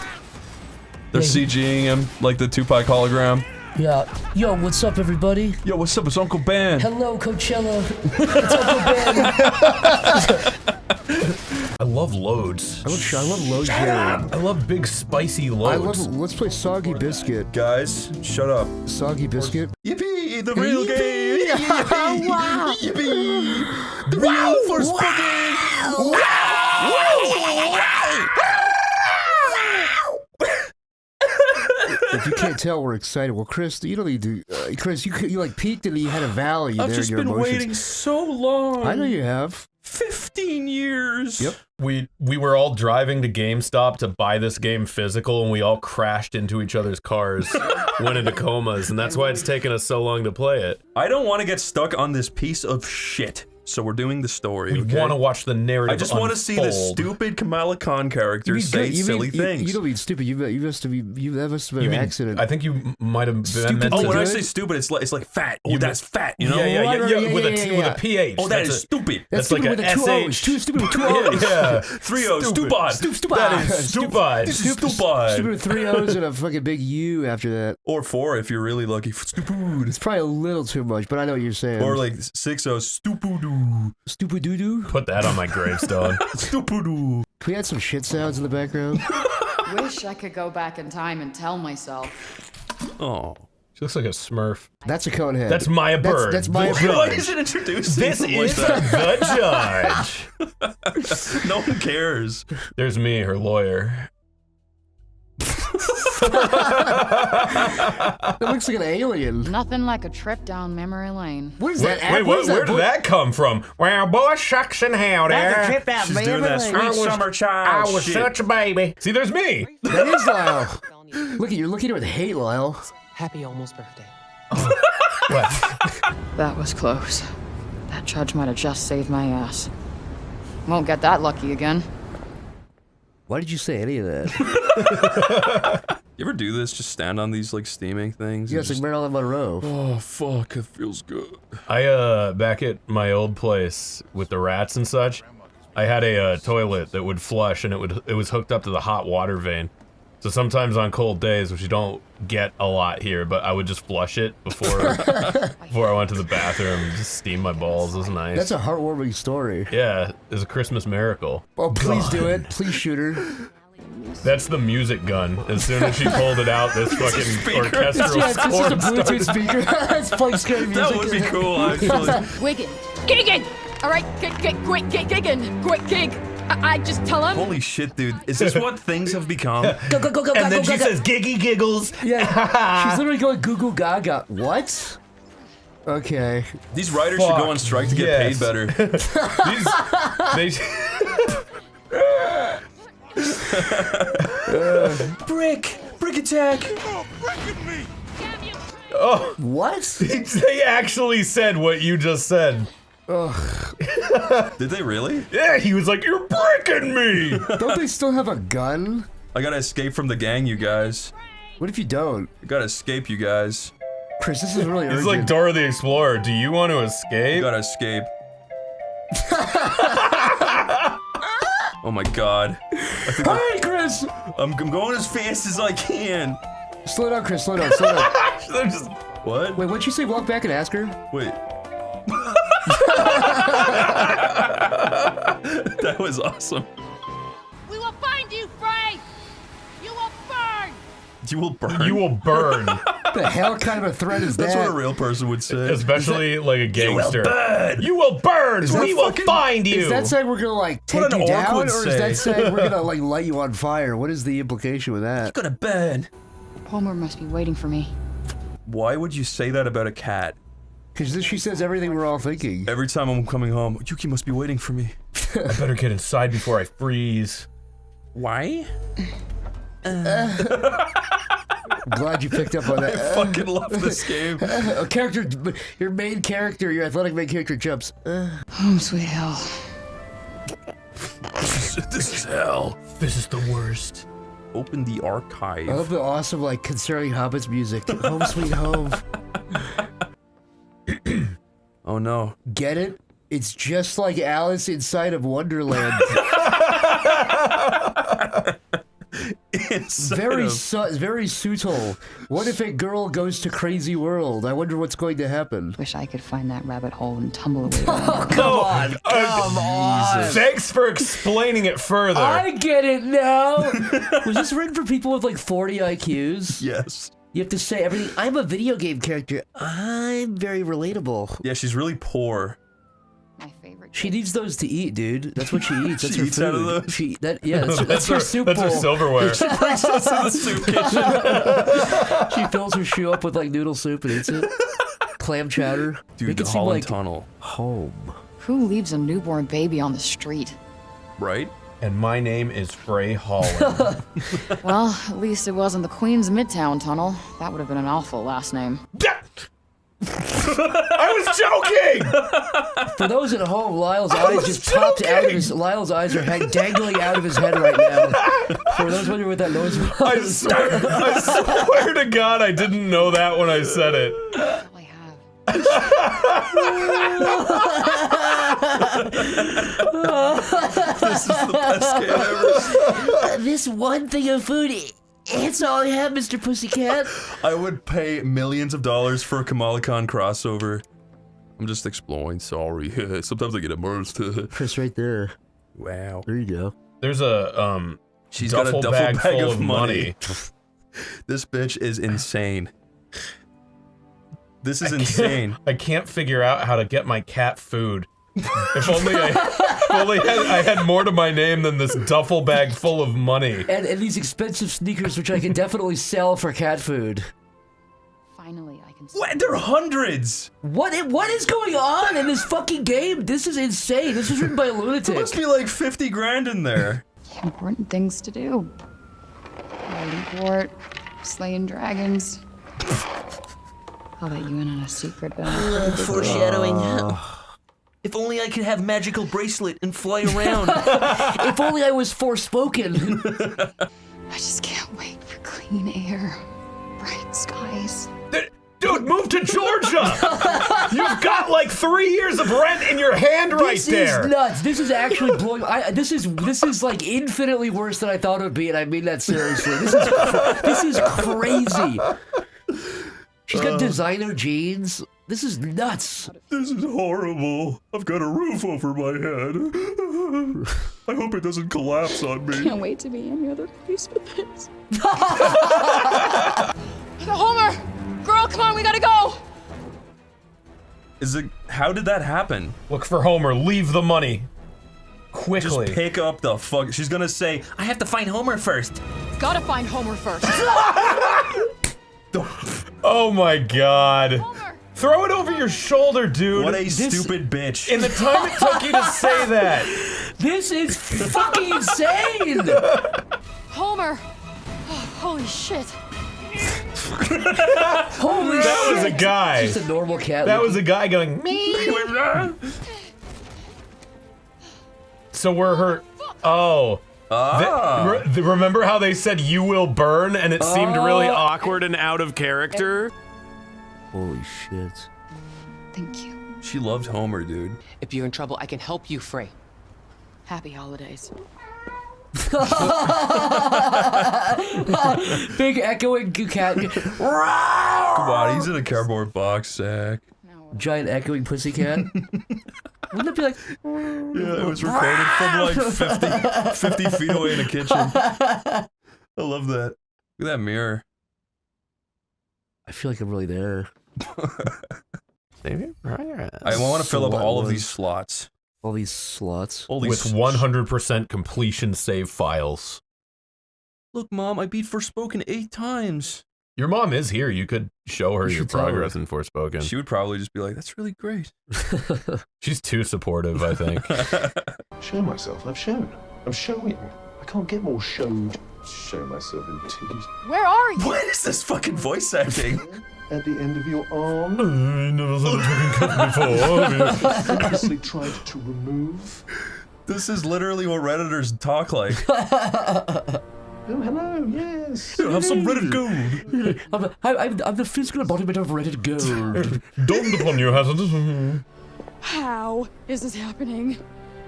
They're
Yeah,
CGing him like the Tupac hologram.
Yeah. Yo, what's up, everybody?
Yo, what's up? It's Uncle Ben.
Hello, Coachella. It's Uncle Ben.
I love loads.
I love load carrying.
I love big spicy loads.
Let's play Soggy Biscuit.
Guys, shut up.
Soggy Biscuit.
Yippee! The real game!
Yippee!
Wow!
Yippee!
The real first booking!
If you can't tell, we're excited. Well, Chris, you don't need to. Chris, you like peaked and you had a valley
I've
there
just
in your
been
emotions.
waiting so long.
I know you have.
15 years.
Yep.
We were all driving to GameStop to buy this game physical, and we all crashed into each other's cars, went into comas, and that's why it's taken us so long to play it.
I don't want to get stuck on this piece of shit. So we're doing the story.
We
okay?
want to watch the narrative.
I just want to see this stupid Kamala Khan character say silly things.
You don't mean stupid. You must have been. That must have been an accident.
I think you might have been meant
Oh,
to
when
do
I
it.
say stupid, it's like fat. Oh, that's fat. You know?
Yeah, with a PH.
Oh, that is stupid.
That's
like
stupid with
a
two O's.
SH.
Too stupid with two O's.
Yeah.
3 O's. Stupid.
Stupid.
That is stupid. This is stupid.
Stupid with 3 O's and a fucking big U after that.
Or 4 if you're really lucky. Stupid.
It's probably a little too much, but I know what you're saying.
Or like 6 O's. Stupid.
Stupid doo doo.
Put that on my gravestone.
Stupid.
Can we add some shit sounds in the background?
Wish I could go back in time and tell myself.
Oh.
She looks like a Smurf.
That's a Conehead.
That's Maya Bird.
That's Maya Bird.
Why is it introduced?
This is the judge.
No one cares.
There's me, her lawyer.
It looks like an alien.
Nothing like a trip down memory lane.
What is that?
Wait, where did that come from? Well, boy, shucks and howdy.
That's a trip down
She's doing that sweet summer child
I was
shit.
such a baby. See, there's me.
That is Lyle. Look at you're looking at it with hate, Lyle.
Happy almost birthday.
That was close. That judge might have just saved my ass. Won't get that lucky again.
Why did you say any of that?
You ever do this? Just stand on these like steaming things?
Yeah,
and
it's like
just-
Marilyn Monroe.
Oh fuck! It feels good.
I back at my old place with the rats and such, I had a toilet that would flush, and it was hooked up to the hot water vein. So sometimes on cold days, which you don't get a lot here, but I would just flush it before I went to the bathroom and just steam my balls. It was nice.
That's a heartwarming story.
Yeah, it was a Christmas miracle.
Oh, please do it. Please shoot her.
That's the music gun. As soon as she pulled it out, this fucking orchestral
Yeah, it's just a
score
Bluetooth
started.
speaker. It's playing scary music.
That would be cool, actually.
Wiggin. Giggin! Alright, quick giggin! Quick gig! I just tell him.
Holy shit, dude! Is this what things have become?
Go,
And then she
go.
says, "Giggy giggles."
Yeah, she's literally going goo goo gaga. What? Okay.
These writers should go on strike to get paid better.
Brick attack.
Oh,
what?
They actually said what you just said.
Ugh.
Did they really?
Yeah, he was like, "You're bricking me."
Don't they still have a gun?
I gotta escape from the gang, you guys.
What if you don't?
I gotta escape, you guys.
Chris, this is really urgent.
He's like Dora the Explorer. Do you want to escape?
I gotta escape. Oh my god.
Hey, Chris!
I'm going as fast as I can.
Slow down, Chris. Slow down. Slow down.
They're just... What?
Wait, what'd you say? Walk back and ask her?
Wait. That was awesome.
We will find you, Frey! You will burn!
You will burn.
You will burn.
The hell kind of a threat is that?
That's what a real person would say.
Especially like a gangster.
You will burn!
You will burn! We will find you!
Is that saying we're gonna like take you down, or is that saying we're gonna like light you on fire? What is the implication with that?
You're gonna burn.
Homer must be waiting for me.
Why would you say that about a cat?
Because she says everything we're all thinking.
Every time I'm coming home, Yuki must be waiting for me.
I better get inside before I freeze.
Why?
Glad you picked up on that.
I fucking love this game.
A character, your main character, your athletic main character jumps.
Home sweet hell.
This is hell.
This is the worst.
Open the archive.
I love the awesome, like, concerning Hobbits music. Home sweet home.
Oh no.
Get it? It's just like Alice inside of Wonderland. Very subtle. What if a girl goes to crazy world? I wonder what's going to happen.
Wish I could find that rabbit hole and tumble away.
Oh, come on. Come on.
Thanks for explaining it further.
I get it now. Was this written for people with like 40 IQs?
Yes.
You have to say everything. I'm a video game character. I'm very relatable.
Yeah, she's really poor.
My favorite.
She needs those to eat, dude. That's what she eats. That's
She
her
eats
food.
out of those?
That's her soup bowl.
That's her silverware.
She brings us in the soup kitchen. She fills her shoe up with like noodle soup and eats it. Clam chowder.
Dude,
Make
the
it seem
Holland
like
Tunnel.
home.
Who leaves a newborn baby on the street?
Right?
And my name is Frey Holland.
Well, at least it wasn't the Queens Midtown Tunnel. That would have been an awful last name.
I was joking!
For those at home, Lyle's eyes just popped out of his. Lyle's eyes are dangling out of his head right now. For those wondering what that noise was.
I swear to God, I didn't know that when I said it.
This is the best game ever.
This one thing of food, it's all I have, Mr. Pussycat.
I would pay millions of dollars for a Kamala Khan crossover. I'm just exploring, sorry. Sometimes I get immersed.
Chris, right there.
Wow.
There you go.
There's a
She's got a duffel bag
full
of money. This bitch is insane. This is insane.
I can't figure out how to get my cat food. If only I had more to my name than this duffel bag full of money.
And these expensive sneakers, which I can definitely sell for cat food.
Finally, I can.
What? There are hundreds.
What is going on in this fucking game? This is insane. This was written by a lunatic.
There must be like 50 grand in there.
Important things to do. Port, slaying dragons. I'll let you in on a secret.
Foreshadowing. If only I could have magical bracelet and fly around.
If only I was Forspoken.
I just can't wait for clean air, bright skies.
Dude, move to Georgia! You've got like 3 years of rent in your hand right there.
This is nuts. This is actually blowing. This is like infinitely worse than I thought it would be, and I mean that seriously. This is crazy. She's got designer jeans. This is nuts.
This is horrible. I've got a roof over my head. I hope it doesn't collapse on me.
Can't wait to be any other place but this. Homer! Girl, come on, we gotta go!
Is it? How did that happen?
Look for Homer. Leave the money. Quickly.
Just pick up the fuck. She's gonna say,
I have to find Homer first.
Gotta find Homer first.
Oh my God. Homer. Throw it over your shoulder, dude.
What a stupid bitch.
In the time it took you to say that.
This is fucking insane.
Homer! Oh, holy shit.
Holy
That
shit!
was a guy.
Just a normal cat.
That was a guy going, me. So we're her. Oh. Remember how they said you will burn and it seemed really
awkward and out of character?
Holy shit.
Thank you.
She loved Homer, dude.
If you're in trouble, I can help you, Frey.
Happy holidays.
Big echoing cat.
Come on, he's in a cardboard box sack.
Giant echoing pussycat. Wouldn't it be like?
Yeah, it was recorded from like 50 feet away in a kitchen. I love that. Look at that mirror.
I feel like I'm really there.
I want to fill up all of these slots.
All these slots?
With 100% completion save files.
Look, Mom, I beat Forspoken 8 times.
Your mom is here. You could show her your progress in Forspoken.
She would probably just be like, that's really great.
She's too supportive, I think.
Show myself. I've shown. I'm showing. I can't get more showed. Show myself in tears.
Where are you?
What is this fucking voice acting?
At the end of your arm.
I never thought it before.
Purposely tried to remove.
This is literally what Redditors talk like.
Oh, hello, yes.
Have some Reddit gold.
I'm the physical embodiment of Reddit gold.
Dawned upon you, hasn't it?
How is this happening?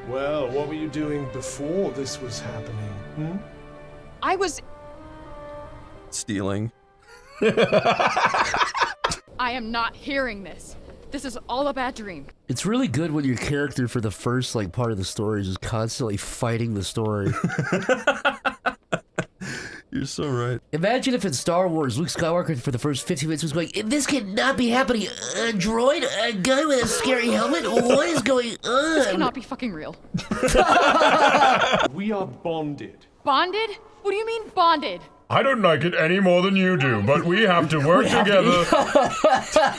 Well, what were you doing before this was happening?
I was...
Stealing.
I am not hearing this. This is all a bad dream.
It's really good when your character for the first like part of the story is just constantly fighting the story.
You're so right.
Imagine if in Star Wars, Luke Skywalker for the first 15 minutes was going, this cannot be happening. A droid? A guy with a scary helmet? What is going on?
This cannot be fucking real.
We are bonded.
Bonded? What do you mean bonded?
I don't like it any more than you do, but we have to work together.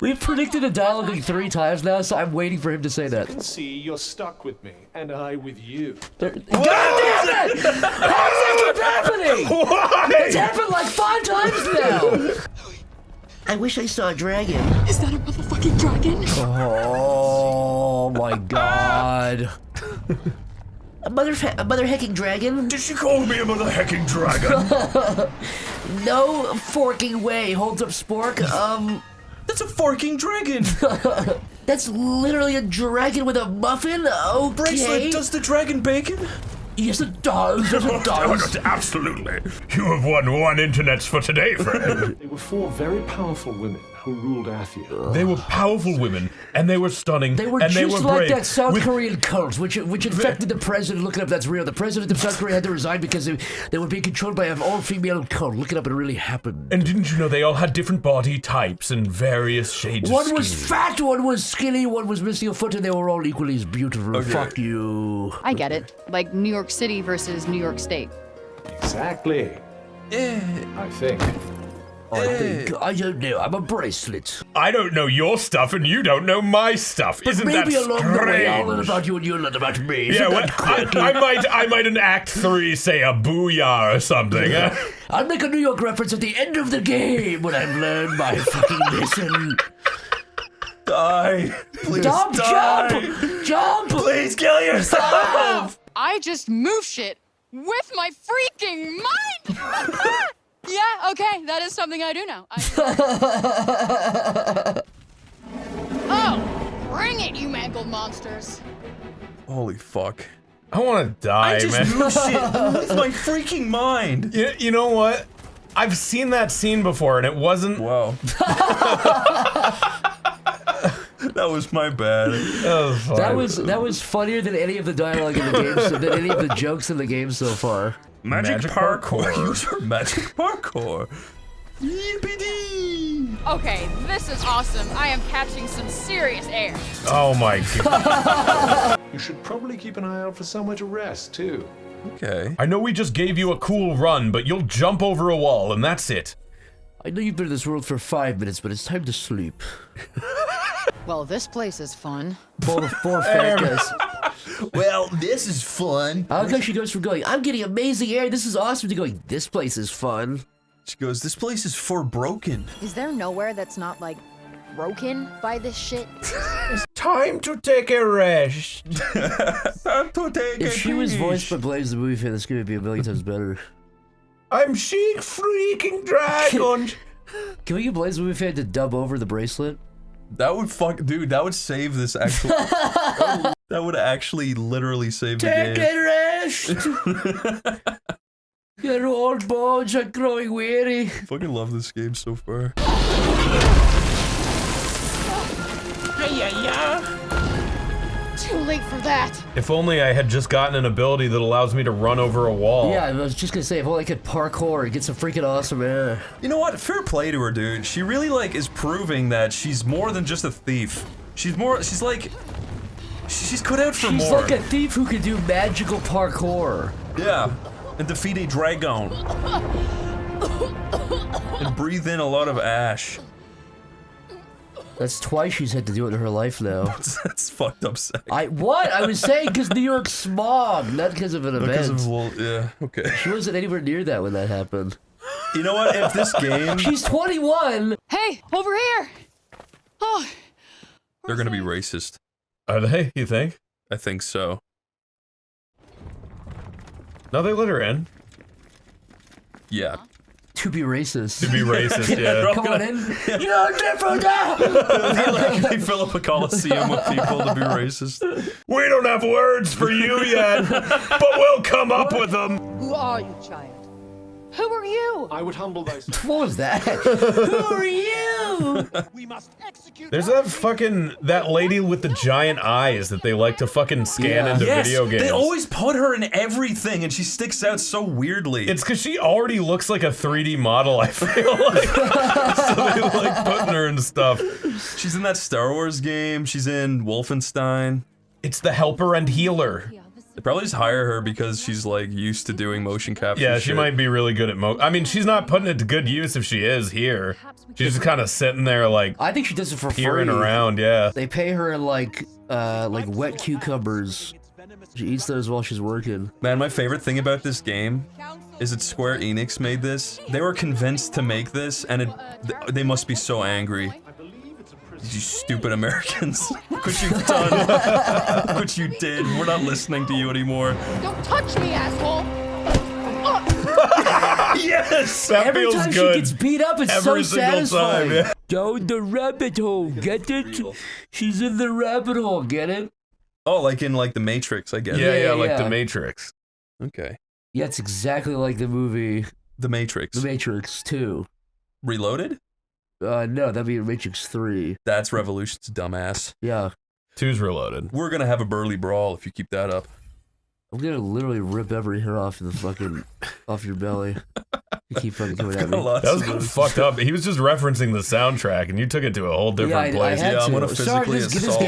We've predicted a dialogue like 3 times now, so I'm waiting for him to say that.
You can see you're stuck with me, and I with you.
God damn it! How does that keep happening?
Why?
It's happened like 5 times now! I wish I saw a dragon.
Is that a motherfucking dragon?
Oh my god. A mother hecking dragon?
Did she call me a mother hecking dragon?
No forking way. Holds up spork.
That's a forking dragon.
That's literally a dragon with a muffin? Okay.
Bracelet, does the dragon bacon?
Yes, it does. Yes, it does.
Absolutely. You have won 1 internets for today, friend.
They were 4 very powerful women who ruled Athia.
They were powerful women, and they were stunning,
They were
and
just
they were
like
brave.
that South Korean cult, which infected the president. Look it up, that's real. The president of South Korea had to resign because they were being controlled by an all-female cult. Look it up, it really happened.
And didn't you know they all had different body types and various shades of
One
skin?
was fat, one was skinny, one was missing a foot, and they were all equally as beautiful.
Okay.
Fuck you.
I get it. Like New York City versus New York State.
Exactly. I think.
I don't know, I'm a bracelet.
I don't know your stuff, and you don't know my stuff.
But
Isn't
maybe
that
along the way I'll learn
strange?
about you and you'll learn about me.
Yeah,
Isn't
well,
that quirky?
I might in Act 3 say a booyah or something.
I'll make a New York reference at the end of the game when I've learned my fucking lesson.
Die. Please
Jump,
die.
jump!
Please kill yourself.
I just move shit with my freaking mind! Yeah, okay, that is something I do now. Oh, bring it, you mangled monsters.
Holy fuck.
I want to die,
I just
man.
moved shit with my freaking mind.
You know what? I've seen that scene before, and it wasn't...
Wow. That was my bad.
That was funnier than any of the dialogue in the game, than any of the jokes in the game so far.
Magic parkour. Use your magic parkour. Yippee-dee.
Okay, this is awesome. I am catching some serious air.
Oh my god.
You should probably keep an eye out for somewhere to rest, too.
Okay.
I know we just gave you a cool run, but you'll jump over a wall, and that's it.
I know you've been in this world for 5 minutes, but it's time to sleep.
Well, this place is fun.
Four fat guys.
Well, this is fun.
I like how she goes from going, I'm getting amazing air, this is awesome, to going, this place is fun.
She goes, this place is for broken.
Is there nowhere that's not, like, broken by this shit?
It's time to take a rest.
Time to take
If she was voiced by Blaze the movie fan, this game would be a million times better.
I'm Sheik freaking Dragon.
Can we get Blaze the movie fan to dub over the bracelet?
That would dude, that would save this actual. that would actually literally save the game.
Take a rest! Your old bones are growing weary.
I fucking love this game so far.
Too late for that.
If only I had just gotten an ability that allows me to run over a wall.
Yeah, I was just gonna say, if only I could parkour and get some freaking awesome air.
You know what? Fair play to her, dude. She really, like, is proving that she's more than just a thief. She's like... She's cut out for more.
She's like a thief who can do magical parkour.
Yeah, and defeat a dragon. And breathe in a lot of ash.
That's twice she's had to do it in her life now.
That's fucked up sick.
What? I was saying because New York smog, not because of an event.
Because of, well, yeah, okay.
She wasn't anywhere near that when that happened.
You know what? If this game...
She's 21!
Hey, over here! Oh.
They're gonna be racist.
Are they, you think?
I think so.
No, they let her in.
Yeah.
To be racist.
To be racist, yeah.
Come on in. You're different now!
They fill up a coliseum with people to be racist.
We don't have words for you yet, but we'll come up with them.
Who are you, child? Who are you?
I would humble thyself.
What was that? Who are you?
We must execute.
There's that lady with the giant eyes that they like to fucking scan into video games.
They always put her in everything and she sticks out so weirdly.
It's because she already looks like a 3D model, I feel like. So they like putting her in stuff.
She's in that Star Wars game, she's in Wolfenstein.
It's the helper and healer.
They probably just hire her because she's like used to doing motion capture.
Yeah, she might be really good at I mean, she's not putting it to good use if she is here. She's just kind of sitting there like.
I think she does it for
peering
free.
around, yeah.
They pay her in like wet cucumbers. She eats those while she's working.
Man, my favorite thing about this game is that Square Enix made this. They were convinced to make this, and they must be so angry. You stupid Americans. Look what you've done. Look what you did. We're not listening to you anymore.
Don't touch me, asshole!
Yes! That
Every
feels
time
good.
she gets beat up, it's
Every
so
single
satisfying.
time, yeah.
Down the rabbit hole, get it? She's in the rabbit hole, get it?
Oh, like in like The Matrix, I guess.
Yeah, like The Matrix.
Okay.
Yeah, it's exactly like the movie
The Matrix.
The Matrix 2.
Reloaded?
No, that'd be Matrix 3.
That's Revolution's dumbass.
Yeah.
2's Reloaded.
We're gonna have a burly brawl if you keep that up.
I'm gonna literally rip every hair off the fucking off your belly. You keep fucking coming at me.
That was kind of fucked up. He was just referencing the soundtrack, and you took it to a whole different place.
I had to.
I'm gonna physically assault.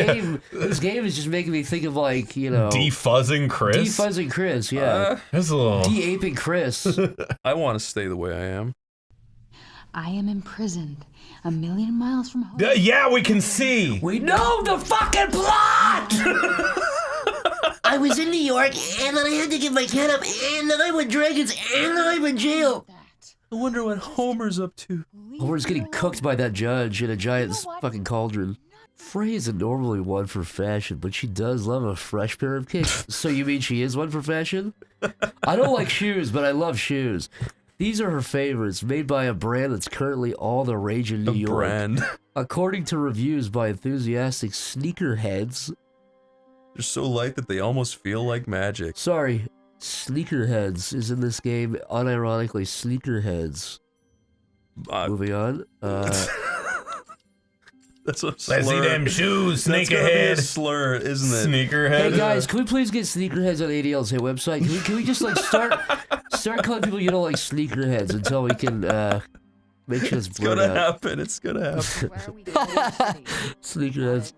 This game is just making me think of like, you know,
Defuzzing Chris.
Defuzzing Chris, yeah.
That's a little
De-aping Chris.
I want to stay the way I am.
I am imprisoned 1,000,000 miles from home.
Yeah, we can see.
We know the fucking plot!
I was in New York, and then I had to give my cat up, and then I went dragons, and then I'm in jail.
I wonder what Homer's up to.
Homer's getting cooked by that judge in a giant fucking cauldron. Frey isn't normally one for fashion, but she does love a fresh pair of kicks. So you mean she is one for fashion? I don't like shoes, but I love shoes. These are her favorites, made by a brand that's currently all the rage in New York.
Brand.
According to reviews by enthusiastic sneakerheads.
They're so light that they almost feel like magic.
Sorry, sneakerheads is in this game, unironically, sneakerheads. Moving on.
That's a slur.
Let's see them shoes,
That's gonna be a
sneakerhead.
slur, isn't it?
Sneakerhead.
Hey guys, can we please get sneakerheads on ADL's website? Can we just like start calling people you don't like sneakerheads until we can make sure it's
gonna happen. It's gonna happen.
Sneakerheads.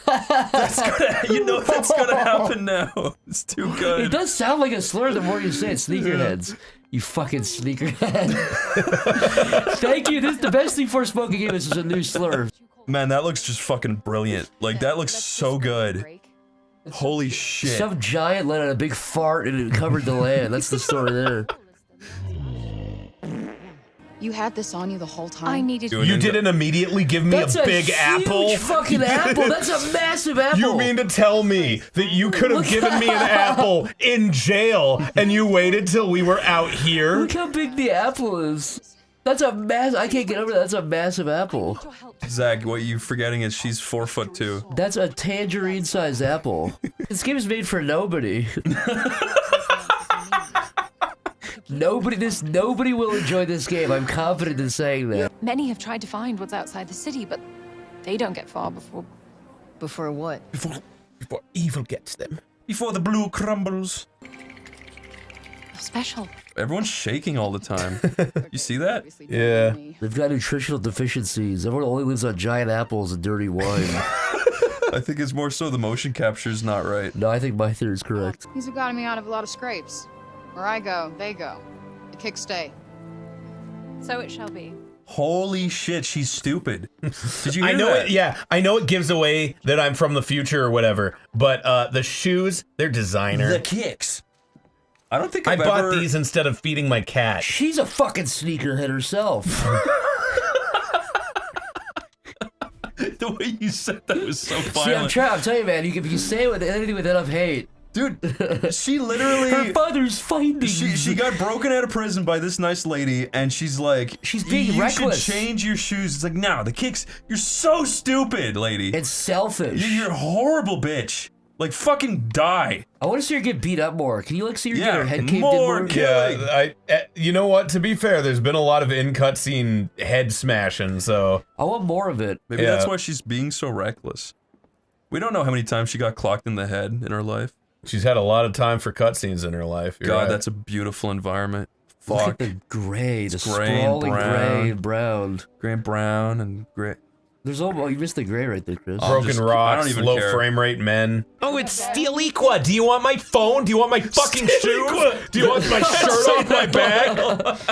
That's gonna, you know that's gonna happen now. It's too good.
It does sound like a slur the more you say it. Sneakerheads. You fucking sneakerhead. Thank you. This is the best thing for a smoking game. This is a new slur.
Man, that looks just fucking brilliant. Like, that looks so good. Holy shit.
Some giant let out a big fart and it covered the land. That's the story there.
You had this on you the whole time?
I needed
You didn't immediately give me a big apple?
That's a fucking apple. That's a massive apple.
You mean to tell me that you could have given me an apple in jail and you waited till we were out here?
Look how big the apple is. That's a massive. I can't get over that. That's a massive apple.
Zach, what you forgetting is she's 4'2".
That's a tangerine-sized apple. This game is made for nobody. Nobody will enjoy this game. I'm confident in saying that.
Many have tried to find what's outside the city, but they don't get far before...
Before what?
Before evil gets them. Before the blue crumbles.
Special.
Everyone's shaking all the time. You see that?
Yeah.
They've got nutritional deficiencies. Everyone only lives on giant apples and dirty wine.
I think it's more so the motion capture is not right.
No, I think my theory is correct.
These have gotten me out of a lot of scrapes. Where I go, they go. The kicks stay.
So it shall be.
Holy shit, she's stupid. Did you hear
I know
that?
it, yeah, I know it gives away that I'm from the future or whatever, but the shoes, they're designer.
The kicks. I don't think
I
I've
bought
ever...
these instead of feeding my cat.
She's a fucking sneakerhead herself.
The way you said that was so violent.
See, I'm telling you, man, if you say it with anything with enough hate.
Dude, she literally...
Her father's finding.
She got broken out of prison by this nice lady, and she's like...
She's being
you
reckless.
should change your shoes. It's like, no, the kicks... You're so stupid, lady.
It's selfish.
You're a horrible bitch. Like, fucking die.
I want to see her get beat up more. Can you, like, see her get her head caved in
more
more?
killing.
Yeah, you know what? To be fair, there's been a lot of in-cutscene head smashing, so...
I want more of it.
Maybe that's why she's being so reckless. We don't know how many times she got clocked in the head in her life.
She's had a lot of time for cutscenes in her life. You're
God,
right.
that's a beautiful environment. Fuck.
Look at the gray, the
Gray and
sprawling
brown.
gray and brown.
Gray and brown and gray.
There's oh, you missed the gray right there, Chris.
Broken rocks,
I don't even
low
care.
frame rate men. Oh, it's Steeliqua. Do you want my phone? Do you want my fucking shoes? Do you want my shirt off my back?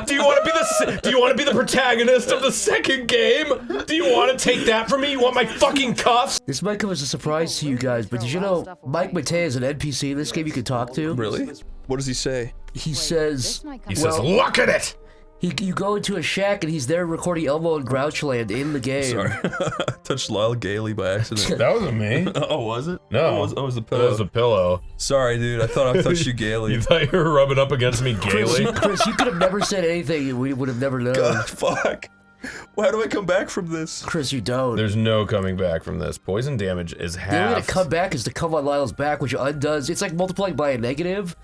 Do you want to be the protagonist of the second game? Do you want to take that from me? You want my fucking cuffs?
This might come as a surprise to you guys, but did you know Mike Matei is an NPC in this game you can talk to?
Really? What does he say?
He says,
look at it!
You go into a shack and he's there recording Elmo and Grouchland in the game.
Sorry. I touched Lyle Gailey by accident.
That wasn't me.
Oh, was it?
No.
Oh, it was a pillow.
That was a pillow.
Sorry, dude. I thought I touched you gaily.
You thought you were rubbing up against me gaily?
Chris, you could have never said anything and we would have never known.
God, fuck. Why do I come back from this?
Chris, you don't.
There's no coming back from this. Poison damage is half.
The only way to come back is to come on Lyle's back, which undoes. It's like multiplying by a negative.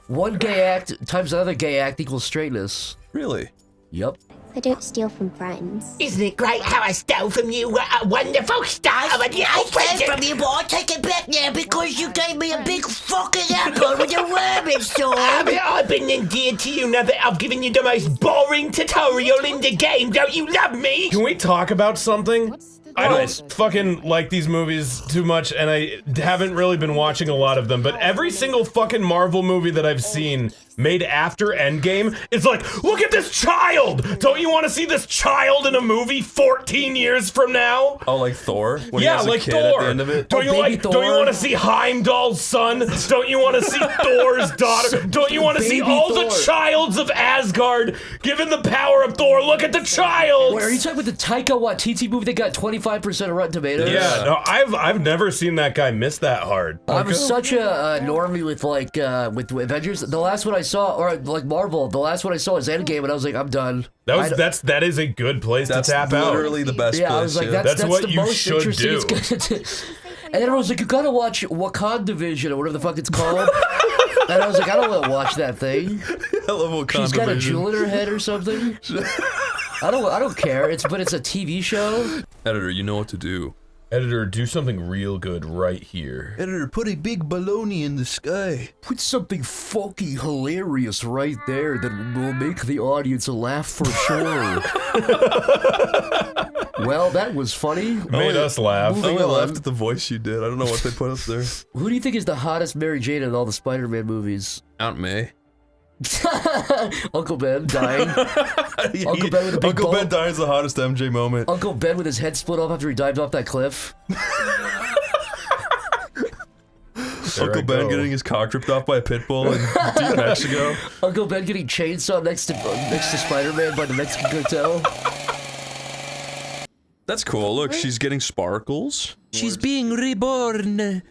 One gay act times another gay act equals straightness.
Really?
Yep.
I don't steal from friends.
Isn't it great how I stole from you a wonderful start of a new friend from you, but I take it back now because you gave me a big fucking apple with a worm inside. I've been endeared to you now that I've given you the most boring tutorial in the game. Don't you love me?
Can we talk about something? I don't fucking like these movies too much, and I haven't really been watching a lot of them, but every single fucking Marvel movie that I've seen made after Endgame is like, look at this child! Don't you want to see this child in a movie 14 years from now?
Oh, like Thor? When
Yeah,
he has a
like
kid
Thor.
At the end of it?
Don't you want to see Heimdall's son? Don't you want to see Thor's daughter? Don't you want to see
Baby
all
Thor.
the childs of Asgard given the power of Thor? Look at the child!
Wait, are you talking about the Taika Waititi movie that got 25% of Rotten Tomatoes?
Yeah, no, I've never seen that guy miss that hard.
I'm such a normie with like with Avengers. The last one I saw, or like Marvel, the last one I saw was Endgame, and I was like, I'm done.
That is a good place to tap out.
Literally the best place.
I was like, that's
what
the
you
most
should
interesting
do.
it's gonna do. And then I was like, you gotta watch Wakanda Vision or whatever the fuck it's called. And I was like, I don't want to watch that thing.
I love Wakanda
She's got a
Vision.
jewel in her head or something. I don't care. But it's a TV show.
Editor, you know what to do.
Editor, do something real good right here.
Editor, put a big baloney in the sky.
Put something fucking hilarious right there that will make the audience laugh for sure. Well, that was funny.
Made us laugh.
I only laughed at the voice you did. I don't know what they put up there.
Who do you think is the hottest Mary Jane in all the Spider-Man movies?
Aunt May.
Uncle Ben dying. Uncle Ben with a big
Uncle Ben
bulb.
dying is the hottest MJ moment.
Uncle Ben with his head split off after he dived off that cliff.
Uncle Ben getting his cock ripped off by a pit bull in deep Mexico.
Uncle Ben getting chainsaw next to Spider-Man by the Mexican cartel.
That's cool. Look, she's getting sparkles.
She's being reborn.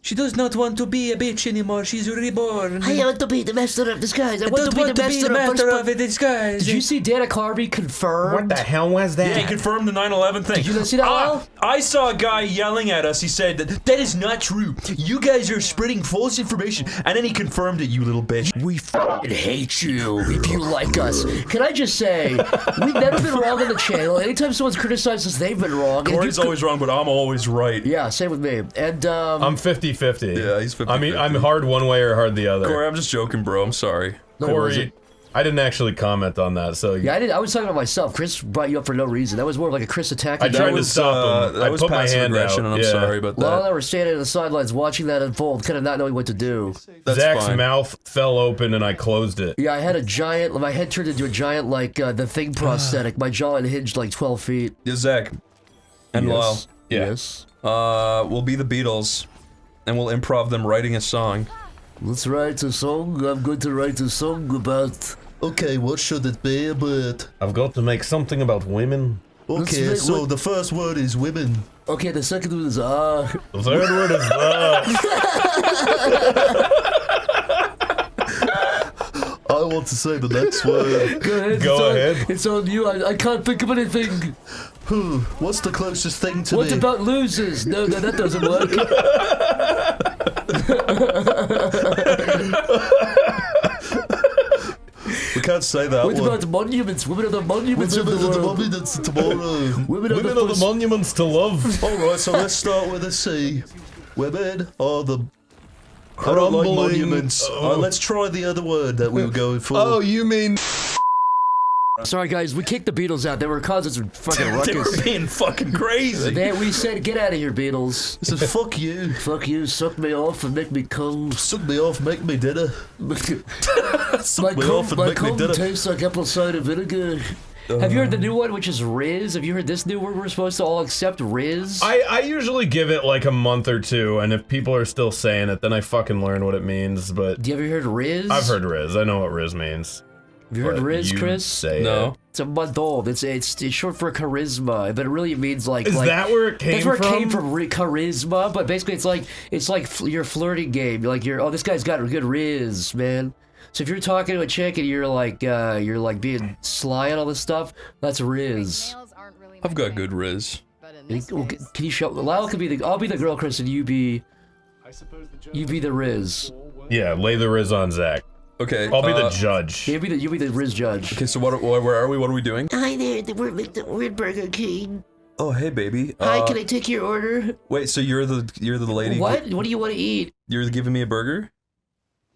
She does not want to be a bitch anymore. She's reborn.
I want to be the master of disguise. I want to be the
master of disguise.
Did you see Dana Carvey confirmed?
What the hell was that?
Yeah, he confirmed the 9/11 thing.
Did you see that, Lyle?
I saw a guy yelling at us. He said, that is not true. You guys are spreading false information. And then he confirmed it, you little bitch.
We fucking hate you if you like us. Can I just say, we've never been wrong on the channel. Anytime someone's criticized us, they've been wrong.
Corey's always wrong, but I'm always right.
Yeah, same with me. And
I'm 50-50.
Yeah, he's 50-50.
I mean, I'm hard one way or hard the other.
Corey, I'm just joking, bro. I'm sorry.
Corey, I didn't actually comment on that, so...
Yeah, I was talking about myself. Chris brought you up for no reason. That was more of like a Chris attack.
I tried to stop him. I put my hand out.
And I'm sorry about that.
Well, I were standing on the sidelines watching that unfold, kind of not knowing what to do.
Zach's mouth fell open and I closed it.
Yeah, I had a giant... My head turned into a giant, like, the Thing prosthetic. My jaw unhinged like 12 feet.
Yeah, Zach. And Lyle.
Yeah.
Yes.
We'll be the Beatles. And we'll improv them writing a song.
Let's write a song. I'm going to write a song about...
Okay, what should it be about?
I've got to make something about women.
Okay, so the first word is women.
Okay, the second word is
The third word is
I want to say the next word.
Go ahead. It's on you. I can't think of anything.
What's the closest thing to
What
me?
about losers? No, that doesn't work.
We can't say that
What
one.
about monuments? Women are the monuments of the world.
the monuments tomorrow.
Women are
the monuments to love.
Alright, so let's start with a C. Women are the... I don't like
Crumbling-
monuments. Let's try the other word that we were going for.
Oh, you mean...
Sorry, guys, we kicked the Beatles out. They were causing some fucking ruckus.
They were being fucking crazy.
We said, get out of here, Beatles.
I said, fuck you.
Fuck you, suck me off and make me come.
Suck me off, make me dinner.
My
me off and make me
cum
dinner.
tastes like apple cider vinegar. Have you heard the new one, which is Riz? Have you heard this new word we're supposed to all accept, Riz?
I usually give it like a month or two, and if people are still saying it, then I fucking learn what it means, but...
You ever heard Riz?
I've heard Riz. I know what Riz means.
Have you heard Riz, Chris?
Say
No.
it.
It's a month old. It's short for charisma, but it really means like.
Is that where it came from?
That's where it came from, charisma. But basically, it's like your flirting game. Like oh, this guy's got a good riz, man. So if you're talking to a chick and you're like being sly and all this stuff, that's riz.
I've got good riz.
Can you show? Lyle can be I'll be the girl, Chris, and you be the riz.
Yeah, lay the Riz on Zach.
Okay.
I'll be the judge.
You be the Riz judge.
Okay, so where are we? What are we doing?
Hi there, we're at Burger King.
Oh, hey, baby.
Hi, can I take your order?
Wait, so you're the lady?
What? What do you want to eat?
You're giving me a burger?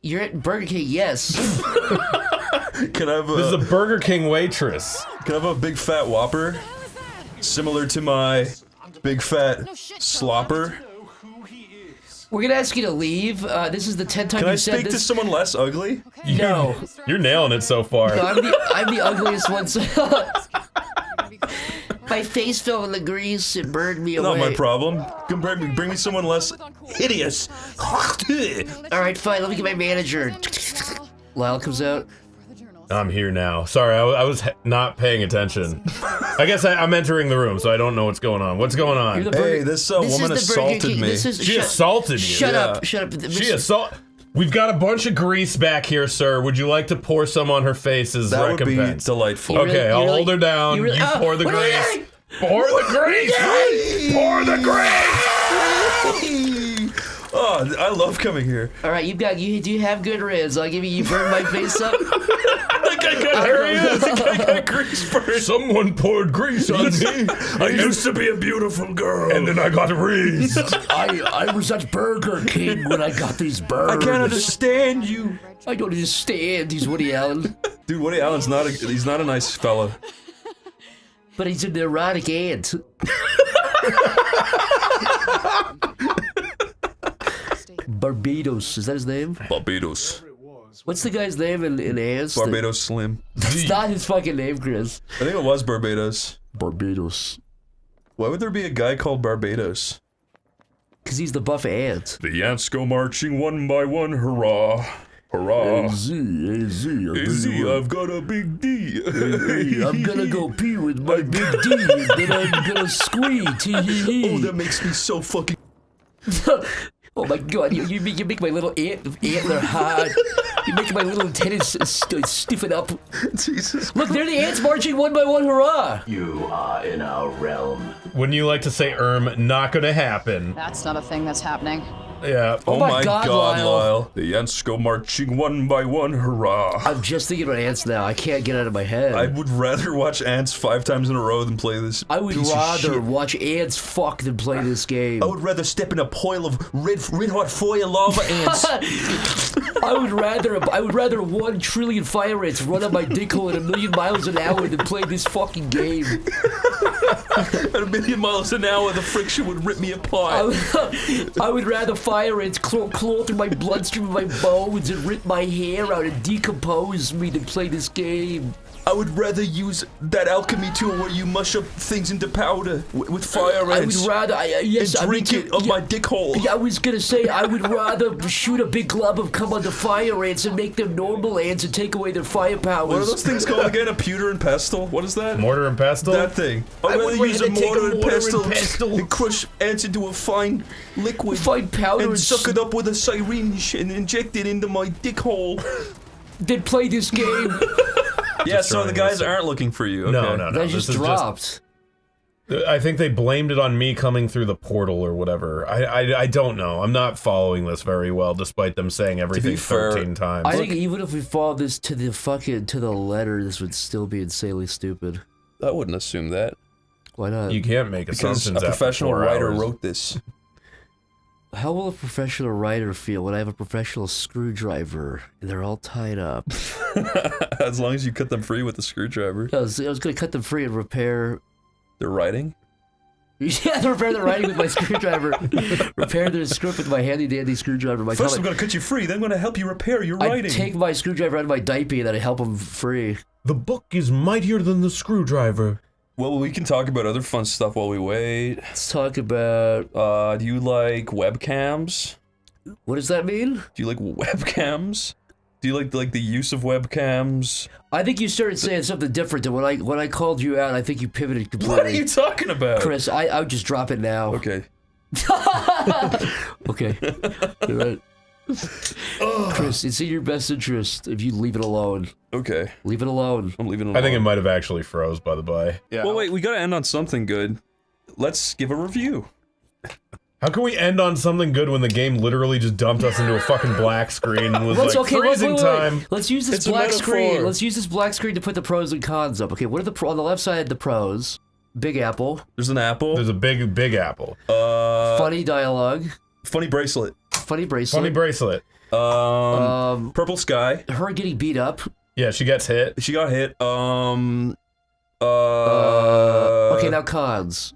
You're at Burger King, yes.
Can I have
This is a Burger King waitress.
Can I have a big fat Whopper? Similar to my big fat slopper?
We're gonna ask you to leave. This is the 10th time
Can I
you've said
speak to
this.
someone less ugly?
No.
You're nailing it so far.
No, I'm the ugliest one. My face fell in the grease and burned me away.
Not my problem. Bring me someone less hideous.
Alright, fine, let me get my manager. Lyle comes out.
I'm here now. Sorry, I was not paying attention. I guess I'm entering the room, so I don't know what's going on. What's going on?
Hey, this woman assaulted me.
She assaulted you.
Shut up.
She assaulted. We've got a bunch of grease back here, sir. Would you like to pour some on her face as
That would be
recompense?
delightful.
Okay, I'll hold her down. You pour the grease. Pour the grease! Pour the grease!
Oh, I love coming here.
Alright, do you have good riz? I'll give you burned my face up.
That guy got there he is. That guy got grease burned.
Someone poured grease on me.
I used to be a beautiful girl.
And then I got riz.
I was at Burger King when I got these burns.
I can't understand you.
I don't understand. He's Woody Allen.
Dude, Woody Allen's he's not a nice fella.
But he's an erotic ant. Barbados, is that his name?
Barbados.
What's the guy's name in Ants?
Barbados Slim.
That's not his fucking name, Chris.
I think it was Barbados.
Barbados.
Why would there be a guy called Barbados?
Because he's the buff ant.
The ants go marching one by one, hurrah. Hurrah.
Z,
I've got a big D.
I'm gonna go pee with my big D, and then I'm gonna squeak.
Oh, that makes me so fucking...
Oh my god, you make my little antler hard. You make my little antennas stiffen up.
Jesus.
Look, they're the ants marching one by one, hurrah!
You are in our realm. Wouldn't you like to say, not gonna happen?
That's not a thing that's happening.
Yeah.
Oh my god, Lyle. The ants go marching one by one, hurrah.
I'm just thinking about ants now. I can't get out of my head.
I would rather watch ants 5 times in a row than play this.
I would rather watch ants fuck than play this game.
I would rather step in a pile of red hot fire lava ants.
I would rather 1 trillion fire ants run up my dick hole at 1,000,000 miles an hour than play this fucking game.
At 1,000,000 miles an hour, the friction would rip me apart.
I would rather fire ants claw through my bloodstream and my bones and rip my hair out and decompose me than play this game.
I would rather use that alchemy tool where you mush up things into powder with fire ants.
I would rather, yes,
and drink it up my dick hole.
Yeah, I was gonna say, I would rather shoot a big glob of cum onto fire ants and make them normal ants and take away their fire powers.
What are those things called again? A pewter and pestle? What is that?
Mortar and pestle?
That thing. I'd rather use a mortar and pestle and crush ants into a fine liquid.
Fine powder
and suck it up with a syringe and inject it into my dick hole.
Then play this game.
Yeah, so the guys aren't looking for you. Okay.
No.
They just dropped.
I think they blamed it on me coming through the portal or whatever. I don't know. I'm not following this very well, despite them saying everything 13 times.
I think even if we follow this to the letter, this would still be insanely stupid.
I wouldn't assume that.
Why not?
You can't make assumptions.
Because a professional
after 4
writer
hours.
wrote this.
How will a professional writer feel when I have a professional screwdriver and they're all tied up?
As long as you cut them free with the screwdriver.
I was gonna cut them free and repair
their writing?
Yeah, repair their writing with my screwdriver. Repair their script with my handy dandy screwdriver.
First I'm gonna cut you free, then I'm gonna help you repair your writing.
I take my screwdriver out of my diaper and then I help them free.
The book is mightier than the screwdriver.
Well, we can talk about other fun stuff while we wait.
Let's talk about...
do you like webcams?
What does that mean?
Do you like webcams? Do you like the use of webcams?
I think you started saying something different than when I called you out. I think you pivoted completely.
What are you talking about?
Chris, I would just drop it now.
Okay.
Okay. You're right. Chris, it's in your best interest if you leave it alone.
Okay.
Leave it alone.
I'm leaving it alone.
I think it might have actually froze, by the by.
Yeah. Well, wait, we gotta end on something good. Let's give a review.
How can we end on something good when the game literally just dumped us into a fucking black screen and was freezing time?
Let's use this black screen. Let's use this black screen to put the pros and cons up. Okay, what are on the left side, the pros? Big apple.
There's an apple.
There's a big apple.
Funny dialogue.
Funny bracelet.
Funny bracelet.
Funny bracelet.
Purple sky.
Her getting beat up.
Yeah, she gets hit.
She got hit.
Okay, now cons.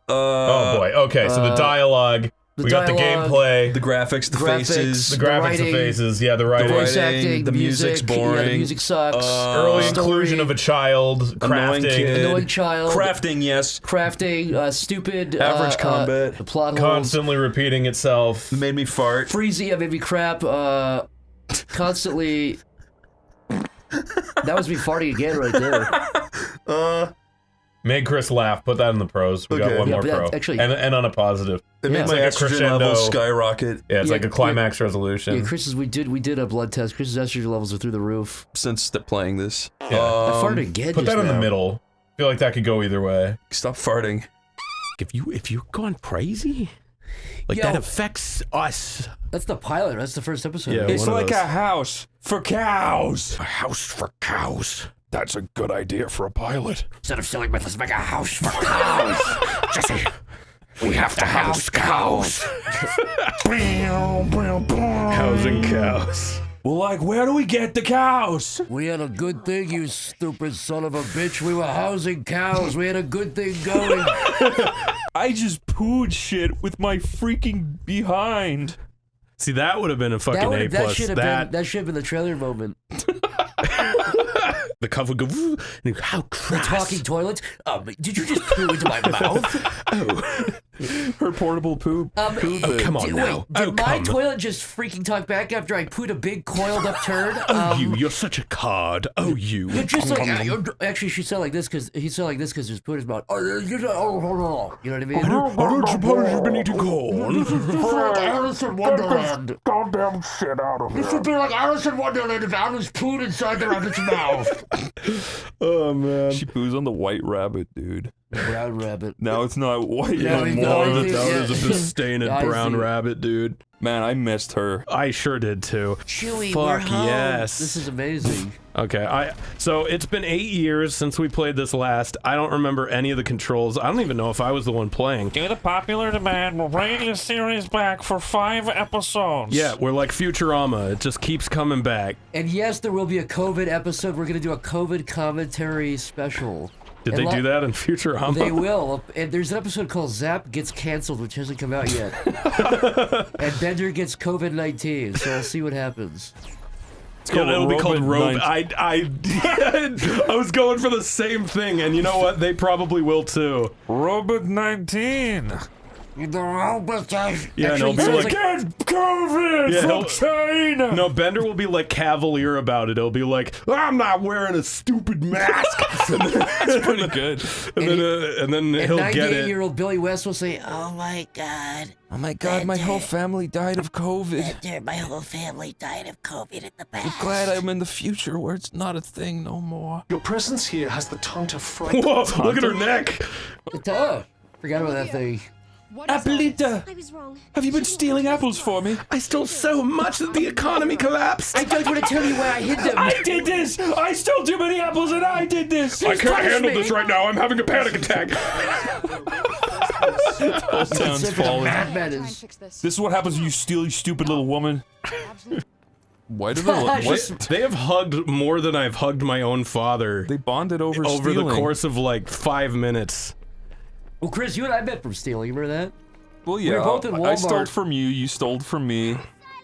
Oh boy. Okay, so the dialogue. We got the gameplay,
the graphics, the faces,
the graphics, the faces. Yeah, the writing,
the voice acting, the music's boring.
Yeah, the music sucks.
Early inclusion of a child, crafting,
annoying child,
crafting, yes,
crafting, stupid,
average combat,
plot holes,
constantly repeating itself.
Made me fart.
Freezy, made me crap. Constantly. That was me farting again right there.
Made Chris laugh. Put that in the pros. We got one more pro.
Actually,
and on a positive.
It made my estrogen level skyrocket.
Yeah, it's like a climax resolution.
Yeah, Chris's. We did a blood test. Chris's estrogen levels are through the roof
since playing this.
Yeah.
I farted again.
Put that in
now.
the middle. I feel like that could go either way.
Stop farting.
If you've gone crazy, like that affects us.
That's the pilot. That's the first episode.
Yeah,
it's like a house for cows.
A house for cows. That's a good idea for a pilot.
Instead of silly myths, let's make a house for cows. Jesse, we have to house cows.
Housing cows.
Well, like, where do we get the cows?
We had a good thing, you stupid son of a bitch. We were housing cows. We had a good thing going.
I just pooed shit with my freaking behind.
See, that would have been a fucking A+.
That should have been the trailer moment.
the cover would go, and he'd go, how
The
crass.
talking toilets. Did you just poo into my mouth?
Her portable poop.
Come on now.
Did my toilet just freaking talk back after I pooed a big coiled up turd?
You're such a card. Oh, you.
You're just like, actually, she sounded like this because he sounded like this because his poo is about. You know what I mean?
I don't suppose you've been eating corn.
Like Alice in Wonderland.
Goddamn shit out of
This would be like Alice in Wonderland if Alice pooed inside the rabbit's mouth.
Oh man.
She poos on the white rabbit, dude.
Brown rabbit.
Now it's not white
No,
anymore.
no,
That was a bestained
I
brown
see.
rabbit, dude.
Man, I missed her.
I sure did too.
Chewie, we're
Fuck
home.
yes.
This is amazing.
Okay, so it's been 8 years since we played this last. I don't remember any of the controls. I don't even know if I was the one playing.
Due to popular demand, we're bringing the series back for 5 episodes.
Yeah, we're like Futurama. It just keeps coming back.
And yes, there will be a COVID episode. We're going to do a COVID commentary special.
Did
And
they do that in Futurama?
They will. And there's an episode called Zap Gets Canceled, which hasn't come out yet. And Bender gets COVID-19, so we'll see what happens.
Yeah, it'll be called Robe.
Robot
I was going for the same thing, and you know what? They probably will too.
Robot 19.
The robot.
Yeah, and
Actually,
he'll be
sounds
like,
Get COVID
Yeah,
from China.
no, Bender will be like cavalier about it. He'll be like, I'm not wearing a stupid mask.
That's pretty good.
And then he'll get it.
98-year-old Billy West will say, "Oh my God,
Oh my god, my whole family died of COVID.
Bender, my whole family died of COVID in the
I'm
past.
glad I'm in the future where it's not a thing no more.
Your presence here has the tongue to frighten.
Whoa, look at her neck.
Forgot about that thing.
Abuelita,
I was wrong.
have you been stealing apples for me?
I stole so much that the economy collapsed.
I don't want to tell you where I hid them.
I did this! I stole too many apples and I did this!
I can't handle this right now. I'm having a panic attack.
Whole town's falling.
Madman is.
This is what happens when you steal, you stupid little woman. Why do they
What? They have hugged more than I've hugged my own father.
They bonded over
the
stealing.
course of like 5 minutes.
Well, Chris, you and I met from stealing. You remember that?
Well, yeah,
We were both in Walmart.
I stole from you, you stole from me.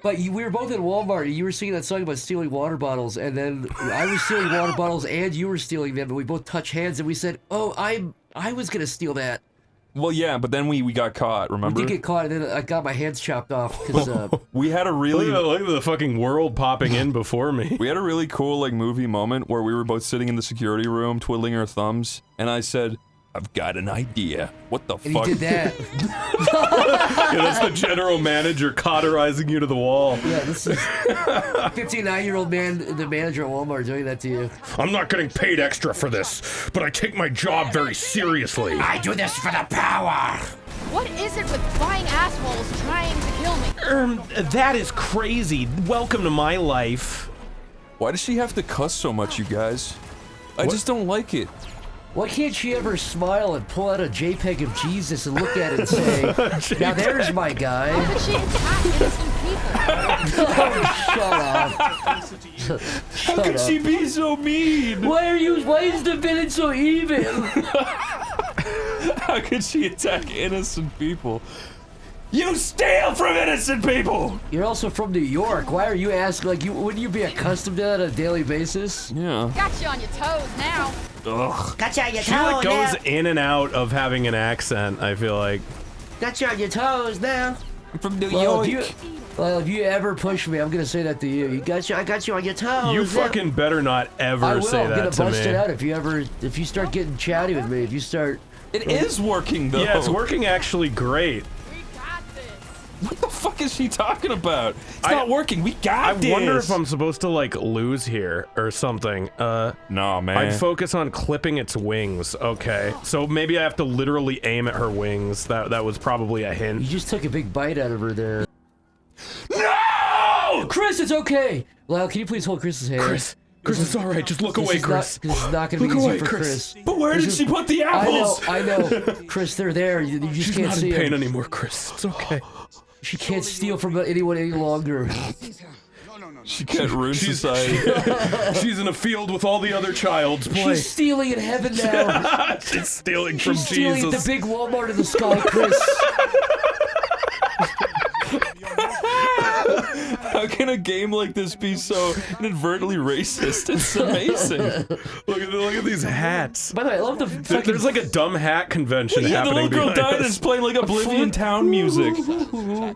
But we were both in Walmart, and you were singing that song about stealing water bottles, and then I was stealing water bottles, and you were stealing them, and we both touched hands, and we said, "Oh, I was gonna steal that."
Well, yeah, but then we got caught, remember?
We did get caught, and then I got my hands chopped off because
we had a really
look at the fucking world popping in before me.
We had a really cool like movie moment where we were both sitting in the security room twiddling our thumbs, and I said, I've got an idea. What the
and
fuck?
you did that.
Yeah, that's the general manager cauterizing you to the wall.
Yeah, this is 59-year-old man, the manager at Walmart, doing that to you.
I'm not getting paid extra for this, but I take my job very seriously.
I do this for the power.
What is it with buying assholes trying to kill me?
That is crazy. Welcome to my life.
Why does she have to cuss so much, you guys? I just don't like it.
Why can't she ever smile and pull out a JPEG of Jesus and look at it and say, "Now there's my guy"?
How could she attack innocent people?
Oh, shut up.
How could she be so mean?
Why is the villain so evil?
How could she attack innocent people? You steal from innocent people!
You're also from New York. Why are you asking, like, wouldn't you be accustomed to that on a daily basis?
Yeah.
Got you on your toes now.
Ugh.
Got you on your
She like
toes
goes
now.
in and out of having an accent, I feel like.
Got you on your toes now.
I'm from New
Well,
York.
if you ever push me, I'm gonna say that to you.
I got you on your toes.
You
now.
fucking better not ever
I will.
say
I'm
that
gonna
to
bust
me.
it out if you start getting chatty with me. If you start.
It is working though.
Yeah, it's working actually great.
What the fuck is she talking about? It's not working. We got this.
I wonder if I'm supposed to like lose here or something.
No, man.
I'd focus on clipping its wings. Okay, so maybe I have to literally aim at her wings. That was probably a hint.
You just took a big bite out of her there.
No!
Chris, it's okay. Lyle, can you please hold Chris's hand?
Chris, it's all right. Just look away, Chris.
This is not gonna be
Look
easy
away,
for
Chris.
Chris.
But where did she put the apples?
I know. Chris, they're there. You just
She's
can't
not
see
in pain
them.
anymore, Chris. It's okay.
She can't steal from anyone any longer.
She can't ruin society.
She's in a field with all the other child's play.
She's stealing in heaven now.
She's stealing from
She's stealing
Jesus.
the big Walmart in the sky, Chris.
How can a game like this be so inadvertently racist? It's amazing.
Look at these hats.
By the way, I love the fucking...
There's like a dumb hat convention
Yeah, the
happening
little girl
behind
died
us.
is playing like Oblivion Town music.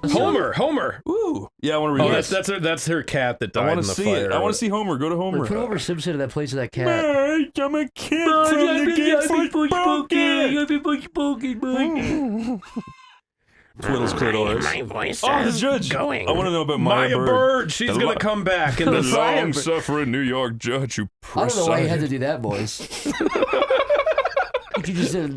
Homer.
Ooh. Yeah, I want to read
Oh, that's her cat that died in the fire.
I want to see Homer. Go to Homer.
Put Homer Simpson in that place with that cat.
Mike, I'm a kid from the game. Twiddles clitoris.
My voice
Oh, the judge.
going.
I want to know about
Maya
Bird.
Bird. She's gonna come back in
the
the
long-suffering New York judge who
I don't know why you had to
presided.
do that voice. You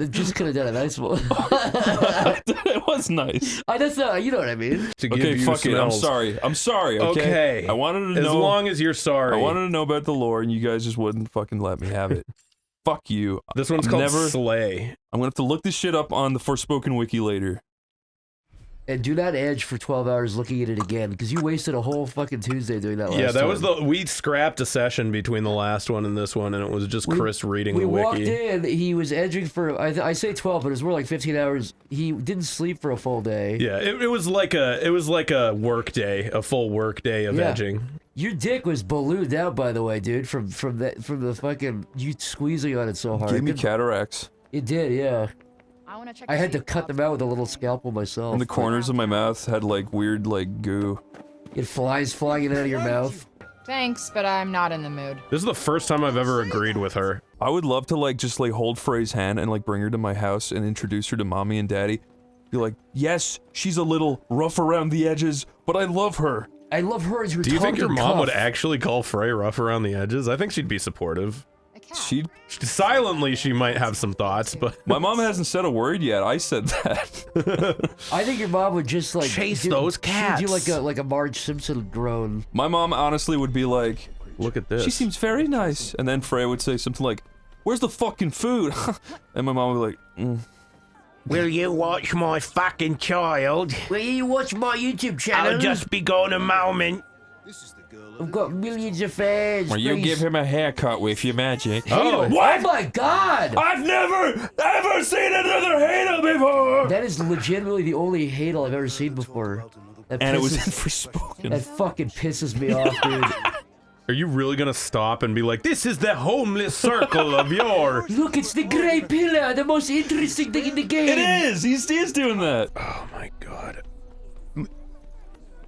just could have done a nice one.
It was nice.
That's not, you know what I mean.
To give
Okay,
you
fuck it. I'm
smells.
sorry. I'm sorry. Okay.
Okay.
I wanted to know.
As long as you're sorry.
I wanted to know about the lore, and you guys just wouldn't fucking let me have it. Fuck you.
This one's called Slay.
I'm gonna have to look this shit up on the Forspoken wiki later.
And do not edge for 12 hours looking at it again, because you wasted a whole fucking Tuesday doing that last
Yeah, that
time.
was we scrapped a session between the last one and this one, and it was just Chris reading
We
the
walked
wiki.
in, he was edging for, I say 12, but it was more like 15 hours. He didn't sleep for a full day.
Yeah, it was like a work day, a full work day of
Yeah.
edging.
Your dick was ballooned out, by the way, dude, from the fucking, you squeezing on it so hard.
Gave me cataracts.
It did, yeah.
I want to check.
I had to cut them out with a little scalpel myself.
And the corners of my mouth had like weird like goo.
It flies flying out of your mouth.
Thanks, but I'm not in the mood.
This is the first time I've ever agreed with her.
I would love to like just like hold Frey's hand and like bring her to my house and introduce her to mommy and daddy. Be like, yes, she's a little rough around the edges, but I love her.
I love her as your
Do you think your
tongue
mom would
cuff.
actually call Frey rough around the edges? I think she'd be supportive.
She'd
silently, she might have some thoughts, but
my mom hasn't said a word yet. I said that.
I think your mom would just like
Chase those cats.
She'd do like a Marge Simpson groan.
My mom honestly would be like,
look at this.
She seems very nice. And then Frey would say something like, where's the fucking food? And my mom would be like,
Will you watch my fucking child?
Will you watch my YouTube channel?
I'll just be gone a moment.
I've got millions of fans.
Well, you
please.
give him a haircut with your magic.
Halo. Oh my god!
I've never ever seen another Halo before!
That is legitimately the only Halo I've ever seen before. That
And it was in
pisses-
Forspoken.
That fucking pisses me off, dude.
Are you really gonna stop and be like, this is the homeless circle of your...
Look, it's the Grey Pillar, the most interesting thing in the game.
It is! He is doing that.
Oh my god.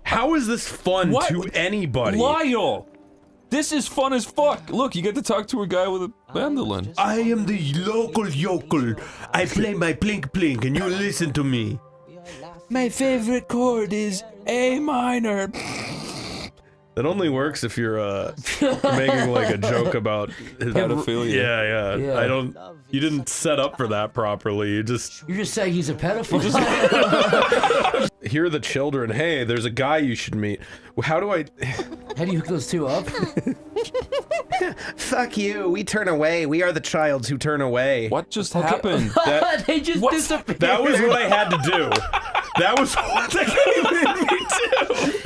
How is this fun
What?
to anybody?
Lyle! This is fun as fuck. Look, you get to talk to a guy with a mandolin.
I am the local yokel. I play my plink plink and you listen to me.
My favorite chord is A minor.
That only works if you're making like a joke about his
pedophilia.
Yeah.
Yeah.
I don't. You didn't set up for that properly. You just.
You're just saying he's a pedophile.
Hear the children. Hey, there's a guy you should meet. How do I?
How do you hook those two up?
Fuck you. We turn away. We are the childs who turn away.
What just happened?
They just disappeared.
That was what I had to do. That was what the game made me do.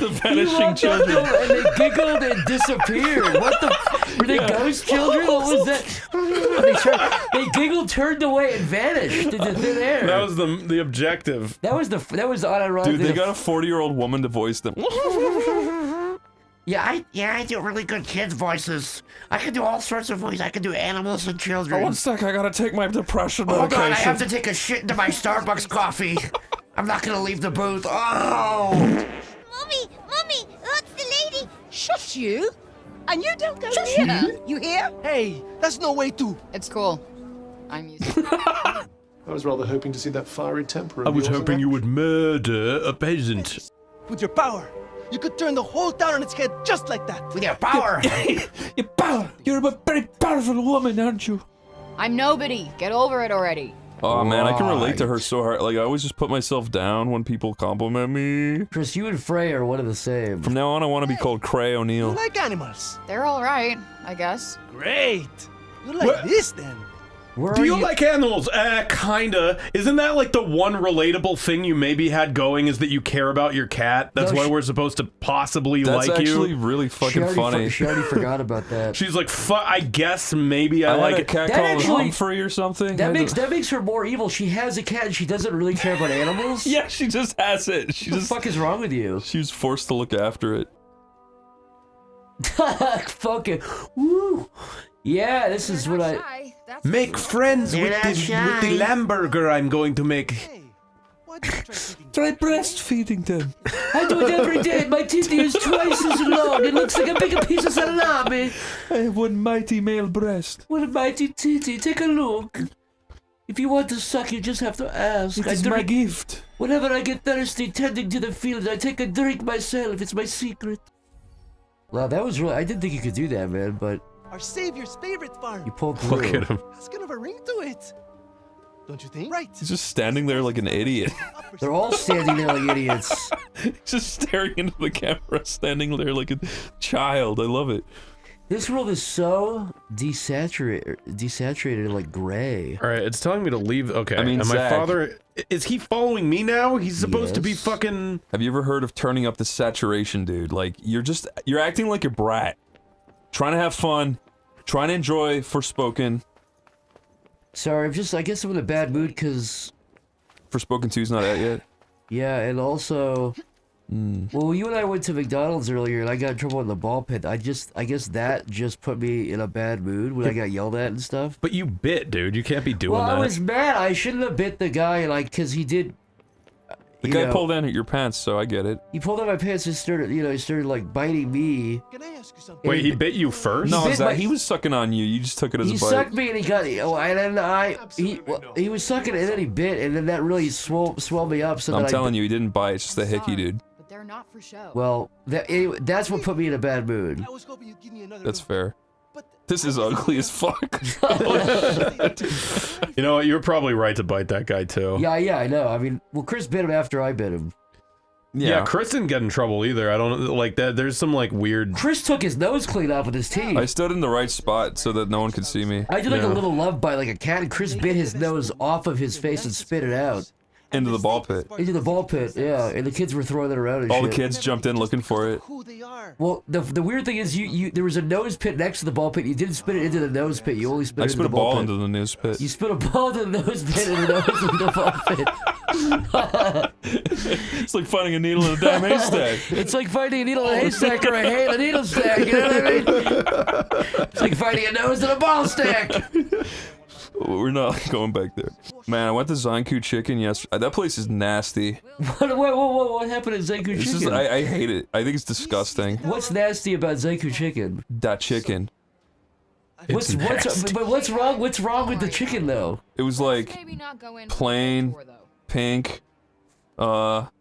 The vanishing children.
And they giggled and disappeared. What the? Were they ghost children? What was that? They giggled, turned away, and vanished into thin air.
That was the objective.
That was unironically.
Dude, they got a 40-year-old woman to voice them.
Yeah, I do really good kids' voices. I can do all sorts of voices. I can do animals and children.
Oh, one sec, I gotta take my depression
Hold
medication.
on, I have to take a shit into my Starbucks coffee. I'm not gonna leave the booth. Oh!
Mommy, that's the lady. Shut you. And you don't go near her. You hear?
Hey, that's no way to.
It's cool. I'm used to it.
I was rather hoping to see that fiery temper.
I was hoping you would murder a peasant.
With your power, you could turn the whole town on its head just like that.
With your power.
Your power. You're a very powerful woman, aren't you?
I'm nobody. Get over it already.
Oh man, I can relate to her so hard. Like, I always just put myself down when people compliment me.
Chris, you and Frey are one of the same.
From now on, I want to be called Cray
You
O'Neill.
like animals.
They're all right, I guess.
Great. You like this then?
Do you like animals? Kinda. Isn't that like the one relatable thing you maybe had going is that you care about your cat? That's
No,
why we're supposed to possibly
That's
like
actually
you?
really fucking funny.
She already forgot about that.
She's like, I guess maybe I
I
like
had a
it.
cat
That
called
actually-
Humphrey or something.
That makes her more evil. She has a cat and she doesn't really care about animals.
Yeah, she just has it. She
What the
just
fuck is wrong with you?
She was forced to look after it.
Fucking woo. Yeah, this is what I
Make friends with the Lamburger I'm going to make.
Try breastfeeding them.
I do it every day. My titty is twice as long. It looks like a bigger piece of salami.
I have one mighty male breast.
What a mighty titty. Take a look. If you want to suck, you just have to ask.
It is my gift.
Whenever I get thirsty tending to the field, I take a drink myself. It's my secret. Wow, that was really... I didn't think you could do that, man, but...
Our savior's favorite farm.
You pulled through.
Look at him.
It's gonna have a ring to it. Don't you think? Right.
He's just standing there like an idiot.
They're all standing there like idiots.
Just staring into the camera, standing there like a child. I love it.
This world is so desaturated like gray.
All right, it's telling me to leave. Okay,
I mean,
and my
Zach,
father, is he following me now? He's supposed to be fucking...
Have you ever heard of turning up the saturation, dude? Like, you're acting like a brat. Trying to have fun, trying to enjoy Forspoken.
Sorry, I guess I'm in a bad mood because...
Forspoken 2's not out yet?
Yeah, and also... Well, you and I went to McDonald's earlier and I got in trouble in the ball pit. I guess that just put me in a bad mood when I got yelled at and stuff.
But you bit, dude. You can't be doing that.
Well, I was mad. I shouldn't have bit the guy, like, because he did...
The guy pulled down at your pants, so I get it.
He pulled down my pants and started, he started, like, biting me.
Wait, he bit you first?
No, Zach, he was sucking on you. You just took it as a bite.
He sucked me and he got... Oh, and then he was sucking and then he bit, and then that really swelled me up. So
I'm telling you, he didn't bite. It's just a hickey, dude.
But they're not for show.
Well, that's what put me in a bad mood.
That's fair. This is ugly as fuck.
You know what? You're probably right to bite that guy too.
Yeah, I know. I mean, well, Chris bit him after I bit him.
Yeah, Chris didn't get in trouble either. I don't like that. There's some like weird.
Chris took his nose clean off with his teeth.
I stood in the right spot so that no one could see me.
I did like a little love bite, like a cat, and Chris bit his nose off of his face and spit it out.
Into the ball pit.
Into the ball pit, yeah. And the kids were throwing it around and
All
shit.
the kids jumped in looking for it.
Well, the weird thing is, there was a nose pit next to the ball pit. You didn't spit it into the nose pit. You only spit it into the ball pit.
I spit a ball into the nose pit.
You spit a ball into the nose pit and the nose into the ball pit.
It's like finding a needle in a damn haystack.
It's like finding a needle in a haystack or a hay in a needle stack. You know what I mean? It's like finding a nose in a ball stack.
We're not going back there. Man, I went to Zanku Chicken yesterday. That place is nasty.
What happened at Zanku Chicken?
I hate it. I think it's disgusting.
What's nasty about Zanku Chicken?
That chicken.
What's wrong? What's wrong with the chicken though?
It was like plain, pink. What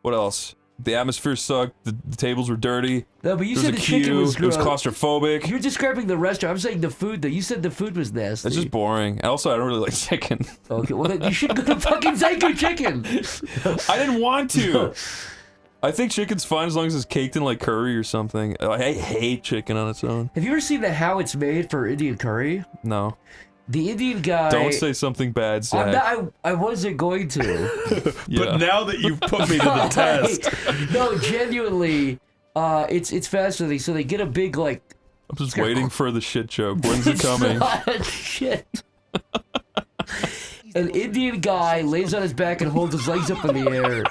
else? The atmosphere sucked. The tables were dirty.
No, but you said the chicken was
gross. It was claustrophobic.
You're describing the restaurant. I'm saying the food though. You said the food was nasty.
It's just boring. And also, I don't really like chicken.
Okay, well then you should go to fucking Zanku Chicken.
I didn't want to. I think chicken's fine as long as it's caked in like curry or something. I hate chicken on its own.
Have you ever seen the How It's Made for Indian curry?
No.
The Indian guy...
Don't say something bad, Zach.
I wasn't going to.
But now that you've put me to the test...
No, genuinely, it's fascinating. So they get a big, like...
I'm just waiting for the shit joke. When's it coming?
Shit. An Indian guy lays on his back and holds his legs up in the air.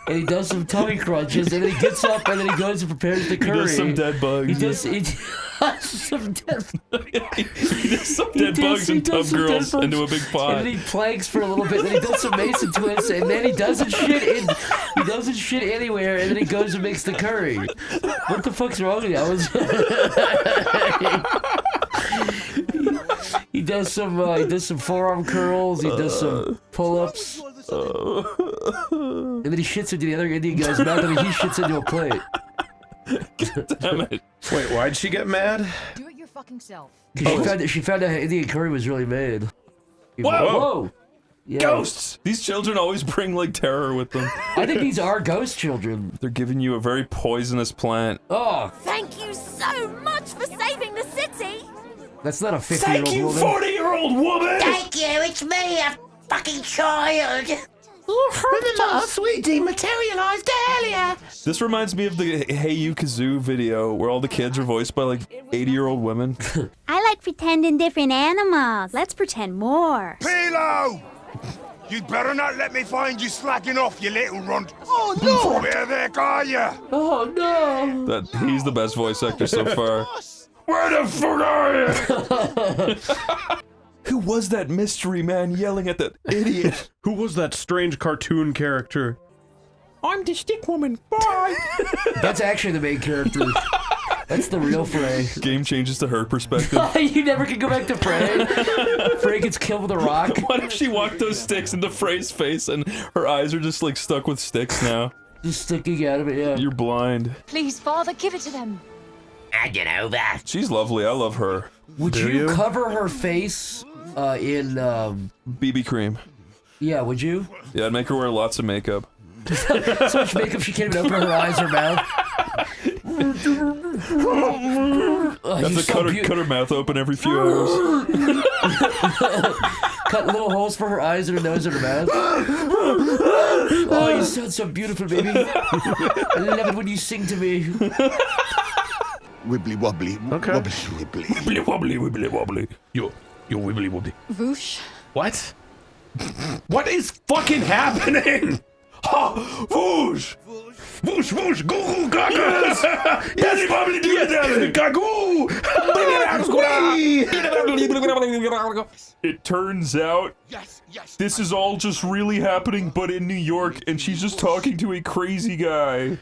And he does some tummy crunches, and then he gets up, and then he goes and prepares the curry.
He does some dead bugs.
He does some dead
bugs and tub girls into a big pot.
And then he planks for a little bit, then he does some mason twists, and then he doesn't shit anywhere, and then he goes and makes the curry. What the fuck's wrong with you? He does some forearm curls, he does some pull-ups. And then he shits into the other Indian guy's mouth, and he shits into a plate.
Damn it.
Wait, why'd she get mad?
Do it your fucking self.
Because she found out Indian curry was really made.
Whoa!
Yeah.
Ghosts! These children always bring, like, terror with them.
I think these are ghost children.
They're giving you a very poisonous plant.
Oh.
Thank you so much for saving the city.
That's not a 50-year-old woman.
40-year-old woman!
Thank you, it's me, a fucking child.
The last sweet dematerialized earlier.
This reminds me of the Hey You Kazoo video where all the kids are voiced by like 80-year-old women.
I like pretending different animals. Let's pretend more.
Philo!
You'd better not let me find you slacking off, you little runt.
Oh no!
Where the heck are you?
Oh no!
He's the best voice actor so far.
Where the fuck are you?
Who was that mystery man yelling at that idiot?
Who was that strange cartoon character?
I'm the stick woman. Bye.
That's actually the main character. That's the real Frey.
Game changes to her perspective.
You never can go back to Frey. Frey gets killed with a rock.
What if she walked those sticks into Frey's face and her eyes are just like stuck with sticks now?
Just sticking out of it, yeah.
You're blind.
Please, Father, give it to them.
I get over.
She's lovely. I love her.
Would you cover her face in
BB cream?
Yeah, would you?
Yeah, I'd make her wear lots of makeup.
So much makeup she can't even open her eyes or mouth.
Have to cut her mouth open every few hours.
Cut little holes for her eyes and her nose and her mouth. Oh, you sound so beautiful, baby. I love it when you sing to me.
Wibbly wobbly.
Okay.
Wobbly wibbly.
Wibbly wobbly, wibbly wobbly. Yo wibbly wobbly.
Voosh.
What? What is fucking happening? Ha! Whoosh! Whoosh, whoosh, goo goo gagas! Yes, bubbly do it, gagoo!
It turns out this is all just really happening, but in New York, and she's just talking to a crazy guy.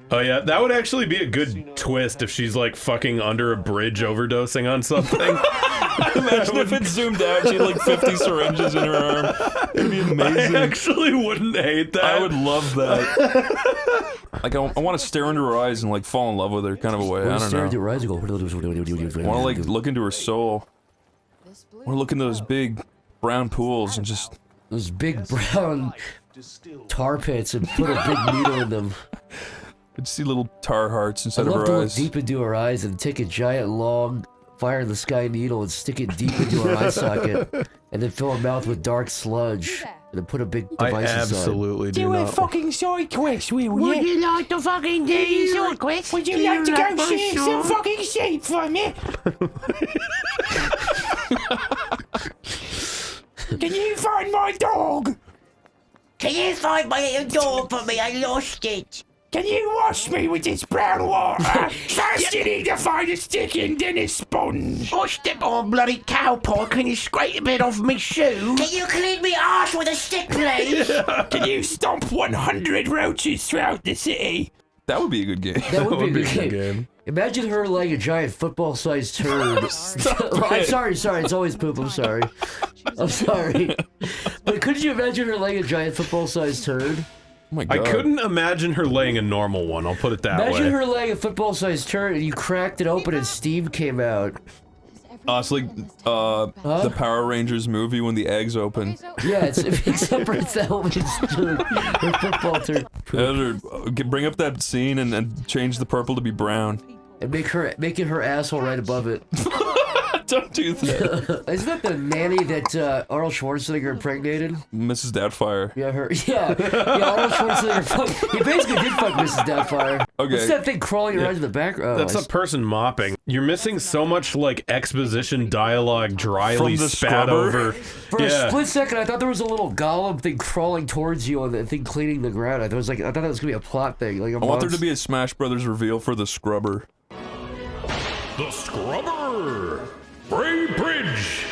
Oh yeah, that would actually be a good twist if she's like fucking under a bridge overdosing on something.
Imagine if it zoomed out, she had like 50 syringes in her arm. It'd be amazing.
I actually wouldn't hate that.
I would love that. Like, I want to stare into her eyes and like fall in love with her, kind of a way. I don't
Stare
know.
into her eyes and go.
I want to like look into her soul. I want to look into those big brown pools and just
those big brown tar pits and put a big needle in them.
I'd see little tar hearts inside
I'd
of
love
her
to
eyes.
look deep into her eyes and take a giant long fire in the sky needle and stick it deep into her eye socket, and then fill her mouth with dark sludge, and then put a big device
I
inside.
absolutely do
Do a
not.
fucking side quest, will you?
Would you like to fucking do side quest?
Would you like to go see some fucking sheep for me? Can you find my dog?
Can you find my little dog for me? I lost it.
Can you wash me with this brown water? First you need to find a stick and then a sponge.
Oh, step on, bloody cowpoy. Can you scrape a bit off me shoe? Can you clean me arse with a stick, please?
Can you stomp 100 roaches throughout the city?
That would be a good game.
That would be a good game. Imagine her like a giant football-sized turd. I'm sorry, it's always poop, I'm sorry. I'm sorry. But couldn't you imagine her like a giant football-sized turd?
Oh my God.
I couldn't imagine her laying a normal one, I'll put it that way.
Imagine her laying a football-sized turd and you cracked it open and steam came out.
It's like the Power Rangers movie when the eggs open.
Yeah, except for it's that woman's turd. Her football turd.
Bring up that scene and change the purple to be brown.
And make it her asshole right above it.
Don't do that.
Isn't that the nanny that Arnold Schwarzenegger impregnated?
Mrs. Doubtfire.
Yeah, her. Yeah, Arnold Schwarzenegger. He basically did fuck Mrs. Doubtfire.
Okay.
What's that thing crawling around in the background?
That's a person mopping. You're missing so much like exposition dialogue dryly
From the
spat
scrubber?
over.
For a split second, I thought there was a little golem thing crawling towards you and the thing cleaning the ground. I thought that was gonna be a plot thing. Like
I want there to be a Smash Brothers reveal for the scrubber.
The scrubber! Bray Bridge!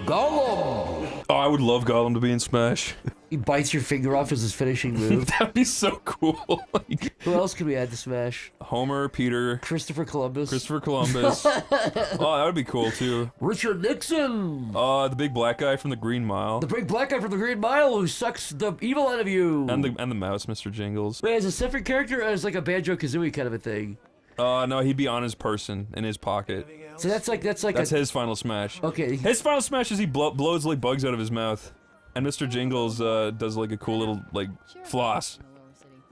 Gollum!
Oh, I would love Gollum to be in Smash.
He bites your finger off as his finishing move.
That'd be so cool. Like,
who else can we add to Smash?
Homer, Peter,
Christopher Columbus.
Oh, that would be cool too.
Richard Nixon.
The big black guy from the Green Mile.
The big black guy from the Green Mile who sucks the evil out of you.
And the mouse, Mr. Jingles.
Wait, as a separate character or as like a Banjo-Kazooie kind of a thing?
No, he'd be on his person, in his pocket.
So that's
his final smash.
Okay.
His final smash is he blows like bugs out of his mouth. And Mr. Jingles does like a cool little like floss.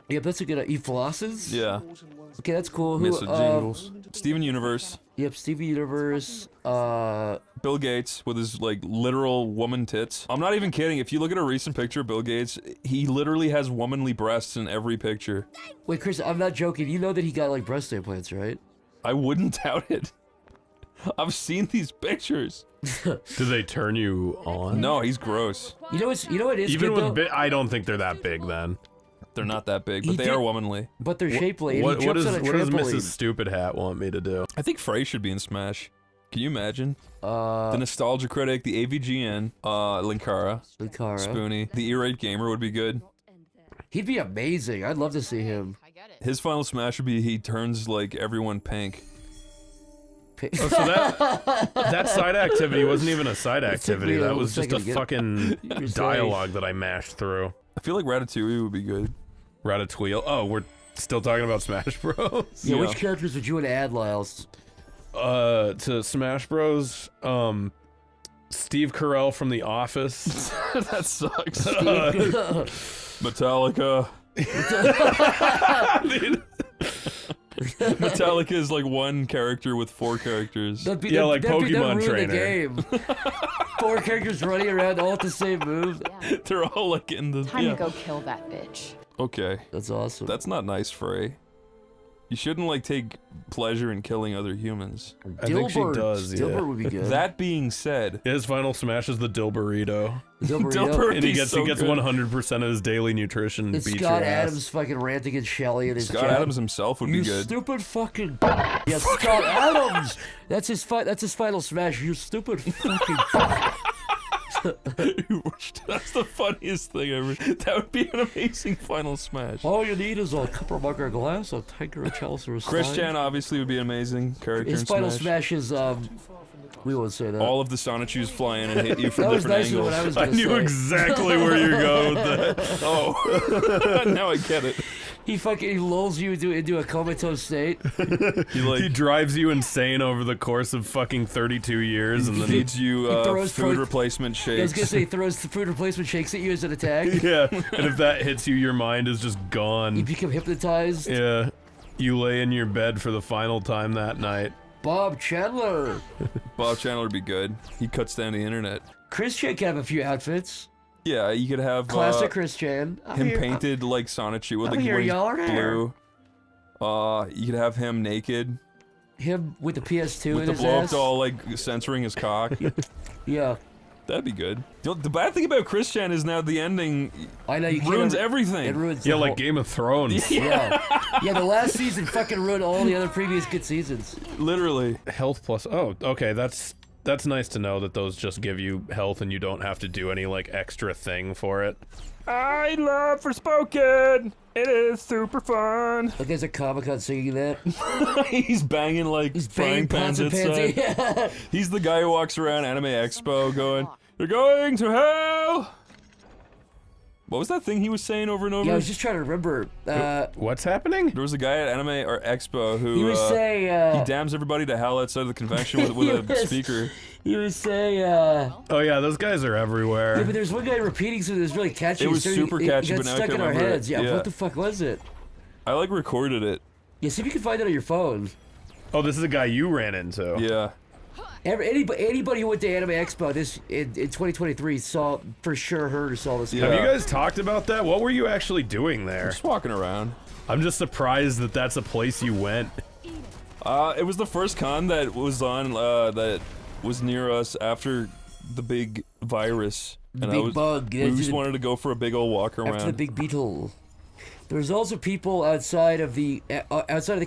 Yeah, that's a good. He flosses.
Yeah.
Okay, that's cool.
Mr. Jingles. Steven Universe.
Yep, Steven Universe.
Bill Gates with his like literal woman tits. I'm not even kidding. If you look at a recent picture of Bill Gates, he literally has womanly breasts in every picture.
Wait, Chris, I'm not joking. You know that he got like breast implants, right?
I wouldn't doubt it. I've seen these pictures.
Do they turn you on?
No, he's gross.
You know what is
Even
good,
with
though?
I don't think they're that big then.
They're not that big, but they are womanly.
But they're shapely.
What
What
does
trampoline.
Mrs. Stupid Hat want me to do?
I think Frey should be in Smash. Can you imagine? The Nostalgia Critic, the AVGN, Linkara, Spoonie, the E-Rate Gamer would be good.
He'd be amazing. I'd love to see him.
His final smash would be he turns like everyone pink.
Oh, so that side activity wasn't even a side activity. That was just a fucking dialogue that I mashed through.
I feel like Ratatouille would be good.
Ratatouille. Oh, we're still talking about Smash Bros.
Yeah, which characters would you want to add, Lyles?
To Smash Bros. Steve Carell from The Office.
That sucks. Metallica. Metallica is like one character with 4 characters.
like Pokemon Trainer.
The game. 4 characters running around all at the same move.
They're all like in the.
Time to go kill that bitch.
Okay.
That's awesome.
That's not nice, Frey. You shouldn't like take pleasure in killing other humans.
I think she does. Yeah.
Dilbert would be good.
That being said,
his final smash is the Dilburrito.
Dilburrito.
And he gets
so
100% of his daily nutrition.
It's
Beat
Scott
your ass.
Adams fucking ranting and Shelly and his
Scott
chat.
Adams himself would
You
be good.
stupid fucking. Yeah, Scott Adams. That's his final smash. You stupid fucking.
That's the funniest thing ever. That would be an amazing final smash.
All you need is a cup of mug or a glass, a tiger, a chalice, or a stein.
Christian obviously would be an amazing character.
His
in
final
Smash.
smash is we won't say that.
All of the Sonichus fly in and hit you from
That was
different
nicer than
angles.
what I was
I
gonna
knew
say.
exactly where you're going with that.
Oh, now I get it.
He lulls you into a comatose state.
He drives you insane over the course of fucking 32 years and then
Feeds you
throws
food replacement
I was
shakes.
gonna say he throws the food replacement shakes at you as an attack.
Yeah, and if that hits you, your mind is just gone.
You become hypnotized.
Yeah, you lay in your bed for the final time that night.
Bob Chandler.
Bob Chandler would be good. He cuts down the internet.
Christian can have a few outfits.
Yeah, you could have
Classic Christian.
him painted like Sonichu with
I'm
like
here,
when he's
y'all are
blue. You could have him naked
Him with the PS2
with
in
the
his
blow up
ass.
doll like censoring his cock.
Yeah.
That'd be good. The bad thing about Christian is now the ending
I know you can't
ruins
ever-
everything.
It ruins
Yeah,
the
like
whole-
Game of Thrones.
Yeah. Yeah, the last season fucking ruined all the other previous good seasons.
Literally.
Health plus. Oh, okay. That's nice to know that those just give you health and you don't have to do any like extra thing for it.
I love Forspoken. It is super fun.
Like there's a Comic-Con singing that.
He's banging like frying pans
pots and
outside.
pans, yeah.
He's the guy who walks around Anime Expo going, "You're going to hell." What was that thing he was saying over and over?
Yeah, I was just trying to remember.
What's happening?
There was a guy at Anime or Expo who
He would say,
he damns everybody to hell outside of the convention with a speaker.
He would say,
Oh yeah, those guys are everywhere.
yeah, but there's one guy repeating something that's really catchy.
It was
so
super
it
catchy,
got
but now I
stuck
can't
in our
remember it.
heads. Yeah,
Yeah.
what the fuck was it?
I like recorded it.
Yeah, see if you can find it on your phone.
Oh, this is a guy you ran into.
Yeah.
Anybody who went to Anime Expo in 2023 saw for sure heard or saw this guy.
Have you guys talked about that? What were you actually doing there?
Just walking around.
I'm just surprised that that's a place you went.
It was the first con that was on that was near us after the big virus.
The big bug.
We just wanted to go for a big old walk around.
After the big beetle. There's also people outside of the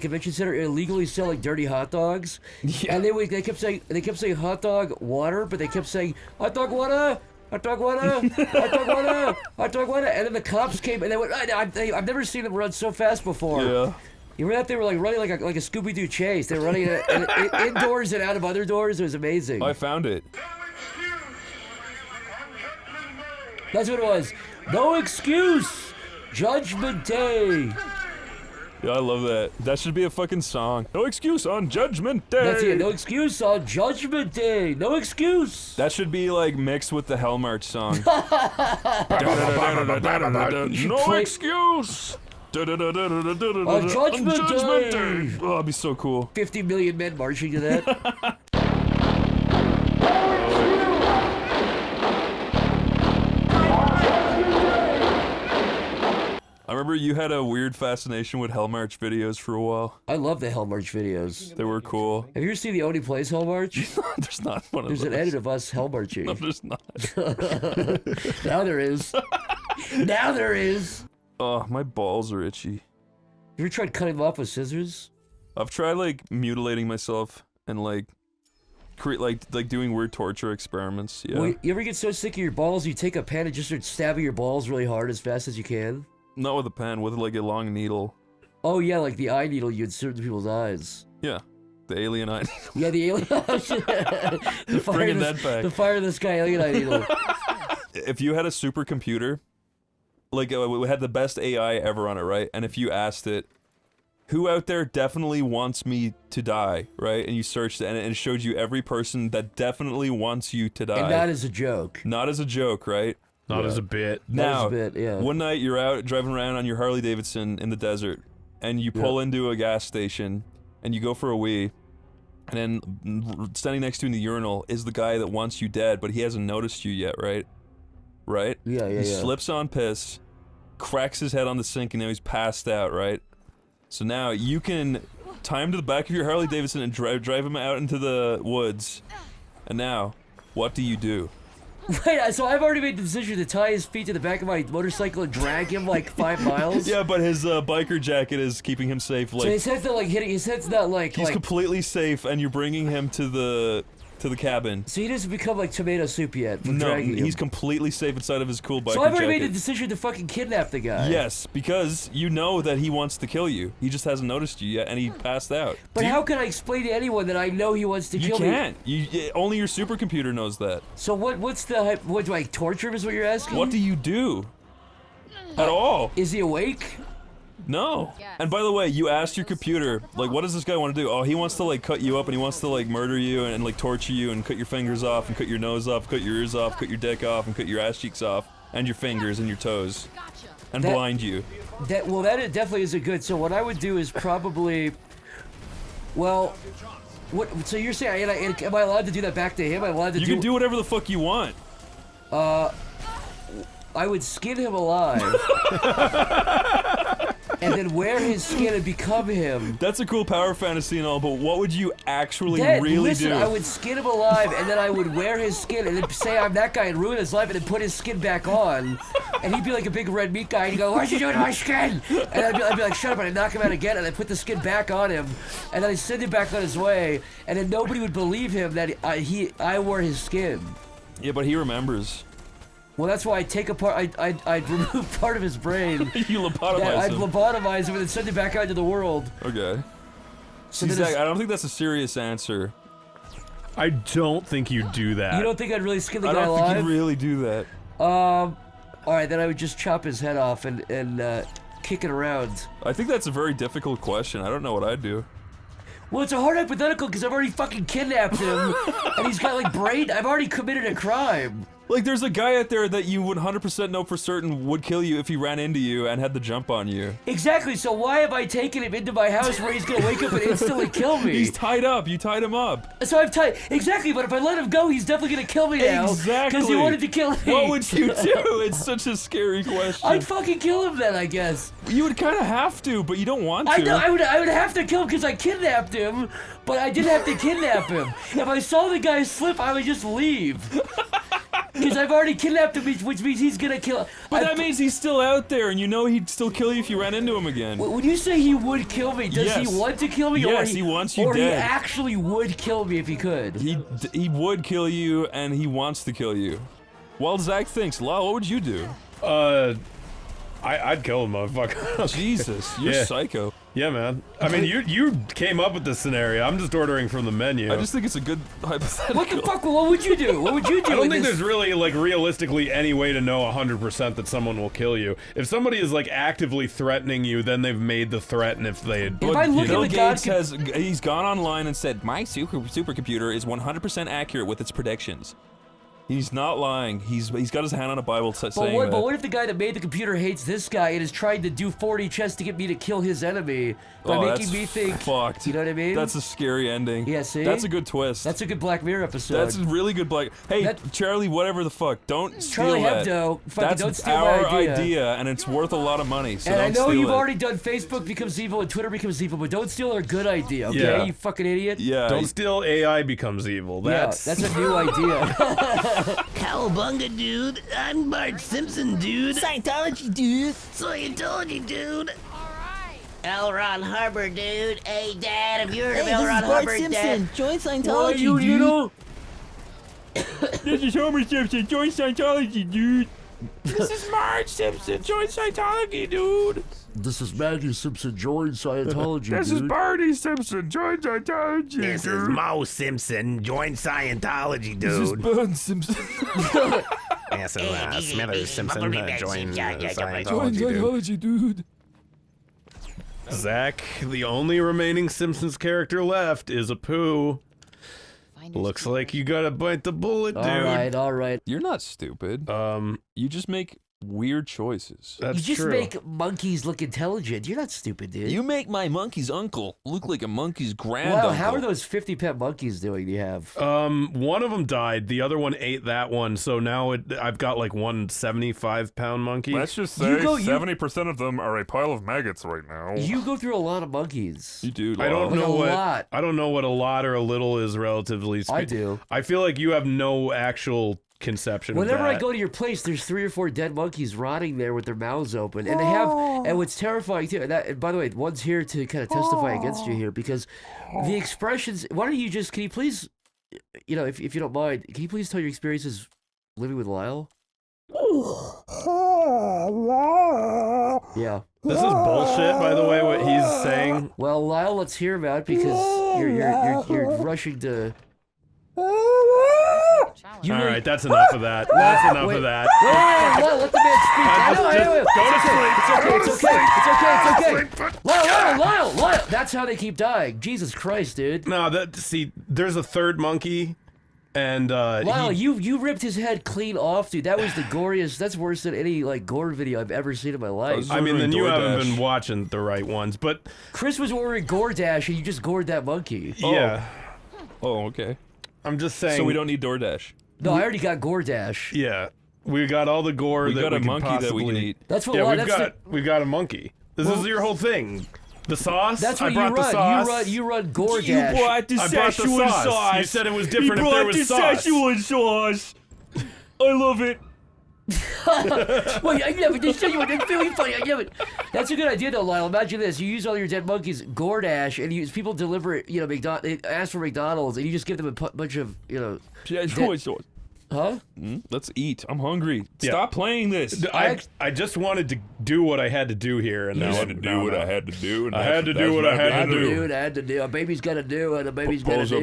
convention center illegally selling dirty hot dogs. Yeah. And they kept saying hot dog water, but they kept saying hot dog water. Hot dog water, hot dog water, hot dog water, and then the cops came and they went. I've never seen them run so fast before.
Yeah.
You remember that they were like running like a Scooby-Doo chase. They were running indoors and out of other doors. It was amazing.
I found it.
That's what it was. No excuse. Judgment Day.
Yeah, I love that. That should be a fucking song. No excuse on Judgment Day.
That's it. No excuse on Judgment Day. No excuse.
That should be like mixed with the Hell March song. No excuse.
On Judgment Day.
Oh, that'd be so cool.
50 million men marching to that.
I remember remember you had a weird fascination with Hell March videos for a while?
I love the Hell March videos.
They were cool.
Have you ever seen the Oneyplays Hell March?
There's not one of
There's
those.
an edit of us Hell Marching.
No, there's not.
Now there is. Now there is.
Oh, my balls are itchy.
You ever tried cutting them off with scissors?
I've tried like mutilating myself and like create like doing weird torture experiments. Yeah.
Well, you ever get so sick of your balls you take a pen and just start stabbing your balls really hard as fast as you can?
Not with a pen, with like a long needle.
Oh yeah, like the eye needle you insert into people's eyes.
Yeah. The alien eye needle.
Yeah, the alien the fire
Bringing
this,
that back.
The fire of the sky alien eye needle.
If you had a supercomputer, like it had the best AI ever on it, right? And if you asked it, who out there definitely wants me to die, right? And you searched it, and it showed you every person that definitely wants you to die.
And not as a joke.
Not as a joke, right?
Not as a bit.
Now,
Not as a bit, yeah.
one night you're out driving around on your Harley Davidson in the desert, and you pull into a gas station, and you go for a wee, and then standing next to you in the urinal is the guy that wants you dead, but he hasn't noticed you yet, right? Right?
Yeah,
He slips on piss, cracks his head on the sink, and now he's passed out, right? So now you can tie him to the back of your Harley Davidson and drive him out into the woods. And now, what do you do?
Wait, so I've already made the decision to tie his feet to the back of my motorcycle and drag him like 5 miles?
Yeah, but his biker jacket is keeping him safe. Like,
So his head's not like hitting, his head's not like...
he's completely safe, and you're bringing him to the cabin.
So he doesn't become like tomato soup yet from
No,
dragging him.
he's completely safe inside of his cool biker
So I've already
jacket.
made the decision to fucking kidnap the guy.
Yes, because you know that he wants to kill you. He just hasn't noticed you yet, and he passed out.
But how can I explain to anyone that I know he wants to
You
kill
can't.
me?
Only your supercomputer knows that.
So what's the... What, do I torture him is what you're asking?
What do you do? At all?
Is he awake?
No. And by the way, you asked your computer, like, what does this guy want to do? Oh, he wants to, like, cut you up, and he wants to, like, murder you, and like, torture you, and cut your fingers off, and cut your nose off, cut your ears off, cut your dick off, and cut your ass cheeks off, and your fingers and your toes. And blind you.
That definitely isn't good. So what I would do is probably... Well... What? So you're saying, am I allowed to do that back to him? Am I allowed to
You can do whatever the fuck you want.
I would skin him alive. And then wear his skin and become him.
That's a cool power fantasy and all, but what would you actually really
listen,
do?
I would skin him alive, and then I would wear his skin, and then say I'm that guy and ruin his life, and then put his skin back on, and he'd be like a big red meat guy, and he'd go, "What'd you do to my skin?" And I'd be like, "Shut up!" And I'd knock him out again, and I'd put the skin back on him, and then I'd send him back on his way, and then nobody would believe him that I wore his skin.
Yeah, but he remembers.
Well, that's why I'd take apart. I'd remove part of his brain.
You lobotomize
I'd
him.
lobotomize him and then send him back out into the world.
Okay.
So
See,
then
Zach, I don't think that's a serious answer.
I don't think you do that.
You don't think I'd really skin the
I
guy
don't
alive?
think you really do that.
All right, then I would just chop his head off and kick it around.
I think that's a very difficult question. I don't know what I'd do.
Well, it's a hard hypothetical because I've already fucking kidnapped him, and he's got like brain. I've already committed a crime.
Like, there's a guy out there that you would 100% know for certain would kill you if he ran into you and had the jump on you.
Exactly. So why have I taken him into my house where he's gonna wake up and instantly kill me?
He's tied up. You tied him up.
So I've tied exactly. But if I let him go, he's definitely gonna kill me now.
Exactly.
Because he wanted to kill me.
What would you do? It's such a scary question.
I'd fucking kill him then, I guess.
You would kind of have to, but you don't want to.
I know. I would have to kill him because I kidnapped him, but I didn't have to kidnap him. If I saw the guy slip, I would just leave. Because I've already kidnapped him, which means he's gonna kill.
But that means he's still out there, and you know he'd still kill you if you ran into him again.
When you say he would kill me, does he want to kill me?
Yes,
or
he wants you
or
dead.
Or he actually would kill me if he could.
He would kill you, and he wants to kill you. Well, Zach thinks, Lyle, what would you do?
I'd kill him, motherfucker.
Jesus, you're psycho.
Yeah, man. I mean, you came up with this scenario. I'm just ordering from the menu.
I just think it's a good hypothetical.
What the fuck? What would you do? What would you do?
I don't
in
think
this?
there's really, like, realistically any way to know 100% that someone will kill you. If somebody is, like, actively threatening you, then they've made the threat, and if they...
If I look
Bill
at the
Gates has, he's gone online and said, my supercomputer is 100% accurate with its predictions. He's not lying. He's got his hand on a Bible saying
But
that.
what if the guy that made the computer hates this guy and is trying to do 40 chess to get me to kill his enemy by making me think?
Fucked.
You know what I mean?
That's a scary ending.
Yeah, see?
That's a good twist.
That's a good Black Mirror episode.
That's a really good Black. Hey, Charlie, whatever the fuck, don't steal
Charlie
that.
Hebdo, fucking
That's
don't steal
our
my idea.
and it's worth a lot of money. So
And I
don't
know
steal
you've
it.
already done Facebook becomes evil and Twitter becomes evil, but don't steal our good idea, okay?
Yeah.
You fucking idiot.
Yeah.
Don't steal AI becomes evil. That's
that's a new idea.
Cowabunga, dude. I'm Bart Simpson, dude. Scientology, dude. Scientology, dude. L. Ron Hubbard, dude. Hey, Dad, have you heard of L. Ron Hubbard, Dad?
Join
Scientology,
dude.
This is Homer Simpson. Join Scientology, dude. This is Marge Simpson. Join Scientology, dude.
This is Maggie Simpson. Join Scientology,
This is Barney Simpson. Join Scientology,
This
dude.
is Mo Simpson. Join Scientology, dude.
This is Bud Simpson.
Yes, and Smithers Simpson. Join
Scientology, dude.
Zach, the only remaining Simpsons character left is Apu. Looks like you gotta bite the bullet, dude.
All right.
You're not stupid. You just make weird choices.
You just make monkeys look intelligent. You're not stupid, dude.
You make my monkey's uncle look like a monkey's granduncle.
Wow, how are those 50 pet monkeys doing you have?
One of them died. The other one ate that one. So now I've got like one 75-pound monkey.
Let's just say 70% of them are a pile of maggots right now.
You go through a lot of monkeys.
You do.
I don't
Like
know
a
what
lot.
I don't know what a lot or a little is relatively.
I do.
I feel like you have no actual conception.
Whenever
of
I
that.
go to your place, there's 3 or 4 dead monkeys rotting there with their mouths open, and they have. And what's terrifying too. And by the way, one's here to kind of testify against you here because the expressions. Why don't you just? Can you please, you know, if you don't mind, can you please tell your experiences living with Lyle? Yeah.
This is bullshit, by the way. What he's saying.
Well, Lyle, let's hear about it because you're rushing to.
All right, that's enough of that. That's enough of that.
Lyle, let the man speak.
Go to sleep.
It's okay. Lyle. That's how they keep dying. Jesus Christ, dude.
No, there's a third monkey, and
Lyle, you ripped his head clean off, dude. That was the goriest. That's worse than any like gore video I've ever seen in my life.
I mean, then you haven't been watching the right ones, but
Chris was ordering GoreDash, and you just gored that monkey.
yeah.
Oh, okay.
I'm just saying.
So we don't need DoorDash.
No, I already got GoreDash.
Yeah, we got all the gore
We
that
got
we
a
could
monkey that we can
possibly-
eat.
That's what.
Yeah, we've got a monkey. This is your whole thing. The sauce.
That's what
I brought
you
the
run.
sauce.
You run GoreDash.
You brought the
I brought the
Szechuan
sauce.
sauce.
You said it was different
He
if there
brought
was
the
sauce.
Szechuan sauce. I love it.
Well, I never did say you were really funny. I never. That's a good idea, though, Lyle. Imagine this: you use all your dead monkeys, GoreDash, and people deliver it. You know, they ask for McDonald's, and you just give them a bunch of, you know.
Szechuan sauce.
Huh?
Let's eat. I'm hungry.
Yeah.
Stop playing this.
I just wanted to do what I had to do here, and
You
now
had to do what I had to do. And
I had to do what I had to do.
I had to do. A baby's got to do, and a baby's got to do.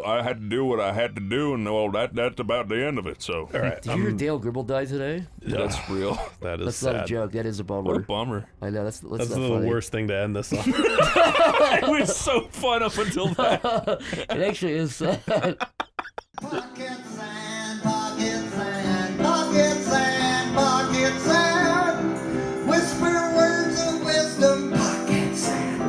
I had to do what I had to do, and well, that's about the end of it. So,
all right.
Did you hear Dale Gribble died today?
That's real.
That is
That's
sad.
not a joke. That is a bummer.
What a bummer.
I know. That's
That's
not
the
funny.
worst thing to end this on.
It was so fun up until that.
It actually is sad.
Pocket sand, whisper words of wisdom, pocket sand.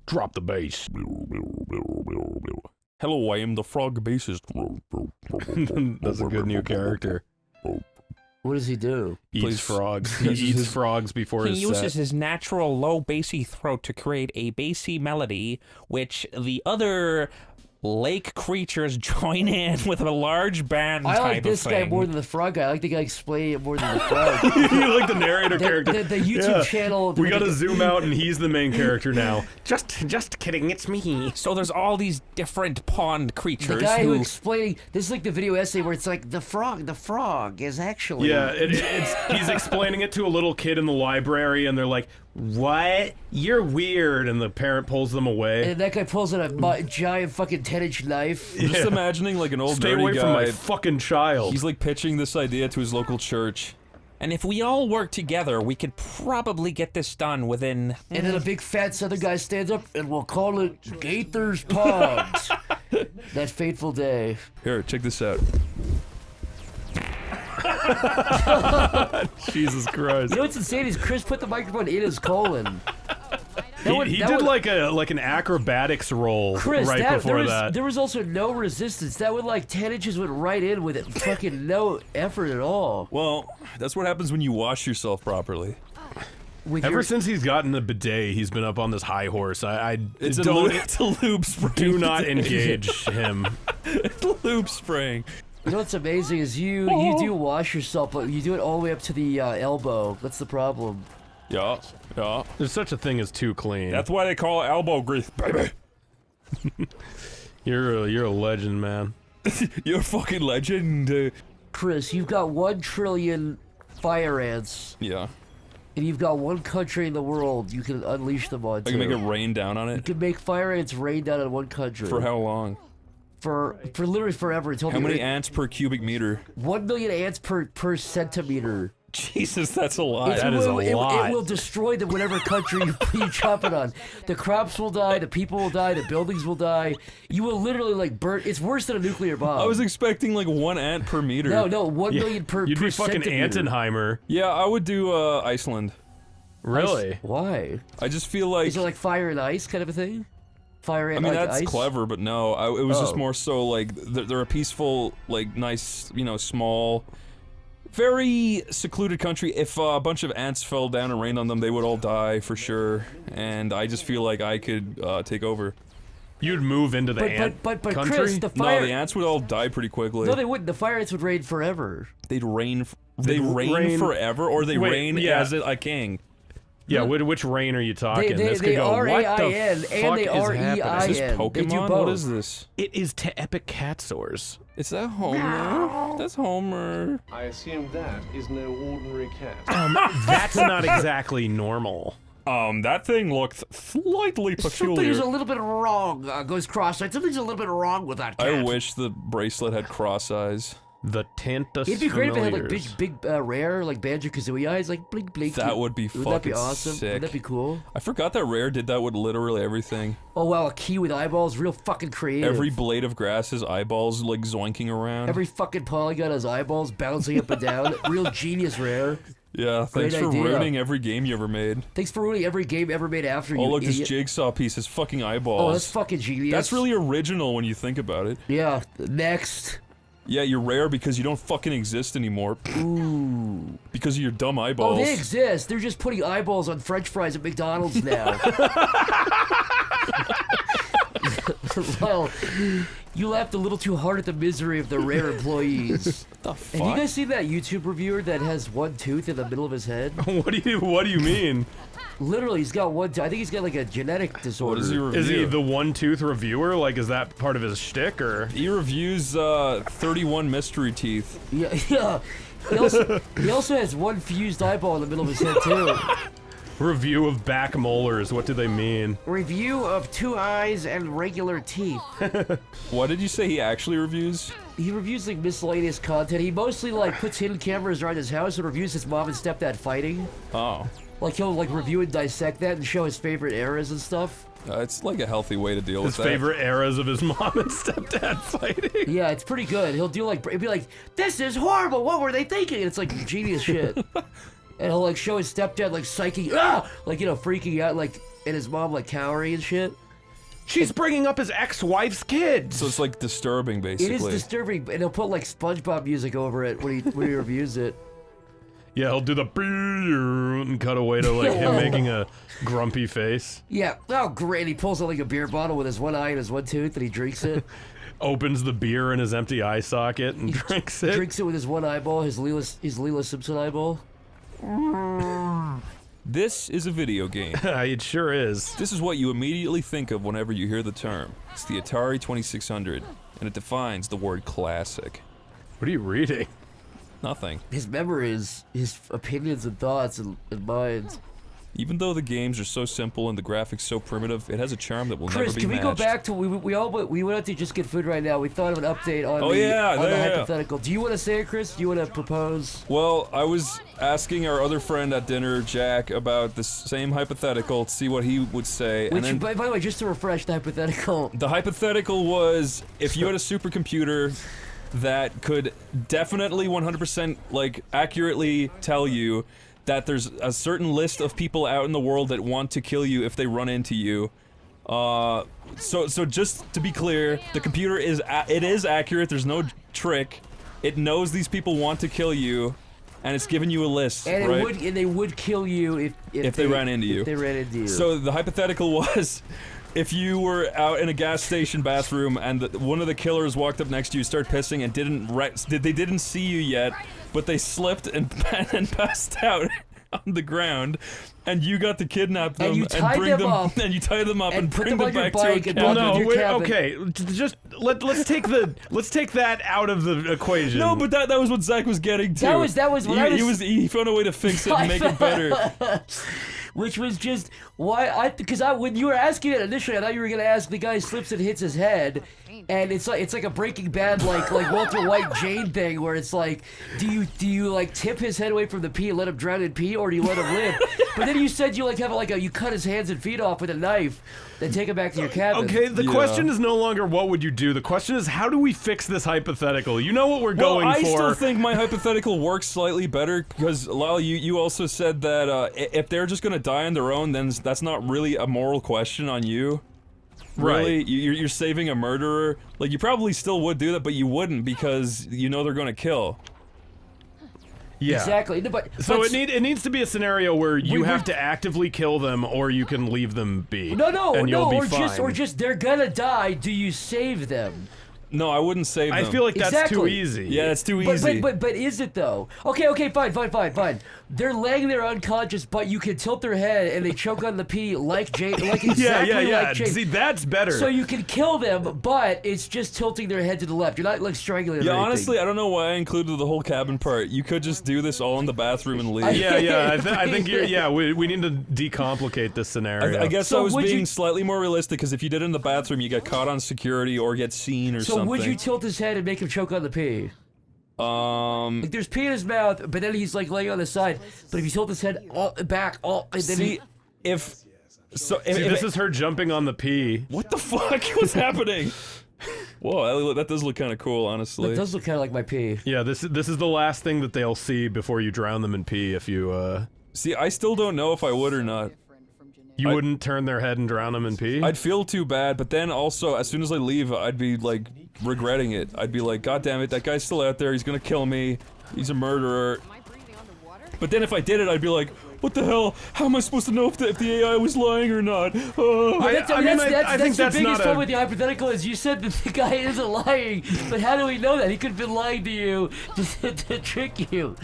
Drop the bass.
Hello, I am the frog bassist.
That's a good new character.
What does he do?
Eats frogs. He eats frogs before
He
his
uses
set.
his natural low bassy throat to create a bassy melody, which the other lake creatures join in with a large band
I
type
like this
of
guy
thing.
more than the frog guy. I like the guy explaining it more than the frog.
You like the narrator character.
The YouTube
Yeah.
channel.
We gotta zoom out, and he's the main character now.
Just kidding, it's me. So there's all these different pond creatures
The guy who
who
explaining this is like the video essay where it's like the frog is actually
Yeah, he's explaining it to a little kid in the library, and they're like, "What? You're weird," and the parent pulls them away.
And that guy pulls out a giant fucking 10-inch knife.
I'm just imagining like an old
Stay
nerdy
away
guy.
from my fucking child.
He's like pitching this idea to his local church,
And if we all work together, we could probably get this done within...
And then a big fat southern guy stands up, and we'll call it Gaither's Ponds. That fateful day.
Here, check this out.
Jesus Christ.
You know what's insane is Chris put the microphone in his colon.
He did like an acrobatics roll
Chris,
right before that.
There was also no resistance. That would like 10 inches went right in with it. Fucking no effort at all.
Well, that's what happens when you wash yourself properly.
Ever since he's gotten the bidet, he's been up on this high horse.
It's a lube spraying.
Do not engage him.
It's a lube spraying.
You know what's amazing is you do wash yourself, but you do it all the way up to the elbow. That's the problem.
Yeah, yeah.
There's such a thing as too clean.
That's why they call it elbow grease, baby.
You're a legend, man.
You're a fucking legend.
Chris, you've got 1 trillion fire ants.
Yeah.
And you've got 1 country in the world you can unleash them on.
I can make it rain down on it.
You can make fire ants rain down on 1 country.
For how long?
For literally forever until
how many ants per cubic meter?
1 million ants per centimeter.
Jesus, that's a lot.
That is a lot.
It will destroy whatever country you chop it on. The crops will die, the people will die, the buildings will die. You will literally like burn. It's worse than a nuclear bomb.
I was expecting like 1 ant per meter.
No, 1 million per.
You'd
per
be fucking
centimeter.
Antenheimer.
Yeah, I would do Iceland.
Really?
Why?
I just feel like.
Is it like fire and ice kind of a thing? Fire and
I mean,
like
that's
ice?
clever, but no, it was just more so like they're a peaceful, like nice, small, very secluded country. If a bunch of ants fell down and rained on them, they would all die for sure. And I just feel like I could take over.
You'd move into the ant country?
Chris, the fire.
No, the ants would all die pretty quickly.
No, they wouldn't. The fire ants would rain forever.
They'd rain. They rain forever, or they rain as a king.
Yeah, which rain are you talking?
They
This could go, what the
R-A-I-N
fuck
and they
is
R-E-I-N.
happening?
Is this Pokemon?
They do
What
both.
is this?
It is to epic cat sores.
Is that Homer? That's Homer.
I assume that is no ordinary cat.
That's not exactly normal.
That thing looks slightly peculiar.
Something's a little bit wrong, goes cross-eyed. Something's a little bit wrong with that cat.
I wish the bracelet had cross eyes.
The Tantus
It'd be great if it had like
familiars.
big, rare, like Banjo-Kazooie eyes, like blink, blink.
That would be
Wouldn't that be
fucking
awesome?
sick.
Wouldn't that be cool?
I forgot that Rare did that with literally everything.
Oh wow, a key with eyeballs, real fucking creative.
Every blade of grass has eyeballs like zoinking around.
Every fucking polygon has eyeballs bouncing up and down. Real genius, Rare.
Yeah, thanks
Great
for
idea.
ruining every game you ever made.
Thanks for ruining every game ever made after you.
Oh look, this
idiot.
jigsaw piece has fucking eyeballs.
Oh, that's fucking genius.
That's really original when you think about it.
Yeah. Next.
Yeah, you're rare because you don't fucking exist anymore.
Ooh.
Because of your dumb eyeballs.
Oh, they exist. They're just putting eyeballs on French fries at McDonald's now. Well, you laughed a little too hard at the misery of the Rare employees.
The fuck?
Have you guys seen that YouTube reviewer that has 1 tooth in the middle of his head?
What do you mean?
Literally, he's got 1 tooth. I think he's got like a genetic disorder.
What does he review?
Is he the one-tooth reviewer? Like, is that part of his shtick, or?
He reviews 31 mystery teeth.
Yeah, yeah. He also has 1 fused eyeball in the middle of his head too.
Review of back molars. What do they mean?
Review of 2 eyes and regular teeth.
What did you say he actually reviews?
He reviews like miscellaneous content. He mostly like puts hidden cameras around his house and reviews his mom and stepdad fighting.
Oh.
Like he'll like review and dissect that and show his favorite eras and stuff.
It's like a healthy way to deal
His
with that.
favorite eras of his mom and stepdad fighting.
Yeah, it's pretty good. He'll do like, he'll be like, "This is horrible. What were they thinking?" And it's like genius shit. And he'll like show his stepdad like psyching, like freaking out, like, and his mom like cowering and shit.
She's bringing up his ex-wife's kids.
So it's like disturbing, basically.
It is disturbing, and he'll put like SpongeBob music over it when he reviews it.
Yeah, he'll do the and cut away to like him making a grumpy face.
Yeah. Oh, great. He pulls out like a beer bottle with his 1 eye and his 1 tooth, and he drinks it.
Opens the beer in his empty eye socket and drinks it.
Drinks it with his 1 eyeball, his Leela Simpson eyeball.
This is a video game.
It sure is.
This is what you immediately think of whenever you hear the term. It's the Atari 2600, and it defines the word classic.
What are you reading?
Nothing.
His memories, his opinions and thoughts and minds.
Even though the games are so simple and the graphics so primitive, it has a charm that will never be matched.
Chris, can we go back to we went out to just get food right now. We thought of an update on the hypothetical. Do you want to say it, Chris? Do you want to propose?
Well, I was asking our other friend at dinner, Jack, about the same hypothetical to see what he would say.
Which,
and then,
by the way, just to refresh the hypothetical.
The hypothetical was if you had a supercomputer that could definitely 100% like accurately tell you that there's a certain list of people out in the world that want to kill you if they run into you. So just to be clear, the computer is accurate. There's no trick. It knows these people want to kill you, and it's giving you a list.
And
right?
they would kill you if
they ran into you.
If they ran into you.
So the hypothetical was, if you were out in a gas station bathroom and one of the killers walked up next to you, started pissing, and they didn't see you yet, but they slipped and passed out on the ground, and you got to kidnap them and bring them up, and you tie them up and bring them back to a cabin.
No, wait, okay. Just let's take that out of the equation.
No, but that was what Zach was getting to.
That was what
he found a way to fix it and make it better.
Which was just why because when you were asking it initially, I thought you were gonna ask the guy slips and hits his head, and it's like a Breaking Bad like Walter White Jane thing where it's like, do you like tip his head away from the pee and let him drown in pee, or do you let him live? But then you said you you cut his hands and feet off with a knife, then take him back to your cabin.
Okay, the question is no longer what would you do. The question is how do we fix this hypothetical? You know what we're going for.
I still think my hypothetical works slightly better because Lyle, you also said that if they're just gonna die on their own, then that's not really a moral question on you. Really,
right.
You're saving a murderer. Like you probably still would do that, but you wouldn't because you know they're gonna kill.
Yeah.
Exactly. No,
so it needs to be a scenario where you have to actively kill them, or you can leave them be. And you'll be fine.
or just they're gonna die. Do you save them?
No, I wouldn't save them.
I feel like that's too easy.
Yeah, it's too easy.
But is it though? Okay, fine. They're laying there unconscious, but you can tilt their head and they choke on the pee like Jane, like exactly like Jane.
See, that's better.
So you can kill them, but it's just tilting their head to the left. You're not like strangling them.
Yeah, honestly, I don't know why I included the whole cabin part. You could just do this all in the bathroom and leave.
I think we need to decomplicate this scenario.
I guess I was being slightly more realistic because if you did it in the bathroom, you get caught on security or get seen or something.
So would you tilt his head and make him choke on the pee? Like there's pee in his mouth, but then he's like laying on the side. But if you tilt his head back, and then
this
is her jumping on the pee.
What the fuck? What's happening? Whoa, that does look kind of cool, honestly.
That does look kind of like my pee.
Yeah, this is the last thing that they'll see before you drown them in pee. If you
see, I still don't know if I would or not.
You wouldn't turn their head and drown them in pee?
I'd feel too bad, but then also, as soon as I leave, I'd be, like, regretting it. I'd be like, God damn it, that guy's still out there, he's gonna kill me, he's a murderer. But then if I did it, I'd be like, what the hell? How am I supposed to know if the AI was lying or not?
I think that's
the biggest
not
problem with the hypothetical is you said that the guy isn't lying, but how do we know that? He could have been lying to you to trick you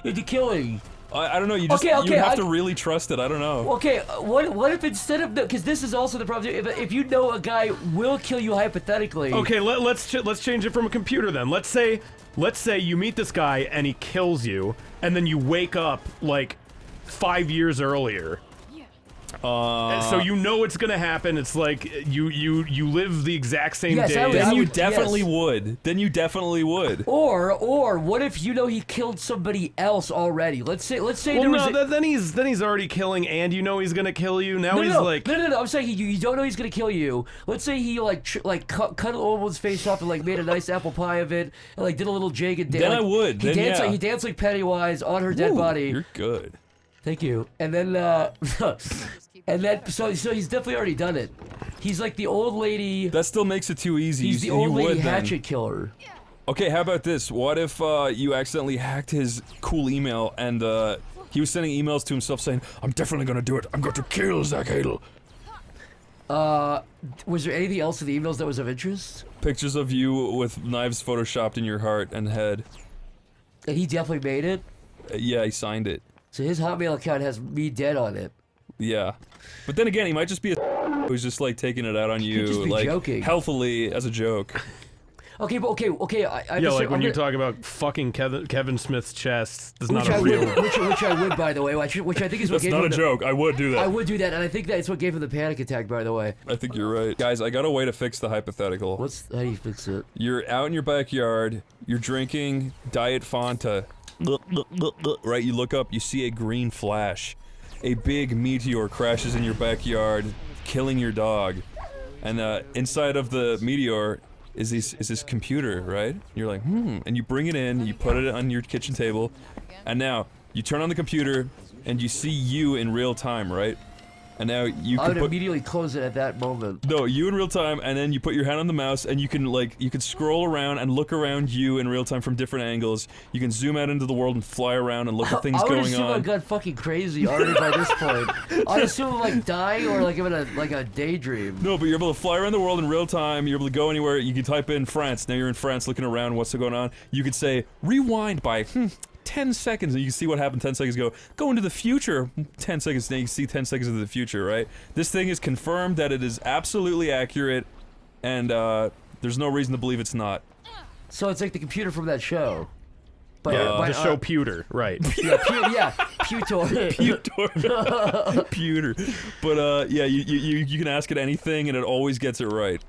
into killing.
I don't know, you just you have to really trust it, I don't know.
Okay, what if instead of, because this is also the problem, if you know a guy will kill you hypothetically.
Okay, let's change it from a computer then. Let's say you meet this guy and he kills you, and then you wake up like 5 years earlier. So you know it's gonna happen. It's like you live the exact same day.
Then you definitely would. Then you definitely would.
Or what if you know he killed somebody else already? Let's say
then he's already killing, and you know he's gonna kill you. Now he's like
no. I'm saying you don't know he's gonna kill you. Let's say he cut old face off and like made a nice apple pie of it, and like did a little jig and dance.
Then I would.
He danced like Pennywise on her dead body.
You're good.
Thank you. And then so he's definitely already done it. He's like the old lady.
That still makes it too easy.
He's the old lady hatchet killer.
Okay, how about this? What if you accidentally hacked his cool email and he was sending emails to himself saying, "I'm definitely gonna do it. I'm going to kill Zach Hadel."
Was there anything else in the emails that was of interest?
Pictures of you with knives photoshopped in your heart and head.
And he definitely made it?
Yeah, he signed it.
So his Hotmail account has me dead on it.
Yeah. But then again, he might just be a who's just like taking it out on you,
just be
like
joking.
healthily as a joke.
Okay, but okay. I
Yeah, like when you talk about fucking Kevin Smith's chest, that's not a real.
Which I would, by the way, which I think is what
That's
gave
not
him
a joke. I would do that.
I would do that, and I think that's what gave him the panic attack. By the way,
I think you're right. Guys, I got a way to fix the hypothetical.
how do you fix it?
You're out in your backyard, you're drinking Diet Fanta. Right, you look up, you see a green flash. A big meteor crashes in your backyard, killing your dog. And inside of the meteor is this computer, right? You're like, and you bring it in, you put it on your kitchen table, and now you turn on the computer and you see you in real time, right? And now you
I
can
would immediately close it at that moment.
No, you in real time, and then you put your hand on the mouse, and you can scroll around and look around you in real time from different angles. You can zoom out into the world and fly around and look at things
I would
going
assume
on.
I got fucking crazy already by this point. I'd assume I'm like dying or like I'm in a daydream.
No, but you're able to fly around the world in real time. You're able to go anywhere. You can type in France. Now you're in France, looking around. What's going on? You could say rewind by 10 seconds, and you can see what happened 10 seconds ago. Go into the future 10 seconds, now you can see 10 seconds into the future, right? This thing is confirmed that it is absolutely accurate, and there's no reason to believe it's not.
So it's like the computer from that show. But,
the show Pewter, right.
Yeah, Pewter.
Pewter. But yeah, you can ask it anything, and it always gets it right.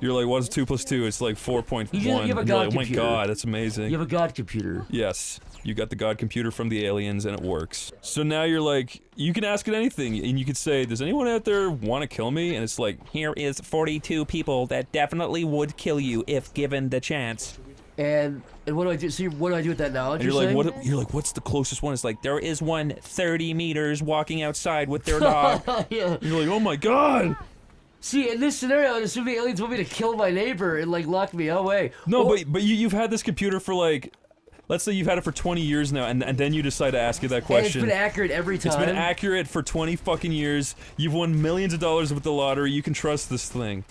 You're like, what's 2 plus 2? It's like 4.1.
You have a
You're
god
like, oh my
computer.
god, that's amazing.
You have a god computer.
Yes, you got the god computer from the aliens, and it works. So now you're like, you can ask it anything, and you could say, does anyone out there want to kill me? And it's like,
Here is 42 people that definitely would kill you if given the chance.
And what do I do? So what do I do with that knowledge?
and you're like, what's the closest one? It's like,
There is one 30 meters walking outside with their dog.
Yeah.
You're like, oh my god.
See, in this scenario, I'd assume the aliens want me to kill my neighbor and like lock me away.
No, but you've had this computer for like, let's say you've had it for 20 years now, and then you decide to ask it that question.
And it's been accurate every time.
It's been accurate for 20 fucking years. You've won millions of dollars with the lottery. You can trust this thing.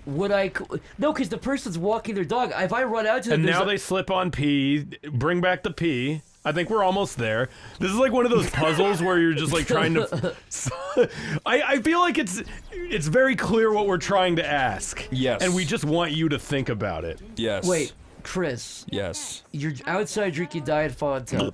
Would I? No, because the person's walking their dog. If I run out to them,
And now they slip on pee, bring back the pee. I think we're almost there. This is like one of those puzzles where you're just like trying to... I feel like it's very clear what we're trying to ask.
Yes.
And we just want you to think about it.
Yes.
Wait, Chris.
Yes.
You're outside drinking Diet Fanta.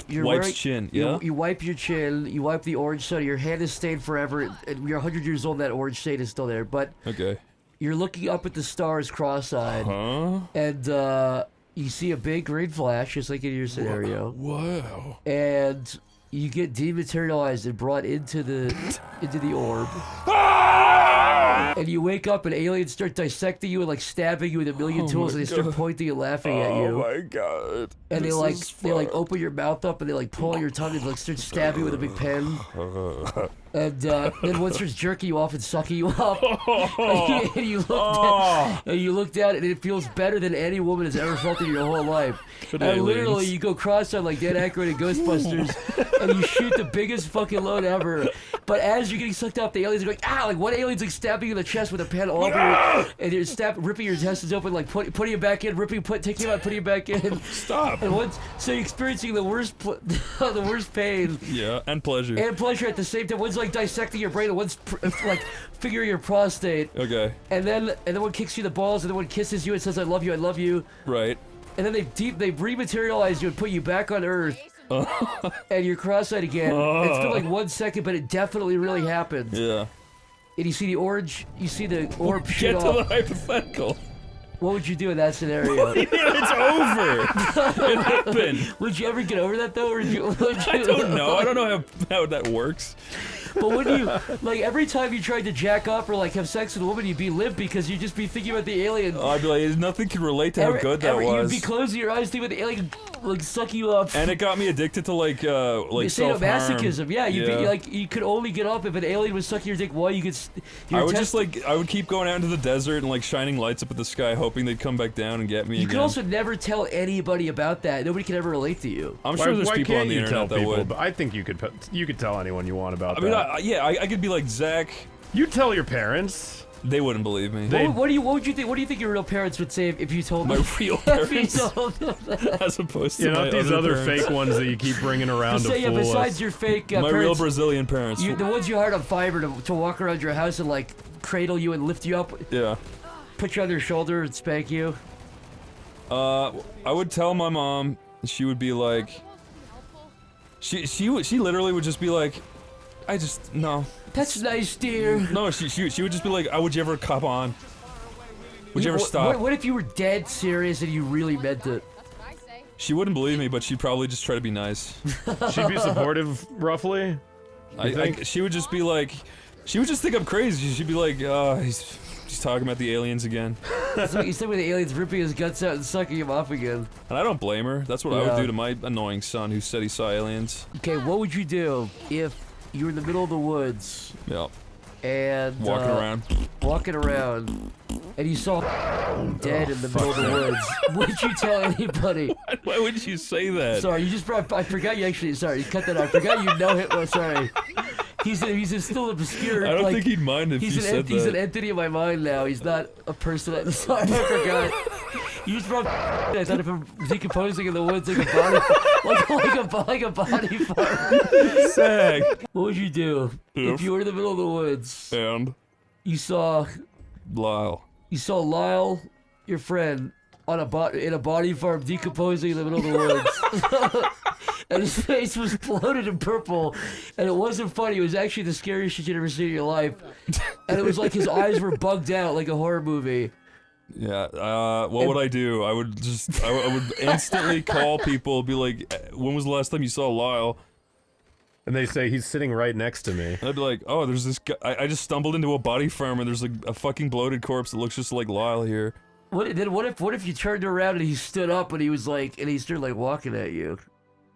You're
Wipes
wearing,
chin, yeah?
You wipe your chin, you wipe the orange soda, your hand is stained forever, and you're 100 years old, that orange stain is still there, but...
Okay.
You're looking up at the stars cross-eyed.
Huh?
And, you see a big green flash, just like in your scenario.
Wow.
And you get dematerialized and brought into the orb. And you wake up and aliens start dissecting you and like stabbing you with a million tools, and they start pointing and laughing at you.
Oh my god.
And they like open your mouth up and they like pull your tongue and like start stabbing you with a big pen. And then one starts jerking you off and sucking you up. And you look down and it feels better than any woman has ever felt in your whole life.
Good
And literally
aliens.
you go cross-eyed like Dan Aykroyd in Ghostbusters and you shoot the biggest fucking load ever. But as you're getting sucked up, the aliens are going, ah! Like one alien's like stabbing you in the chest with a pen all over you, and you're ripping your intestines open, like putting you back in, taking you out, putting you back in.
Stop.
And so you're experiencing the worst pain.
Yeah, and pleasure.
And pleasure at the same time. One's like dissecting your brain, and one's like figuring your prostate.
Okay.
And then one kicks you in the balls, and then one kisses you and says, "I love you, I love you."
Right.
And then they rematerialize you and put you back on Earth. And you're cross-eyed again. It's been like 1 second, but it definitely really happened.
Yeah.
And you see the orb
Get
shoot
to the
off.
hypothetical.
What would you do in that scenario?
It's over. It happened.
Would you ever get over that though, or would you?
I don't know. I don't know how that works.
But when you, like, every time you tried to jack up or, like, have sex with a woman, you'd be limp because you'd just be thinking about the alien.
I'd be like, nothing can relate to how good that was.
You'd be closing your eyes thinking about the alien, like, sucking you up.
And it got me addicted to, like self-harm.
Sadomasochism, yeah. You'd be, like, you could only get up if an alien was sucking your dick while you could...
I would keep going out into the desert and, like, shining lights up at the sky, hoping they'd come back down and get me
You
again.
could also never tell anybody about that. Nobody can ever relate to you.
I'm sure there's people on the internet that would.
But I think you could tell anyone you want about
I mean,
that.
I could be like, Zach.
You tell your parents.
They wouldn't believe me.
What do you think your real parents would say if you told
my
them?
real parents? As opposed to
not these other fake ones that you keep bringing around to fool
besides
us.
your fake
my
parents,
real Brazilian parents.
the ones you hired on Fiverr to walk around your house and like cradle you and lift you up?
Yeah.
Put you on their shoulder and spank you?
I would tell my mom. She would be like, she literally would just be like, no.
That's nice, dear.
No, she would just be like, would you ever cop on? Would you ever stop?
What if you were dead serious and you really meant it?
She wouldn't believe me, but she'd probably just try to be nice.
She'd be supportive, roughly?
She would just be like, she would just think I'm crazy. She'd be like, he's talking about the aliens again.
That's what you said with the aliens ripping his guts out and sucking him off again.
And I don't blame her. That's what I would do to my annoying son who said he saw aliens.
Okay, what would you do if you were in the middle of the woods?
Yep.
And
walking around,
and you saw dead in the middle of the woods. Would you tell anybody?
Why would you say that?
Sorry, you just brought. I forgot you actually. Sorry, you cut that out. I forgot you know him. Oh, sorry. He's still obscure.
I don't think he'd mind if you said that.
He's an entity in my mind now. He's not a person. Sorry, I forgot. You just brought. I thought of him decomposing in the woods like a body part.
Sag.
What would you do if you were in the middle of the woods
and
you saw
Lyle?
You saw Lyle, your friend, in a body farm decomposing in the middle of the woods. And his face was bloated and purple, and it wasn't funny. It was actually the scariest shit you'd ever seen in your life. And it was like his eyes were bugged out like a horror movie.
Yeah, what would I do? I would instantly call people, be like, when was the last time you saw Lyle?
And they say, he's sitting right next to me.
And I'd be like, oh, there's this guy, I just stumbled into a body farm and there's like a fucking bloated corpse that looks just like Lyle here.
What if you turned around and he stood up and he started like walking at you?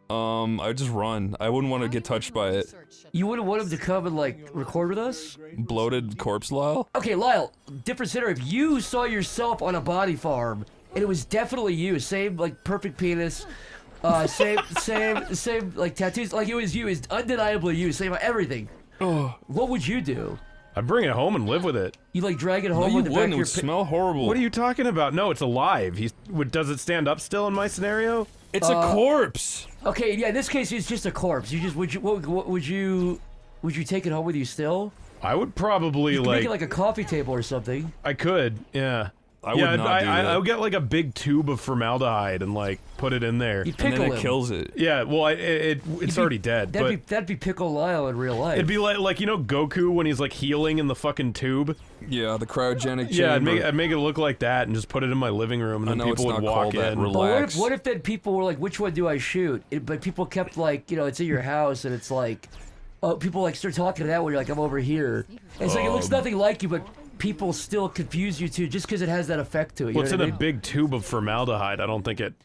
I'd just run. I wouldn't want to get touched by it.
You wouldn't want him to come and like record with us?
Bloated corpse Lyle?
Okay, Lyle, different scenario. If you saw yourself on a body farm and it was definitely you, same like perfect penis, same like tattoos, like it was you, it's undeniably you, same everything. What would you do?
I'd bring it home and live with it.
You like drag it home?
No, you
with the
wouldn't.
back
It would smell horrible.
What are you talking about? No, it's alive. Does it stand up still in my scenario?
It's a corpse.
Okay, yeah. In this case, it's just a corpse. What would you take it home with you still?
I would probably
you could make it like a coffee table or something.
I could, yeah.
I would not do that.
I would get like a big tube of formaldehyde and like put it in there.
You pickle
and then it kills it.
Yeah, well, it's already dead.
That'd be Pickle Lyle in real life.
It'd be like you know Goku when he's like healing in the fucking tube.
Yeah, the cryogenic chamber.
Yeah, I'd make it look like that and just put it in my living room, and then people would walk in.
Relax.
But what if then people were like, which one do I shoot? But people kept like, you know, it's in your house and it's like, people like start talking to that one. You're like, I'm over here. And it's like it looks nothing like you, but people still confuse you too, just because it has that effect to it.
What's in a big tube of formaldehyde? I don't think it.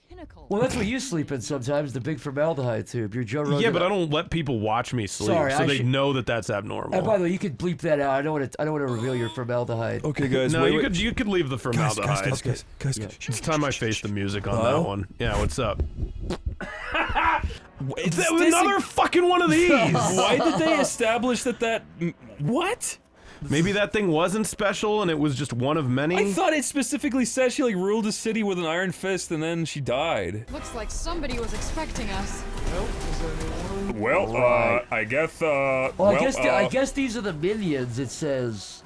Well, that's what you sleep in sometimes, the big formaldehyde tube. You're Joe Rogan.
Yeah, but I don't let people watch me sleep, so they know that that's abnormal.
And by the way, you could bleep that out. I don't want to reveal your formaldehyde.
Okay, guys.
No, you could leave the formaldehyde.
Guys.
It's time I face the music on that one. Yeah, what's up? Another fucking one of these.
Why did they establish that? What?
Maybe that thing wasn't special and it was just one of many?
I thought it specifically said she like ruled a city with an iron fist and then she died.
Looks like somebody was expecting us.
Well, I guess,
I guess these are the minions, it says.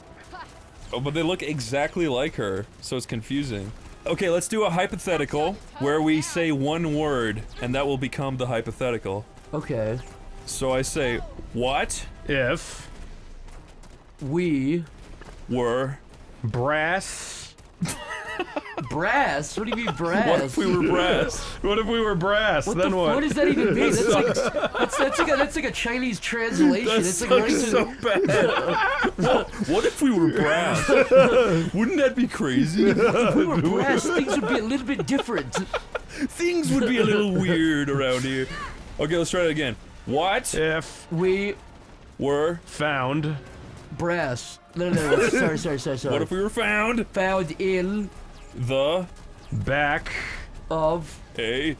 Oh, but they look exactly like her, so it's confusing. Okay, let's do a hypothetical where we say one word and that will become the hypothetical.
Okay.
So I say, what
if
we
were brass?
Brass? What do you mean brass?
What if we were brass?
What if we were brass?
What
then what?
What does that even mean? That's like a Chinese translation.
That's
like
so bad.
What if we were brass? Wouldn't that be crazy?
If we were brass, things would be a little bit different.
Things would be a little weird around here. Okay, let's try it again. What
if
we
were found
brass? No. Sorry.
What if we were found
in
the
back
of
a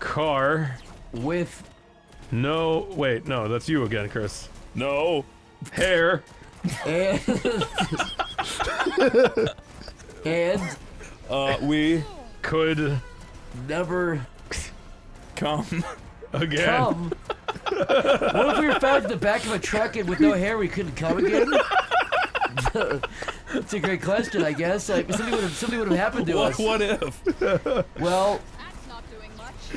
car
with
no that's you again, Chris.
No
hair
and
we
could
never
come
again.
What if we were found in the back of a truck and with no hair we couldn't come again? That's a great question, I guess. Like, something would have happened to us.
What if?
Well,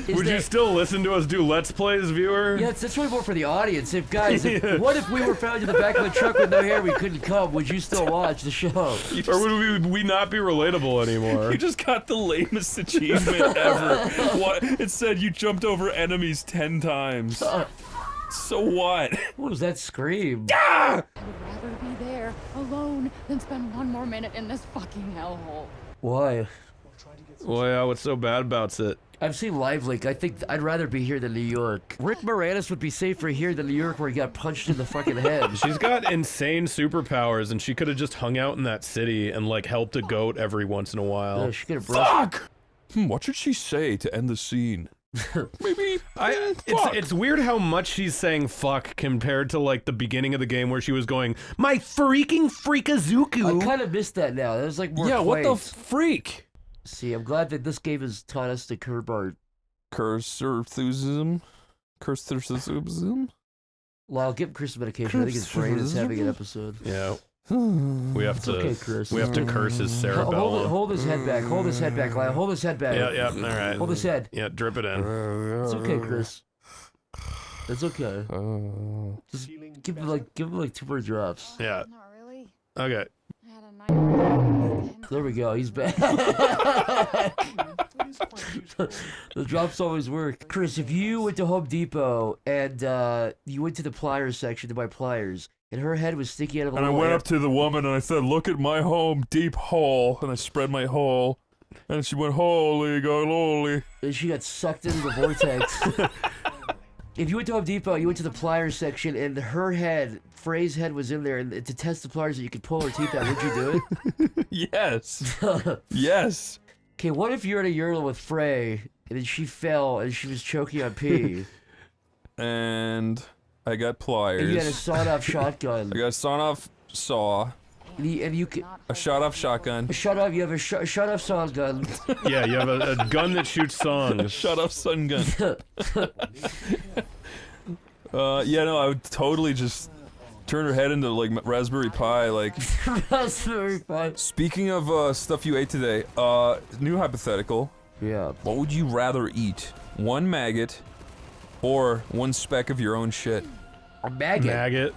would you still listen to us do Let's Plays, viewer?
Yeah, that's really more for the audience. If guys, what if we were found in the back of a truck with no hair, we couldn't come? Would you still watch the show?
Or would we not be relatable anymore?
You just got the lamest achievement ever. What? It said you jumped over enemies 10 times. So what?
What was that scream?
Ah!
I would rather be there, alone, than spend one more minute in this fucking hellhole.
Why?
Well, yeah, what's so bad about it?
I've seen Live Leak. I think I'd rather be here than New York. Rick Moranis would be safer here than New York, where he got punched in the fucking head.
She's got insane superpowers, and she could have just hung out in that city and like helped a goat every once in a while.
Yeah, she could have
Fuck! What should she say to end the scene? Maybe.
It's weird how much she's saying fuck compared to like the beginning of the game where she was going, my freaking freakazuku.
I kind of missed that now. That was like more
what the
quaint.
freak?
See, I'm glad that this game has taught us to curb our
Cursorthusium?
Well, I'll give Chris medication. I think his brain is having an episode.
Yeah. We have to.
Okay, Chris.
We have to curse his cerebellum.
Hold his head back. Hold his head back, Lyle. Hold his head back.
Yeah. All right.
Hold his head.
Yeah. Drip it in.
It's okay, Chris. It's okay. Just give him like 2 more drops.
Yeah.
Not really.
Okay.
I had a nightmare.
There we go. He's back. The drops always work. Chris, if you went to Home Depot and you went to the pliers section to buy pliers, and her head was sticking out of a
And I
little
went
air-
up to the woman and I said, look at my home deep hole. And I spread my hole. And she went, holy golly.
and she got sucked into the vortex. If you went to Home Depot, you went to the pliers section, and her head, Frey's head, was in there, and to test the pliers that you could pull her teeth out, would you do it?
Yes. Yes.
Okay, what if you're at a urinal with Frey, and then she fell, and she was choking on pee?
And I got pliers.
And you had a sawed-off shotgun.
I got a sawed-off saw.
And you could...
A shot-off shotgun.
You have a shut-off saw gun.
Yeah, you have a gun that shoots songs.
Shut-off sun gun. Yeah, no, I would totally just turn her head into, like, Raspberry Pi, like...
Raspberry Pi.
Speaking of stuff you ate today, new hypothetical.
Yeah.
What would you rather eat? 1 maggot or 1 speck of your own shit?
A maggot.
Maggot.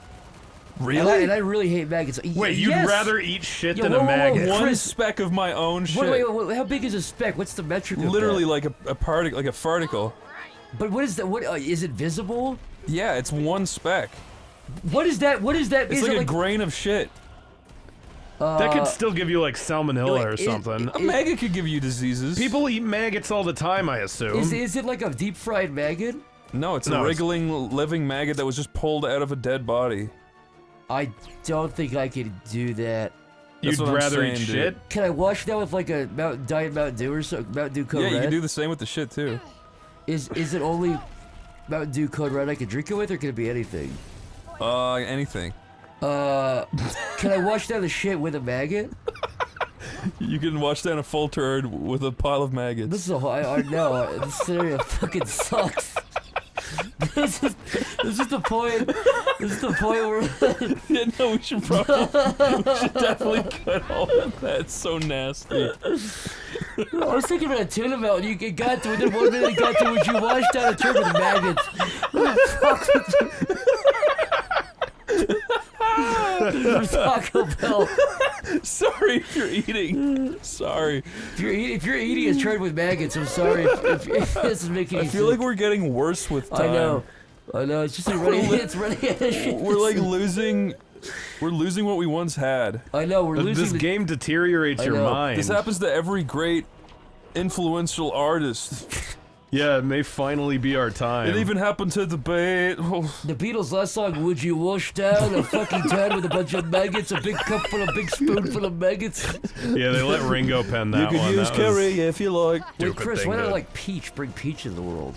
Really?
And I really hate maggots.
Wait, you'd
Yes!
rather eat shit
Yeah,
than
whoa,
a
whoa, whoa,
maggot?
1
Chris-
speck of my own shit.
Wait, how big is a speck? What's the metric of
Literally
that?
like a particle, like a farticle.
But what is that? What is it visible?
Yeah, it's 1 speck.
What is that? What is that?
It's
Is
like
it
a grain of shit.
That could still give you like salmonella or
it-
something.
A maggot could give you diseases.
People eat maggots all the time, I assume.
Is it like a deep fried maggot?
No, it's
No,
a
it's-
wriggling, living maggot that was just pulled out of a dead body.
I don't think I could do that.
That's
You'd
what I'm
rather eat
saying,
shit?
dude.
Can I wash that with like a Diet Mountain Dew or so? Mountain Dew Code
Yeah,
Red?
you can do the same with the shit too.
Is it only Mountain Dew Code Red I can drink it with, or can it be anything?
Anything.
Can I wash down the shit with a maggot?
You can wash down a full turd with a pile of maggots.
This is a whole. No, this scenario fucking sucks. This is the point. This is the point where.
Yeah, no, we should definitely cut all of that. It's so nasty.
I was thinking about a tuna melt. You got to within 1 minute. Got to would you wash down a turd with maggots? What the fuck would you? Taco Bell.
Sorry if you're eating. Sorry.
If you're eating a turd with maggots, I'm sorry. If this is making.
I feel like we're getting worse with time.
I know. It's just it's running out of shit.
We're like losing. We're losing what we once had.
I know. We're losing.
This game deteriorates your mind.
This happens to every great influential artist.
Yeah, it may finally be our time.
It even happened to debate.
The Beatles' last song, "Would You Wash Down a Fucking Turd with a Bunch of Maggots, a big cup full of big spoonful of maggots"?
Yeah, they let Ringo pen that
You
one.
could use
That was
curry if you like.
Wait,
stupid
Chris,
thing
why not
to-
like Peach? Bring Peach into the world.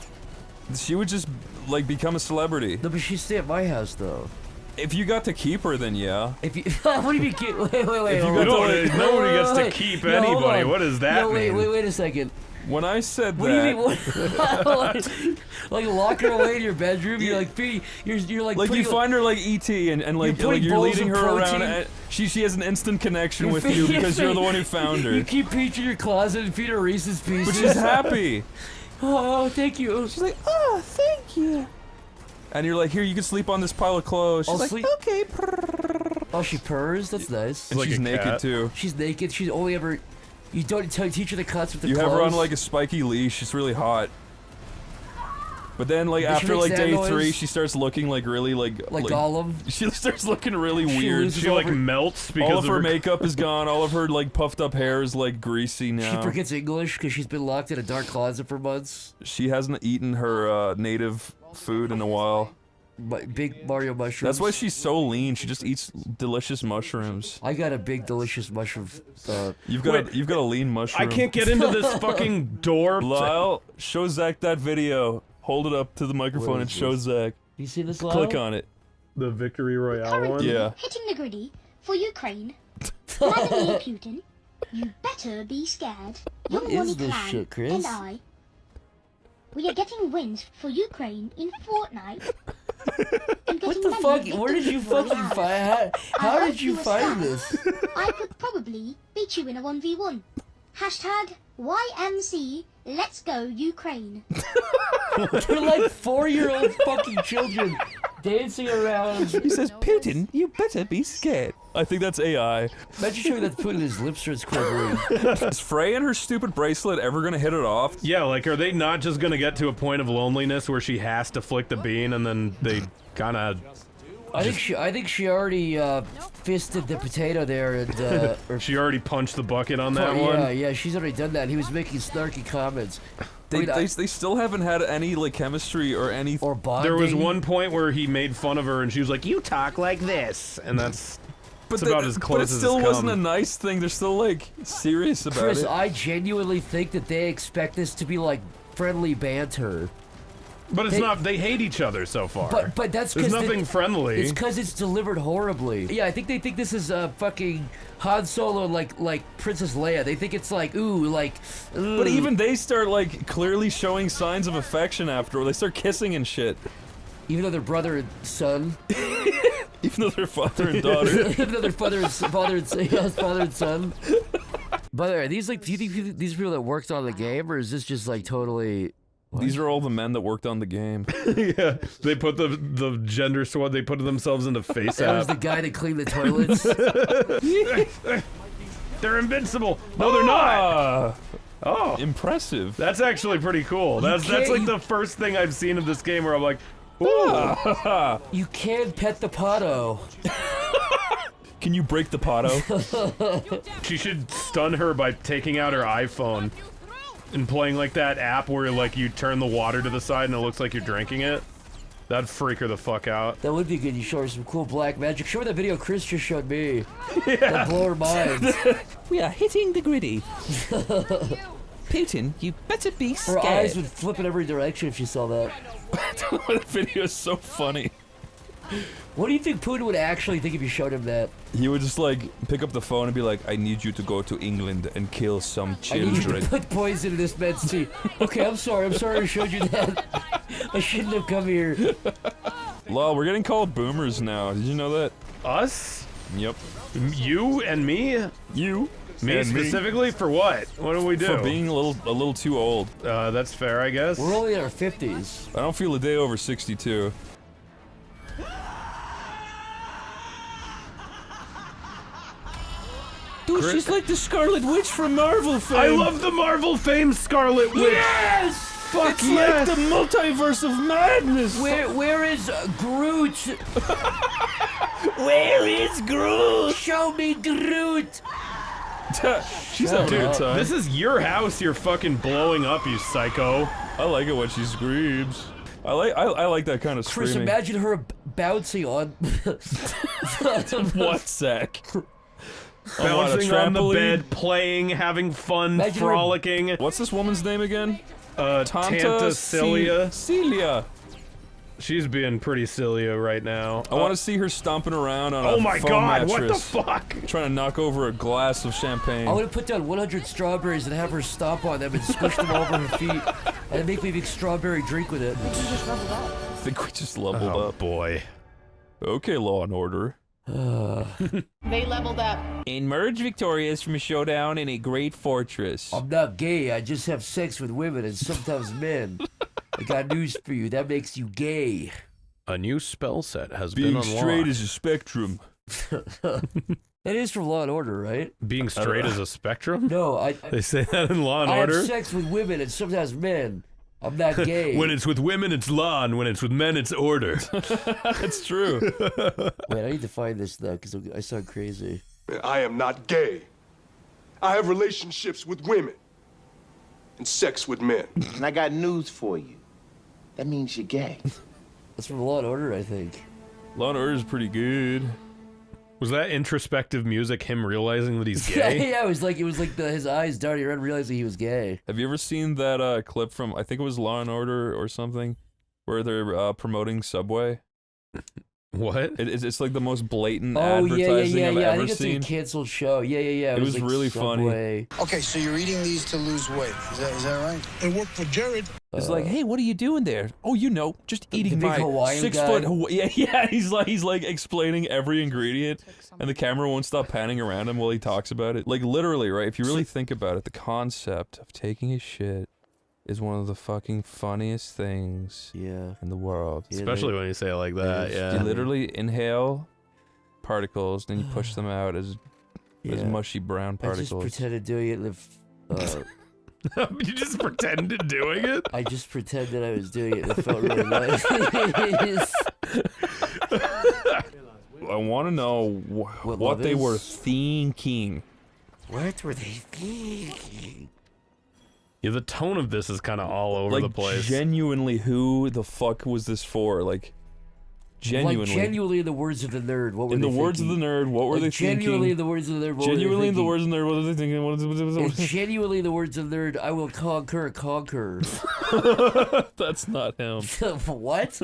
She would just like become a celebrity.
No, but she'd stay at my house though.
If you got to keep her, then yeah.
If you, what do you mean? Wait.
If you
hold
got
on.
to, like,
nobody gets to
Wait.
keep
No, hold
anybody.
on.
What does that
no,
mean?
Wait a second.
When I said
What
that,
do you mean? Like lock her away in your bedroom? You're like you're like
you find her like ET and like you're leading her around. And she has an instant connection with you because you're the one who found her.
You keep Peach in your closet and feed her Reese's Pieces.
But she's happy.
Oh, thank you.
She's like, oh, thank you. And you're like, here, you can sleep on this pile of clothes. She's like, okay.
Oh, she purrs? That's nice.
And she's naked too.
She's naked. She's only ever... You don't teach her the cuts with the
You
clothes.
have her on like a spiky leash. It's really hot. But then like after like day 3, she starts looking like really like
Gollum.
She starts looking really weird.
She like melts because
all of her makeup is gone. All of her like puffed up hair is like greasy now.
She forgets English because she's been locked in a dark closet for months.
She hasn't eaten her native food in a while.
Big Mario mushrooms.
That's why she's so lean. She just eats delicious mushrooms.
I got a big delicious mushroom.
You've got a lean mushroom.
I can't get into this fucking door.
Lyle, show Zach that video. Hold it up to the microphone and show Zach.
You see this, Lyle?
Click on it.
The Victory Royale one?
Yeah.
Hitting the griddy for Ukraine. Vladimir Putin, you better be scared.
What
Young
is this
Clan
shit, Chris?
and I, we are getting wins for Ukraine in Fortnite.
What the fuck? Where did you fucking find? How did you find this?
I could probably beat you in a 1v1. Hashtag YMC. Let's go Ukraine.
They're like 4-year-old fucking children dancing around.
He says, Putin, you better be scared. I think that's AI.
Imagine showing that Putin his lips starts quivering.
Is Frey and her stupid bracelet ever gonna hit it off?
Yeah, like are they not just gonna get to a point of loneliness where she has to flick the bean and then they kinda...
I think she already fisted the potato there and
or she already punched the bucket on that one.
Yeah, she's already done that. He was making snarky comments.
They still haven't had any like chemistry or any
bonding.
There was one point where he made fun of her and she was like, "You talk like this," and that's about as close as it's come.
But it still wasn't a nice thing. They're still like serious about
Chris,
it.
I genuinely think that they expect this to be like friendly banter.
But it's not. They hate each other so far.
But that's
there's
because
nothing friendly.
It's because it's delivered horribly. Yeah, I think they think this is fucking Han Solo like Princess Leia. They think it's like ooh.
But even they start like clearly showing signs of affection after. They start kissing and shit.
Even though they're brother and son.
Even though they're father and daughter.
Even though they're father and son. By the way, are these do you think these people that worked on the game, or is this just like totally?
What? These are all the men that worked on the game.
Yeah, they put the gender sword. They put themselves into face
That was the guy that cleaned the toilets.
They're invincible. No, they're not. Oh,
impressive.
That's actually pretty cool. That's like the first thing I've seen of this game where I'm like, ooh.
You can pet the Pato.
Can you break the Pato?
She should stun her by taking out her iPhone and playing like that app where like you turn the water to the side and it looks like you're drinking it. That'd freak her the fuck out.
That would be good. You show her some cool black magic. Show her that video Chris just showed me. Yeah. That'd blow her mind.
We are hitting the griddy. Putin, you better be scared.
Her eyes would flip in every direction if she saw that.
That video is so funny.
What do you think Putin would actually think if you showed him that?
He would just like pick up the phone and be like, I need you to go to England and kill some children.
I need you to put poison in this man's tea. Okay, I'm sorry I showed you that. I shouldn't have come here.
Lol, we're getting called boomers now. Did you know that?
Us?
Yep.
You and me?
You?
Me specifically? For what? What do we do?
For being a little too old.
That's fair, I guess.
We're only in our 50s.
I don't feel a day over 62.
Dude, she's like the Scarlet Witch from Marvel fame.
I love the Marvel fame Scarlet Witch.
Yes!
Fuck
it's
yes!
Like the multiverse of madness.
Where is Groot?
Where is Groot?
Show me Groot.
She's having a good time.
This is your house you're fucking blowing up, you psycho.
I like it when she screams. I like that kind of
Chris,
screaming.
imagine her bouncing on...
What, Zach?
Bouncing on the bed, playing, having fun, frolicking.
What's this woman's name again?
Tanta Celia.
Celia.
She's being pretty silly right now.
I want to see her stomping around on a
Oh my
foam
god,
mattress,
what the fuck?
trying to knock over a glass of champagne.
I would put down 100 strawberries and have her stomp on them and squish them all over her feet, and make me a big strawberry drink with it.
I think we just leveled up.
Boy.
Okay, Law and Order.
They leveled up.
Emerge victorious from a showdown in a great fortress.
I'm not gay, I just have sex with women and sometimes men. I got news for you, that makes you gay.
A new spell set has
Being
been unlocked.
straight is a spectrum.
That is from Law and Order, right?
Being straight is a spectrum?
No,
They say that in Law and
I
Order?
have sex with women and sometimes men. I'm not gay.
When it's with women, it's law, and when it's with men, it's order.
That's true.
Wait, I need to find this now, because I sound crazy.
I am not gay. I have relationships with women and sex with men.
And I got news for you. That means you're gay.
That's from Law and Order, I think.
Law and Order is pretty good.
Was that introspective music him realizing that he's gay?
Yeah, it was like his eyes darting around realizing he was gay.
Have you ever seen that clip from, I think it was Law and Order or something, where they're promoting Subway?
What?
It's like the most blatant
Oh,
advertising I've
I
ever
think it's
seen.
like a canceled show. Yeah.
It was
like
really
Subway.
funny.
Okay, so you're eating these to lose weight. Is that right? It worked for Jared.
It's like, hey, what are you doing there? Oh, you know, just eating
big
my
Hawaiian
6
guy.
foot.
Yeah. He's like explaining every ingredient, and the camera won't stop panning around him while he talks about it. Like literally, right? If you really think about it, the concept of taking a shit is one of the fucking funniest things in the world.
Especially when you say it like that, yeah.
You literally inhale particles, then you push them out as mushy brown particles.
I just pretended doing it.
You just pretended doing it?
I just pretended I was doing it. It felt really nice.
I want to know what they were thinking.
What were they thinking?
Yeah, the tone of this is kind of all over the place.
Genuinely, who the fuck was this for? Like, genuinely.
Like, genuinely in the words of the nerd, what were
in
they
the words of the nerd, what were they thinking?
Genuinely in the words of the nerd, what
Genuinely in the
were
words of the nerd, what are they thinking?
And genuinely in the words of the nerd, I will conquer.
That's not him.
What?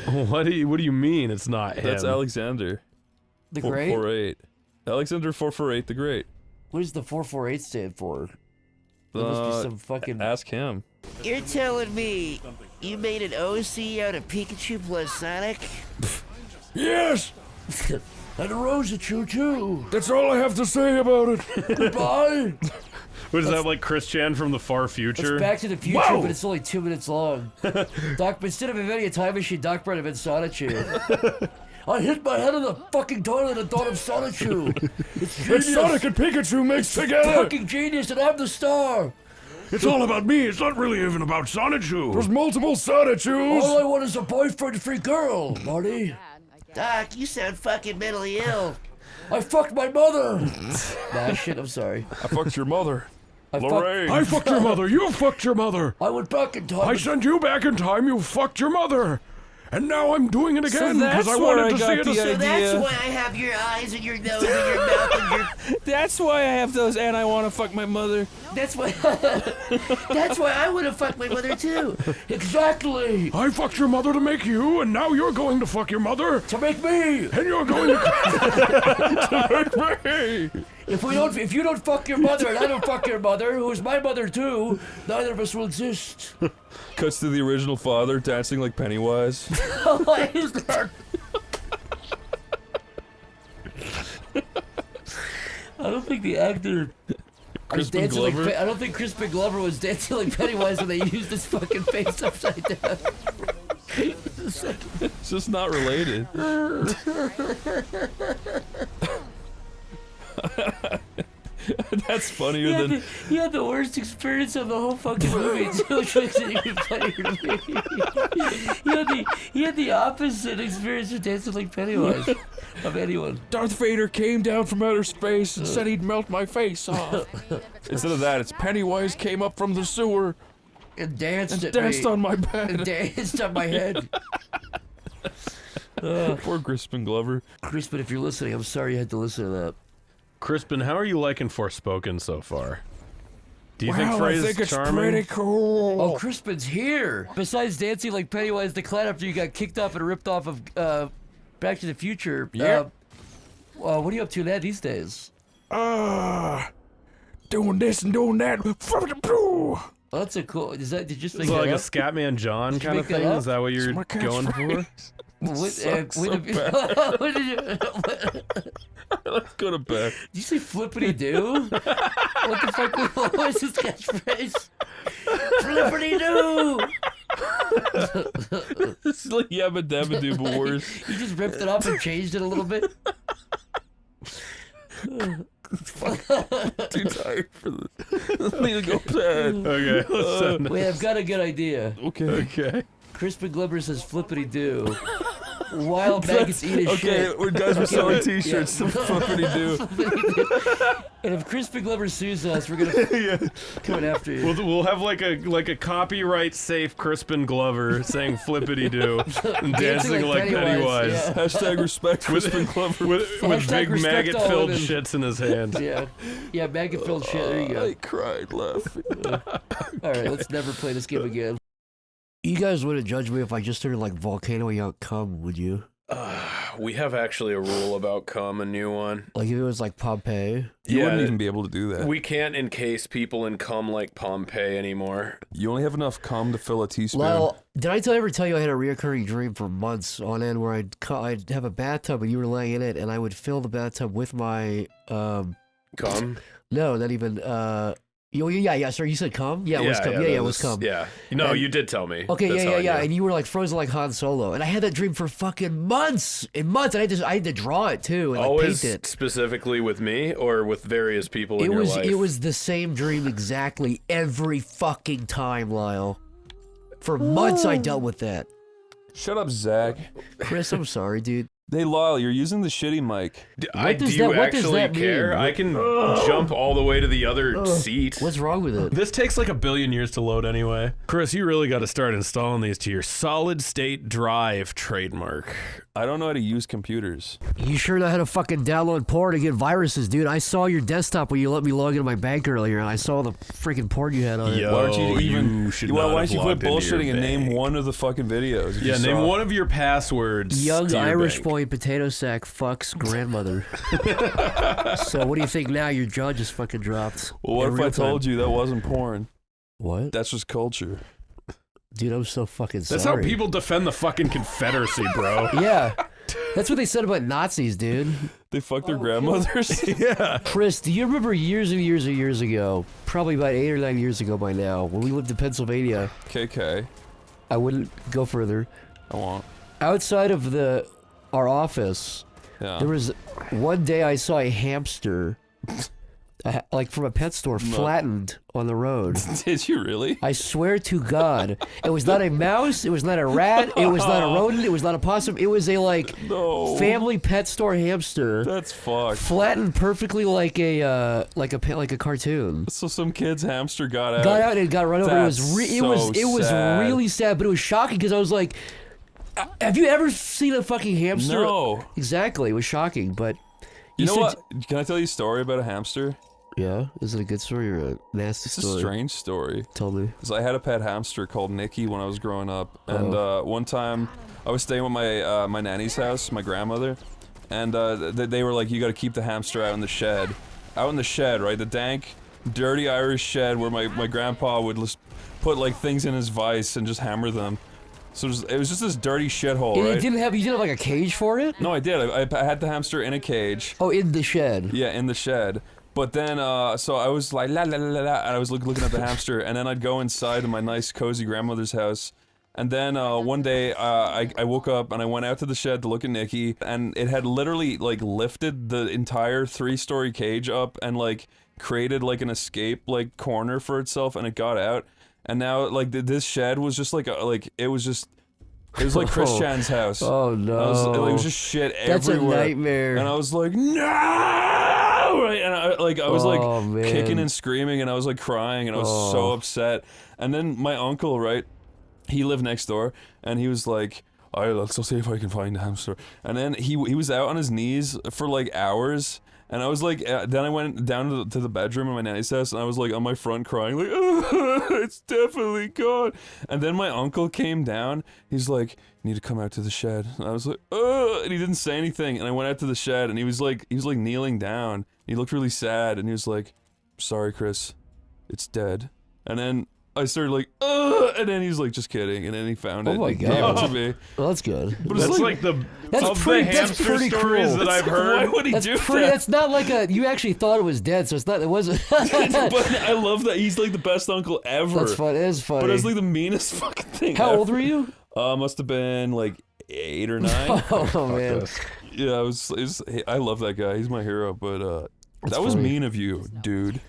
What do you mean it's not him?
That's Alexander.
The Great?
448. Alexander 448 the Great.
What does the 448 stand for? There must be some fucking...
Ask him.
You're telling me you made an OC out of Pikachu plus Sonic?
Yes!
And a Rosachoo, too!
That's all I have to say about it.
Goodbye!
What is that, like Chris Chan from the far future?
It's Back to the Future, but it's only 2 minutes long. Instead of inventing a time machine, Doc Brown invented Sonichu. I hit my head in the fucking toilet and thought of Sonichu. It's genius.
Sonic and Pikachu mixed together.
Fucking genius, and I'm the star.
It's all about me. It's not really even about Sonichu. There's multiple Sonichus.
All I want is a boyfriend-free girl, Marty.
Doc, you sound fucking mentally ill.
I fucked my mother. Nah, shit, I'm sorry.
I fucked your mother. Lorraine.
I fucked your mother. You fucked your mother.
I went back in time.
I sent you back in time. You fucked your mother. And now I'm doing it again because I wanted to see it.
So that's why I have your eyes and your nose and your mouth and your...
That's why I have those and I want to fuck my mother.
That's why... That's why I want to fuck my mother, too.
Exactly.
I fucked your mother to make you, and now you're going to fuck your mother.
To make me.
And you're going to... to make me.
If you don't fuck your mother and I don't fuck your mother, who's my mother too, neither of us will exist.
Cuts to the original father dancing like Pennywise.
What is that? I don't think the actor was
Crispin
dancing
Glover?
like I don't think Crispin Glover was dancing like Pennywise when they used his fucking face upside down.
It's just not related. That's funnier than...
He had the worst experience of the whole fucking movie, too, which makes it even funnier to me. He had the opposite experience of dancing like Pennywise of anyone.
Darth Vader came down from outer space and said he'd melt my face off.
Instead of that, it's Pennywise came up from the sewer
and danced
on my bed.
And danced on my head.
Poor Crispin Glover.
Crispin, if you're listening, I'm sorry you had to listen to that.
Crispin, how are you liking Forspoken so far? Do you think Frey's charming?
Pretty cool.
Oh, Crispin's here. Besides dancing like Pennywise the Clown after you got kicked off and ripped off of Back to the Future.
Yeah.
What are you up to now these days?
Doing this and doing that.
Oh, that's a cool. Did you just
Is
make
it
that
like a
up?
Scatman John kind of
make that
thing?
up?
Is that what you're going for?
What did you?
Let's go to bed.
Did you say flippity doo? What the fuck? What was his catchphrase? Flippity doo!
This is like Yabba Dabba Doo, but worse.
You just ripped it up and changed it a little bit.
Too tired for this. I need to go to bed.
Okay.
Wait, I've got a good idea.
Okay.
Crispin Glibber says flippity doo. While maggots eat his shit.
Okay, guys, we're selling t-shirts. Flippity doo.
And if Crispin Glibber sues us, we're gonna coming after you.
We'll have like a copyright safe Crispin Glover saying flippity doo and dancing like Pennywise.
Yeah.
Hashtag respect Crispin Glover.
With
Hashtag
big
respect all
maggot-filled
women.
shits in his hand.
Yeah, maggot-filled shit. There you go.
I cried laughing.
All right, let's never play this game again. You guys wouldn't judge me if I just started like volcanoing out cum, would you?
We have actually a rule about cum, a new one.
Like if it was like Pompeii?
You wouldn't even be able to do that.
We can't encase people in cum like Pompeii anymore.
You only have enough cum to fill a teaspoon.
Well, did I ever tell you I had a reoccurring dream for months on end where I'd have a bathtub and you were laying in it and I would fill the bathtub with my
cum?
No, not even yeah, sorry, you said cum? Yeah, it was cum. Yeah, it was cum.
Yeah. No, you did tell me.
Okay,
That's how I
yeah.
knew.
And you were like frozen like Han Solo. And I had that dream for fucking months and months. And I had to draw it too and like
Always
paint it.
specifically with me or with various people in your life?
It was the same dream exactly every fucking time, Lyle. For months I dealt with that.
Shut up, Zach.
Chris, I'm sorry, dude.
Hey, Lyle, you're using the shitty mic.
Do you actually care? I can jump all the way to the other seat.
What's wrong with it?
This takes like 1 billion years to load anyway. Chris, you really got to start installing these to your solid state drive trademark.
I don't know how to use computers.
You sure know how to fucking download porn and get viruses, dude. I saw your desktop when you let me log into my bank earlier, and I saw the freaking porn you had on it.
Why don't you even? Why don't you quit
logged into
bullshitting
your
and name
bank.
one of the fucking videos?
Yeah, name one of your passwords.
Young
to your
Irish
bank.
boy in potato sack fucks grandmother. So what do you think now? Your jaw just fucking dropped.
Well, what
in
if I
real time.
told you that wasn't porn?
What?
That's just culture.
Dude, I'm so fucking sorry.
That's how people defend the fucking Confederacy, bro.
Yeah. That's what they said about Nazis, dude.
They fuck their grandmothers?
Yeah.
Chris, do you remember years and years and years ago, probably about 8 or 9 years ago by now, when we lived in Pennsylvania?
KK.
I wouldn't go further.
I won't.
Outside of our office,
Yeah.
there was one day I saw a hamster, like from a pet store, flattened on the road.
Did you really?
I swear to God, it was not a mouse, it was not a rat, it was not a rodent, it was not a possum, it was a family pet store hamster.
That's fucked.
Flattened perfectly like a cartoon.
So some kid's hamster got out.
Got out and got run over. It was
sad.
really sad, but it was shocking because I was like, have you ever seen a fucking hamster?
No.
Exactly, it was shocking, but
You know what? Can I tell you a story about a hamster?
Yeah? Is it a good story or a nasty
It's
story?
a strange story.
Tell me.
Because I had a pet hamster called Nikki when I was growing up, and one time I was staying with my nanny's house, my grandmother, and they were like, "You got to keep the hamster out in the shed." Out in the shed, right? The dank, dirty Irish shed where my grandpa would just put like things in his vise and just hammer them. So it was just this dirty shithole, right?
You didn't have like a cage for it?
No, I did. I had the hamster in a cage.
Oh, in the shed.
Yeah, in the shed. But then, so I was like, la la la la la, and I was looking at the hamster, and then I'd go inside to my nice, cozy grandmother's house, and then one day, I woke up and I went out to the shed to look at Nikki, and it had literally, like, lifted the entire 3-story cage up and, like, created, like, an escape, like, corner for itself, and it got out, and now, like, this shed was just, like, it was like Chris Chan's house.
Oh, no.
It was just shit
That's
everywhere.
a nightmare.
And I was like, no! Right? And I was kicking and screaming, and I was like crying, and I was so upset. And then my uncle, right? He lived next door, and he was like, let's see if I can find a hamster. And then he was out on his knees for like hours. And I was like, then I went down to the bedroom in my nanny's house, and I was like on my front crying, like, it's definitely gone. And then my uncle came down. He's like, you need to come out to the shed. And I was like, and he didn't say anything. And I went out to the shed, and he was like kneeling down. He looked really sad, and he was like, sorry, Chris, it's dead. And then I started like, and then he's like, just kidding, and then he found it.
Oh my
and
god!
Gave it to me.
Well, that's good.
But it's like the hamster stories
cool.
that I've heard.
Why would he do that?
That's not like a. You actually thought it was dead, so it's not. It wasn't.
But I love that he's like the best uncle ever.
That's fun. It is funny.
But it was like the meanest fucking thing.
How
ever.
old were you?
Must have been like 8 or 9.
Oh man.
Yeah, I love that guy. He's my hero. But that was
funny.
mean of you, dude.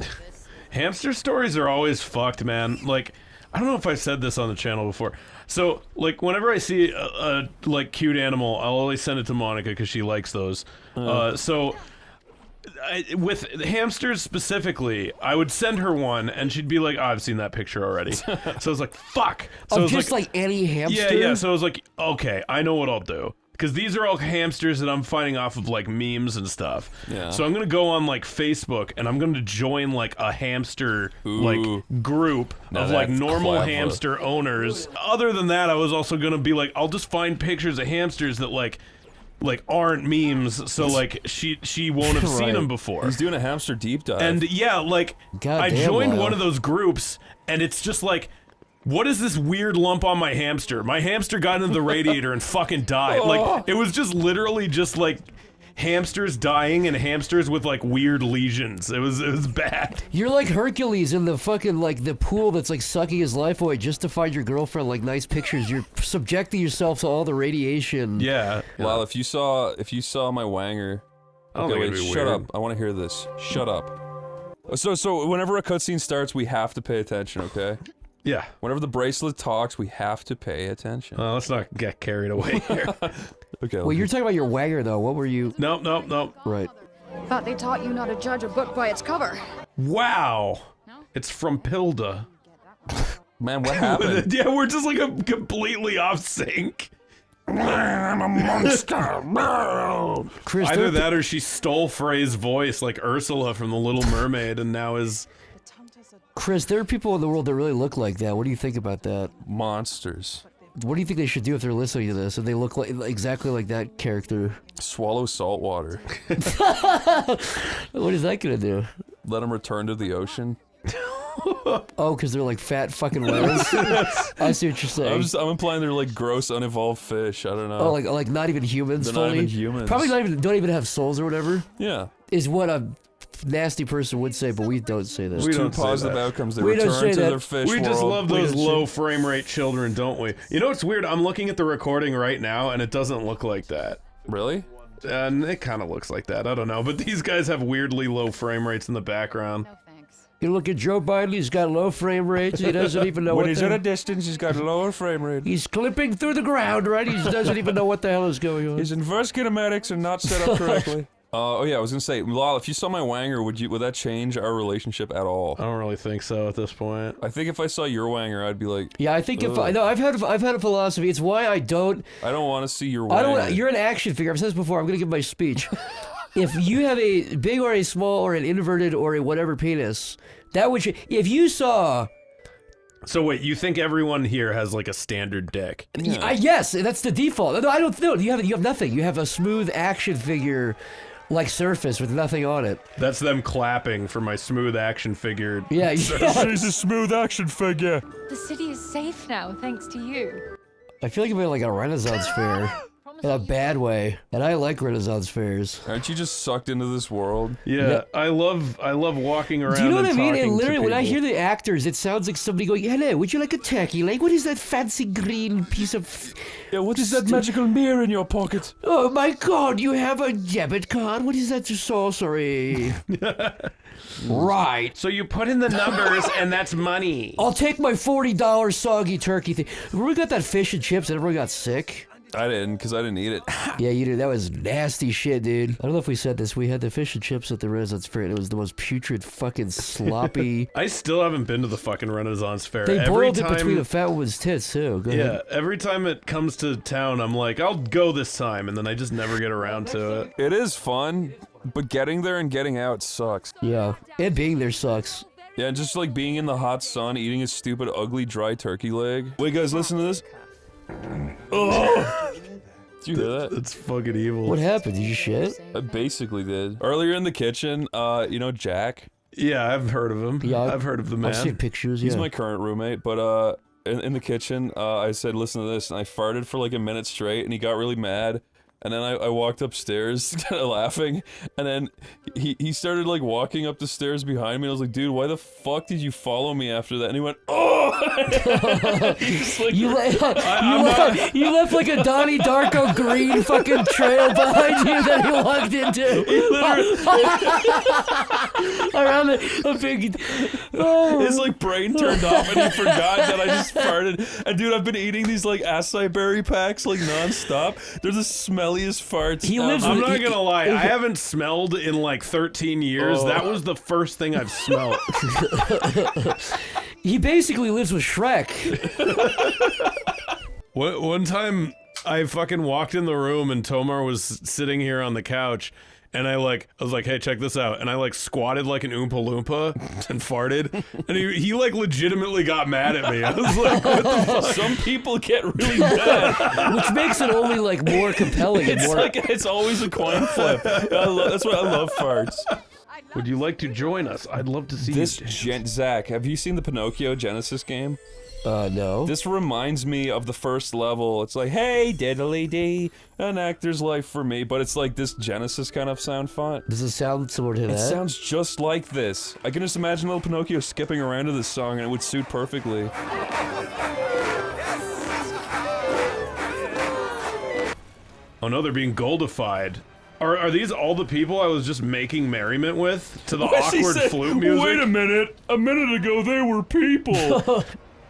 Hamster stories are always fucked, man. Like, I don't know if I said this on the channel before. So, like, whenever I see a like cute animal, I'll always send it to Monica because she likes those. With hamsters specifically, I would send her one, and she'd be like, "Oh, I've seen that picture already." So I was like, "Fuck!" So
just like any hamster.
Yeah. So I was like, "Okay, I know what I'll do." Because these are all hamsters that I'm finding off of like memes and stuff.
Yeah.
So I'm gonna go on like Facebook and I'm gonna join like a hamster like group of like normal
clever.
hamster owners. Other than that, I was also gonna be like, I'll just find pictures of hamsters that like aren't memes, so like she won't have seen them before.
He's doing a hamster deep dive.
And yeah, like I joined one of those groups, and it's just like, what is this weird lump on my hamster? My hamster got into the radiator and fucking died. Like, it was just literally just like hamsters dying and hamsters with like weird lesions. It was bad.
You're like Hercules in the fucking like the pool that's like sucking his life away just to find your girlfriend like nice pictures. You're subjecting yourself to all the radiation.
Yeah.
Well, if you saw my wanger.
I don't think it'd be
shut
weird.
up. I want to hear this. Shut up. So whenever a cutscene starts, we have to pay attention, okay?
Yeah.
Whenever the bracelet talks, we have to pay attention.
Let's not get carried away here.
Okay.
Well, you're talking about your wanger though. What were you?
Nope.
Right.
Thought they taught you not to judge a book by its cover.
Wow. It's from Pilda.
Man, what happened?
Yeah, we're just like completely off sync.
I'm a monster.
Chris,
either that or she stole Frey's voice like Ursula from The Little Mermaid and now is...
Chris, there are people in the world that really look like that. What do you think about that?
Monsters.
What do you think they should do if they're listening to this and they look like exactly like that character?
Swallow salt water.
What is that gonna do?
Let them return to the ocean.
Oh, because they're like fat fucking whales? I see what you're saying.
I'm implying they're like gross, unevolved fish. I don't know.
Oh, like not even humans.
They're
fully?
not even humans.
Probably don't even have souls or whatever.
Yeah.
Is what a nasty person would say, but we don't say that.
We don't positive outcomes. They
We don't
return
say
to
that.
their fish
We just
world.
love those low frame rate children, don't we? You know what's weird? I'm looking at the recording right now and it doesn't look like that.
Really?
And it kind of looks like that. I don't know. But these guys have weirdly low frame rates in the background.
You look at Joe Biden, he's got low frame rates. He doesn't even know
when
what
he's
the...
at a distance, he's got a lower frame rate.
He's clipping through the ground, right? He doesn't even know what the hell is going on.
His inverse kinematics are not set up correctly. Oh yeah, I was gonna say, Lal, if you saw my wanger, would that change our relationship at all?
I don't really think so at this point.
I think if I saw your wanger, I'd be like,
Yeah, I think
ugh.
I've had a philosophy. It's why I don't
want to see your wanger.
You're an action figure. I've said this before. I'm gonna give my speech. If you have a big or a small or an inverted or a whatever penis, that would if you saw.
So wait, you think everyone here has like a standard dick?
Yes, that's the default. No, I don't know. You have nothing. You have a smooth action figure. Like surface with nothing on it.
That's them clapping for my smooth action figure.
Yeah,
She's a smooth action figure.
The city is safe now, thanks to you.
I feel like I'm in like a Renaissance fair. In a bad way. And I like Renaissance fairs.
Aren't you just sucked into this world?
Yeah, I love walking around.
Do you know what I
and
mean?
talking
And literally,
to
when I
people.
hear the actors, it sounds like somebody going, "Hello, would you like a turkey leg? What is that fancy green piece of...
Yeah, what is that magical mirror in your pocket?
Oh my god, you have a debit card? What is that sorcery?" Right.
So you put in the numbers and that's money.
I'll take my $40 soggy turkey thing. Remember we got that fish and chips and everyone got sick?
I didn't, because I didn't eat it.
Yeah, you did. That was nasty shit, dude. I don't know if we said this. We had the fish and chips at the Renaissance Fair, and it was the most putrid, fucking sloppy.
I still haven't been to the fucking Renaissance Fair.
They boiled it between a fat woman's tits, too. Go ahead.
Every time it comes to town, I'm like, I'll go this time, and then I just never get around to it.
It is fun, but getting there and getting out sucks.
Yeah, and being there sucks.
Yeah, just like being in the hot sun, eating a stupid, ugly, dry turkey leg. Wait, guys, listen to this. Oh! Did you hear that?
That's fucking evil.
What happened? Did you shit?
I basically did. Earlier in the kitchen, you know Jack?
Yeah, I've heard of him.
Yeah,
I've heard of the man.
I've seen pictures,
He's my current roommate, but in the kitchen, I said, listen to this, and I farted for like a minute straight, and he got really mad. And then I walked upstairs, kind of laughing, and then he started like walking up the stairs behind me. I was like, dude, why the fuck did you follow me after that? And he went, oh! Like,
you left like a Donnie Darko green fucking trail behind you that he walked into. Around a big. Oh.
His like brain turned off and he forgot that I just farted. And dude, I've been eating these like acai berry packs like nonstop. They're the smelliest farts.
I'm not gonna lie, I haven't smelled in like 13 years. That was the first thing I've smelled.
He basically lives with Shrek.
One time, I fucking walked in the room and Tomar was sitting here on the couch, and I was like, hey, check this out. And I like squatted like an Oompa Loompa and farted, and he like legitimately got mad at me. I was like, what the fuck?
Some people get really mad.
Which makes it only like more compelling.
It's
and more...
like, it's always a coin flip. That's why I love farts.
Would you like to join us? I'd love to see
this.
you.
Zach, have you seen the Pinocchio Genesis game?
No.
This reminds me of the first level. It's like, hey, diddly-dee, an actor's life for me, but it's like this Genesis kind of sound font.
Does it sound similar to that?
It sounds just like this. I can just imagine little Pinocchio skipping around to this song and it would suit perfectly.
Oh no, they're being goldified. Are these all the people I was just making merriment with to the awkward flute music?
Wait a minute ago they were people.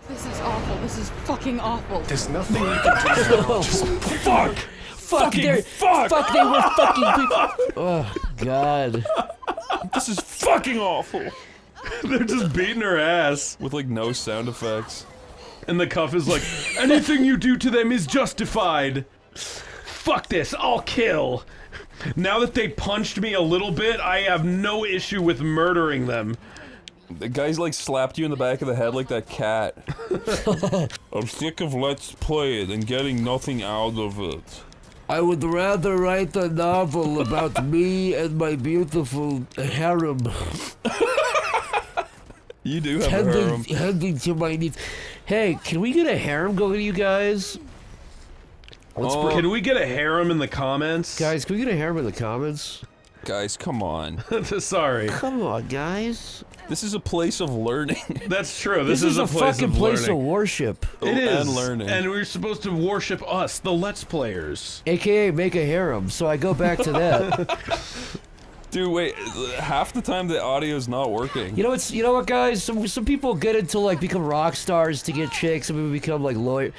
This is awful. This is fucking awful.
There's nothing you can do now. Just
fuck!
Fuck, they were fucking people. Oh, God.
This is fucking awful.
They're just beating her ass.
With like no sound effects.
And the cuff is like, anything you do to them is justified. Fuck this, I'll kill. Now that they punched me a little bit, I have no issue with murdering them.
The guy's like slapped you in the back of the head like that cat. I'm sick of let's play it and getting nothing out of it.
I would rather write a novel about me and my beautiful harem.
You do have a harem.
Tending to my needs. Hey, can we get a harem going, you guys?
Can we get a harem in the comments?
Guys, can we get a harem in the comments?
Guys, come on.
Sorry.
Come on, guys.
This is a place of learning.
That's true.
This is a fucking place of worship.
It is.
And learning.
And we're supposed to worship us, the Let's Players.
AKA make a harem, so I go back to that.
Dude, wait, half the time the audio's not working.
You know what, guys? Some people get into, like, become rock stars to get chicks, some people become, like, lawyer.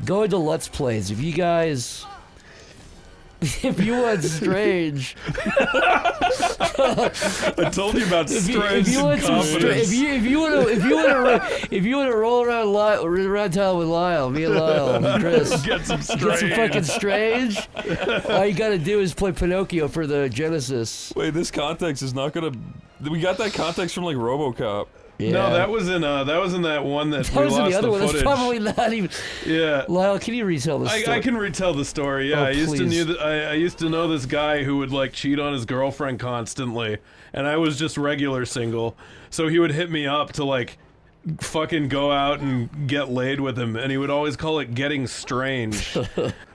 Go into Let's Plays. If you guys... If you want Strange...
I told you about Strange and confidence.
If you want to roll around town with Lyle, me and Lyle and Chris,
get some
fucking Strange, all you gotta do is play Pinocchio for the Genesis.
Wait, this context is not gonna... We got that context from, like, RoboCop.
Yeah.
No, that was in that one that we
was
lost
in the other one.
footage.
That's probably not even.
Yeah.
Lyle, can you retell the story?
I can retell the story. Yeah,
Oh,
I used
please.
I used to know this guy who would like cheat on his girlfriend constantly, and I was just regular single. So he would hit me up to like fucking go out and get laid with him, and he would always call it getting strange.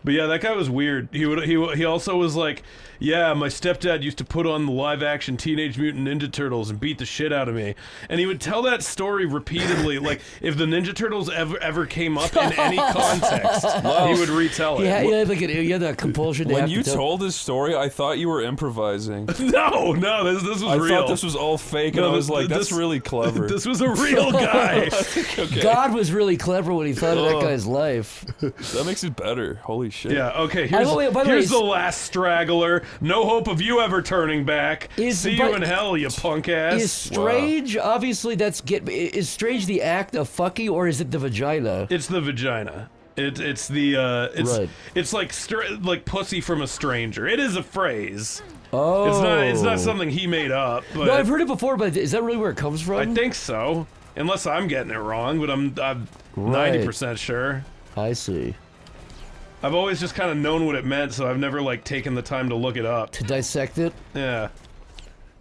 But yeah, that guy was weird. He also was like, yeah, my stepdad used to put on the live-action Teenage Mutant Ninja Turtles and beat the shit out of me. And he would tell that story repeatedly, like, if the Ninja Turtles ever came up in any context, he would retell it.
Yeah, he had that compulsion to
When
have
you
to
told his story, I thought you were improvising.
No, this was real.
I thought this was all fake, and I was like, that's really clever.
This was a real guy.
Okay.
God was really clever when he thought of that guy's life.
That makes it better. Holy shit. shit.
Yeah, okay, here's the last straggler. No hope of you ever turning back. See you in hell, you punk ass.
Is Strange, obviously is Strange the act of fucking, or is it the vagina?
It's the vagina. It's like pussy from a stranger. It is a phrase.
Oh.
It's not something he made up. But
no, I've heard it before, but is that really where it comes from?
I think so. Unless I'm getting it wrong, but I'm 90% sure.
I see.
I've always just kind of known what it meant, so I've never like taken the time to look it up.
To dissect it?
Yeah.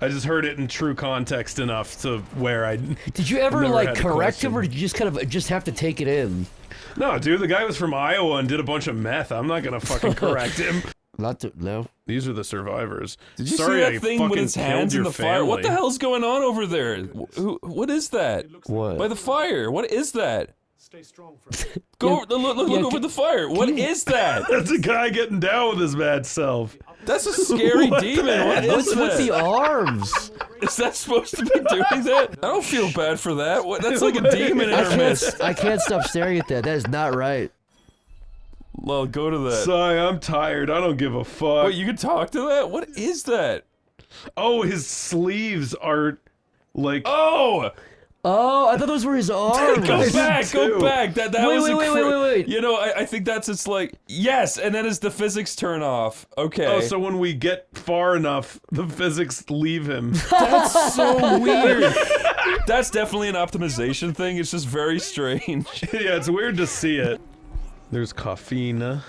I just heard it in true context enough to where I.
Did you ever like correct him, or did you just kind of just have to take it in?
No, dude, the guy was from Iowa and did a bunch of meth. I'm not gonna fucking correct him.
No.
These are the survivors.
Did you
Sorry,
see that
I
thing with
fucking
its hands in
killed
the
your
fire? What the
family.
hell's going on over there? What is that?
What?
By the fire. What is that? Stay strong, friend. Look over the fire. What is that?
That's a guy getting down with his mad self.
That's a scary demon. What is that?
What's the arms?
Is that supposed to be doing that? I don't feel bad for that. That's like a demon in our midst.
I can't stop staring at that. That is not right.
Well, go to that.
Sorry, I'm tired. I don't give a fuck.
Wait, you can talk to that? What is that?
Oh, his sleeves are like.
Oh!
Oh, I thought those were his arms.
Go back. That
wait,
was
wait.
You know, I think it's like yes, and then as the physics turn off. Okay.
Oh, so when we get far enough, the physics leave him.
That's so weird. That's definitely an optimization thing. It's just very strange.
Yeah, it's weird to see it. There's Coffina.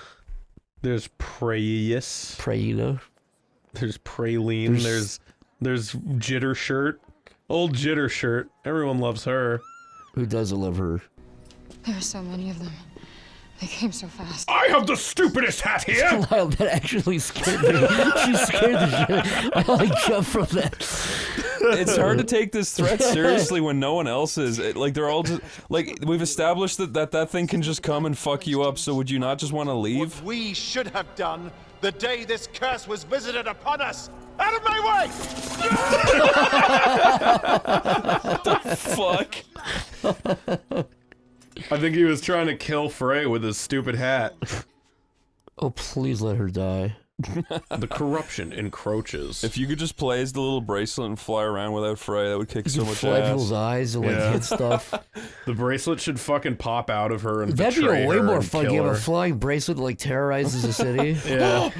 There's Prairie. There's Praline. There's Jitter Shirt. Old Jitter Shirt. Everyone loves her.
Who doesn't love her?
There are so many of them. They came so fast.
I have the stupidest hat here!
Lyle, that actually scared me. She scared the shit. I like jumped from that.
It's hard to take this threat seriously when no one else is. Like, they're all just... Like, we've established that thing can just come and fuck you up, so would you not just want to leave?
What we should have done the day this curse was visited upon us! Out of my way!
What the fuck?
I think he was trying to kill Frey with his stupid hat.
Oh, please let her die.
The corruption encroaches.
If you could just play as the little bracelet and fly around without Frey, that would kick so much
fly
ass.
people's eyes and like hit stuff.
The bracelet should fucking pop out of her and
That'd be
betray
a way
her
more
and
fun
kill
game.
her.
A flying bracelet that like terrorizes a city.
Yeah.